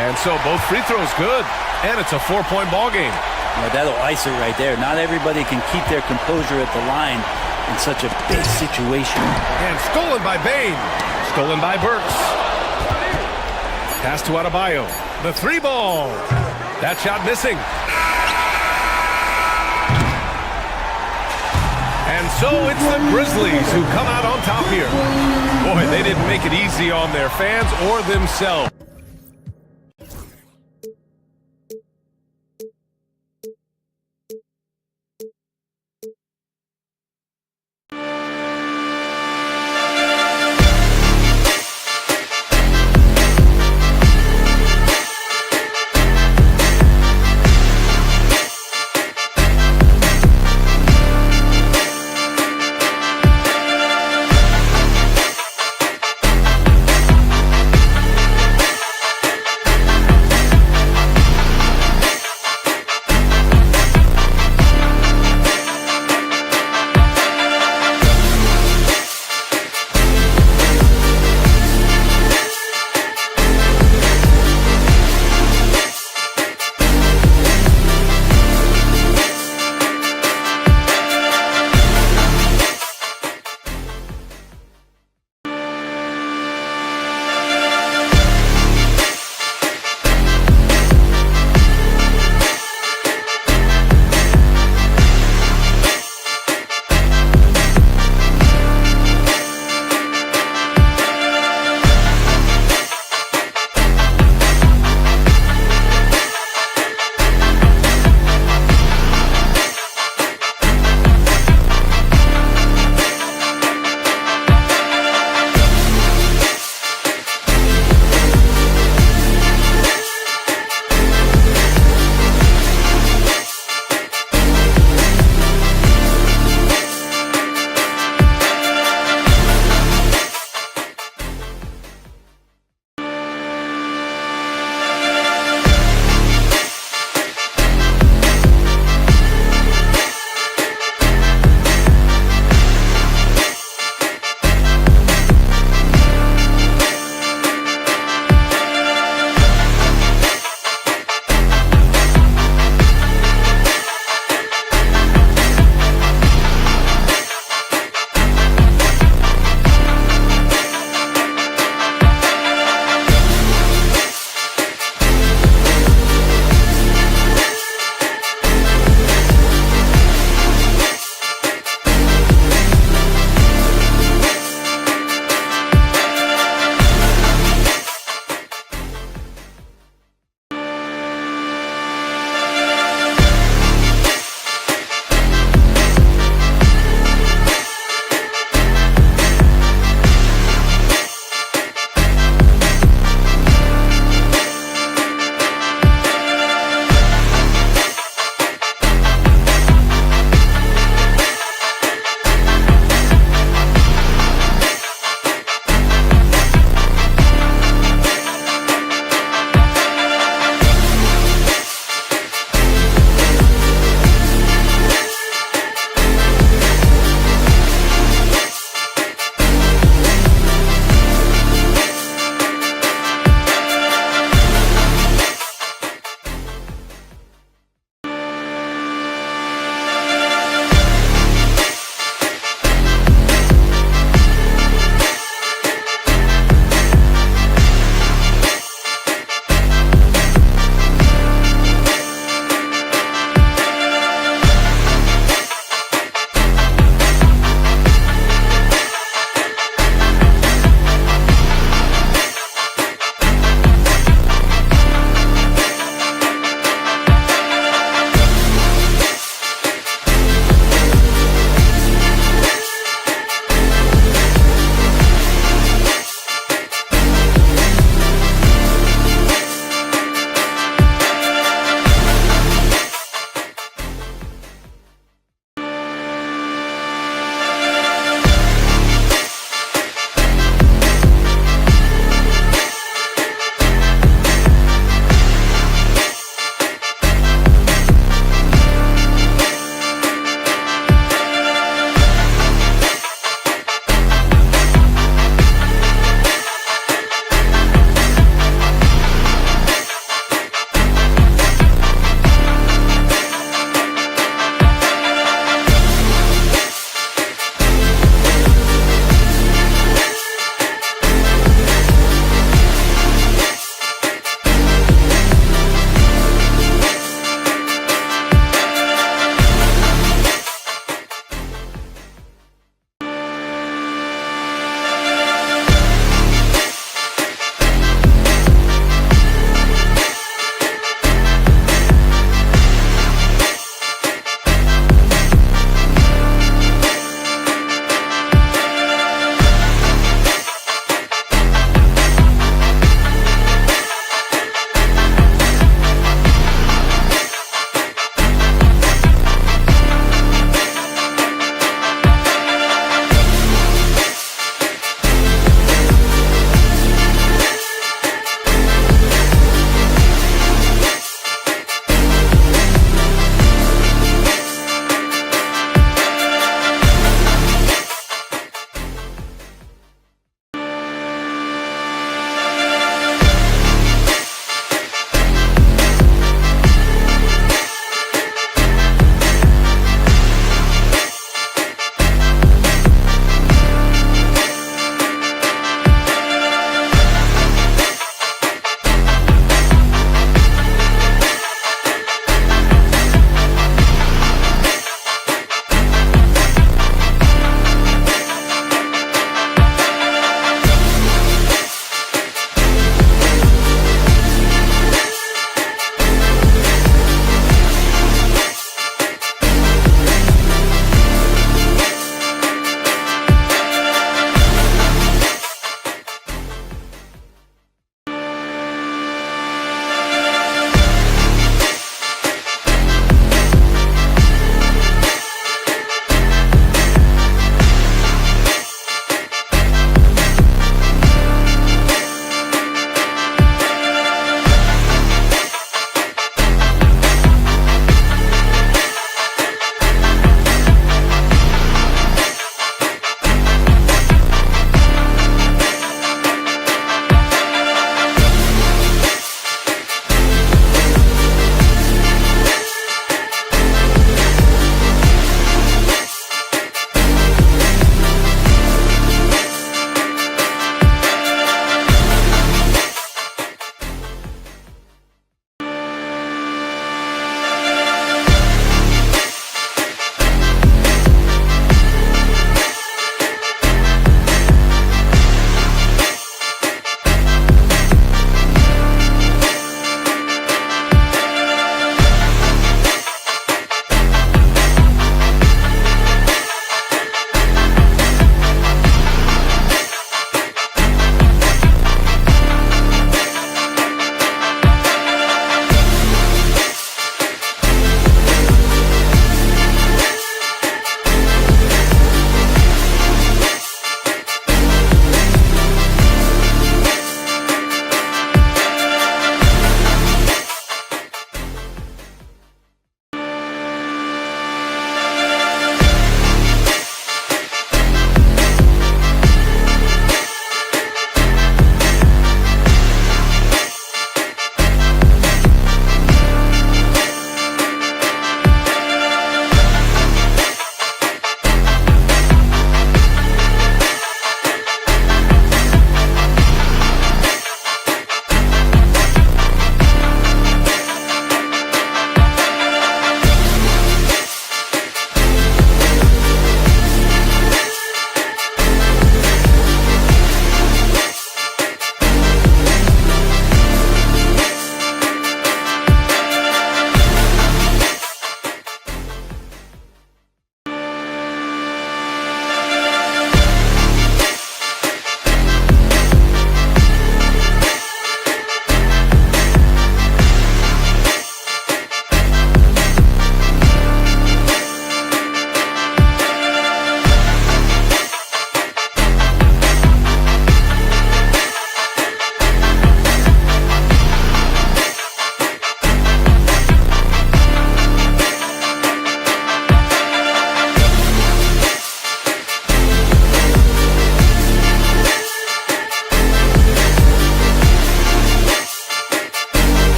And so both free throws good. And it's a 4-point ball game. Well, that'll ice it right there. Not everybody can keep their composure at the line in such a big situation. And stolen by Bain. Stolen by Burks. Pass to Adebayo. The 3-ball. That shot missing. And so it's the Grizzlies who come out on top here. Boy, they didn't make it easy on their fans or themselves.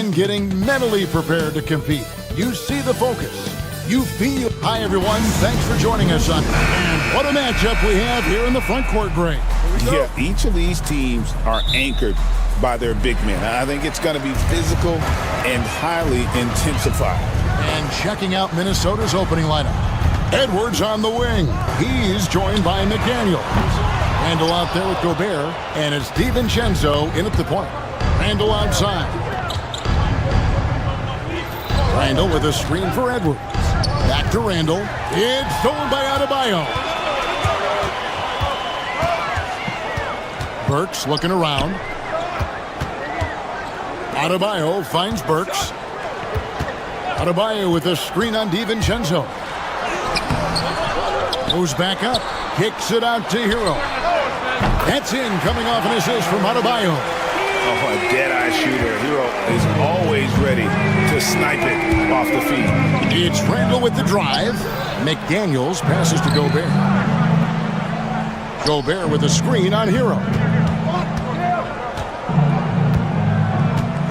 team getting mentally prepared to compete. You see the focus. You feel. Hi, everyone. Thanks for joining us on. And what a matchup we have here in the front court, Greg. Yeah, each of these teams are anchored by their big men. I think it's going to be physical and highly intensified. And checking out Minnesota's opening lineup. Edwards on the wing. He's joined by McDaniels. Randall out there with Gobert, and it's DiVincenzo in at the point. Randall outside. Randall with a screen for Edwards. Back to Randall. It's stolen by Adebayo. Burks looking around. Adebayo finds Burks. Adebayo with a screen on DiVincenzo. Goes back up. Kicks it out to Hero. That's in, coming off an assist from Adebayo. Oh, a dead-eye shooter. Hero is always ready to snipe it off the feet. It's Randall with the drive. McDaniels passes to Gobert. Gobert with a screen on Hero.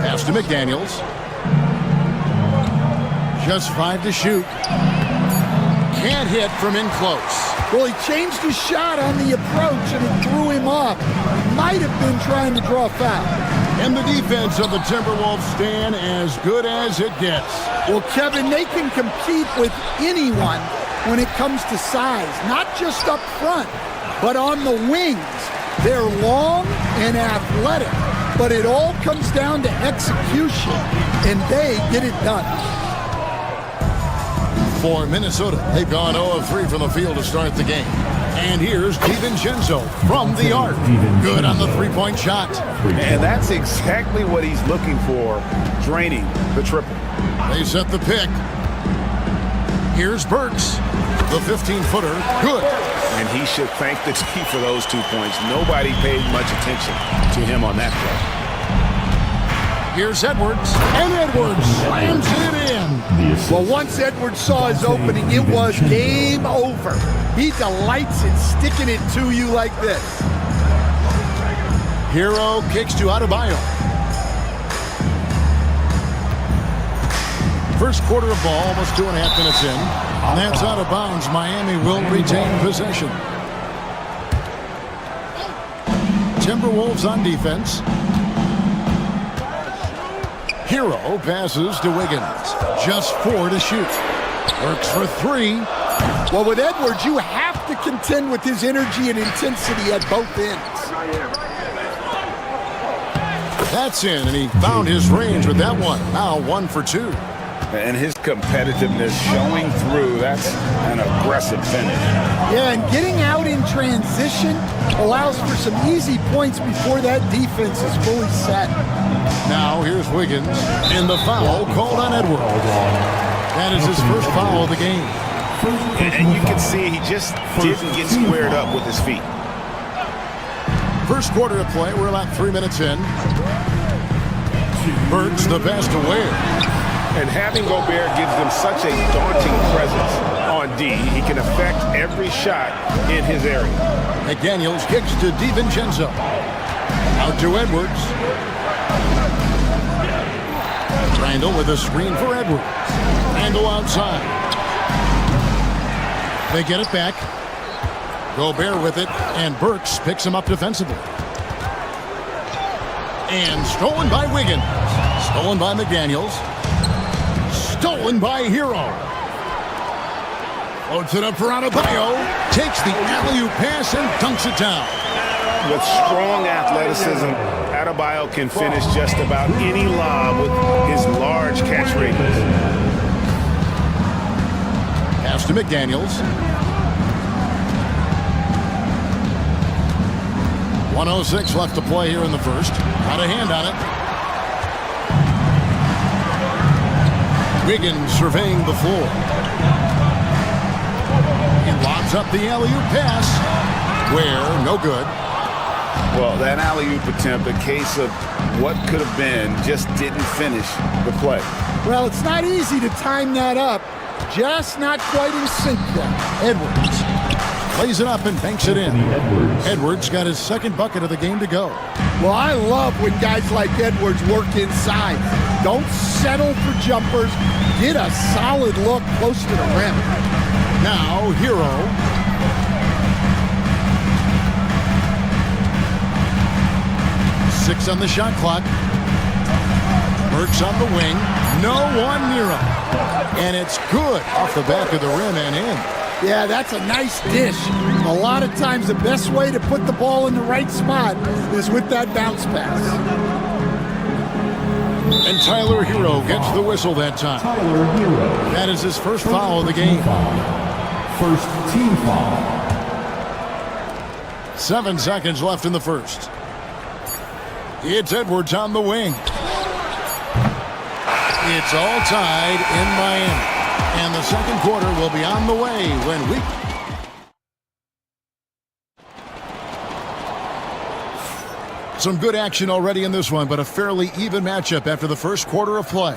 Pass to McDaniels. Just 5 to shoot. Can't hit from in close. Well, he changed his shot on the approach and it threw him off. Might have been trying to draw a foul. And the defense of the Timberwolves stand as good as it gets. Well, Kevin, they can compete with anyone when it comes to size, not just up front, but on the wings. They're long and athletic, but it all comes down to execution, and they get it done. For Minnesota, they've gone 0 of 3 from the field to start the game. And here's DiVincenzo from the arc. Good on the three-point shot. And that's exactly what he's looking for, draining the triple. They set the pick. Here's Burks. The 15-footer. Good. And he should thank the team for those 2 points. Nobody paid much attention to him on that play. Here's Edwards. And Edwards slams it in. Well, once Edwards saw his opening, it was game over. He delights in sticking it to you like this. Hero kicks to Adebayo. First quarter of ball, almost 2.5 minutes in. And that's out of bounds. Miami will retain possession. Timberwolves on defense. Hero passes to Wiggins. Just 4 to shoot. Works for 3. Well, with Edwards, you have to contend with his energy and intensity at both ends. That's in, and he found his range with that one. Now 1 for 2. And his competitiveness showing through. That's an aggressive finish. Yeah, and getting out in transition allows for some easy points before that defense is fully set. Now here's Wiggins, and the foul called on Edwards. That is his first foul of the game. And you can see he just didn't get squared up with his feet. First quarter of play, we're about 3 minutes in. Burks the pass to Ware. And having Gobert gives them such a daunting presence on D. He can affect every shot in his area. McDaniels kicks to DiVincenzo. Out to Edwards. Randall with a screen for Edwards. Randall outside. They get it back. Gobert with it, and Burks picks him up defensively. And stolen by Wiggins. Stolen by McDaniels. Stolen by Hero. Floats it up for Adebayo. Takes the alley-oop pass and dunks it down. With strong athleticism, Adebayo can finish just about any lob with his large catch radius. Pass to McDaniels. 1:06 left to play here in the first. Got a hand on it. Wiggins surveying the floor. He lobs up the alley-oop pass. Where, no good. Well, that alley-oop attempt, a case of what could have been, just didn't finish the play. Well, it's not easy to time that up. Just not quite in sync there. Edwards. Lays it up and banks it in. Edwards got his second bucket of the game to go. Well, I love when guys like Edwards work inside. Don't settle for jumpers. Get a solid look close to the rim. Now, Hero. Six on the shot clock. Burks on the wing. No one near him. And it's good off the back of the rim and in. Yeah, that's a nice dish. A lot of times the best way to put the ball in the right spot is with that bounce pass. And Tyler Hero gets the whistle that time. Tyler Hero. That is his first foul of the game. First team foul. 7 seconds left in the first. It's Edwards on the wing. It's all tied in Miami. And the second quarter will be on the way when we... Some good action already in this one, but a fairly even matchup after the first quarter of play.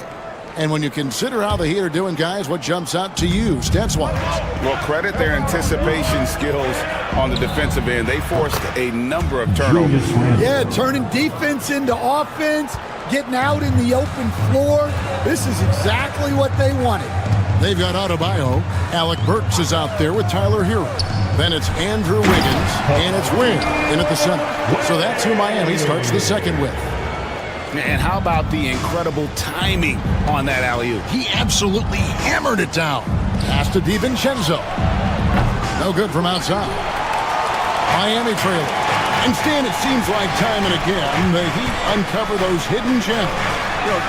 And when you consider how the Heat are doing, guys, what jumps out to you, stats-wise? Well, credit their anticipation skills on the defensive end. They forced a number of turnovers. Yeah, turning defense into offense, getting out in the open floor. This is exactly what they wanted. They've got Adebayo. Alec Burks is out there with Tyler Hero. Then it's Andrew Wiggins, and it's Wynn in at the center. So that's who Miami starts the second with. And how about the incredible timing on that alley-oop? He absolutely hammered it down. Pass to DiVincenzo. No good from outside. Miami trailing. And Stan, it seems like time and again, the Heat uncover those hidden gems.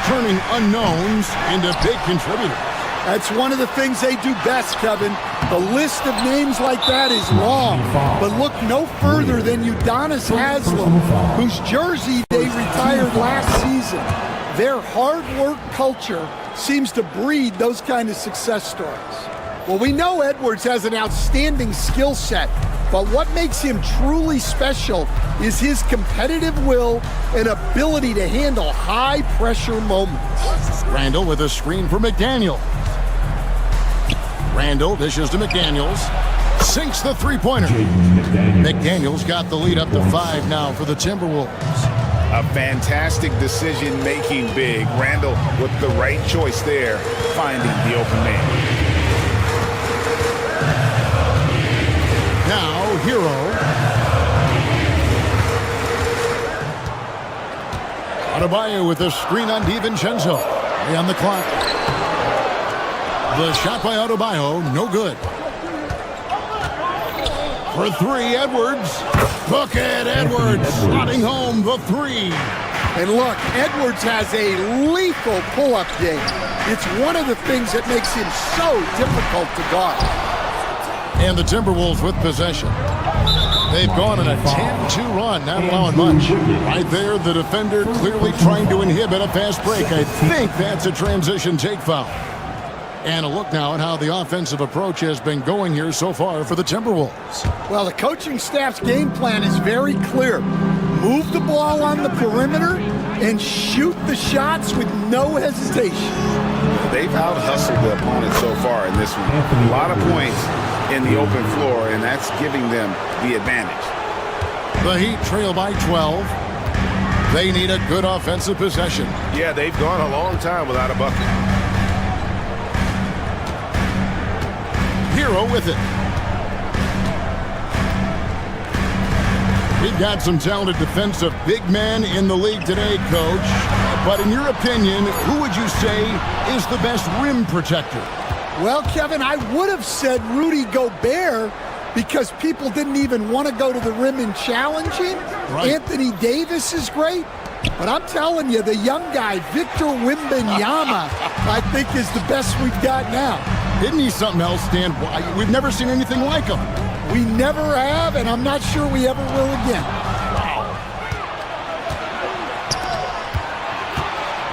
Turning unknowns into big contributors. That's one of the things they do best, Kevin. The list of names like that is long. But look no further than Udonis Haslem, whose jersey they retired last season. Their hard work culture seems to breed those kind of success stories. Well, we know Edwards has an outstanding skill set, but what makes him truly special is his competitive will and ability to handle high-pressure moments. Randall with a screen for McDaniel. Randall dishes to McDaniels. Sinks the three-pointer. McDaniels got the lead up to 5 now for the Timberwolves. A fantastic decision-making big. Randall with the right choice there, finding the open man. Now, Hero. Adebayo with a screen on DiVincenzo. Play on the clock. The shot by Adebayo, no good. For 3, Edwards. Bucket, Edwards slotting home the 3. And look, Edwards has a lethal pull-up game. It's one of the things that makes him so difficult to guard. And the Timberwolves with possession. They've gone on a 10-2 run, not allowing much. Right there, the defender clearly trying to inhibit a fast break. I think that's a transition take foul. And a look now at how the offensive approach has been going here so far for the Timberwolves. Well, the coaching staff's game plan is very clear. Move the ball on the perimeter and shoot the shots with no hesitation. They've out-hustled the opponent so far in this one. A lot of points in the open floor, and that's giving them the advantage. The Heat trail by 12. They need a good offensive possession. Yeah, they've gone a long time without a bucket. Hero with it. We've got some talented defensive big men in the league today, Coach. But in your opinion, who would you say is the best rim protector? Well, Kevin, I would have said Rudy Gobert because people didn't even want to go to the rim and challenge him. Right. Anthony Davis is great. But I'm telling you, the young guy, Victor Wembanyama, I think is the best we've got now. Isn't he something else, Stan? We've never seen anything like him. We never have, and I'm not sure we ever will again. Wow.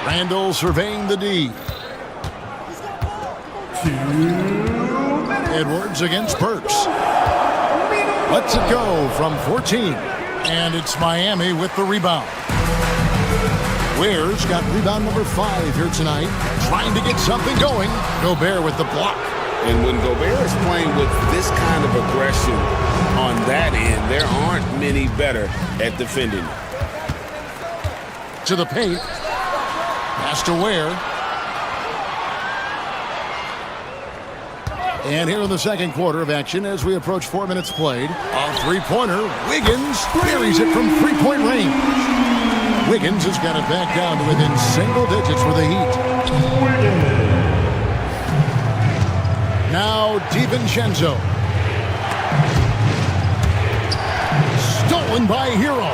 Randall surveying the D. Edwards against Burks. Lets it go from 14. And it's Miami with the rebound. Ware's got rebound number 5 here tonight. Trying to get something going. Gobert with the block. And when Gobert is playing with this kind of aggression on that end, there aren't many better at defending. To the paint. Pass to Ware. And here in the second quarter of action as we approach 4 minutes played. A three-pointer. Wiggins buries it from three-point range. Wiggins has got it back down to within single digits for the Heat. Now DiVincenzo. Stolen by Hero.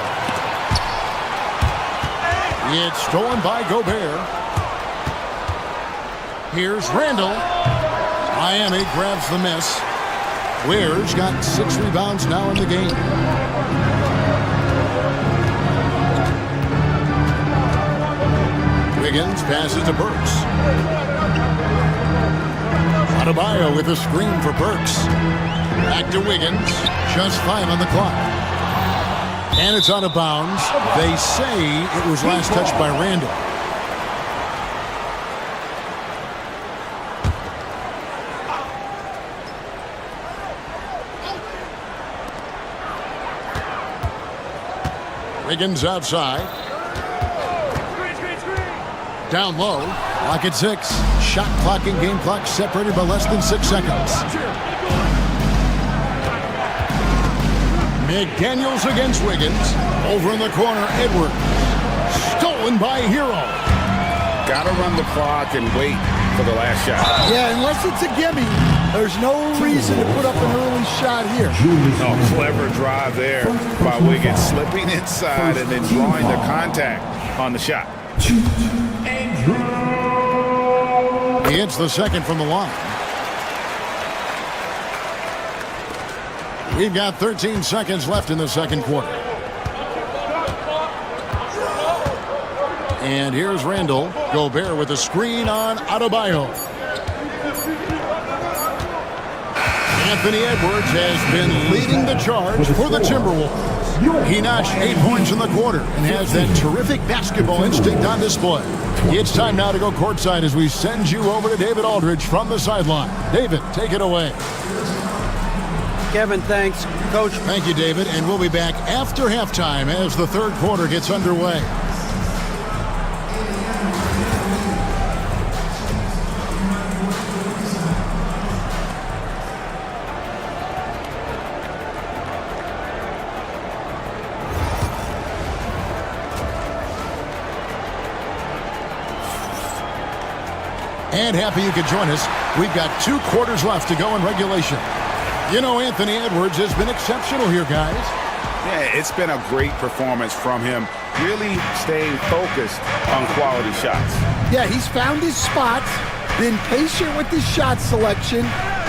It's stolen by Gobert. Here's Randall. Miami grabs the miss. Ware's got 6 rebounds now in the game. Wiggins passes to Burks. Adebayo with a screen for Burks. Back to Wiggins. Just 5 on the clock. And it's out of bounds. They say it was last touched by Randall. Wiggins outside. Down low. Clock at 6. Shot clock and game clock separated by less than 6 seconds. McDaniels against Wiggins. Over in the corner, Edwards. Stolen by Hero. Got to run the clock and wait for the last shot. Yeah, unless it's a gimme, there's no reason to put up an early shot here. Oh, clever drive there by Wiggins, slipping inside and then drawing the contact on the shot. He hits the second from the line. We've got 13 seconds left in the second quarter. And here's Randall. Gobert with a screen on Adebayo. Anthony Edwards has been leading the charge for the Timberwolves. He notched 8 points in the quarter and has that terrific basketball instinct on display. It's time now to go courtside as we send you over to David Aldridge from the sideline. David, take it away. Kevin, thanks. Coach. Thank you, David. And we'll be back after halftime as the third quarter gets underway. And happy you could join us. We've got 2 quarters left to go in regulation. You know, Anthony Edwards has been exceptional here, guys. Yeah, it's been a great performance from him, really staying focused on quality shots. Yeah, he's found his spots, been patient with his shot selection,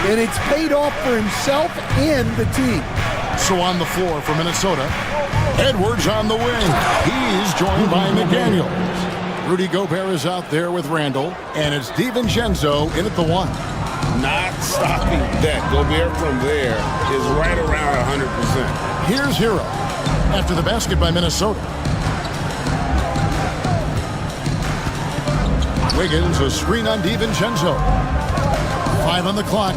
and it's paid off for himself and the team. So on the floor for Minnesota, Edwards on the wing. He's joined by McDaniels. Rudy Gobert is out there with Randall, and it's DiVincenzo in at the 1. Not stopping that. Gobert from there is right around 100%. Here's Hero after the basket by Minnesota. Wiggins, a screen on DiVincenzo. 5 on the clock.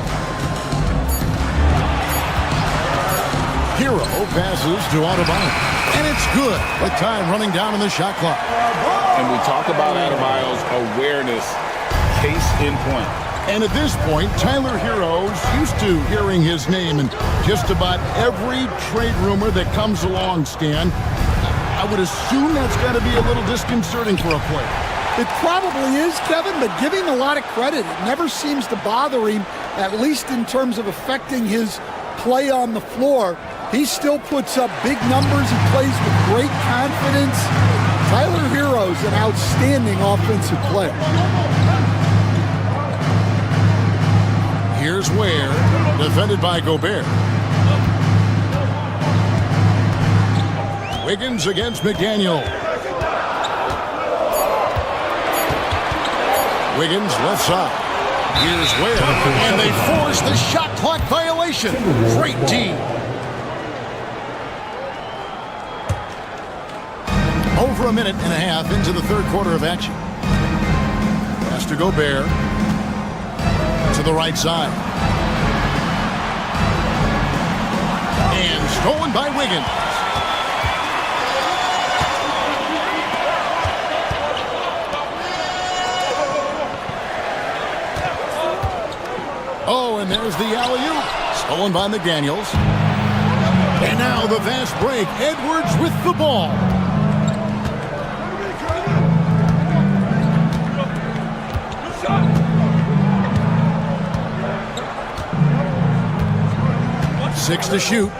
Hero passes to Adebayo. And it's good with time running down on the shot clock. And we talk about Adebayo's awareness, case in point. And at this point, Tyler Hero's used to hearing his name in just about every trade rumor that comes along, Stan. I would assume that's got to be a little disconcerting for a player. It probably is, Kevin, but giving a lot of credit. It never seems to bother him, at least in terms of affecting his play on the floor. He still puts up big numbers. He plays with great confidence. Tyler Hero's an outstanding offensive player. Here's Ware, defended by Gobert. Wiggins against McDaniel. Wiggins left side. Here's Ware, and they force the shot clock violation. Great team. Over a minute and a half into the third quarter of action. Pass to Gobert. To to the right side. And stolen by Wiggins. Oh, and there's the alley-oop. Stolen by McDaniels. And now the fast break. Edwards with the ball. Six to shoot.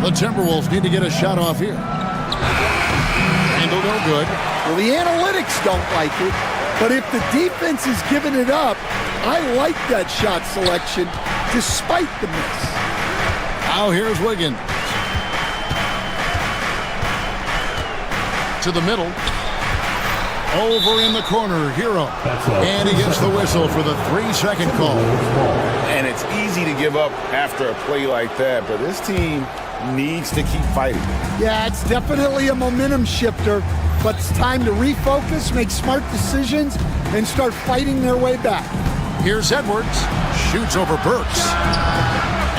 The Timberwolves need to get a shot off here. Handle no good. Well, the analytics don't like it, but if the defense is giving it up, I like that shot selection despite the miss. Now here's Wiggins. To the middle. Over in the corner, Hero. And he gets the whistle for the 3-second call. And it's easy to give up after a play like that, but this team needs to keep fighting. Yeah, it's definitely a momentum shifter, but it's time to refocus, make smart decisions, and start fighting their way back. Here's Edwards. Shoots over Burks.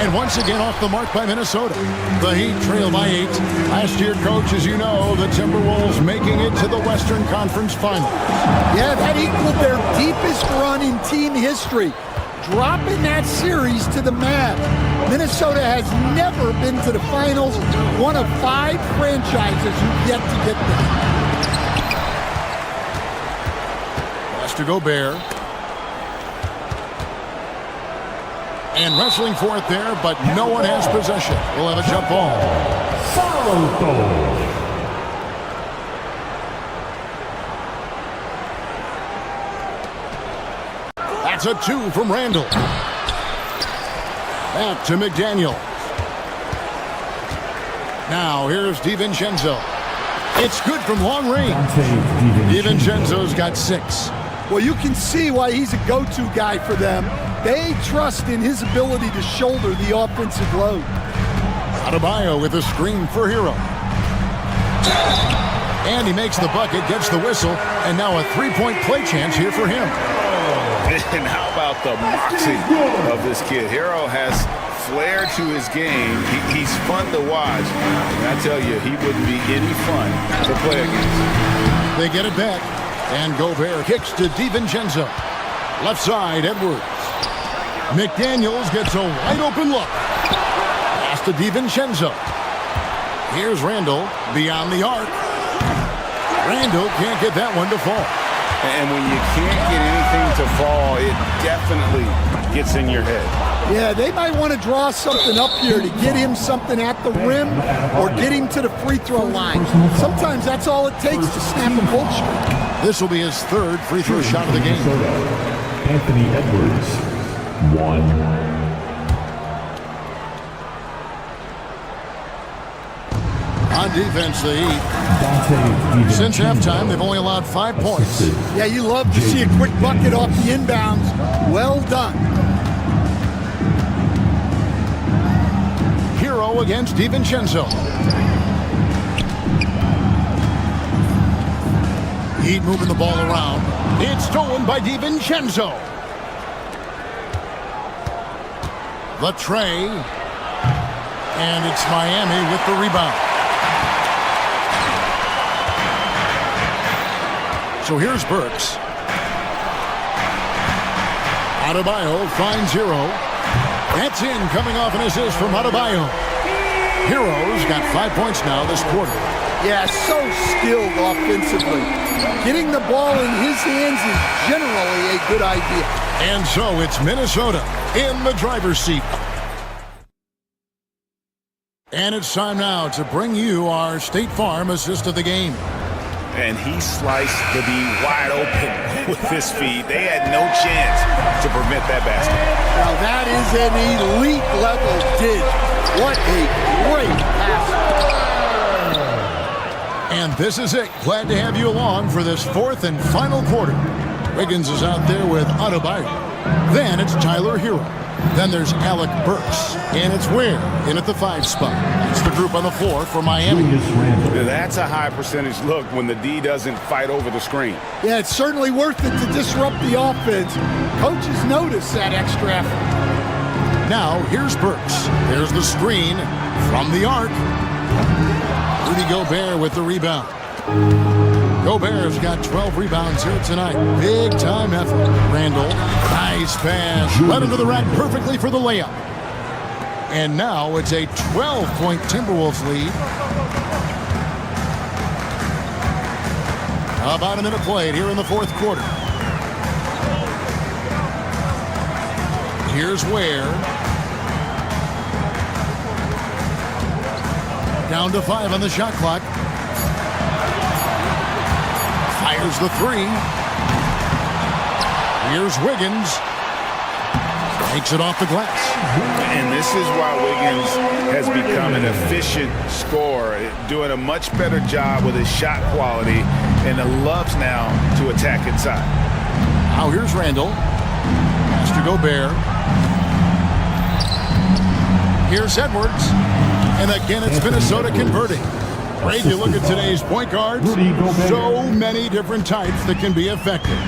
And once again off the mark by Minnesota. The Heat trail by 8. Last year, coach, as you know, the Timberwolves making it to the Western Conference Finals. Yeah, that equaled their deepest run in team history, dropping that series to the Mavs. Minnesota has never been to the finals, one of 5 franchises who've yet to get there. Pass to Gobert. And wrestling for it there, but no one has possession. We'll have a jump ball. That's a 2 from Randall. Back to McDaniel. Now here's DiVincenzo. It's good from long range. DiVincenzo's got 6. Well, you can see why he's a go-to guy for them. They trust in his ability to shoulder the offensive load. Adebayo with a screen for Hero. And he makes the bucket, gets the whistle, and now a 3-point play chance here for him. And how about the moxie of this kid? Hero has flair to his game. He's fun to watch. And I tell you, he wouldn't be any fun to play against. They get it back. And Gobert kicks to DiVincenzo. Left side, Edwards. McDaniels gets a wide-open look. Pass to DiVincenzo. Here's Randall beyond the arc. Randall can't get that one to fall. And when you can't get anything to fall, it definitely gets in your head. Yeah, they might want to draw something up here to get him something at the rim or get him to the free throw line. Sometimes that's all it takes to snap a cold streak. This will be his 3rd free throw shot of the game. Anthony Edwards, 1. On defense, the Heat. Since halftime, they've only allowed 5 points. Yeah, you love to see a quick bucket off the inbounds. Well done. Hero against DiVincenzo. Heat moving the ball around. It's stolen by DiVincenzo. The tray. And it's Miami with the rebound. So here's Burks. Adebayo finds Hero. That's in, coming off an assist from Adebayo. Hero's got 5 points now this quarter. Yeah, so skilled offensively. Getting the ball in his hands is generally a good idea. And so it's Minnesota in the driver's seat. And it's time now to bring you our State Farm assist of the game. And he sliced the D wide open with his feet. They had no chance to prevent that basket. Now that is an elite level dig. What a great pass. And this is it. Glad to have you along for this 4th and final quarter. Wiggins is out there with Adebayo. Then it's Tyler Hero. Then there's Alec Burks, and it's Ware in at the 5 spot. It's the group on the floor for Miami. That's a high percentage look when the D doesn't fight over the screen. Yeah, it's certainly worth it to disrupt the offense. Coaches notice that extra effort. Now, here's Burks. There's the screen from the arc. Rudy Gobert with the rebound. Gobert's got 12 rebounds here tonight. Big time effort. Randall, nice pass. Led him to the rack perfectly for the layup. And now it's a 12-point Timberwolves lead. About a minute played here in the fourth quarter. Here's Ware. Down to 5 on the shot clock. Fires the 3. Here's Wiggins. Takes it off the glass. And this is why Wiggins has become an efficient scorer, doing a much better job with his shot quality, and loves now to attack inside. Now here's Randall. Pass to Gobert. Here's Edwards. And again, it's Minnesota converting. Great, you look at today's point guards, so many different types that can be effective.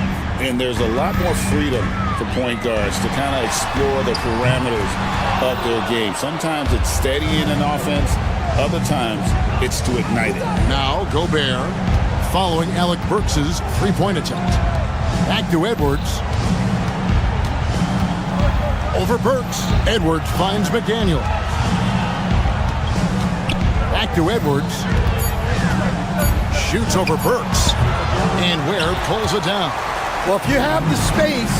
And there's a lot more freedom for point guards to kind of explore the parameters of their game. Sometimes it's steadying an offense. Other times it's to ignite it. Now Gobert following Alec Burks' three-point attempt. Back to Edwards. Over Burks. Edwards finds McDaniel. Back to Edwards. Shoots over Burks. And Ware pulls it down. Well, if you have the space,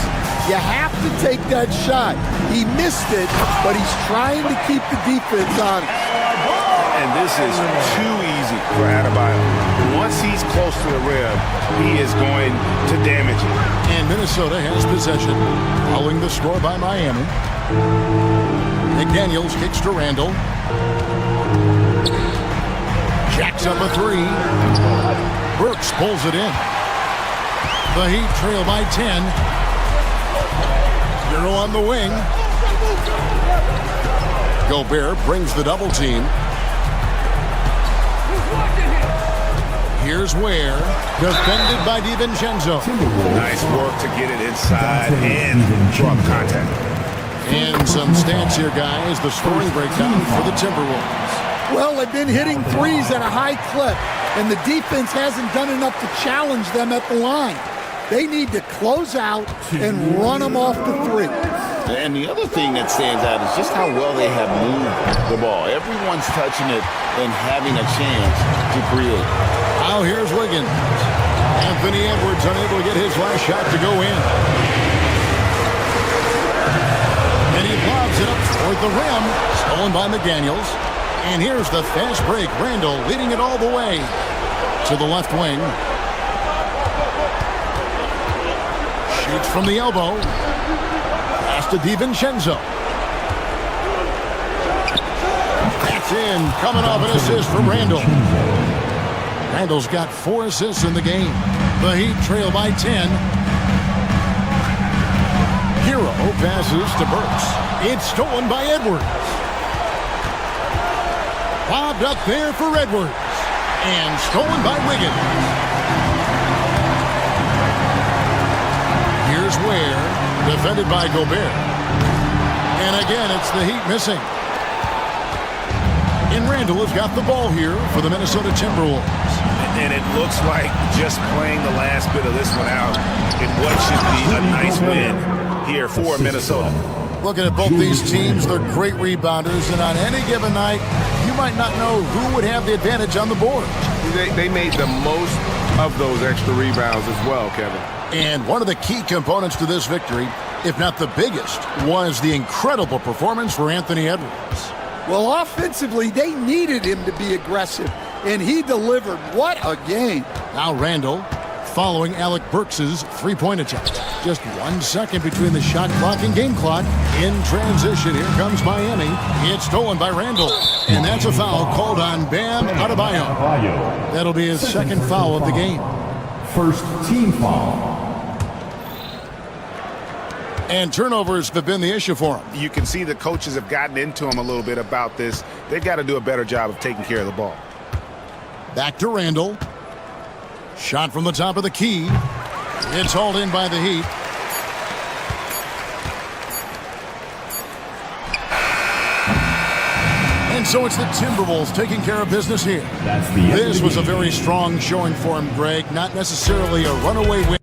you have to take that shot. He missed it, but he's trying to keep the defense honest. And this is too easy for Adebayo. Once he's close to the rim, he is going to damage it. And Minnesota has possession, following the score by Miami. McDaniels kicks to Randall. Jacks up a 3. Burks pulls it in. The Heat trail by 10. 0 on the wing. Gobert brings the double team. Here's Ware, defended by DiVincenzo. Nice work to get it inside and drop contact. And some stats here, guys. The scoring breakdown for the Timberwolves. Well, they've been hitting threes at a high clip, and the defense hasn't done enough to challenge them at the line. They need to close out and run them off the 3. And the other thing that stands out is just how well they have moved the ball. Everyone's touching it and having a chance to create. Now here's Wiggins. Anthony Edwards unable to get his last shot to go in. And he lobs it up toward the rim. Stolen by McDaniels. And here's the fast break. Randall leading it all the way to the left wing. Shoots from the elbow. Pass to DiVincenzo. That's in. Coming off an assist from Randall. Randall's got 4 assists in the game. The Heat trail by 10. Hero passes to Burks. It's stolen by Edwards. Bobbed up there for Edwards. And stolen by Wiggins. Here's Ware, defended by Gobert. And again, it's the Heat missing. And Randall has got the ball here for the Minnesota Timberwolves. And it looks like just playing the last bit of this one out in what should be a nice win here for Minnesota. Looking at both these teams, they're great rebounders, and on any given night, you might not know who would have the advantage on the board. They made the most of those extra rebounds as well, Kevin. And one of the key components to this victory, if not the biggest, was the incredible performance for Anthony Edwards. Well, offensively, they needed him to be aggressive, and he delivered. What a game. Now Randall following Alec Burks' three-point attempt. Just 1 second between the shot clock and game clock. In transition, here comes Miami. It's stolen by Randall. And that's a foul called on Bam Adebayo. That'll be his second foul of the game. First team foul. And turnovers have been the issue for him. You can see the coaches have gotten into him a little bit about this. They've got to do a better job of taking care of the ball. Back to Randall. Shot from the top of the key. It's hauled in by the Heat. And so it's the Timberwolves taking care of business here. This was a very strong showing for him, Greg. Not necessarily a runaway win.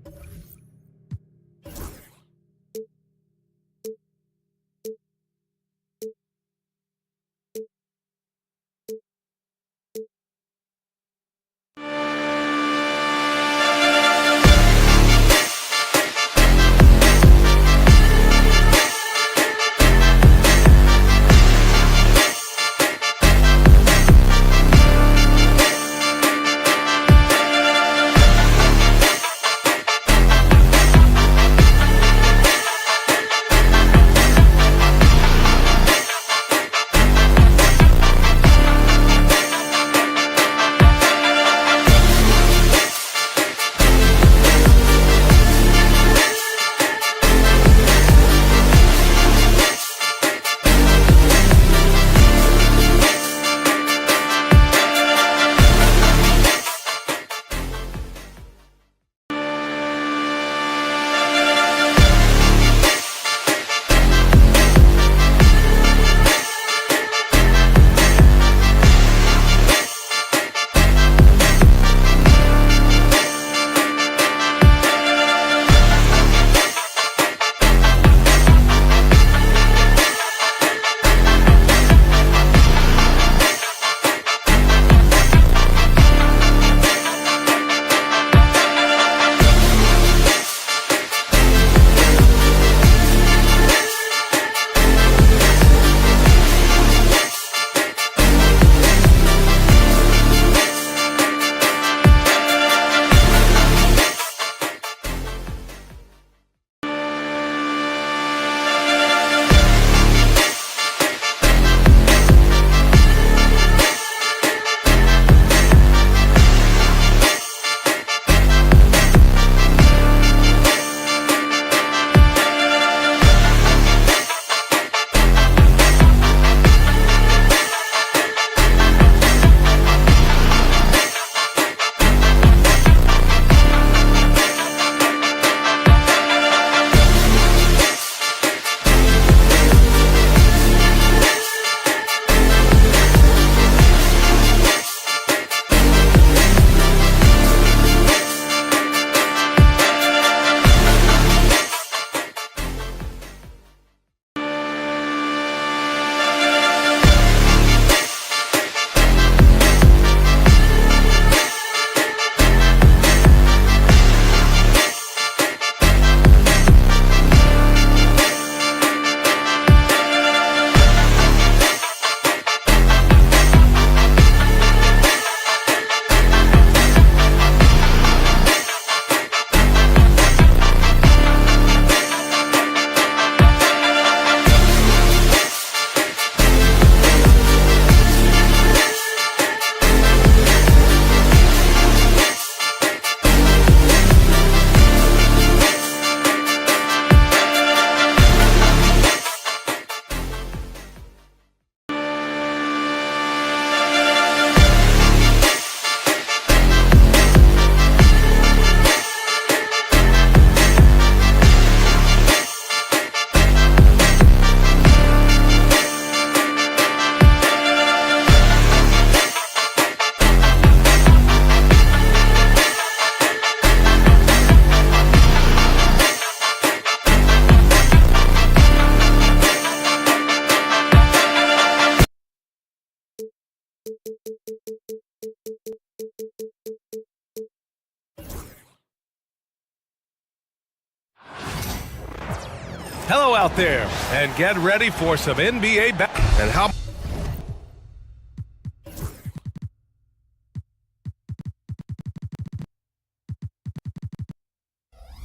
Hello out there, and get ready for some NBA and how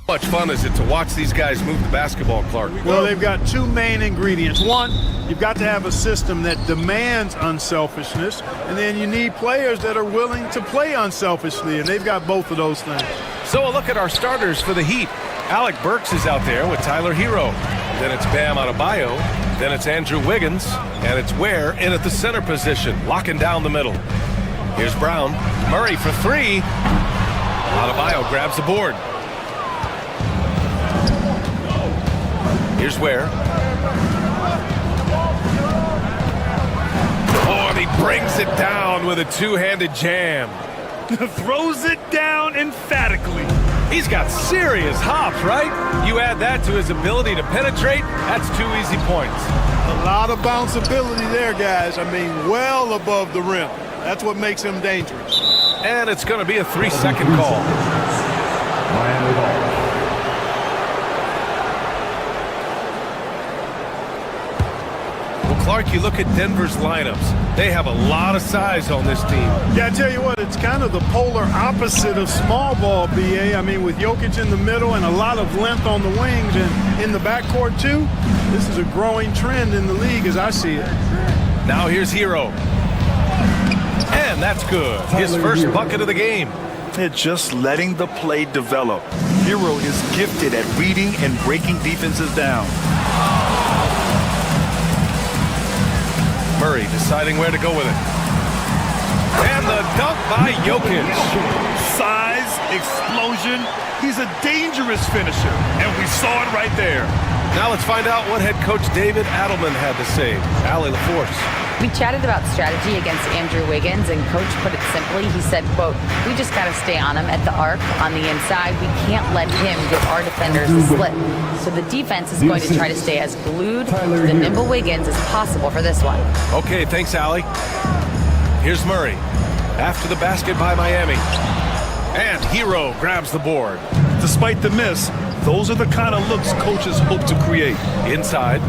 much fun is it to watch these guys move the basketball, Clark? Well, they've got two main ingredients. One, you've got to have a system that demands unselfishness, and then you need players that are willing to play unselfishly, and they've got both of those things. So a look at our starters for the Heat. Alec Burks is out there with Tyler Hero. Then it's Bam Adebayo. Then it's Andrew Wiggins. And it's Ware in at the center position, locking down the middle. Here's Brown. Murray for three. Adebayo grabs the board. Here's Ware. Oh, and he brings it down with a two-handed jam. Throws it down emphatically. He's got serious hops, right? You add that to his ability to penetrate, that's 2 easy points. A lot of bounceability there, guys. I mean, well above the rim. That's what makes him dangerous. And it's going to be a 3-second call. Miami ball. Clark, you look at Denver's lineups. They have a lot of size on this team. Yeah, I tell you what, it's kind of the polar opposite of small ball, BA. I mean, with Jokic in the middle and a lot of length on the wings and in the backcourt, too, this is a growing trend in the league as I see it. Now here's Hero. And that's good. His first bucket of the game. They're just letting the play develop. Hero is gifted at reading and breaking defenses down. Murray deciding where to go with it. And the dunk by Jokic. Size, explosion. He's a dangerous finisher, and we saw it right there. Now let's find out what head coach David Adelman had to say. Allie LaForce. We chatted about strategy against Andrew Wiggins, and Coach put it simply. He said, quote, "We just got to stay on him at the arc on the inside. We can't let him give our defenders a slip. So the defense is going to try to stay as glued to the nimble Wiggins as possible for this one." Okay, thanks, Allie. Here's Murray. After the basket by Miami. And Hero grabs the board. Despite the miss, those are the kind of looks coaches hope to create. Inside.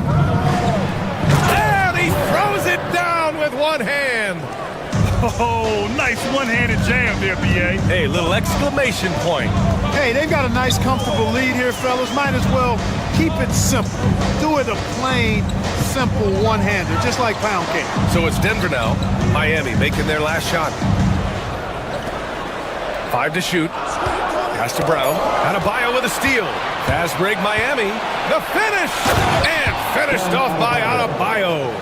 And he throws it down with one hand. Oh, nice one-handed jam there, B.A. Hey, little exclamation point. Hey, they've got a nice, comfortable lead here, fellas. Might as well keep it simple. Do it a plain, simple one-hander, just like pound cake. So it's Denver now. Miami making their last shot. 5 to shoot. Pass to Brown. Adebayo with a steal. Fast break Miami. The finish! And finished off by Adebayo.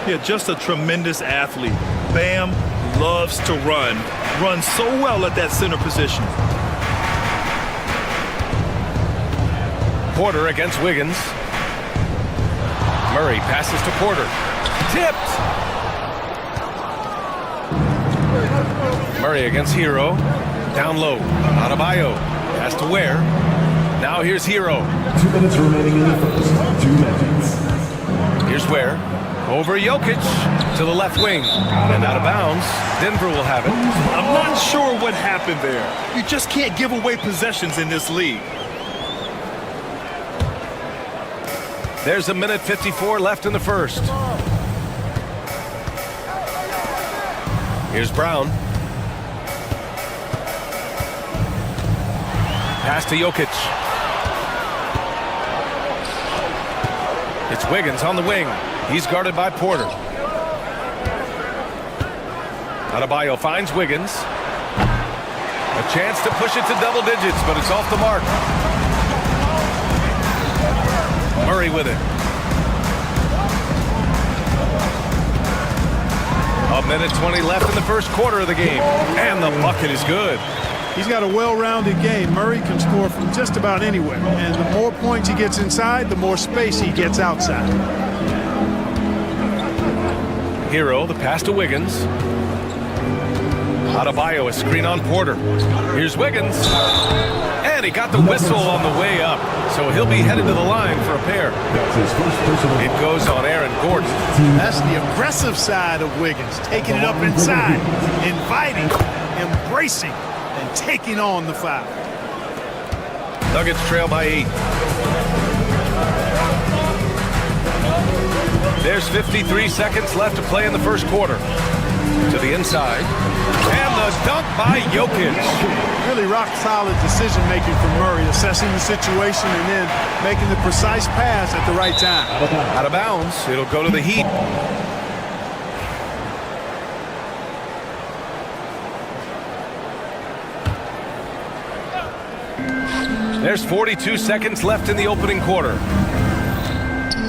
Yeah, just a tremendous athlete. Bam loves to run. Runs so well at that center position. Porter against Wiggins. Murray passes to Porter. Tipped! Murray against Hero. Down low. Adebayo. Pass to Ware. Now here's Hero. 2 minutes remaining in the first. 2 minutes. Here's Ware. Over Jokic to the left wing. And out of bounds. Denver will have it. I'm not sure what happened there. You just can't give away possessions in this league. There's 1:54 left in the first. Here's Brown. Pass to Jokic. It's Wiggins on the wing. He's guarded by Porter. Adebayo finds Wiggins. A chance to push it to double digits, but it's off the mark. Murray with it. 1:20 left in the first quarter of the game. And the bucket is good. He's got a well-rounded game. Murray can score from just about anywhere. And the more points he gets inside, the more space he gets outside. Hero, the pass to Wiggins. Adebayo, a screen on Porter. Here's Wiggins. And he got the whistle on the way up. So he'll be headed to the line for a pair. That's his first personal. It goes on Aaron Gordon. That's the aggressive side of Wiggins. Taking it up inside. Inviting. Embracing. And taking on the foul. Nuggets trail by 8. There's 53 seconds left to play in the first quarter. To the inside. And the dunk by Jokic. Really rock-solid decision-making from Murray, assessing the situation and then making the precise pass at the right time. Out of bounds. It'll go to the Heat. There's 42 seconds left in the opening quarter.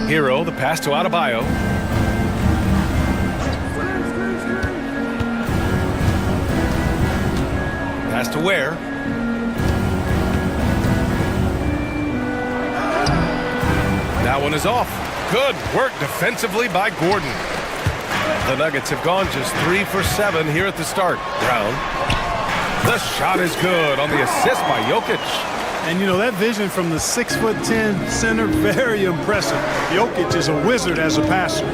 Hero, the pass to Adebayo. Pass to Ware. That one is off. Good work defensively by Gordon. The Nuggets have gone just 3 for 7 here at the start. Brown. The shot is good on the assist by Jokic. And, you know, that vision from the 6'10" center, very impressive. Jokic is a wizard as a passer.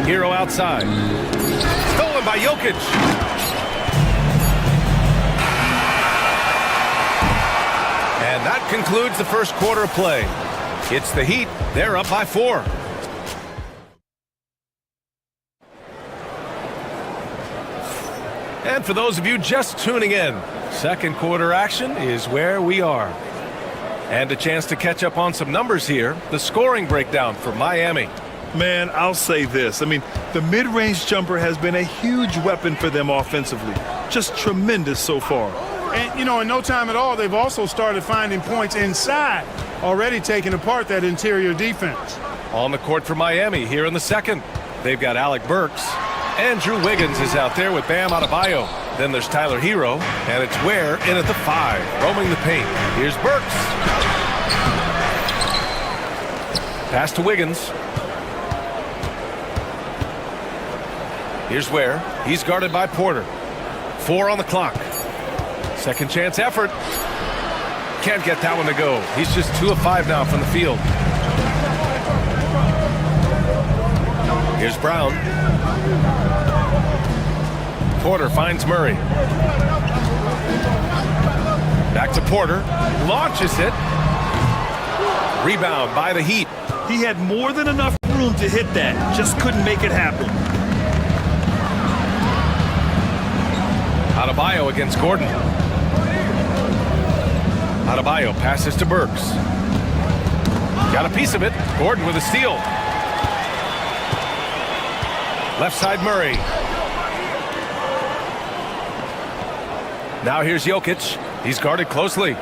Hero outside. Stolen by Jokic. And that concludes the first quarter of play. It's the Heat. They're up by 4. And for those of you just tuning in, second quarter action is where we are. And a chance to catch up on some numbers here. The scoring breakdown for Miami. Man, I'll say this. I mean, the mid-range jumper has been a huge weapon for them offensively. Just tremendous so far. And, you know, in no time at all, they've also started finding points inside, already taking apart that interior defense. On the court for Miami here in the second. They've got Alec Burks. Andrew Wiggins is out there with Bam Adebayo. Then there's Tyler Hero, and it's Ware in at the 5, roaming the paint. Here's Burks. Pass to Wiggins. Here's Ware. He's guarded by Porter. 4 on the clock. Second chance effort. Can't get that one to go. He's just 2 of 5 now from the field. Here's Brown. Porter finds Murray. Back to Porter. Launches it. Rebound by the Heat. He had more than enough room to hit that. Just couldn't make it happen. Adebayo against Gordon. Adebayo passes to Burks. Got a piece of it. Gordon with a steal. Left side Murray. Now here's Jokic. He's guarded closely. In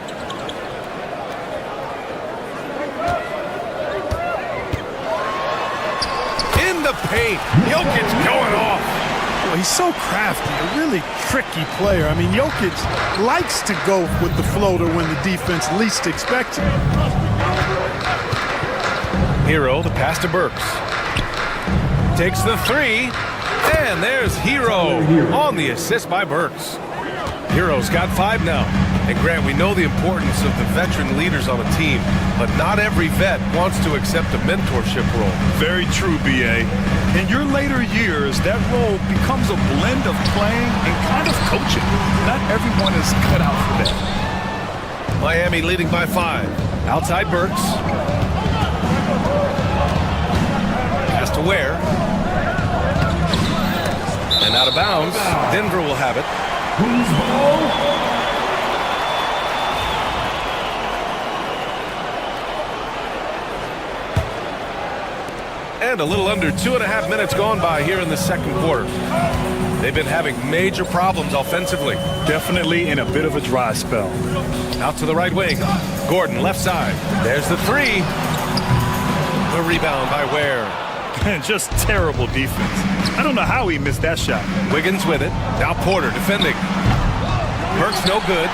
the paint. Jokic going off. Well, he's so crafty, a really tricky player. I mean, Jokic likes to go with the floater when the defense least expects it. Hero, the pass to Burks. Takes the 3, and there's Hero on the assist by Burks. Hero's got 5 now. And Grant, we know the importance of the veteran leaders on a team, but not every vet wants to accept a mentorship role. Very true, B.A. In your later years, that role becomes a blend of playing and kind of coaching. Not everyone is cut out for that. Miami leading by 5. Outside Burks. Pass to Ware. And out of bounds. Denver will have it. And a little under 2.5 minutes gone by here in the second quarter. They've been having major problems offensively. Definitely in a bit of a dry spell. Out to the right wing. Gordon left side. There's the 3. The rebound by Ware. Just terrible defense. I don't know how he missed that shot. Wiggins with it. Now Porter defending. Burks no good.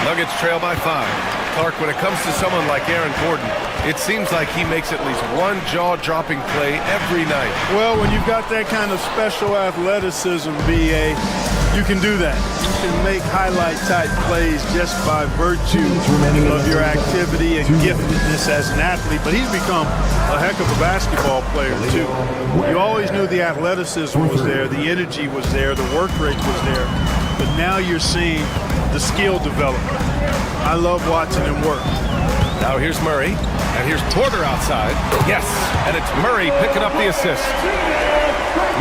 Nuggets trail by 5. Clark, when it comes to someone like Aaron Gordon, it seems like he makes at least one jaw-dropping play every night. Well, when you've got that kind of special athleticism, B.A., you can do that. You can make highlight-type plays just by virtue of your activity and giftedness as an athlete. But he's become a heck of a basketball player, too. You always knew the athleticism was there, the energy was there, the work rate was there. But now you're seeing the skill development. I love watching him work. Now here's Murray, and here's Porter outside. Yes, and it's Murray picking up the assist.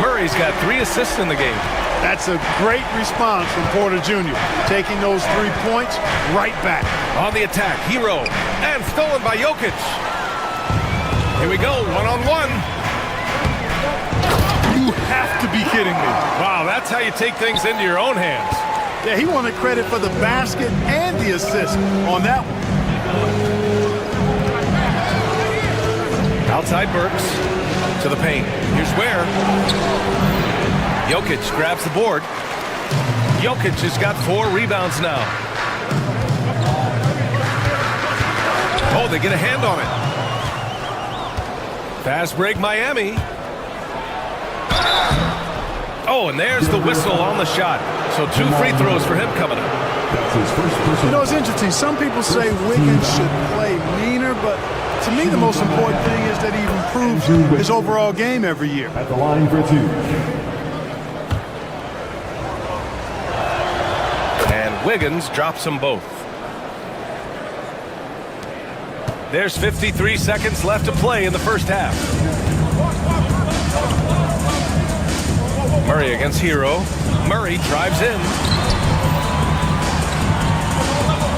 Murray's got 3 assists in the game. That's a great response from Porter Jr., taking those 3 points right back. On the attack, Hero, and stolen by Jokic. Here we go, one-on-one. You have to be kidding me. Wow, that's how you take things into your own hands. Yeah, he wanted credit for the basket and the assist on that one. Outside Burks to the paint. Here's where Jokic grabs the board. Jokic has got 4 rebounds now. Oh, they get a hand on it. Fast break, Miami. Oh, and there's the whistle on the shot. So 2 free throws for him coming up. You know, it's interesting. Some people say Wiggins should play meaner, but to me, the most important thing is that he improves his overall game every year. At the line for 2. And Wiggins drops them both. There's 53 seconds left to play in the first half. Murray against Hero. Murray drives in.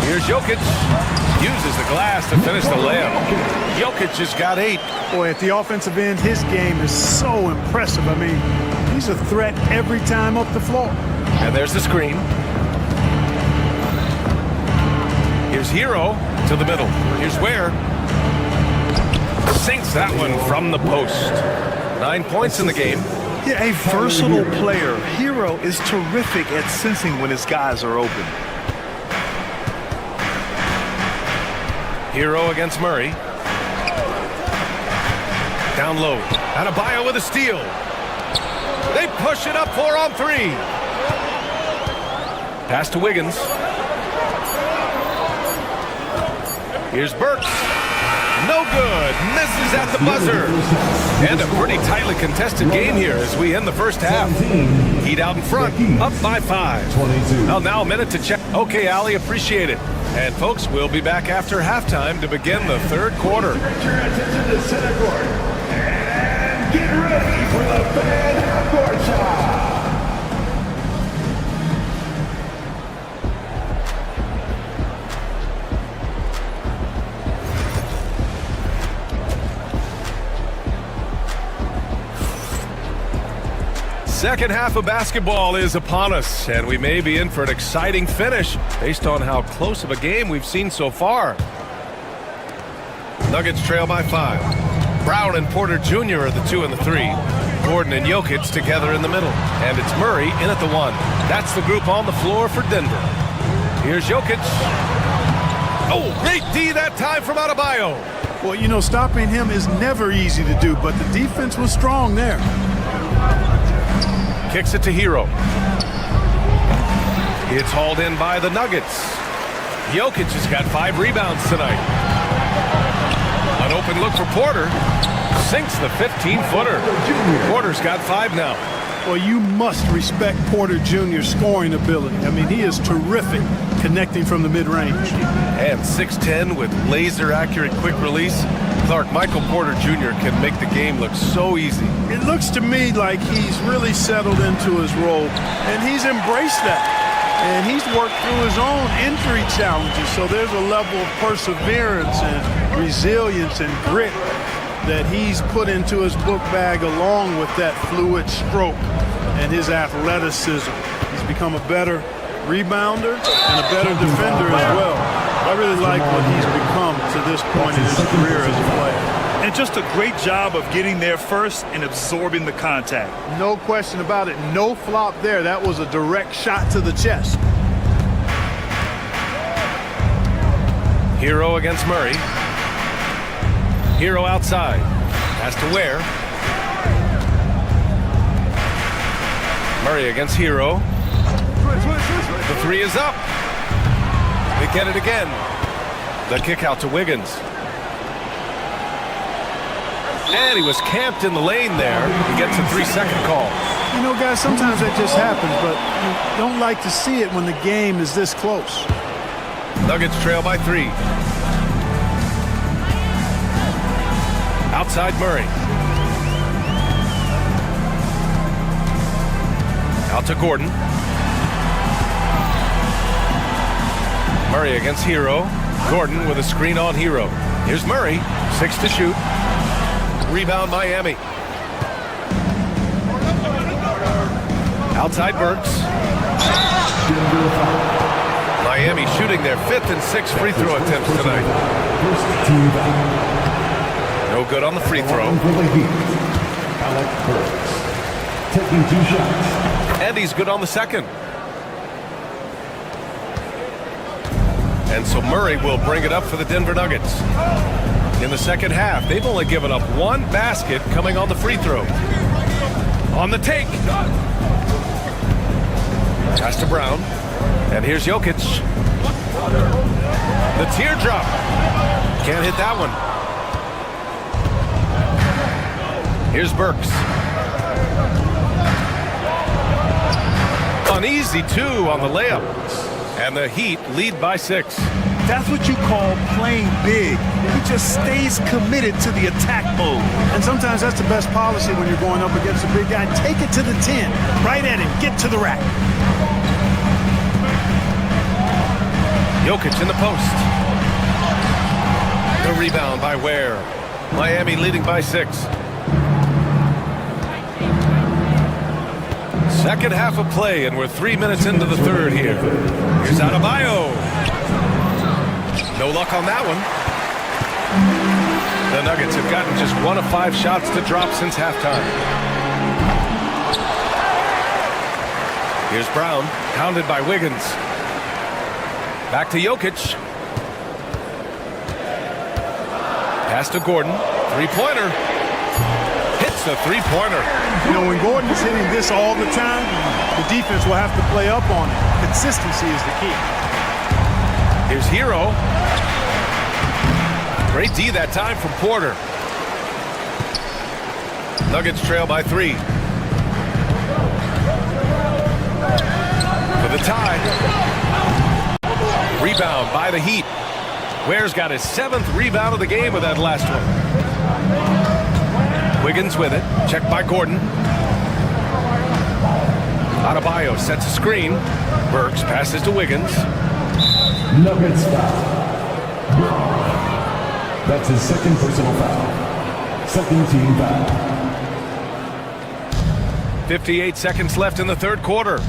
Here's Jokic. Uses the glass to finish the layup. Jokic has got 8. Boy, at the offensive end, his game is so impressive. I mean, he's a threat every time up the floor. And there's the screen. Here's Hero to the middle. Here's Ware. Sinks that one from the post. 9 points in the game. Yeah, a versatile player. Hero is terrific at sensing when his guys are open. Hero against Murray. Down low. Adebayo with a steal. They push it up 4 on 3. Pass to Wiggins. Here's Burks. No good. Misses at the buzzer. And a pretty tightly contested game here as we end the first half. Heat out in front, up by 5. Well, now a minute to check. Okay, Ali, appreciate it. And folks, we'll be back after halftime to begin the third quarter. Turn your attention to center court. And get ready for the fan half-court shot. Second half of basketball is upon us, and we may be in for an exciting finish based on how close of a game we've seen so far. Nuggets trail by 5. Brown and Porter Jr. are the 2 and the 3. Gordon and Jokic together in the middle. And it's Murray in at the 1. That's the group on the floor for Denver. Here's Jokic. Oh, great D that time from Adebayo. Well, you know, stopping him is never easy to do, but the defense was strong there. Kicks it to Hero. It's hauled in by the Nuggets. Jokic has got 5 rebounds tonight. An open look for Porter. Sinks the 15-footer. Porter's got 5 now. Well, you must respect Porter Jr.'s scoring ability. I mean, he is terrific connecting from the mid-range. And 6'10" with laser-accurate quick release. Clark, Michael Porter Jr. can make the game look so easy. It looks to me like he's really settled into his role, and he's embraced that. And he's worked through his own injury challenges, so there's a level of perseverance and resilience and grit that he's put into his book bag along with that fluid stroke and his athleticism. He's become a better rebounder and a better defender as well. I really like what he's become to this point in his career as a player. And just a great job of getting there first and absorbing the contact. No question about it. No flop there. That was a direct shot to the chest. Hero against Murray. Hero outside. Has to Ware. Murray against Hero. The 3 is up. They get it again. The kick out to Wiggins. And he was camped in the lane there. He gets a 3-second call. You know, guys, sometimes that just happens, but you don't like to see it when the game is this close. Nuggets trail by 3. Outside Murray. Out to Gordon. Murray against Hero. Gordon with a screen on Hero. Here's Murray. 6 to shoot. Rebound Miami. Outside Burks. Miami shooting their 5th and 6th free throw attempts tonight. No good on the free throw. Taking 2 shots. And he's good on the second. And so Murray will bring it up for the Denver Nuggets. In the second half, they've only given up 1 basket coming on the free throw. On the take. Pass to Brown. And here's Jokic. The teardrop. Can't hit that one. Here's Burks. An easy 2 on the layup. And the Heat lead by 6. That's what you call playing big. He just stays committed to the attack mode. And sometimes that's the best policy when you're going up against a big guy. Take it to the 10. Right at him. Get to the rack. Jokic in the post. The rebound by Ware. Miami leading by 6. Second half of play, and we're 3 minutes into the third here. Here's Adebayo. No luck on that one. The Nuggets have gotten just 1 of 5 shots to drop since halftime. Here's Brown, pounded by Wiggins. Back to Jokic. Pass to Gordon. Three-pointer. Hits the three-pointer. You know, when Gordon is hitting this all the time, the defense will have to play up on it. Consistency is the key. Here's Hero. Great D that time from Porter. Nuggets trail by 3. For the tie. Rebound by the Heat. Ware's got his 7th rebound of the game with that last one. Wiggins with it. Checked by Gordon. Adebayo sets a screen. Burks passes to Wiggins. Nuggets foul. That's his 2nd personal foul. 2nd team foul. 58 seconds left in the third quarter.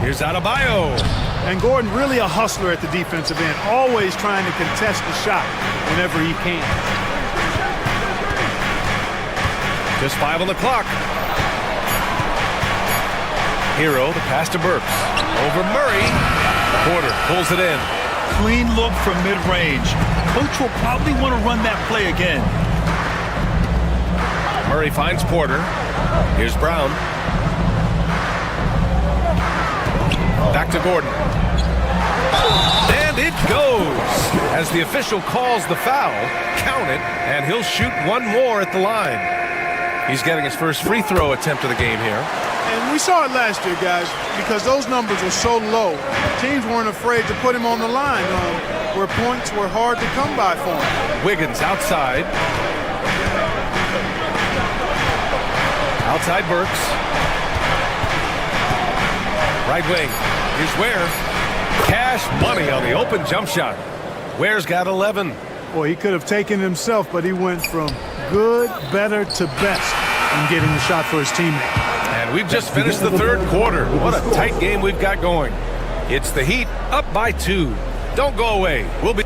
Here's Adebayo. And Gordon really a hustler at the defensive end, always trying to contest the shot whenever he can. Just 5 on the clock. Hero, the pass to Burks. Over Murray. Porter pulls it in. Clean look from mid-range. Coach will probably want to run that play again. Murray finds Porter. Here's Brown. Back to Gordon. And it goes. As the official calls the foul, count it, and he'll shoot 1 more at the line. He's getting his first free throw attempt of the game here. And we saw it last year, guys, because those numbers were so low. Teams weren't afraid to put him on the line where points were hard to come by for him. Wiggins outside. Outside Burks. Right wing. Here's Ware. Cash money on the open jump shot. Ware's got 11. Boy, he could have taken it himself, but he went from good, better to best in getting the shot for his teammate. And we've just finished the third quarter. What a tight game we've got going. It's the Heat up by 2. Don't go away. We'll be...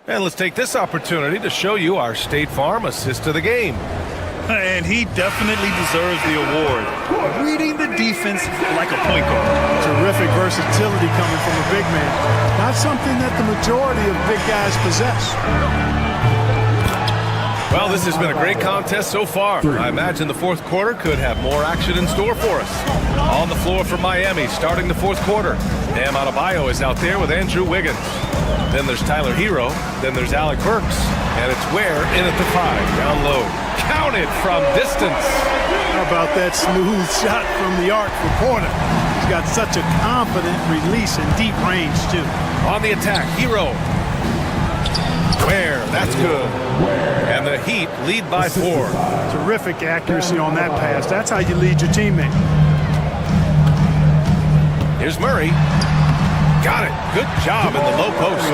And let's take this opportunity to show you our State Farm assist of the game. And he definitely deserves the award. Reading the defense like a point guard. Terrific versatility coming from a big man. Not something that the majority of big guys possess. Well, this has been a great contest so far. I imagine the fourth quarter could have more action in store for us. On the floor for Miami, starting the fourth quarter. Bam Adebayo is out there with Andrew Wiggins. Then there's Tyler Hero. Then there's Alec Burks. And it's Ware in at the 5, down low. Counted from distance. How about that smooth shot from the arc for Porter? He's got such a confident release and deep range, too. On the attack, Hero. Ware, that's good. And the Heat lead by 4. Terrific accuracy on that pass. That's how you lead your teammate. Here's Murray. Got it. Good job in the low post.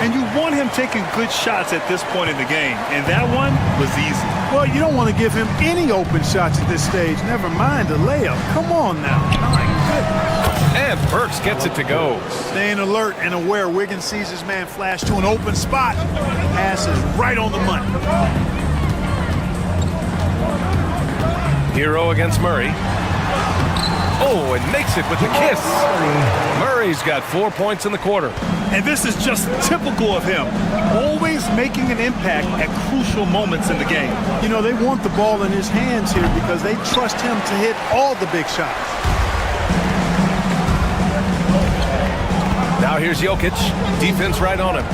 And you want him taking good shots at this point in the game. And that one was easy. Well, you don't want to give him any open shots at this stage. Never mind a layup. Come on now. My goodness. And Burks gets it to go. Staying alert and aware. Wiggins sees his man flash to an open spot. Passes right on the money. Hero against Murray. Oh, and makes it with the kiss. Murray's got 4 points in the quarter. And this is just typical of him. Always making an impact at crucial moments in the game. You know, they want the ball in his hands here because they trust him to hit all the big shots. Now here's Jokic. Defense right on him.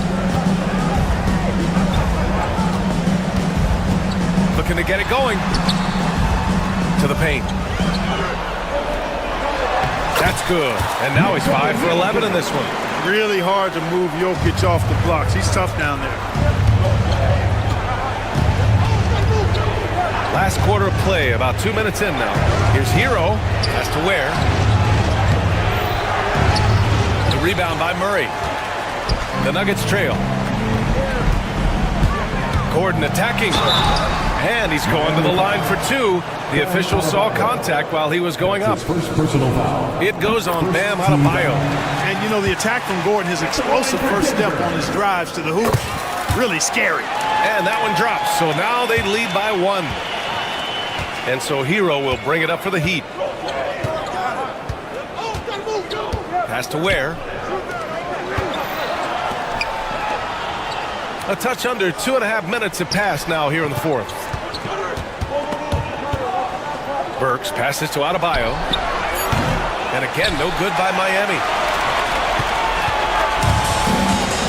Looking to get it going. To the paint. That's good. And now he's 5 for 11 in this one. Really hard to move Jokic off the blocks. He's tough down there. Last quarter of play, about 2 minutes in now. Here's Hero. Has to wear. The rebound by Murray. The Nuggets trail. Gordon attacking. And he's going to the line for 2. The official saw contact while he was going up. First personal foul. It goes on Bam Adebayo. And, you know, the attack from Gordon, his explosive first step on his drives to the hoop, really scary. And that one drops. So now they lead by 1. And so Hero will bring it up for the Heat. Has to wear. A touch under 2.5 minutes have passed now here in the fourth. Burks passes to Adebayo. And again, no good by Miami.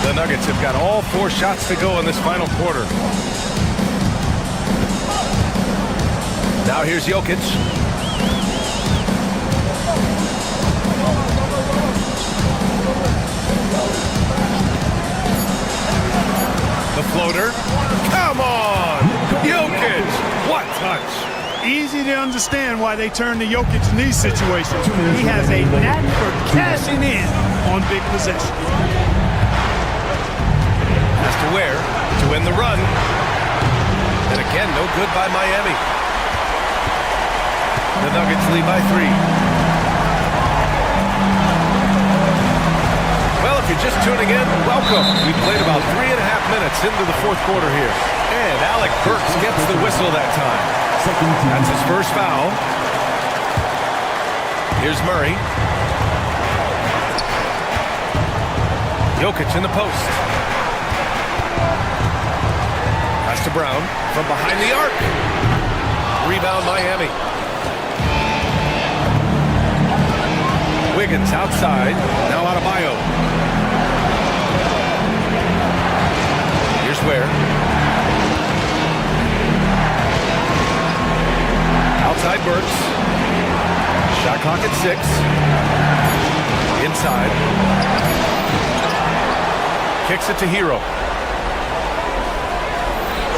The Nuggets have got all 4 shots to go in this final quarter. Now here's Jokic. The floater. Come on! Jokic! What touch! Easy to understand why they turn to Jokic in these situations. He has a knack for cashing in on big possessions. Has to wear to win the run. And again, no good by Miami. The Nuggets lead by 3. Well, if you're just tuning in, welcome. We've played about 3.5 minutes into the fourth quarter here. And Alec Burks gets the whistle that time. That's his first foul. Here's Murray. Jokic in the post. Pass to Brown from behind the arc. Rebound Miami. Wiggins outside. Now Adebayo. Here's Ware. Outside Burks. Shot clock at 6. Inside. Kicks it to Hero.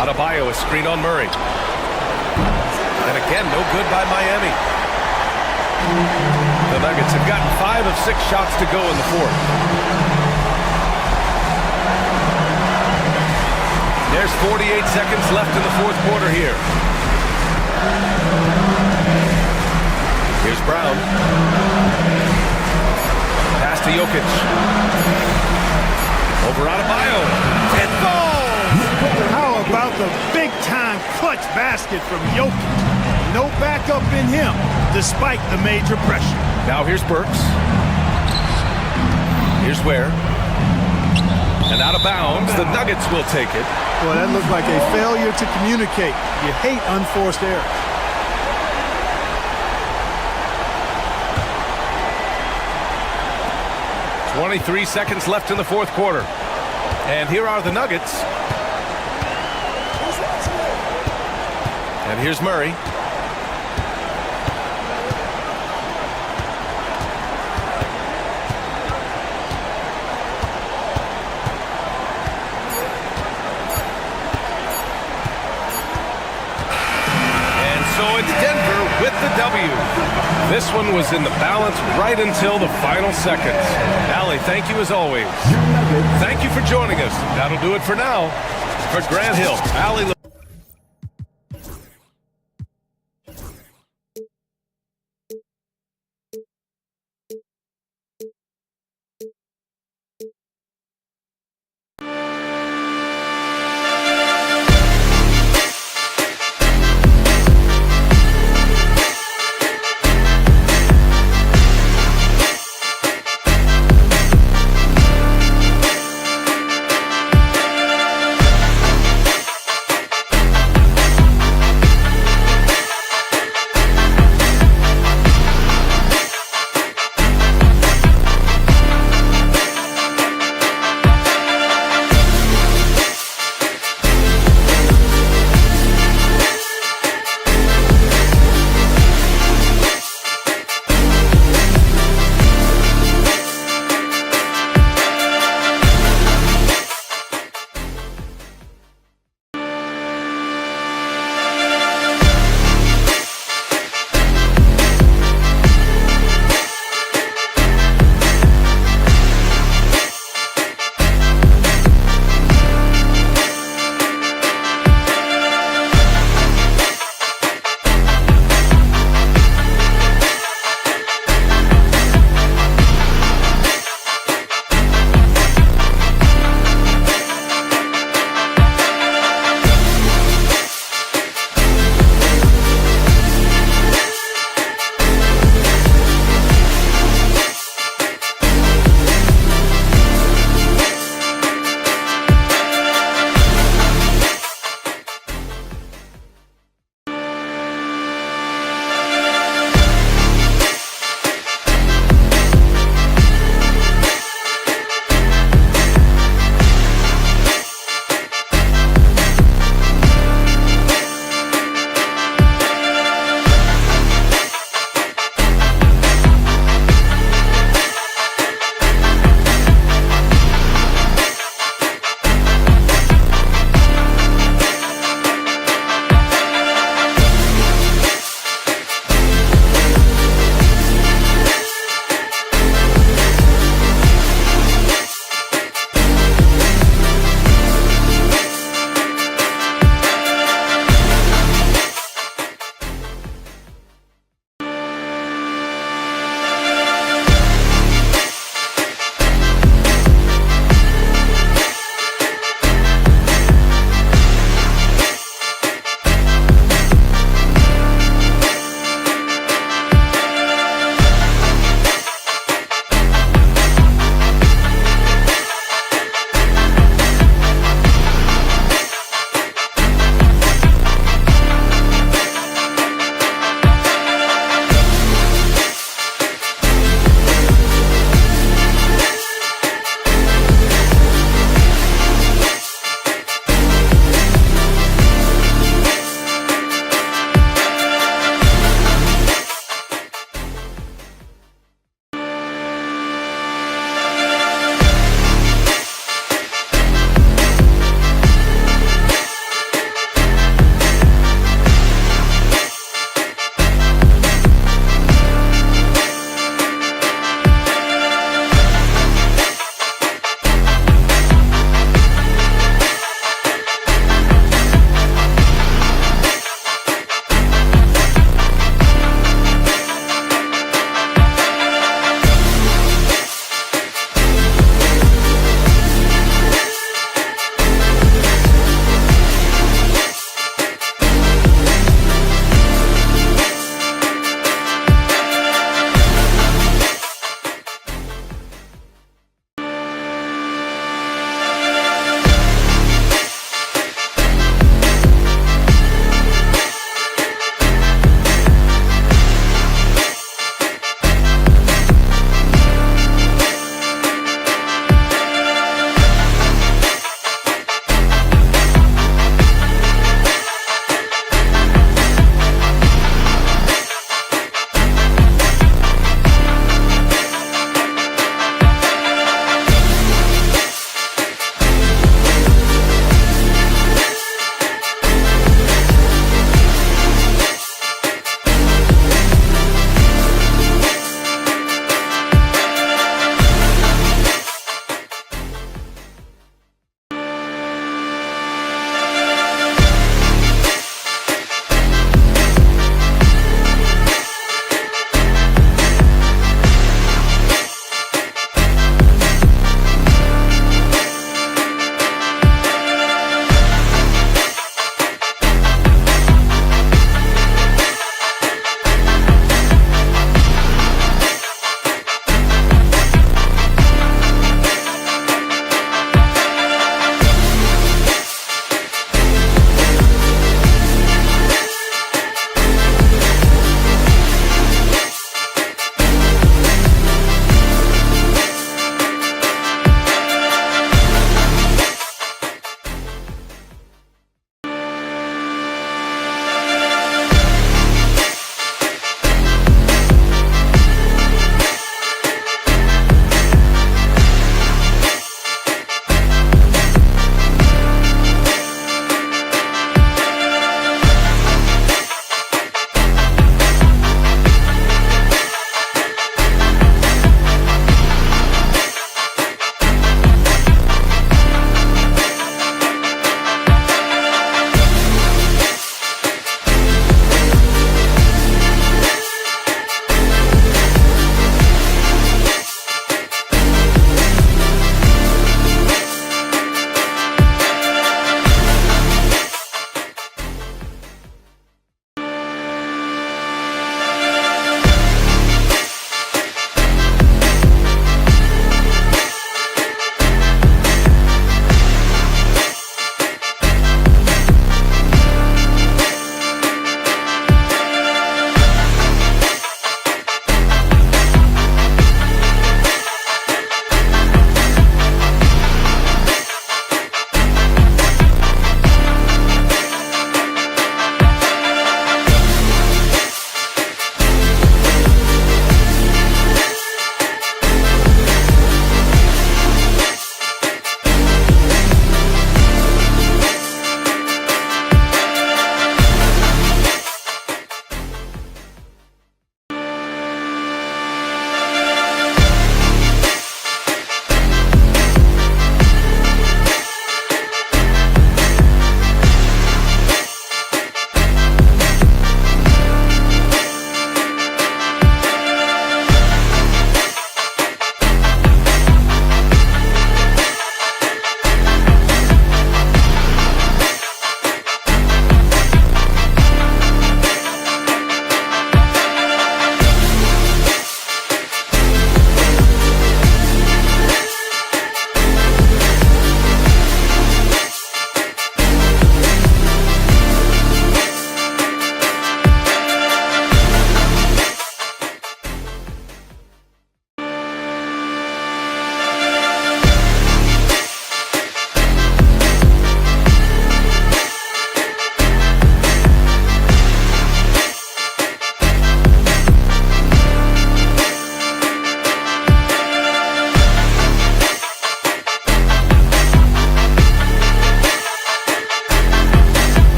Adebayo is screen on Murray. And again, no good by Miami. The Nuggets have gotten 5 of 6 shots to go in the fourth. There's 48 seconds left in the fourth quarter here. Here's Brown. Pass to Jokic. Over Adebayo. It falls! How about the big-time clutch basket from Jokic? No backup in him, despite the major pressure. Now here's Burks. Here's Ware. And out of bounds, the Nuggets will take it. Well, that looked like a failure to communicate. You hate unforced errors. .23 seconds left in the fourth quarter. And here are the Nuggets. And here's Murray. Denver with the W. This one was in the balance right until the final seconds. Allie, thank you as always. Thank you for joining us. That'll do it for now. For Grant Hill, Allie.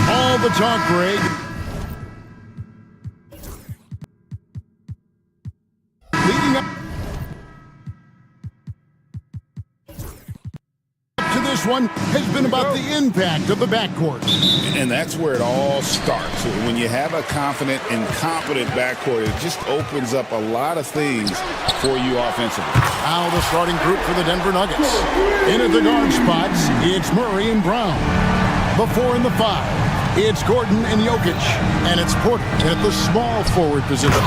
All the talk, Greg. Leading up to this one has been about the impact of the backcourt. And that's where it all starts. When you have a confident and competent backcourt, it just opens up a lot of things for you offensively. Now the starting group for the Denver Nuggets. In at the guard spots, it's Murray and Brown. The 4 and the 5, it's Gordon and Jokic. And it's Porter at the small forward position.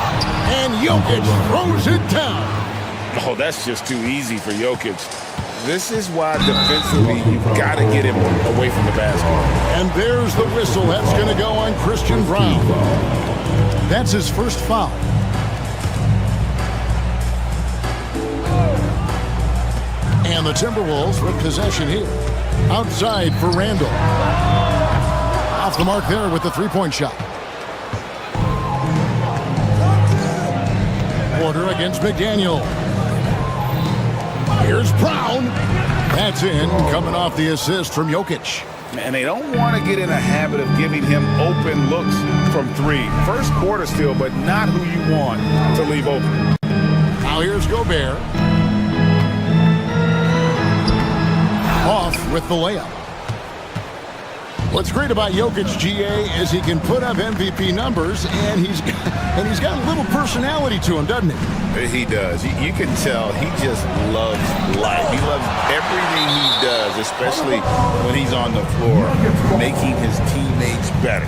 And Jokic throws it down. Oh, that's just too easy for Jokic. This is why defensively you've got to get him away from the basket. And there's the whistle. That's going to go on Christian Brown. That's his first foul. And the Timberwolves with possession here. Outside for Randall. Off the mark there with the three-point shot. Porter against McDaniel. Here's Brown. That's in, coming off the assist from Jokic. And they don't want to get in a habit of giving him open looks from 3. First quarter still, but not who you want to leave open. Now here's Gobert. Off with the layup. What's great about Jokic, GA, is he can put up MVP numbers, and he's got a little personality to him, doesn't he? He does. You can tell he just loves life. He loves everything he does, especially when he's on the floor, making his teammates better.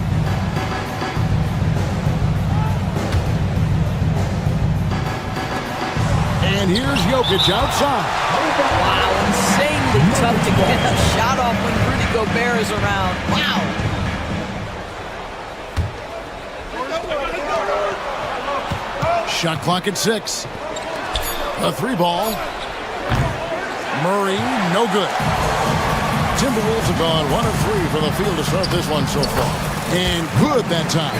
And here's Jokic outside. Wow, insanely tough to get a shot off when Rudy Gobert is around. Wow. Shot clock at 6. A 3-ball. Murray, no good. Timberwolves have gone 1 of 3 from the field to start this one so far. And good that time.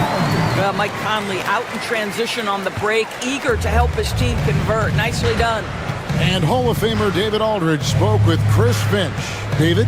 Well, Mike Conley out in transition on the break, eager to help his team convert. Nicely done. And Hall of Famer David Aldridge spoke with Chris Finch. David?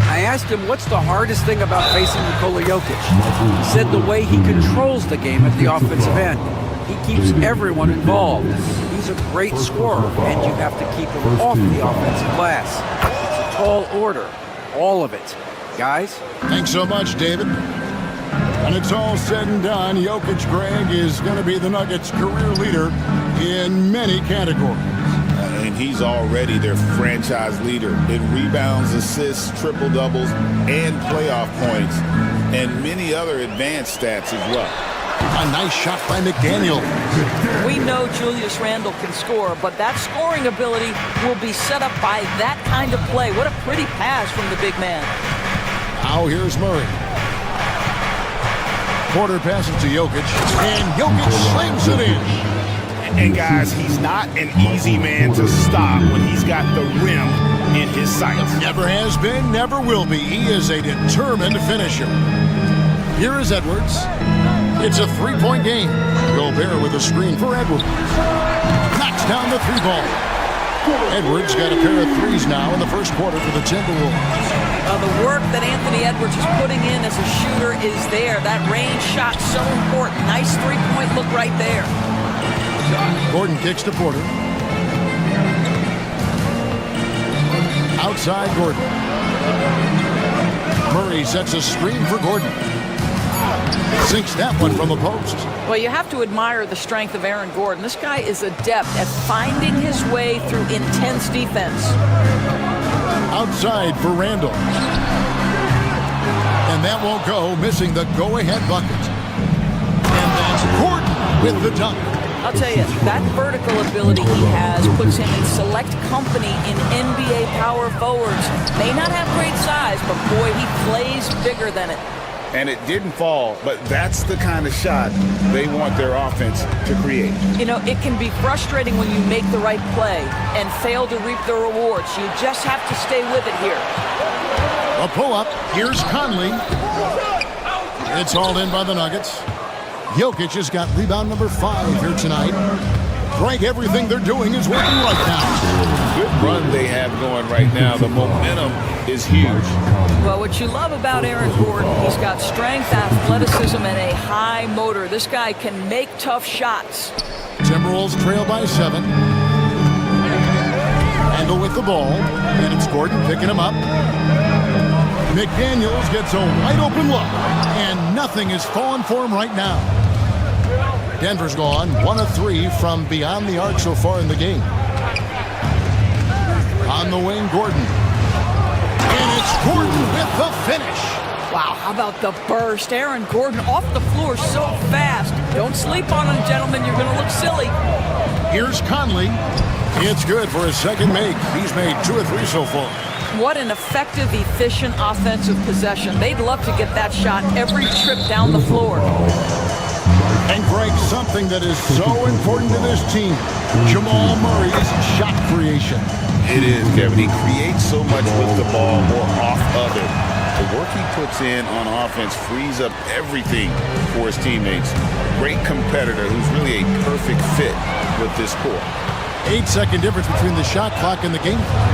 I asked him what's the hardest thing about facing Nikola Jokic. He said the way he controls the game at the offensive end. He keeps everyone involved. He's a great scorer, and you have to keep him off the offensive glass. It's a tall order, all of it. Guys? Thanks so much, David. When it's all said and done, Jokic, Greg, is going to be the Nuggets' career leader in many categories. And he's already their franchise leader in rebounds, assists, triple-doubles, and playoff points, and many other advanced stats as well. A nice shot by McDaniel. We know Julius Randle can score, but that scoring ability will be set up by that kind of play. What a pretty pass from the big man. Now here's Murray. Porter passes to Jokic, and Jokic slams it in. And guys, he's not an easy man to stop when he's got the rim in his sights. Never has been, never will be. He is a determined finisher. Here is Edwards. It's a 3-point game. Gobert with a screen for Edwards. Knocks down the 3-ball. Edwards got a pair of threes now in the first quarter for the Timberwolves. The work that Anthony Edwards is putting in as a shooter is there. That range shot so important. Nice 3-point look right there. Gordon kicks to Porter. Outside Gordon. Murray sets a screen for Gordon. Sinks that one from the post. Well, you have to admire the strength of Aaron Gordon. This guy is adept at finding his way through intense defense. Outside for Randall. And that won't go, missing the go-ahead bucket. And that's Gordon with the dunk. I'll tell you, that vertical ability he has puts him in select company in NBA power forwards. May not have great size, but boy, he plays bigger than it. And it didn't fall, but that's the kind of shot they want their offense to create. You know, it can be frustrating when you make the right play and fail to reap the rewards. You just have to stay with it here. A pull-up. Here's Conley. It's hauled in by the Nuggets. Jokic has got rebound number 5 here tonight. Greg, everything they're doing is working right now. Good run they have going right now. The momentum is huge. Well, what you love about Aaron Gordon, he's got strength, athleticism, and a high motor. This guy can make tough shots. Timberwolves trail by 7. Handle with the ball, and it's Gordon picking him up. McDaniels gets a wide open look, and nothing is falling for him right now. Denver's gone 1 of 3 from beyond the arc so far in the game. On the wing, Gordon. And it's Gordon with the finish. Wow, how about the burst? Aaron Gordon off the floor so fast. Don't sleep on him, gentlemen. You're going to look silly. Here's Conley. It's good for his second make. He's made 2 or 3 so far. What an effective, efficient offensive possession. They'd love to get that shot every trip down the floor. And Greg, something that is so important to this team, Jamal Murray's shot creation. It is, Kevin. He creates so much with the ball or off of it. The work he puts in on offense frees up everything for his teammates. Great competitor who's really a perfect fit with this core. 8-second difference between the shot clock and the game clock.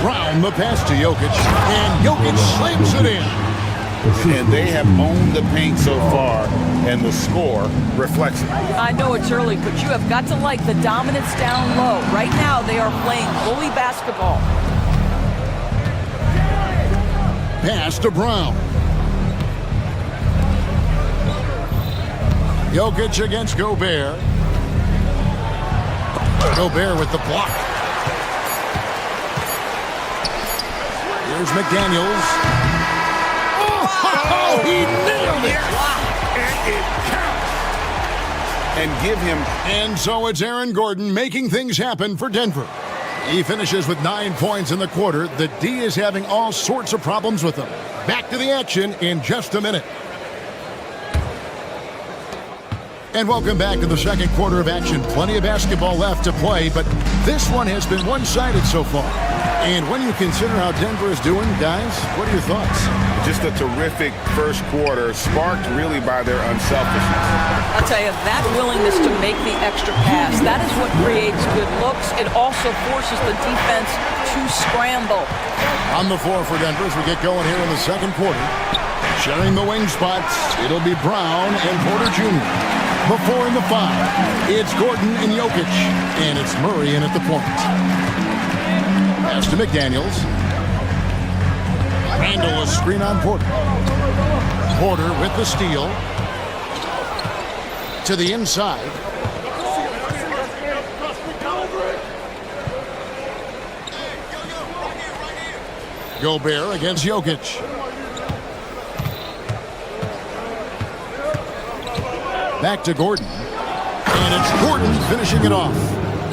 Brown the pass to Jokic, and Jokic slams it in. And they have owned the paint so far, and the score reflects it. I know it's early, but you have got to like the dominance down low. Right now, they are playing bully basketball. Pass to Brown. Jokic against Gobert. Gobert with the block. Here's McDaniels. Oh, he nailed it! And it counts. And give him. And so it's Aaron Gordon making things happen for Denver. He finishes with 9 points in the quarter. The D is having all sorts of problems with him. Back to the action in just a minute. And welcome back to the second quarter of action. Plenty of basketball left to play, but this one has been one-sided so far. And when you consider how Denver is doing, guys, what are your thoughts? Just a terrific first quarter, sparked really by their unselfishness. I'll tell you, that willingness to make the extra pass, that is what creates good looks. It also forces the defense to scramble. On the floor for Denver as we get going here in the second quarter. Sharing the wing spots, it'll be Brown and Porter Jr. Before in the 5, it's Gordon and Jokic, and it's Murray in at the point. Pass to McDaniels. Handle a screen on Porter. Porter with the steal. To the inside. Gobert against Jokic. Back to Gordon. And it's Gordon finishing it off.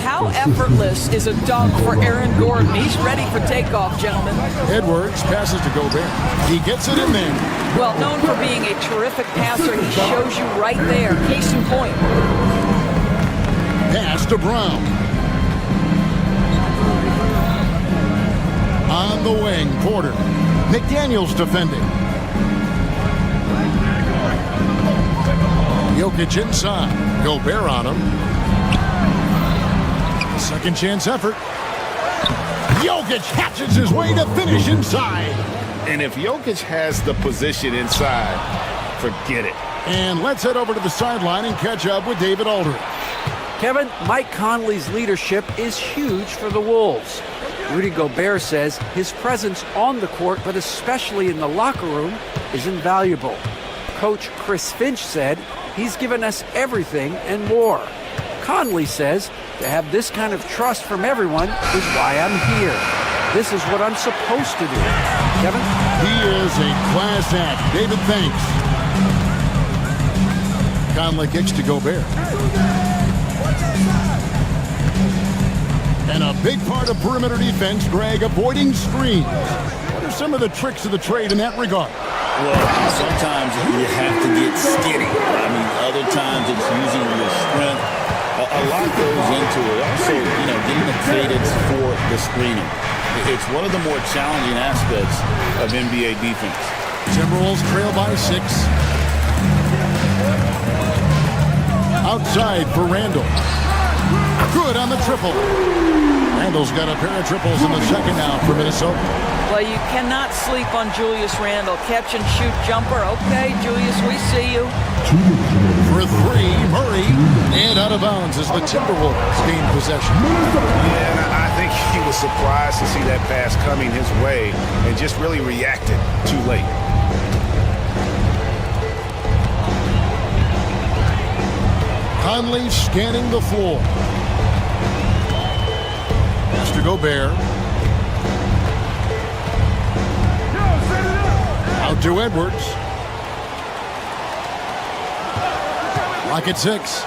How effortless is a dunk for Aaron Gordon? He's ready for takeoff, gentlemen. Edwards passes to Gobert. He gets it in there. Well, known for being a terrific passer, he shows you right there. Case in point. Pass to Brown. On the wing, Porter. McDaniels defending. Jokic inside. Gobert on him. Second chance effort. Jokic hatches his way to finish inside. And if Jokic has the position inside, forget it. And let's head over to the sideline and catch up with David Aldridge. Kevin, Mike Conley's leadership is huge for the Wolves. Rudy Gobert says his presence on the court, but especially in the locker room, is invaluable. Coach Chris Finch said he's given us everything and more. Conley says to have this kind of trust from everyone is why I'm here. This is what I'm supposed to do. Kevin? He is a class act. David, thanks. Conley kicks to Gobert. And a big part of perimeter defense, Greg, avoiding screens. What are some of the tricks of the trade in that regard? Well, sometimes you have to get skinny. I mean, other times it's using your strength. A lot goes into it. Also, getting the cadence for the screening. It's one of the more challenging aspects of NBA defense. Timberwolves trail by 6. Outside for Randall. Good on the triple. Randall's got a pair of triples in the second now for Minnesota. Well, you cannot sleep on Julius Randle. Catch and shoot jumper. Okay, Julius, we see you. For three, Murray. And out of bounds as the Timberwolves gain possession. Yeah, and I think he was surprised to see that pass coming his way and just really reacted too late. Conley scanning the floor. Has to Gobert. Out to Edwards. Rocket 6.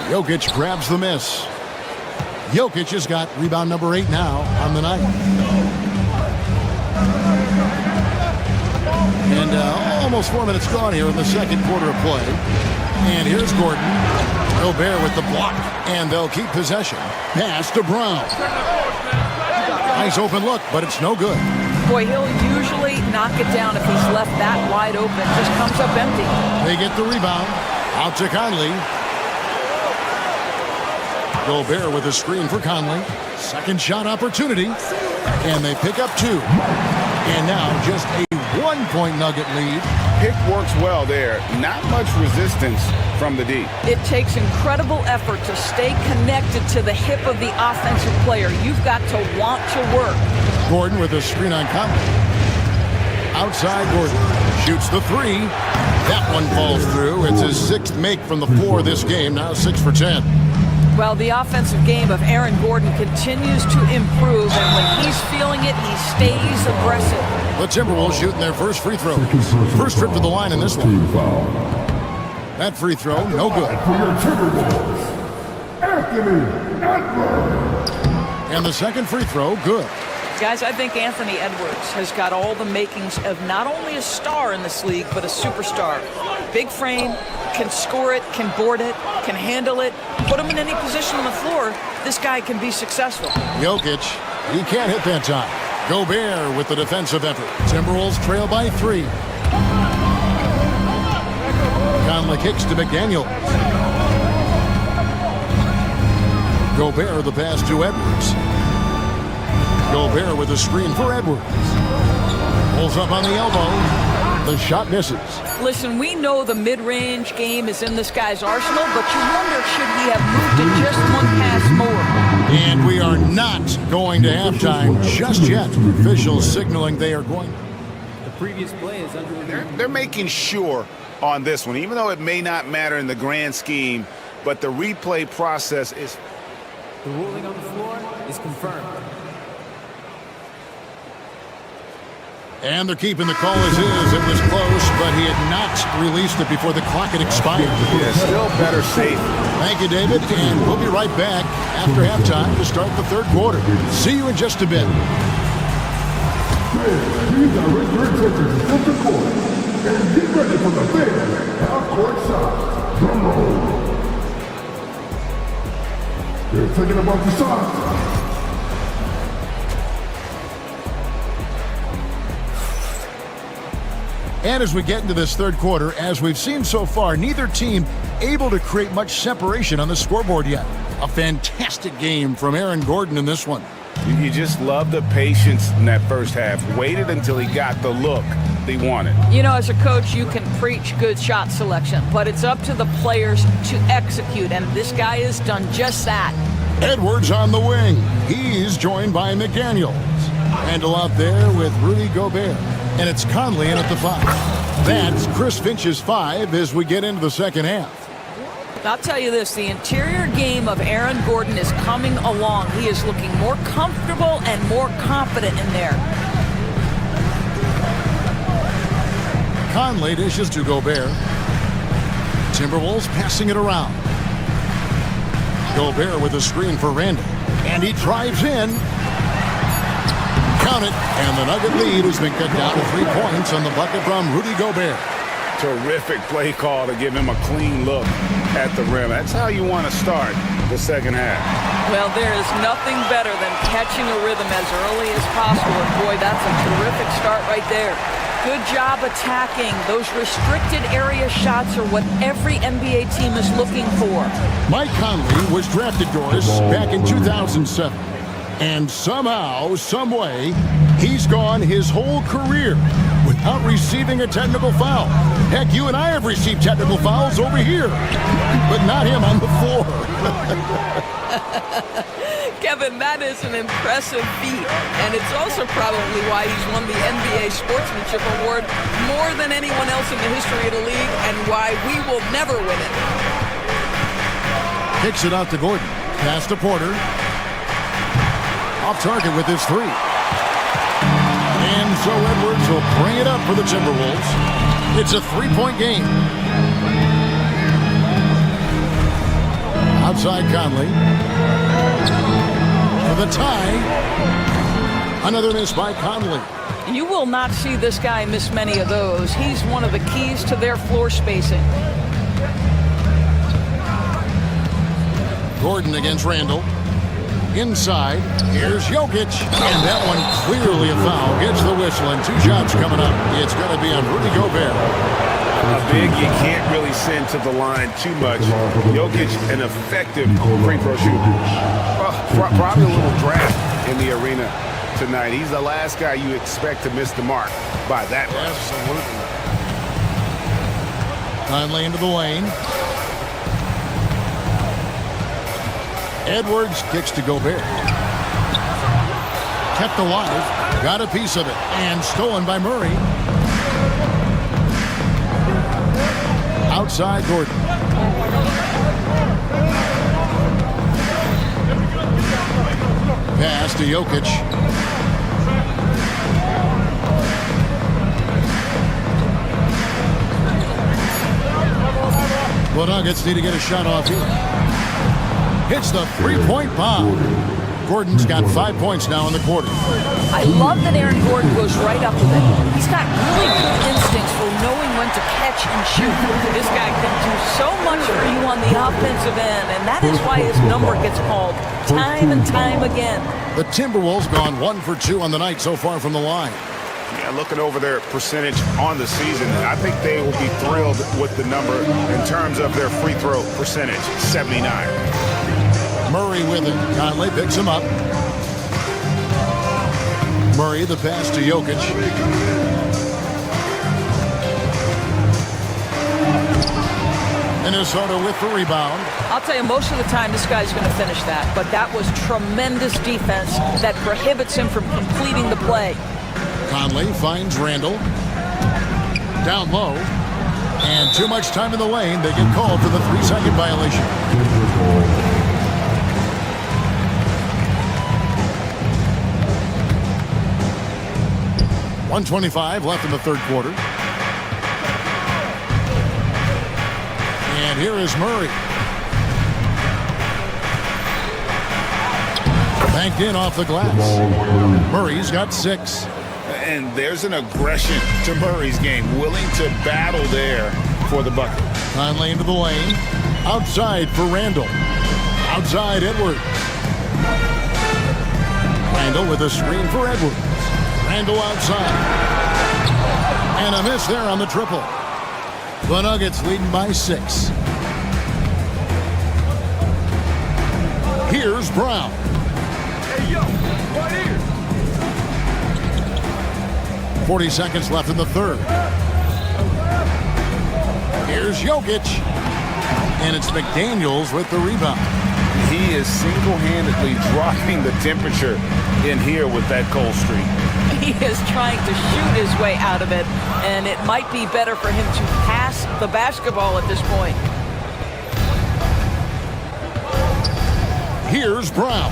Jokic grabs the miss. Jokic has got rebound number 8 now on the night. And almost 4 minutes gone here in the second quarter of play. And here's Gordon. Gobert with the block. And they'll keep possession. Pass to Brown. Nice open look, but it's no good. Boy, he'll usually knock it down if he's left that wide open. Just comes up empty. They get the rebound. Out to Conley. Gobert with a screen for Conley. Second shot opportunity. And they pick up 2. And now just a 1-point Nugget lead. Pick works well there. Not much resistance from the D. It takes incredible effort to stay connected to the hip of the offensive player. You've got to want to work. Gordon with a screen on Conley. Outside Gordon. Shoots the 3. That one falls through. It's his 6th make from the floor this game. Now 6 for 10. Well, the offensive game of Aaron Gordon continues to improve, and when he's feeling it, he stays aggressive. The Timberwolves shooting their first free throw. First trip to the line in this one. That free throw, no good. And the second free throw, good. Guys, I think Anthony Edwards has got all the makings of not only a star in this league, but a superstar. Big frame, can score it, can board it, can handle it. Put him in any position on the floor, this guy can be successful. Jokic, he can't hit that time. Gobert with the defensive effort. Timberwolves trail by 3. Conley kicks to McDaniels. Gobert the pass to Edwards. Gobert with a screen for Edwards. Pulls up on the elbow. The shot misses. Listen, we know the mid-range game is in this guy's arsenal, but you wonder, should he have moved it just one pass more? And we are not going to halftime just yet. Officials signaling they are going. The previous play is under. They're making sure on this one, even though it may not matter in the grand scheme, but the replay process is. The ruling on the floor is confirmed. And they're keeping the call as is. It was close, but he had not released it before the clock had expired. Yeah, still better safe. Thank you, David. And we'll be right back after halftime to start the third quarter. See you in just a bit. Please direct your attention to center court and get ready for the big half-court shot. Drum roll. They're thinking about the shot. And as we get into this third quarter, as we've seen so far, neither team able to create much separation on the scoreboard yet. A fantastic game from Aaron Gordon in this one. You just love the patience in that first half. Waited until he got the look they wanted. You know, as a coach, you can preach good shot selection, but it's up to the players to execute, and this guy has done just that. Edwards on the wing. He's joined by McDaniels. Randall out there with Rudy Gobert. And it's Conley in at the 5. That's Chris Finch's 5 as we get into the second half. I'll tell you this, the interior game of Aaron Gordon is coming along. He is looking more comfortable and more confident in there. Conley dishes to Gobert. Timberwolves passing it around. Gobert with a screen for Randall. And he drives in. Count it. And the Nugget lead has been cut down to 3 points on the bucket from Rudy Gobert. Terrific play call to give him a clean look at the rim. That's how you want to start the second half. Well, there is nothing better than catching a rhythm as early as possible. And boy, that's a terrific start right there. Good job attacking. Those restricted area shots are what every NBA team is looking for. Mike Conley was drafted, Doris, back in 2007. And somehow, someway, he's gone his whole career without receiving a technical foul. Heck, you and I have received technical fouls over here, but not him on the floor. Kevin, that is an impressive feat, and it's also probably why he's won the NBA Sportsmanship Award more than anyone else in the history of the league, and why we will never win it. Kicks it out to Gordon. Pass to Porter. Off target with his three. And so Edwards will bring it up for the Timberwolves. It's a three-point game. Outside Conley. For the tie. Another miss by Conley. You will not see this guy miss many of those. He's one of the keys to their floor spacing. Gordon against Randall. Inside, here's Jokic, and that one clearly a foul. Gets the whistle, and 2 shots coming up. It's going to be on Rudy Gobert. A big you can't really send to the line too much. Jokic, an effective free throw shooter. Probably a little draft in the arena tonight. He's the last guy you expect to miss the mark by that much. Absolutely. Conley into the lane. Edwards kicks to Gobert. Kept alive. Got a piece of it. And stolen by Murray. Outside Gordon. Pass to Jokic. The Nuggets need to get a shot off here. Hits the three-point bomb. Gordon's got 5 points now in the quarter. I love that Aaron Gordon goes right up with it. He's got really good instincts for knowing when to catch and shoot. This guy can do so much for you on the offensive end, and that is why his number gets called time and time again. The Timberwolves gone 1 for 2 on the night so far from the line. Yeah, looking over their percentage on the season, I think they will be thrilled with the number in terms of their free throw percentage, 79. Murray with it. Conley picks him up. Murray, the pass to Jokic. Minnesota with the rebound. I'll tell you, most of the time this guy's going to finish that, but that was tremendous defense that prohibits him from completing the play. Conley finds Randall. Down low. And too much time in the lane. They get called for the 3-second violation. 1:25 left in the third quarter. And here is Murray. Banked in off the glass. Murray's got 6. And there's an aggression to Murray's game, willing to battle there for the bucket. Conley into the lane. Outside for Randall. Outside Edwards. Randall with a screen for Edwards. Randall outside. And a miss there on the triple. The Nuggets leading by 6. Here's Brown. Hey, yo, right here. 40 seconds left in the third. Here's Jokic. And it's McDaniels with the rebound. He is single-handedly dropping the temperature in here with that cold streak. He is trying to shoot his way out of it, and it might be better for him to pass the basketball at this point. Here's Brown.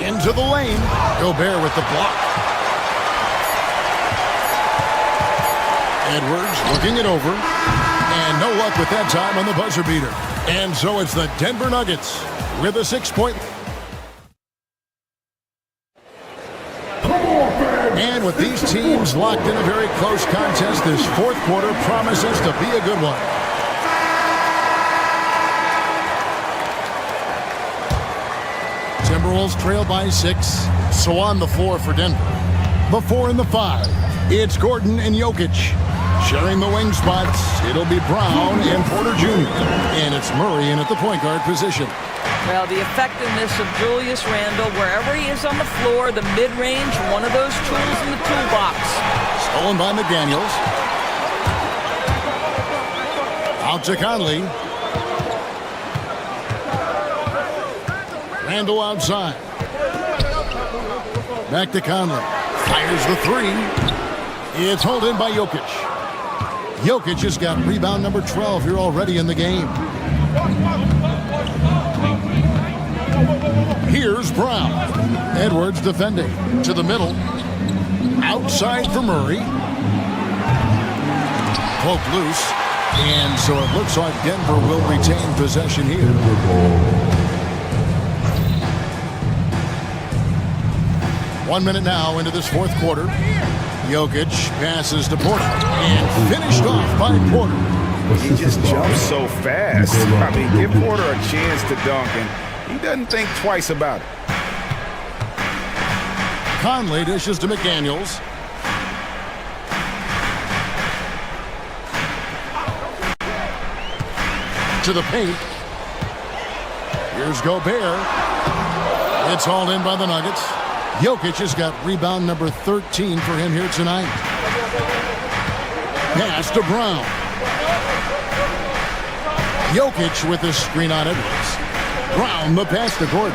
Into the lane. Gobert with the block. Edwards looking it over. And no luck with that time on the buzzer beater. And so it's the Denver Nuggets with a 6-point. And with these teams locked in a very close contest, this fourth quarter promises to be a good one. Timberwolves trail by 6. So on the floor for Denver. The 4 and the 5. It's Gordon and Jokic. Sharing the wing spots, it'll be Brown and Porter Jr. And it's Murray in at the point guard position. Well, the effectiveness of Julius Randle, wherever he is on the floor, the mid-range, one of those tools in the toolbox. Stolen by McDaniels. Out to Conley. Randle outside. Back to Conley. Fires the 3. It's hauled in by Jokic. Jokic has got rebound number 12 here already in the game. Here's Brown. Edwards defending. To the middle. Outside for Murray. Poke loose. And so it looks like Denver will retain possession here. 1 minute now into this fourth quarter. Jokic passes to Porter and finished off by Porter. He just jumps so fast. I mean, give Porter a chance to dunk, and he doesn't think twice about it. Conley dishes to McDaniels. To the paint. Here's Gobert. It's hauled in by the Nuggets. Jokic has got rebound number 13 for him here tonight. Pass to Brown. Jokic with the screen on Edwards. Brown the pass to Gordon.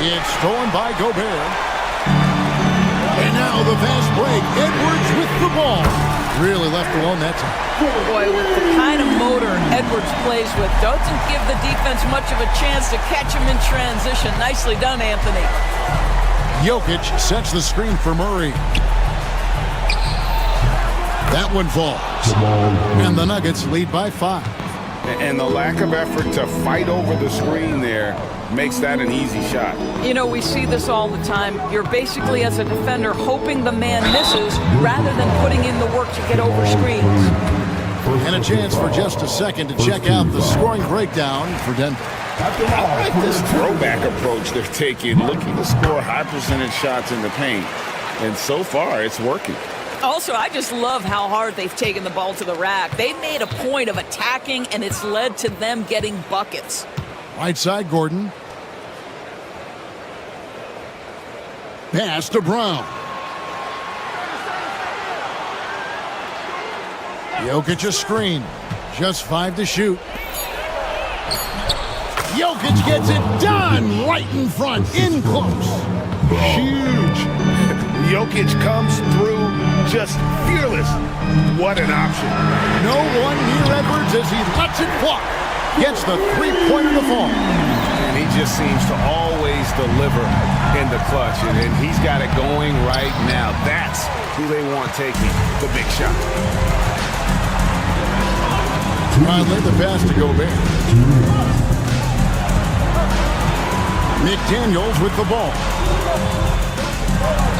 It's stolen by Gobert. And now the fast break. Edwards with the ball. Really left alone that time. Boy, with the kind of motor Edwards plays with, doesn't give the defense much of a chance to catch him in transition. Nicely done, Anthony. Jokic sets the screen for Murray. That one falls. And the Nuggets lead by 5. And the lack of effort to fight over the screen there makes that an easy shot. You know, we see this all the time. You're basically, as a defender, hoping the man misses rather than putting in the work to get over screens. And a chance for just a second to check out the scoring breakdown for Denver. I like this throwback approach they're taking, looking to score high percentage shots in the paint. And so far, it's working. Also, I just love how hard they've taken the ball to the rack. They've made a point of attacking, and it's led to them getting buckets. Right side, Gordon. Pass to Brown. Jokic a screen. Just 5 to shoot. Jokic gets it done right in front, in close. Huge. Jokic comes through just fearless. What an option. No one near Edwards as he lets it fly. Gets the three-pointer to fall. And he just seems to always deliver in the clutch. And he's got it going right now. That's who they want taking the big shot. Conley the pass to Gobert. McDaniels with the ball.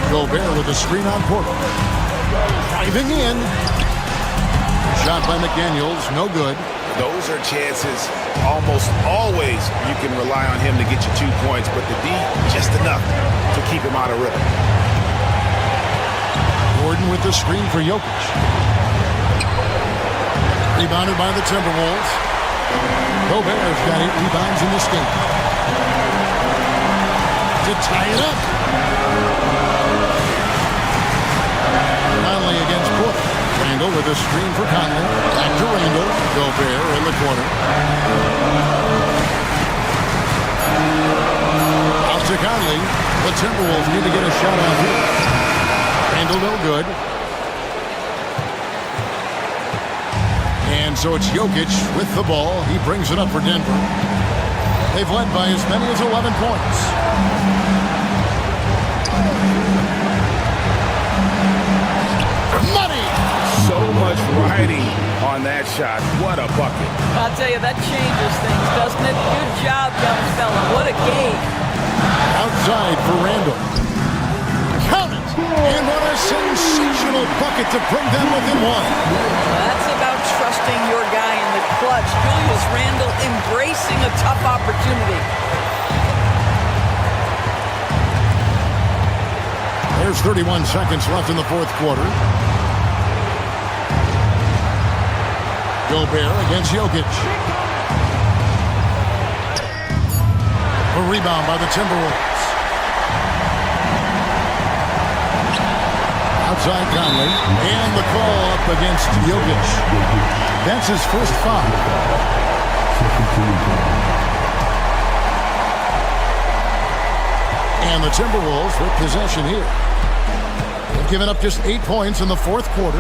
Gobert with the screen on Porter. Driving in. Shot by McDaniels, no good. Those are chances almost always you can rely on him to get you 2 points, but the D, just enough to keep him out of rhythm. Gordon with the screen for Jokic. Rebounded by the Timberwolves. Gobert's got 8 rebounds in this game. To tie it up. Conley against Porter. Randle with a screen for Conley. Back to Randle. Gobert in the corner. Out to Conley. The Timberwolves need to get a shot out here. Randle no good. And so it's Jokic with the ball. He brings it up for Denver. They've led by as many as 11 points. Money! So much riding on that shot. What a bucket. I'll tell you, that changes things, doesn't it? Good job, young fella. What a game. Outside for Randle. Count it! And what a sensational bucket to bring them within 1. That's about trusting your guy in the clutch. Julius Randle embracing a tough opportunity. There's 31 seconds left in the fourth quarter. Gobert against Jokic. A rebound by the Timberwolves. Outside Conley. And the call up against Jokic. That's his first foul. And the Timberwolves with possession here. They've given up just 8 points in the fourth quarter.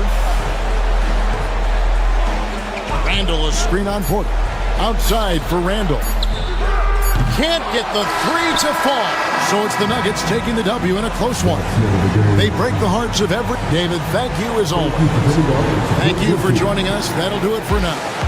Randall, a screen on Porter. Outside for Randall. Can't get the three to fall. So it's the Nuggets taking the W in a close one. They break the hearts of every... David, thank you as always. Thank you for joining us. That'll do it for now.